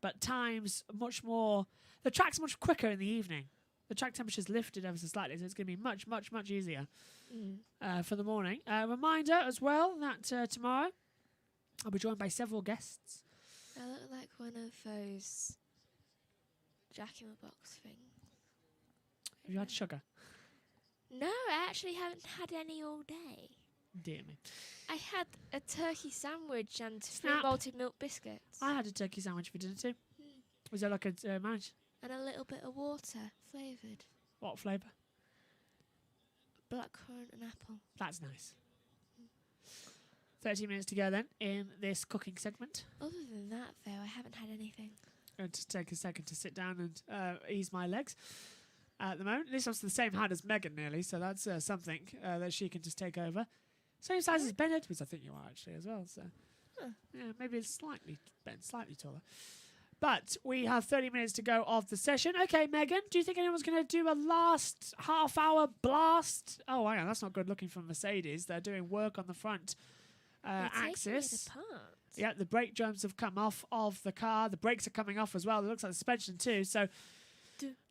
But times much more... The track's much quicker in the evening. The track temperature's lifted ever so slightly, so it's going to be much, much, much easier for the morning. Reminder as well that tomorrow I'll be joined by several guests. I look like one of those Jack in the Box things. Have you had sugar? No, I actually haven't had any all day. Dear me. I had a turkey sandwich and 3 Snap. malted milk biscuits. I had a turkey sandwich for dinner too. Was there like a manage? And a little bit of water, flavoured. What flavour? Blackcurrant and apple. That's nice. 30 minutes to go then in this cooking segment. Other than that, though, I haven't had anything. Going to take a second to sit down and ease my legs. At the moment, this one's the same height as Megan nearly, so that's something that she can just take over. Same size as Bennett, which I think you are actually as well. So yeah, maybe it's slightly taller. But we have 30 minutes to go of the session. Okay, Megan, do you think anyone's going to do a last half-hour blast? Oh, hang on, that's not good looking for Mercedes. They're doing work on the front axis. Taking it apart. Yeah, the brake drums have come off of the car. The brakes are coming off as well. It looks like the suspension too. So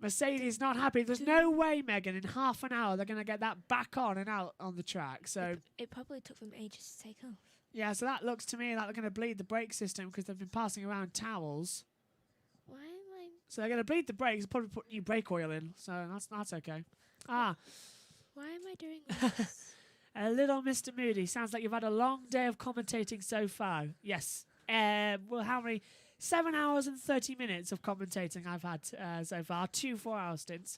Mercedes not happy. There's no way, Megan, in half an hour they're going to get that back on and out on the track. So it probably took them ages to take off. yeah, so that looks to me like they're going to bleed the brake system because they've been passing around towels. Why am I... So they're going to bleed the brakes, probably put new brake oil in. So that's okay. Ah, Why am I doing this? a little Mr. Moody. Sounds like you've had a long day of commentating so far. Yes. Well, how many? 7 hours and 30 minutes of commentating I've had so far. 2 4-hour stints.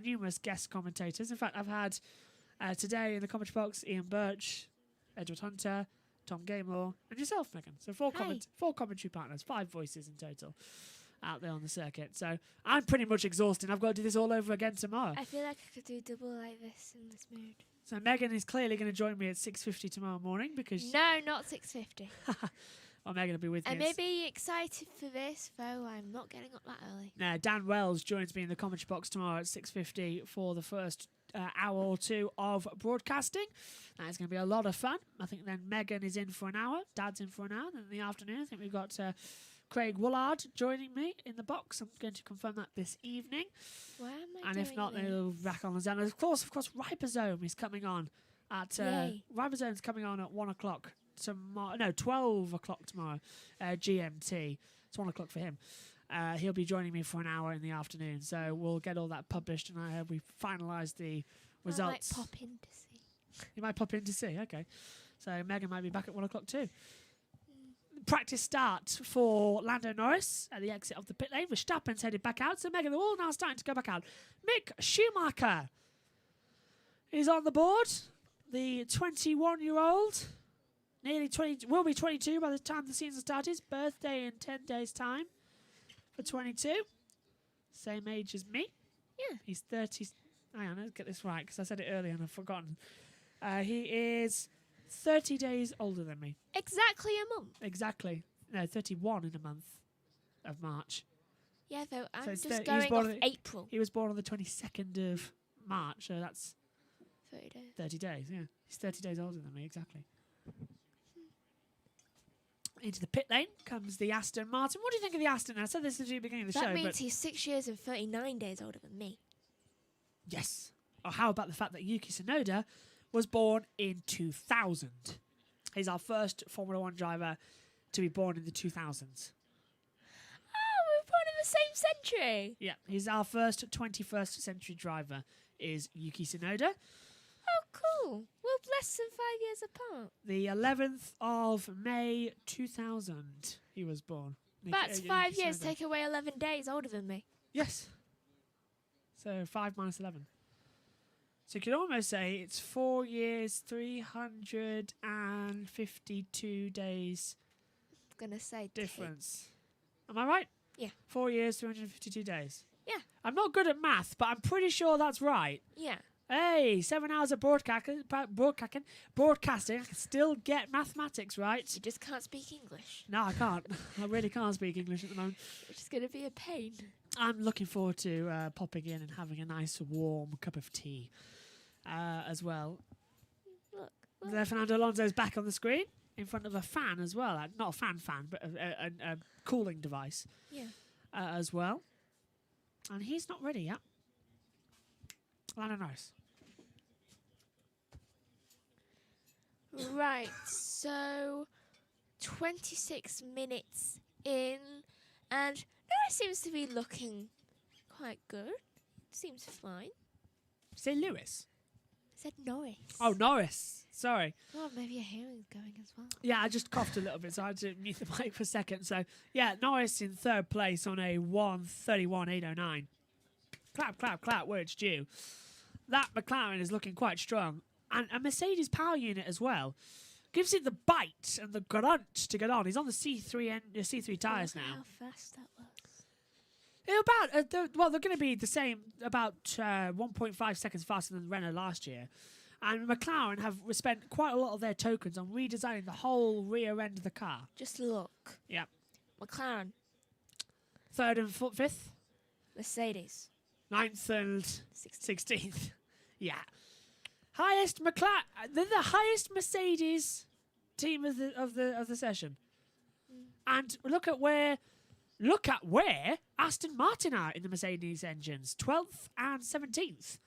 Numerous guest commentators. In fact, I've had today in the commentary box Ian Burch, Edward Hunter, Tom Gaymore, and yourself, Megan. So four commentary partners, 5 voices in total out there on the circuit. So I'm pretty much exhausted. I've got to do this all over again tomorrow. I feel like I could do double like this in this mood. So Megan is clearly going to join me at 6:50 tomorrow morning because... No, not 6:50. Well, Megan will be with me. I may be excited for this, though I'm not getting up that early. No, Dan Wells joins me in the commentary box tomorrow at 6:50 for the first hour or two of broadcasting. That is going to be a lot of fun. I think then Megan is in for an hour. Dad's in for an hour. Then in the afternoon, I think we've got Craig Woolard joining me in the box. I'm going to confirm that this evening. Why am I And doing if not, this? then it'll back on the zone. Of course, Ribosome is coming on at... Yay. Ribosome's coming on at 1 o'clock tomorrow. No, 12 o'clock tomorrow, GMT. It's 1 o'clock for him. He'll be joining me for an hour in the afternoon. So we'll get all that published and we finalise the results. I might pop in to see. You might pop in to see, okay. So Megan might be back at 1 o'clock too. Practice start for Lando Norris at the exit of the pit lane. Verstappen's headed back out. So Megan, they're all now starting to go back out. Mick Schumacher is on the board. The 21-year-old, nearly 20, will be 22 by the time the season starts. His birthday in 10 days' time for 22. Same age as me. Yeah. He's 30. Hang on, let's get this right because I said it earlier and I've forgotten. He is 30 days older than me. Exactly a month. Exactly. No, 31 in a month of March. Yeah, though, So I'm it's just he was going born off on April. He was born on the 22nd of March, so that's 30 days. 30 days, yeah. He's 30 days older than me, exactly. Into the pit lane comes the Aston Martin. What do you think of the Aston? I said this at the beginning of the show. That means but he's 6 years and 39 days older than me. yes. Or how about the fact that Yuki Tsunoda was born in 2000? He's our first Formula One driver to be born in the 2000s. Oh, we're born in the same century. Yeah, he's our first 21st century driver is Yuki Tsunoda. Oh, cool. We're less than 5 years apart. The 11th of May 2000 he was born. That's Yuki 5 years, Tsunoda. take away 11 days older than me. Yes. So 5 minus 11. So you could almost say it's 4 years, 352 days I'm going to say difference. Am I right? Yeah. 4 years, 352 days. Yeah. I'm not good at math, but I'm pretty sure that's right. Yeah. Hey, 7 hours of broadcasting. I can still get mathematics right. You just can't speak English. No, I can't. I really can't speak English at the moment. Which is going to be a pain. I'm looking forward to popping in and having a nice warm cup of tea as well. Look. There, Fernando Alonso's back on the screen in front of a fan as well. Not a fan, but a cooling device Yeah. as well. And he's not ready yet. Lando Norris. Right, so 26 minutes in, and Norris seems to be looking quite good. seems fine. Say Lewis. I said Norris. Oh, Norris. Sorry. Oh, maybe your hearing's going as well. Yeah, I just coughed a little bit, so I had to mute the mic for a second. So, yeah, Norris in third place on a 1:31.809. Clap, clap, clap, where it's due. That McLaren is looking quite strong. And a Mercedes power unit as well. Gives it the bite and the grunt to get on. He's on the C3 tyres now. How fast that was. They're going to be the same, about 1.5 seconds faster than Renault last year. And McLaren have spent quite a lot of their tokens on redesigning the whole rear end of the car. Just look. Yeah. McLaren. Third and fifth. Mercedes. 9th and 16th. Yeah. Highest McLaren. They're the highest Mercedes team of the session. And look at where Aston Martin are in the Mercedes engines. 12th and 17th.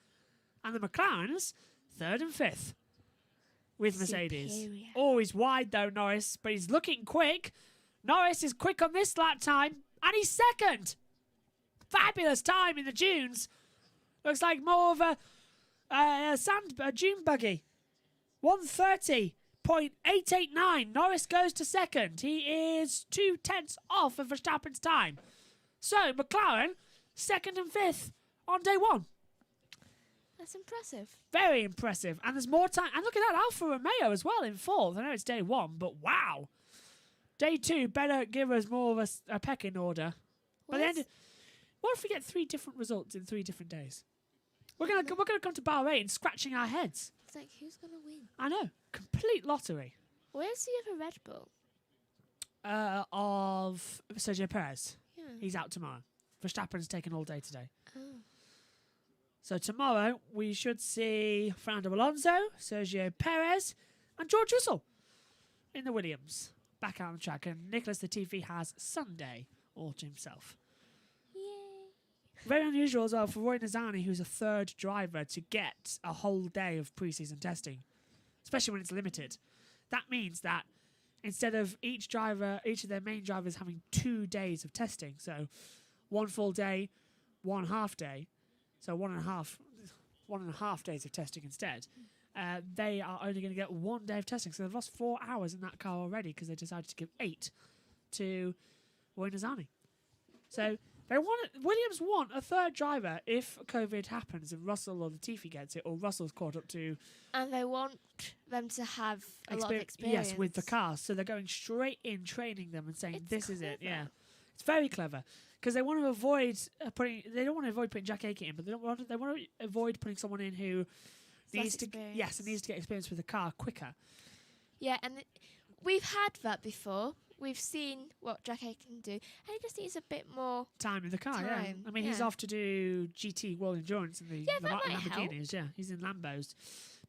And the McLarens 3rd and 5th with Mercedes. Superior. Always wide though, Norris, but he's looking quick. Norris is quick on this lap time, and he's second. Fabulous time in the dunes. Looks like more of a dune buggy. 1:30.889. Norris goes to second. He is 2/10 off of Verstappen's time. So McLaren 2nd and 5th on day one. That's impressive. Very impressive. And there's more time. And look at that, Alfa Romeo as well in 4th. I know it's day one, but wow. Day 2 better give us more of a pecking order. What if we get 3 different results in 3 different days? We're gonna come to Bahrain scratching our heads. It's like, who's going to win? I know. Complete lottery. Where's the other Red Bull? Of Sergio Perez. Yeah. He's out tomorrow. Verstappen's taken all day today. Oh. So tomorrow we should see Fernando Alonso, Sergio Perez, and George Russell in the Williams back out on the track. And Nicholas Latifi has Sunday all to himself. Yay. Very unusual as well for Roy Nizani, who's a 3rd driver, to get a whole day of pre-season testing, especially when it's limited. That means that instead of each of their main drivers having 2 days of testing, so 1 full day, 1 half day, so 1.5 days of testing instead, they are only going to get 1 day of testing. So they've lost 4 hours in that car already because they decided to give 8 to Roy Nizani. So Williams want a 3rd driver if COVID happens and Russell or Latifi gets it, or Russell's caught up to. And they want them to have a lot of experience. Yes, with the car. So they're going straight in, training them and saying, It's this is it. clever. Yeah. It's very clever. Because they want to avoid putting Jack Aiken in, but they want to avoid putting someone in who needs to experience. needs to get experience with the car quicker. Yeah, and we've had that before. We've seen what Jack Aiken can do, and he just needs a bit more Time in the car, yeah. time, I mean, he's yeah. off to do GT World Endurance in the Yeah, that might Lamborghinis. Yeah, he's in Lambos,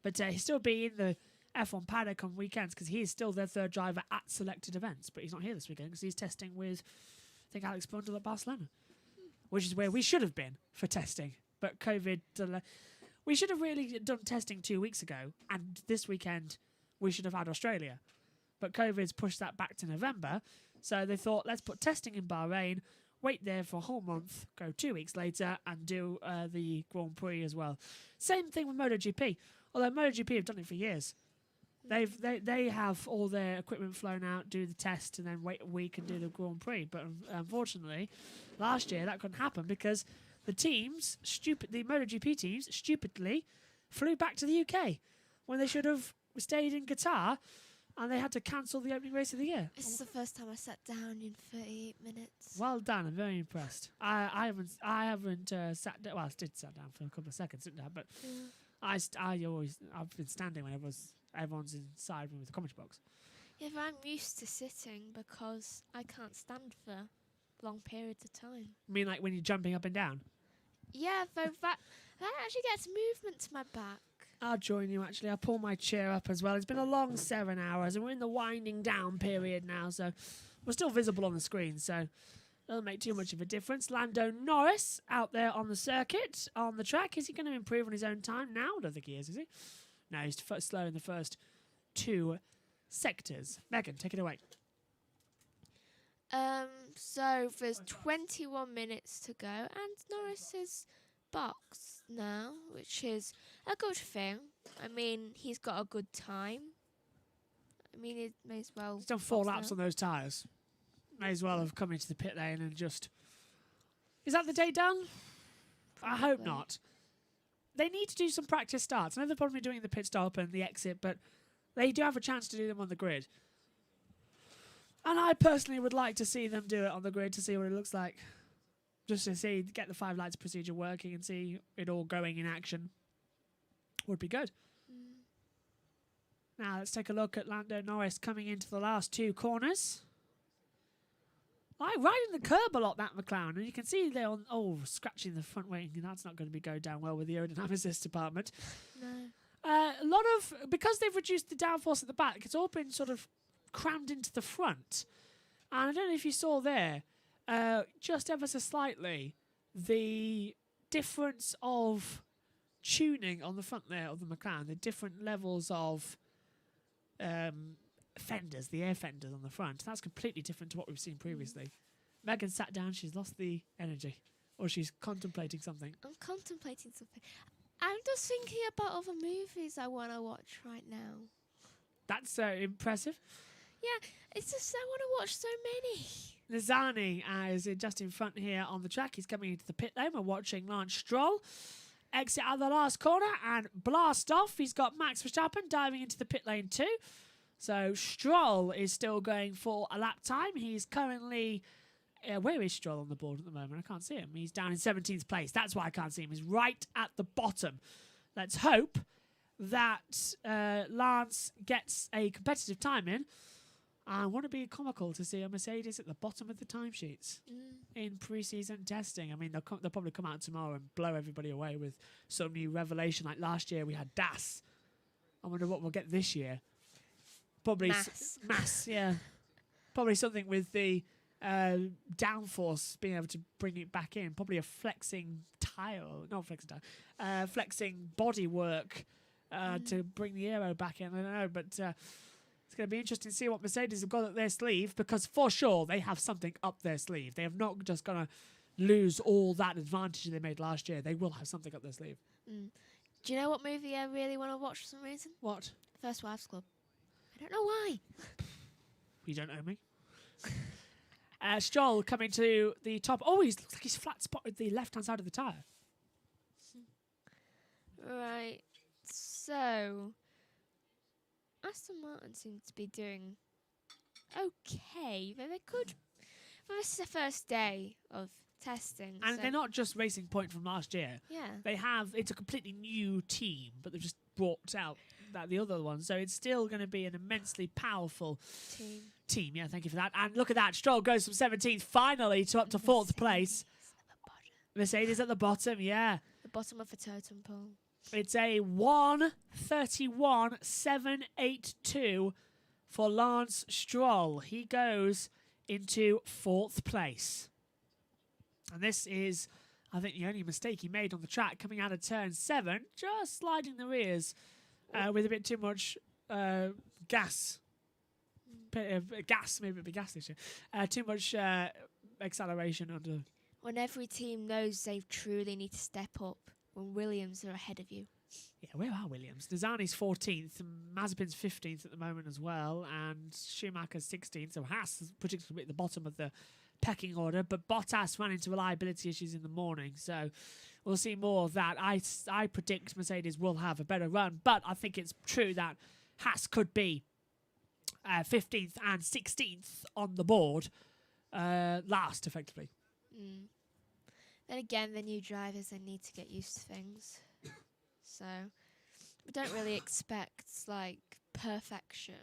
but he'll still be in the F1 paddock on weekends because he is still their 3rd driver at selected events. But he's not here this weekend because he's testing with, I think, Alex Bundle at Barcelona, which is where we should have been for testing. But COVID, we should have really done testing 2 weeks ago, and this weekend we should have had Australia. But COVID's pushed that back to November, so they thought, let's put testing in Bahrain, wait there for a whole month, go 2 weeks later, and do the Grand Prix as well. Same thing with MotoGP, although MotoGP have done it for years. They have all their equipment flown out, do the test, and then wait a week and do the Grand Prix. But unfortunately, last year that couldn't happen because the MotoGP teams stupidly flew back to the UK when they should have stayed in Qatar, and they had to cancel the opening race of the year. This is the first time I sat down in 38 minutes. Well done. I'm very impressed. I haven't sat down. Well, I did sat down for a couple of seconds, didn't I? But I've been standing when everyone's inside with the commentary box. Yeah, but I'm used to sitting because I can't stand for long periods of time. I mean, like when you're jumping up and down? Yeah, though that actually gets movement to my back. I'll join you, actually. I'll pull my chair up as well. It's been a long 7 hours, and we're in the winding down period now, so we're still visible on the screen, so it doesn't make too much of a difference. Lando Norris out there on the circuit, on the track. Is he going to improve on his own time now? I don't think he is he? No, he's slow in the first 2 sectors. Megan, take it away. So there's 21 minutes to go, and Norris is box now, which is a good thing. I mean, he's got a good time. I mean, it may as well. He's done 4 box laps now. on those tyres. May as well have come into the pit lane and just... Is that the day done? I hope Probably. not. They need to do some practice starts. I know they're probably doing the pit stop and the exit, but they do have a chance to do them on the grid. And I personally would like to see them do it on the grid to see what it looks like. Just to see, get the 5 lights procedure working and see it all going in action. Would be good. Now let's take a look at Lando Norris coming into the last 2 corners. Like riding the curb a lot, that McLaren, and you can see they're on, scratching the front wing, and that's not going to be going down well with the aerodynamicist department. No. A lot of, because they've reduced the downforce at the back, it's all been sort of crammed into the front. And I don't know if you saw there, just ever so slightly, the difference of tuning on the front there of the McLaren, the different levels of fenders, the air fenders on the front. That's completely different to what we've seen previously. Megan sat down, she's lost the energy, or she's contemplating something. I'm contemplating something. I'm just thinking about other movies I want to watch right now. That's impressive. Yeah, it's just I want to watch so many. Nizani is just in front here on the track. He's coming into the pit lane. We're watching Lance Stroll exit out the last corner and blast off. He's got Max Verstappen diving into the pit lane too. So Stroll is still going for a lap time. He's currently... where is Stroll on the board at the moment? I can't see him. He's down in 17th place. That's why I can't see him. He's right at the bottom. Let's hope that Lance gets a competitive time in. I want to be comical to see a Mercedes at the bottom of the timesheets in pre-season testing. I mean, they'll probably come out tomorrow and blow everybody away with some new revelation. Like last year, we had DAS. I wonder what we'll get this year. Probably mass, yeah. Probably something with the downforce being able to bring it back in. Probably a flexing tire, not flexing tire, flexing bodywork to bring the aero back in. I don't know, but it's going to be interesting to see what Mercedes have got up their sleeve, because for sure they have something up their sleeve. They have not just going to lose all that advantage they made last year. They will have something up their sleeve. Do you know what movie I really want to watch for some reason? What? First Wives Club. I don't know why. You don't know me. Stroll coming to the top. Oh, he looks like he's flat spotted the left-hand side of the tyre. Right. So, Aston Martin seems to be doing okay. They could... Well, this is the first day of testing. And so they're not just Racing Point from last year. Yeah. They have... It's a completely new team, but they've just brought out the other one. So it's still going to be an immensely powerful team. Yeah, thank you for that. And look at that. Stroll goes from 17th finally to up to 4th place. Mercedes at the bottom, yeah. The bottom of the totem pole. It's a 1:31.782 for Lance Stroll. He goes into 4th place. And this is, I think, the only mistake he made on the track coming out of turn 7, just sliding the rears with a bit too much gas. Maybe a bit gas this year. Too much acceleration under. When every team knows they truly need to step up, when Williams are ahead of you. Yeah, where are Williams? Nizani's 14th, Mazepin's 15th at the moment as well, and Schumacher's 16th. So Haas is predicted to be at the bottom of the pecking order, but Bottas ran into reliability issues in the morning, so we'll see more of that. I predict Mercedes will have a better run, but I think it's true that Haas could be 15th and 16th on the board last, effectively. Then again, the new drivers, they need to get used to things. So we don't really expect, like, perfection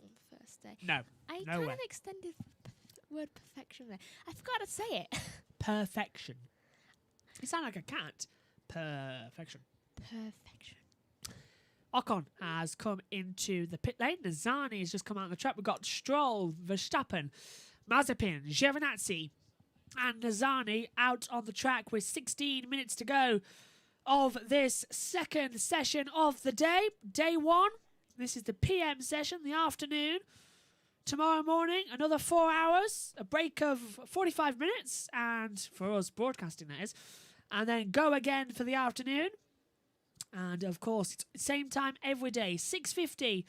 on the first day. No, I no kind way. of extended the word perfection there. I forgot to say it. Perfection. You sound like a cat. Perfection. Perfection. Ocon has come into the pit lane. Nizani has just come out on the track. We've got Stroll, Verstappen, Mazepin, Giovinazzi, and Nizani out on the track with 16 minutes to go of this second session of the day. Day 1. This is the PM session, the afternoon. Tomorrow morning, another 4 hours, a break of 45 minutes, and for us broadcasting that is, and then go again for the afternoon. And of course, it's same time every day, 6:50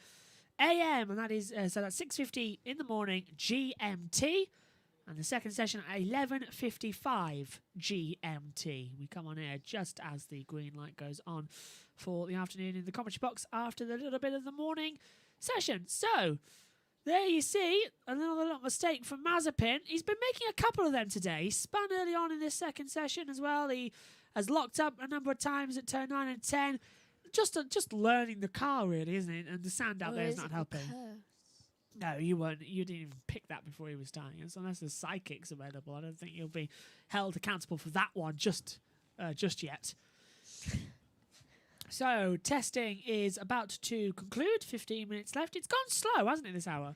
a.m. and that is so that's 6:50 in the morning GMT. And the second session at 11:55 GMT. We come on air just as the green light goes on for the afternoon in the commentary box after the little bit of the morning session. So, there you see, another little mistake from Mazepin. He's been making a couple of them today. He spun early on in this second session as well. He has locked up a number of times at turn 9 and 10. Just learning the car, really, isn't it? And the sand out there is not helping. No, you weren't. You didn't even pick that before he was starting. So unless there's psychics available, I don't think you'll be held accountable for that one just yet. So testing is about to conclude. 15 minutes left. It's gone slow, hasn't it? This hour.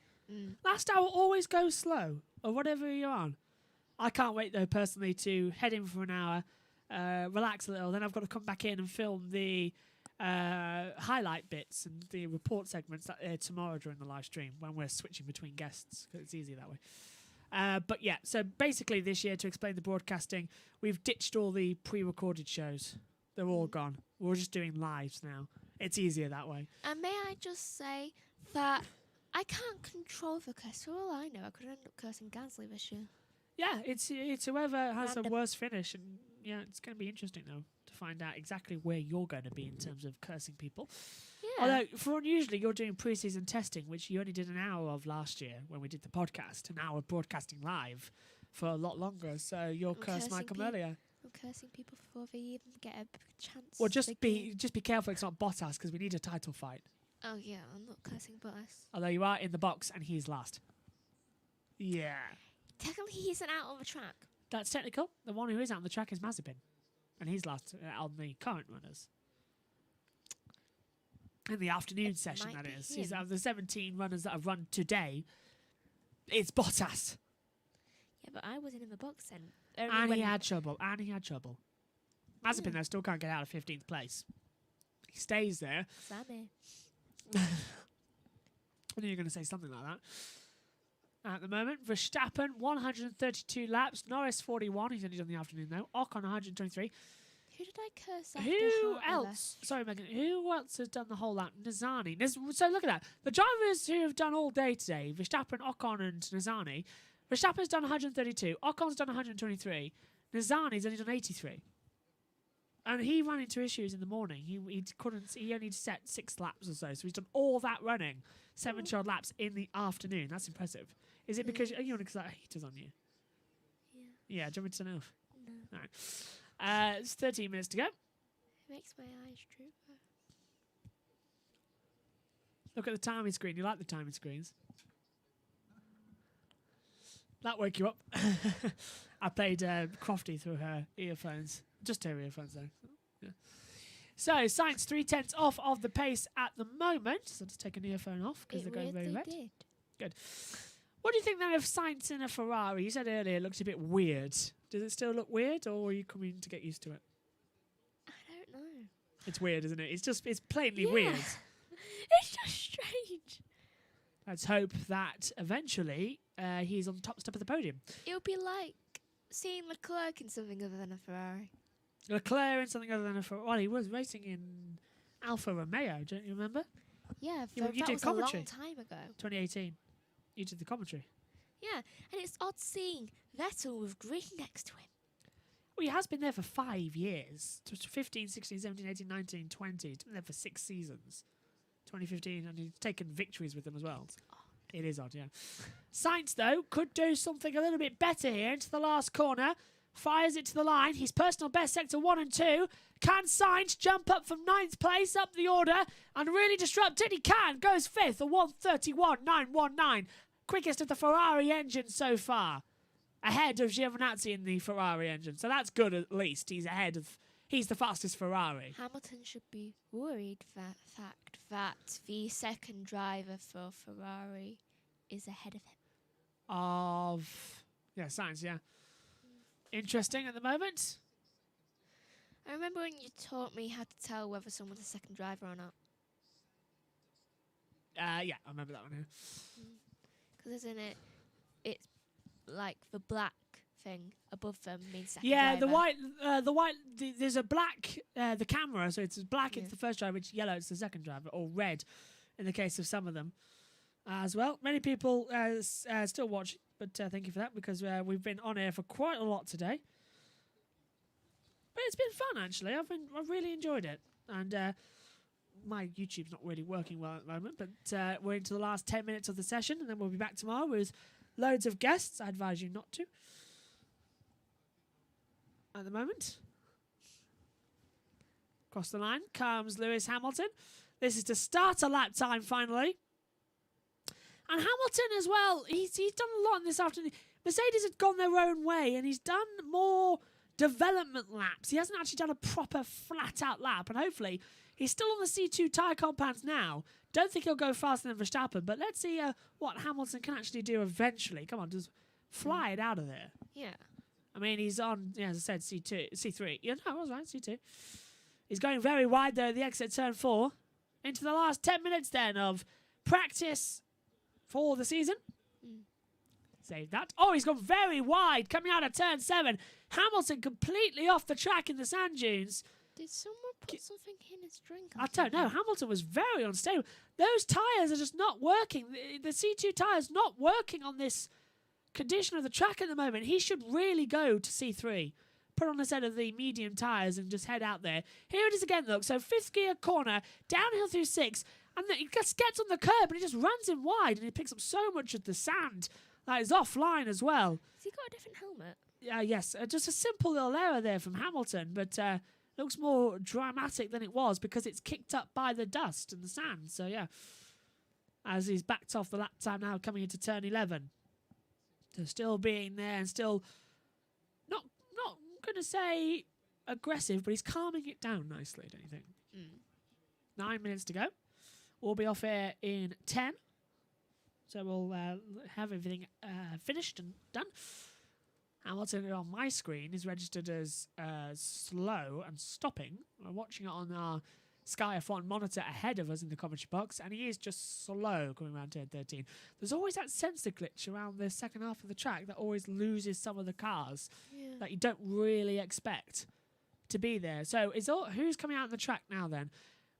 Last hour always goes slow, or whatever you're on. I can't wait though, personally, to head in for an hour, relax a little. Then I've got to come back in and film the highlight bits and the report segments that air tomorrow during the live stream when we're switching between guests, because it's easier that way. But yeah, so basically this year, to explain the broadcasting, we've ditched all the pre-recorded shows. They're all gone. We're just doing lives now. It's easier that way. And may I just say that I can't control the curse. For all I know, I could end up cursing Gasly this year. Yeah, it's whoever has the Random. worst finish, and yeah, it's going to be interesting though to find out exactly where you're going to be in terms of cursing people. Yeah. Although, for unusually, you're doing pre-season testing, which you only did an hour of last year when we did the podcast, and now we're broadcasting live for a lot longer. So your curse might come earlier. I'm cursing people before they even get a chance. Well, to just begin. be careful it's not Bottas, because we need a title fight. Oh yeah, I'm not cursing Bottas. Although you are in the box and he's last. Yeah. Technically, he isn't out on the track. That's technical. The one who is out on the track is Mazepin. And he's last on the current runners. In the afternoon session, might that be is. He's him. out of the 17 runners that have run today. It's Bottas. Yeah, but I wasn't in the box then. And he had trouble. Mazepin, though, still can't get out of 15th place. He stays there. Sammy. I knew you were going to say something like that. At the moment, Verstappen, 132 laps. Norris, 41. He's only done the afternoon, though. Ocon, 123. Who did I curse after Who Hart else? Sorry, Megan. Who else has done the whole lap? Nizani. So look at that. The drivers who have done all day today, Verstappen, Ocon, and Nizani. Verstappen's done 132. Ocon's done 123. Nizani's only done 83. And he ran into issues in the morning. He couldn't. He only set 6 laps or so. So he's done all that running, 7 short laps in the afternoon. That's impressive. Is it because you want to that heater's on you? Yeah. Yeah. Do you want me to turn it off? No. All right. It's 13 minutes to go. It makes my eyes droop. Look at the timing screen. You like the timing screens? That woke you up. I played Crofty through her earphones. Just her earphones, though. Yeah. So, Sainz 3/10 off of the pace at the moment. So, just take an earphone off because they're going very red. Did. Good. What do you think then of Sainz in a Ferrari? You said earlier it looked a bit weird. Does it still look weird, or are you coming to get used to it? I don't know. It's weird, isn't it? It's plainly Yeah. weird. It's just strange. Let's hope that eventually he's on top of the podium. It would be like seeing Leclerc in something other than a Ferrari. Leclerc in something other than a Ferrari. Well, he was racing in Alfa Romeo, don't you remember? Yeah, You that did was commentary. a long time ago. 2018. You did the commentary. Yeah, and it's odd seeing Vettel with green next to him. Well, he has been there for 5 years. 15, 16, 17, 18, 19, 20. He's been there for 6 seasons. 2015, and he's taken victories with them as well. It is odd, yeah. Sainz, though, could do something a little bit better here into the last corner. Fires it to the line. His personal best, sector 1 and 2. Can Sainz jump up from 9th place up the order and really disrupt it? He can. Goes 5th, a 1:31.919. Quickest of the Ferrari engine so far. Ahead of Giovinazzi in the Ferrari engine. So that's good at least. He's the fastest Ferrari. Hamilton should be worried that fact that the second driver for Ferrari is ahead of him. Sainz, yeah. Interesting at the moment. I remember when you taught me how to tell whether someone's a second driver or not. Yeah, I remember that one here. Because isn't it, it's like the black thing above them means second Yeah, driver. there's a black, the camera, so it's black, Yeah. it's the first driver, it's yellow, it's the second driver, or red in the case of some of them as well. Many people still watch, but thank you for that, because we've been on air for quite a lot today. But it's been fun, actually. I've really enjoyed it. And my YouTube's not really working well at the moment, but we're into the last 10 minutes of the session, and then we'll be back tomorrow with loads of guests. I advise you not to at the moment. Across the line comes Lewis Hamilton. This is to start a lap time finally. And Hamilton as well, he's done a lot in this afternoon. Mercedes had gone their own way, and he's done more development laps. He hasn't actually done a proper flat-out lap, and hopefully he's still on the C2 tyre compounds now. Don't think he'll go faster than Verstappen, but let's see what Hamilton can actually do eventually. Come on, just fly it out of there. Yeah. I mean, he's on, as I said, C3. Yeah, no, I was right, C2. He's going very wide there at the exit turn 4. Into the last 10 minutes then of practice for the season. Save that. Oh, he's gone very wide coming out of turn 7. Hamilton completely off the track in the sand dunes. Did someone put something in his drink? I don't know. Hamilton was very unstable. Those tyres are just not working. The C2 tyres not working on this condition of the track at the moment. He should really go to C3. Put on a set of the medium tyres and just head out there. Here it is again, look. So 5th gear corner, downhill through 6. And then he just gets on the curb and he just runs in wide. And he picks up so much of the sand that is offline as well. Has he got a different helmet? Yes, just a simple little error there from Hamilton, but looks more dramatic than it was because it's kicked up by the dust and the sand. So, yeah, as he's backed off the lap time now coming into turn 11. So still being there and still not going to say aggressive, but he's calming it down nicely, don't you think? 9 minutes to go. We'll be off air in 10. So we'll have everything finished and done. Hamilton on my screen is registered as slow and stopping. We're watching it on our Sky F1 monitor ahead of us in the commentary box, and he is just slow coming around turn 13. There's always that sensor glitch around the second half of the track that always loses some of the cars that you don't really expect to be there. So who's coming out on the track now then?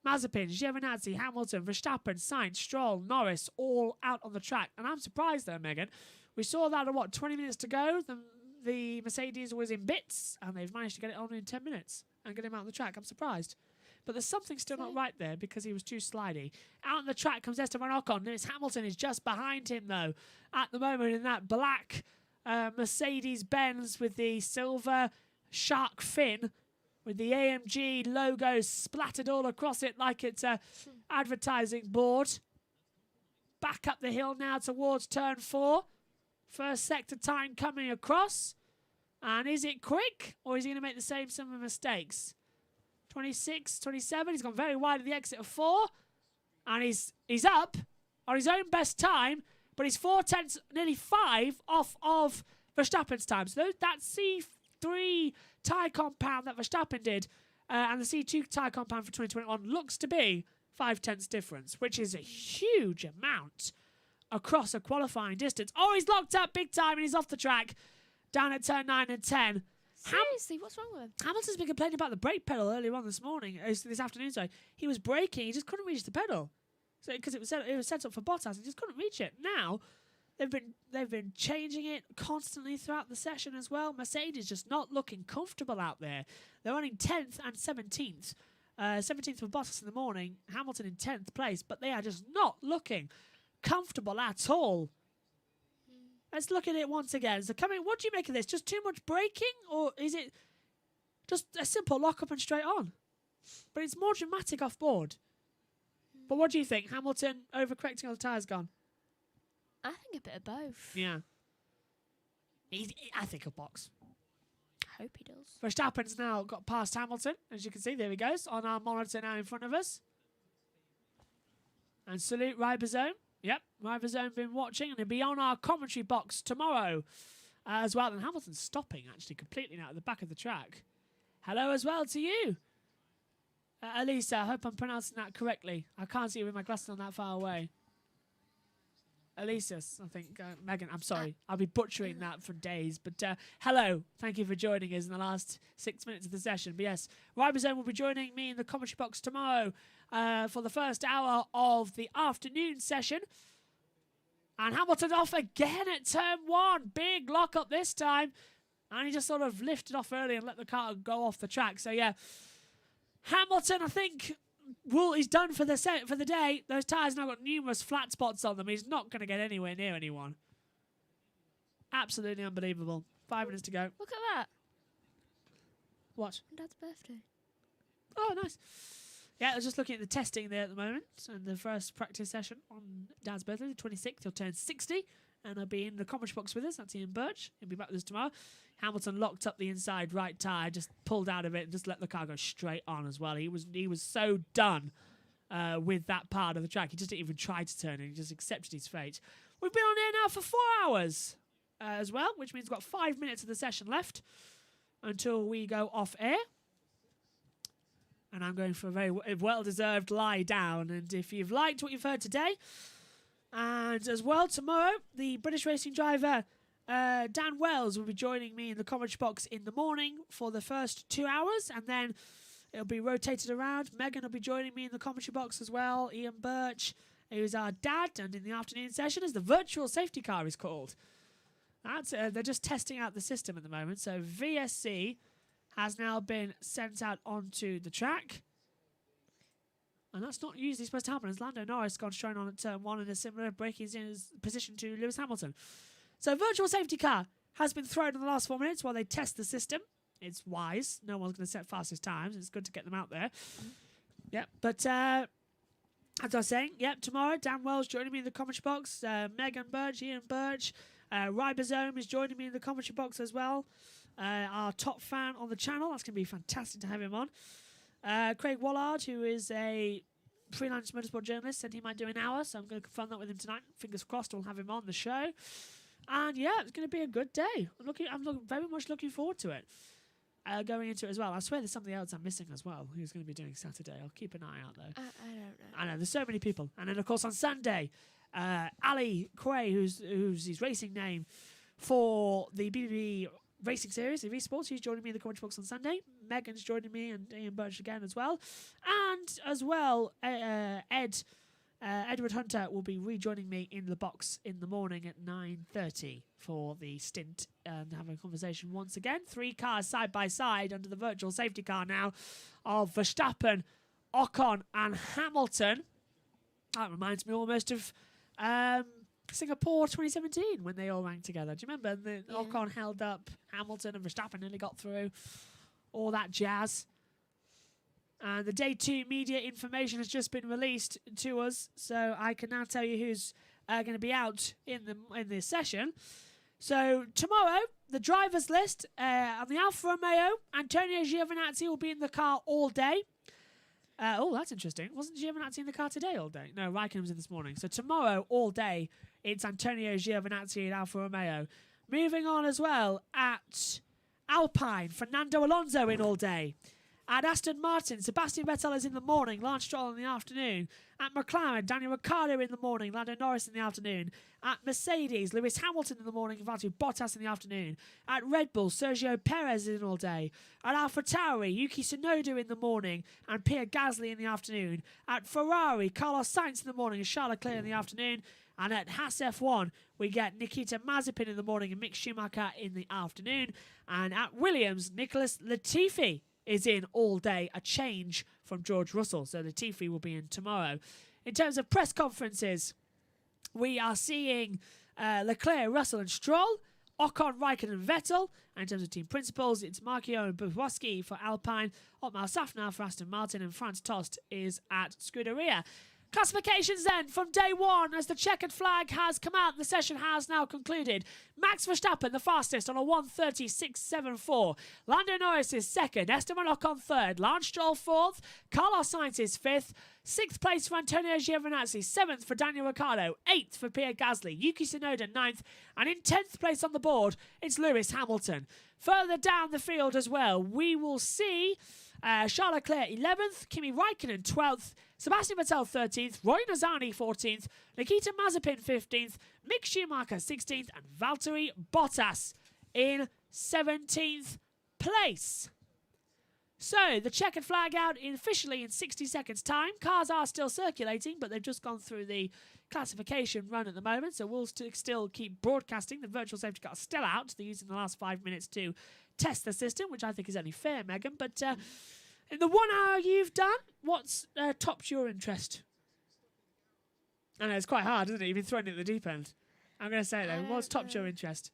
Mazepin, Giovinazzi, Hamilton, Verstappen, Sainz, Stroll, Norris, all out on the track. And I'm surprised there, Megan. We saw that at 20 minutes to go? The Mercedes was in bits, and they've managed to get it on in 10 minutes and get him out on the track. I'm surprised. But there's something still not right there because he was too slidey. Out on the track comes Esteban Ocon. Lewis Hamilton is just behind him, though, at the moment in that black Mercedes-Benz with the silver shark fin, with the AMG logo splattered all across it like it's a advertising board. Back up the hill now towards turn 4. First sector time coming across. And is it quick, or is he going to make the same similar mistakes? 26, 27. He's gone very wide at the exit of 4. And he's up on his own best time, but he's 4/10, nearly 5 off of Verstappen's time. So that C3 tyre compound that Verstappen did and the C2 tyre compound for 2021 looks to be 5/10 difference, which is a huge amount across a qualifying distance. Oh, he's locked up big time and he's off the track down at turn 9 and 10. Seriously, what's wrong with him? Hamilton's been complaining about the brake pedal earlier on this afternoon. Sorry, he was braking, he just couldn't reach the pedal, so because it was set up for Bottas, he just couldn't reach it. Now they've been changing it constantly throughout the session as well. Mercedes just not looking comfortable out there. They're running 10th and 17th. 17th for Bottas in the morning, Hamilton in 10th place, but they are just not looking comfortable at all. Let's look at it once again. So what do you make of this? Just too much braking, or is it just a simple lock up and straight on? But it's more dramatic off board. But what do you think? Hamilton overcorrecting on the tyres gone? I think a bit of both. Yeah. I think he'll box. I hope he does. Verstappen's now got past Hamilton. As you can see, there he goes on our monitor now in front of us. And salute Ribosome. Yep, Ribosome been watching, and he'll be on our commentary box tomorrow as well. And Hamilton's stopping actually completely now at the back of the track. Hello as well to you. Elisa, I hope I'm pronouncing that correctly. I can't see it with my glasses on that far away. Elisus, I think. Megan, I'm sorry. I'll be butchering that for days. But hello. Thank you for joining us in the last 6 minutes of the session. But yes, Ribosome will be joining me in the commentary box tomorrow for the first hour of the afternoon session. And Hamilton off again at turn 1. Big lock up this time. And he just sort of lifted off early and let the car go off the track. So yeah, Hamilton, I think... he's done for the day. Those tyres now got numerous flat spots on them. He's not going to get anywhere near anyone. Absolutely unbelievable. 5 minutes to go. Look at that. What? Dad's birthday. Oh, nice. Yeah, I was just looking at the testing there at the moment. And the first practice session on Dad's birthday, the 26th, he'll turn 60. And he'll be in the commentary box with us. That's Ian Burch. He'll be back with us tomorrow. Hamilton locked up the inside right tyre, just pulled out of it and just let the car go straight on as well. He was so done with that part of the track. He just didn't even try to turn it. He just accepted his fate. We've been on air now for 4 hours as well, which means we've got 5 minutes of the session left until we go off air. And I'm going for a very well-deserved lie down. And if you've liked what you've heard today, and as well tomorrow, the British racing driver... Dan Wells will be joining me in the commentary box in the morning for the first 2 hours, and then it'll be rotated around. Megan will be joining me in the commentary box as well. Ian Burch, who's our dad, and in the afternoon session, as the virtual safety car is called. They're just testing out the system at the moment. So VSC has now been sent out onto the track. And that's not usually supposed to happen, as Lando Norris gone straight on at turn 1 in a similar braking position to Lewis Hamilton. So virtual safety car has been thrown in the last 4 minutes while they test the system. It's wise. No one's going to set fastest times. It's good to get them out there. Yeah, but as I was saying, tomorrow, Dan Wells joining me in the commentary box. Megan Burch, Ian Burch. Ribosome is joining me in the commentary box as well. Our top fan on the channel. That's going to be fantastic to have him on. Craig Wallard, who is a freelance motorsport journalist, said he might do an hour, so I'm going to confirm that with him tonight. Fingers crossed we'll have him on the show. And yeah, it's going to be a good day. I'm very much looking forward to it. Going into it as well. I swear there's something else I'm missing as well. Who's going to be doing Saturday? I'll keep an eye out though. I don't know. I know there's so many people. And then of course on Sunday, Ali Quay, who's his racing name for the BBB Racing Series, EV Sports, he's joining me in the commentary box on Sunday. Megan's joining me and Ian Burch again as well. And as well, Edward Hunter will be rejoining me in the box in the morning at 9:30 for the stint and having a conversation once again. 3 cars side by side under the virtual safety car now of Verstappen, Ocon and Hamilton. That reminds me almost of Singapore 2017 when they all ran together. Do you remember? Ocon held up Hamilton and Verstappen nearly got through. All that jazz. And the day 2 media information has just been released to us, so I can now tell you who's going to be out in this session. So tomorrow, the drivers list on the Alfa Romeo, Antonio Giovinazzi will be in the car all day. That's interesting. Wasn't Giovinazzi in the car today all day? No, Raikkonen was in this morning. So tomorrow, all day, it's Antonio Giovinazzi in Alfa Romeo. Moving on as well at Alpine, Fernando Alonso in all day. At Aston Martin, Sebastian Vettel is in the morning, Lance Stroll in the afternoon. At McLaren, Daniel Ricciardo in the morning, Lando Norris in the afternoon. At Mercedes, Lewis Hamilton in the morning, Valtteri Bottas in the afternoon. At Red Bull, Sergio Perez in all day. At AlphaTauri, Yuki Tsunoda in the morning and Pierre Gasly in the afternoon. At Ferrari, Carlos Sainz in the morning and Charles Leclerc in the afternoon. And at Haas F1, we get Nikita Mazepin in the morning and Mick Schumacher in the afternoon. And at Williams, Nicholas Latifi is in all day, a change from George Russell. So Latifi will be in tomorrow. In terms of press conferences, we are seeing Leclerc, Russell and Stroll, Ocon, Raikkonen and Vettel. And in terms of team principals, it's Marquio and Bukowski for Alpine, Otmar Safnauer for Aston Martin, and Franz Tost is at Scuderia. Classifications then from day 1 as the checkered flag has come out. The session has now concluded. Max Verstappen the fastest on a 1:36.74. Lando Norris is second. Esteban Ocon third. Lance Stroll fourth. Carlos Sainz is fifth. 6th place for Antonio Giovinazzi, 7th for Daniel Ricciardo, 8th for Pierre Gasly, Yuki Tsunoda 9th, and in 10th place on the board, it's Lewis Hamilton. Further down the field as well, we will see Charles Leclerc 11th, Kimi Raikkonen 12th, Sebastian Vettel 13th, Roy Nozani 14th, Nikita Mazepin 15th, Mick Schumacher 16th, and Valtteri Bottas in 17th place. So, the checkered flag out officially in 60 seconds' time. Cars are still circulating, but they've just gone through the classification run at the moment, so we'll still keep broadcasting. The virtual safety car is still out. They're using the last 5 minutes to test the system, which I think is only fair, Megan. But in the 1 hour you've done, what's topped your interest? I know, it's quite hard, isn't it? You've been thrown at the deep end. I'm going to say it, though. What's topped your interest?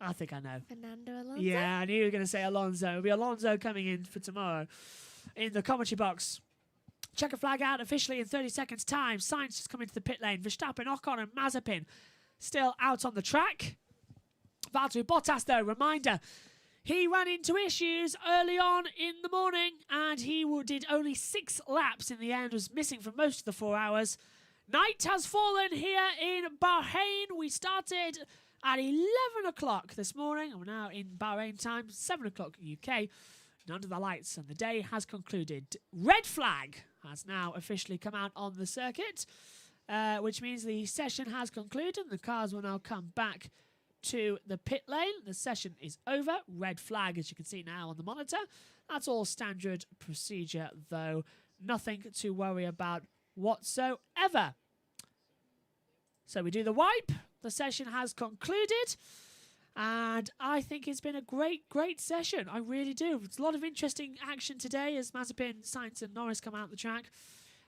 I think I know. Fernando Alonso? Yeah, I knew you were going to say Alonso. It'll be Alonso coming in for tomorrow in the commentary box. Checker flag out officially in 30 seconds' time. Sainz just coming to the pit lane. Verstappen, Ocon and Mazepin still out on the track. Valtteri Bottas, though, reminder, he ran into issues early on in the morning and he did only 6 laps in the end, was missing for most of the 4 hours. Night has fallen here in Bahrain. We started at 11 o'clock this morning, and we're now in Bahrain time, 7 o'clock UK, and under the lights, and the day has concluded. Red flag has now officially come out on the circuit, which means the session has concluded. The cars will now come back to the pit lane. The session is over. Red flag, as you can see now on the monitor. That's all standard procedure, though. Nothing to worry about whatsoever. So we do the wipe. The session has concluded, and I think it's been a great, great session. I really do. It's a lot of interesting action today as Mazepin, Sainz and Norris come out the track.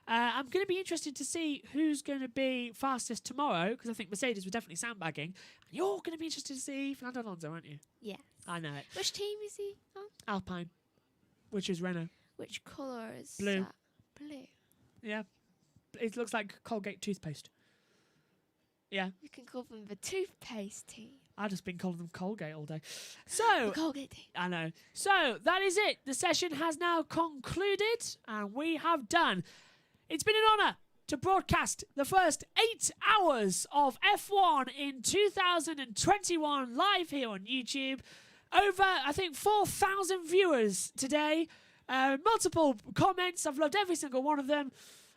I'm going to be interested to see who's going to be fastest tomorrow, because I think Mercedes were definitely sandbagging. And you're going to be interested to see Fernando Alonso, aren't you? Yeah. I know it. Which team is he on? Alpine, which is Renault. Which colour is Blue. that? Blue. Yeah. It looks like Colgate toothpaste. Yeah. You can call them the toothpaste team. I've just been calling them Colgate all day. The So, Colgate team. I know. So, that is it. The session has now concluded, and we have done. It's been an honour to broadcast the first 8 hours of F1 in 2021 live here on YouTube. Over, I think, 4,000 viewers today. Multiple comments. I've loved every single one of them.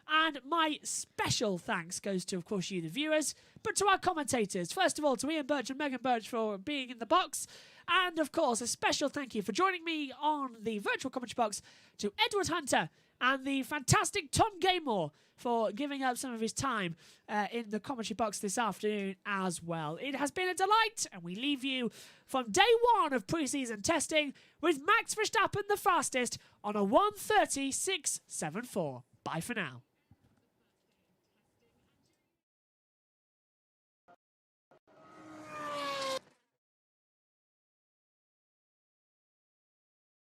And my special thanks goes to, of course, you, the viewers, but to our commentators. First of all, to Ian Burch and Megan Burch for being in the box. And, of course, a special thank you for joining me on the virtual commentary box to Edward Hunter and the fantastic Tom Gaymore for giving up some of his time in the commentary box this afternoon as well. It has been a delight, and we leave you from day 1 of pre-season testing with Max Verstappen the fastest on a 1:36.74. Bye for now.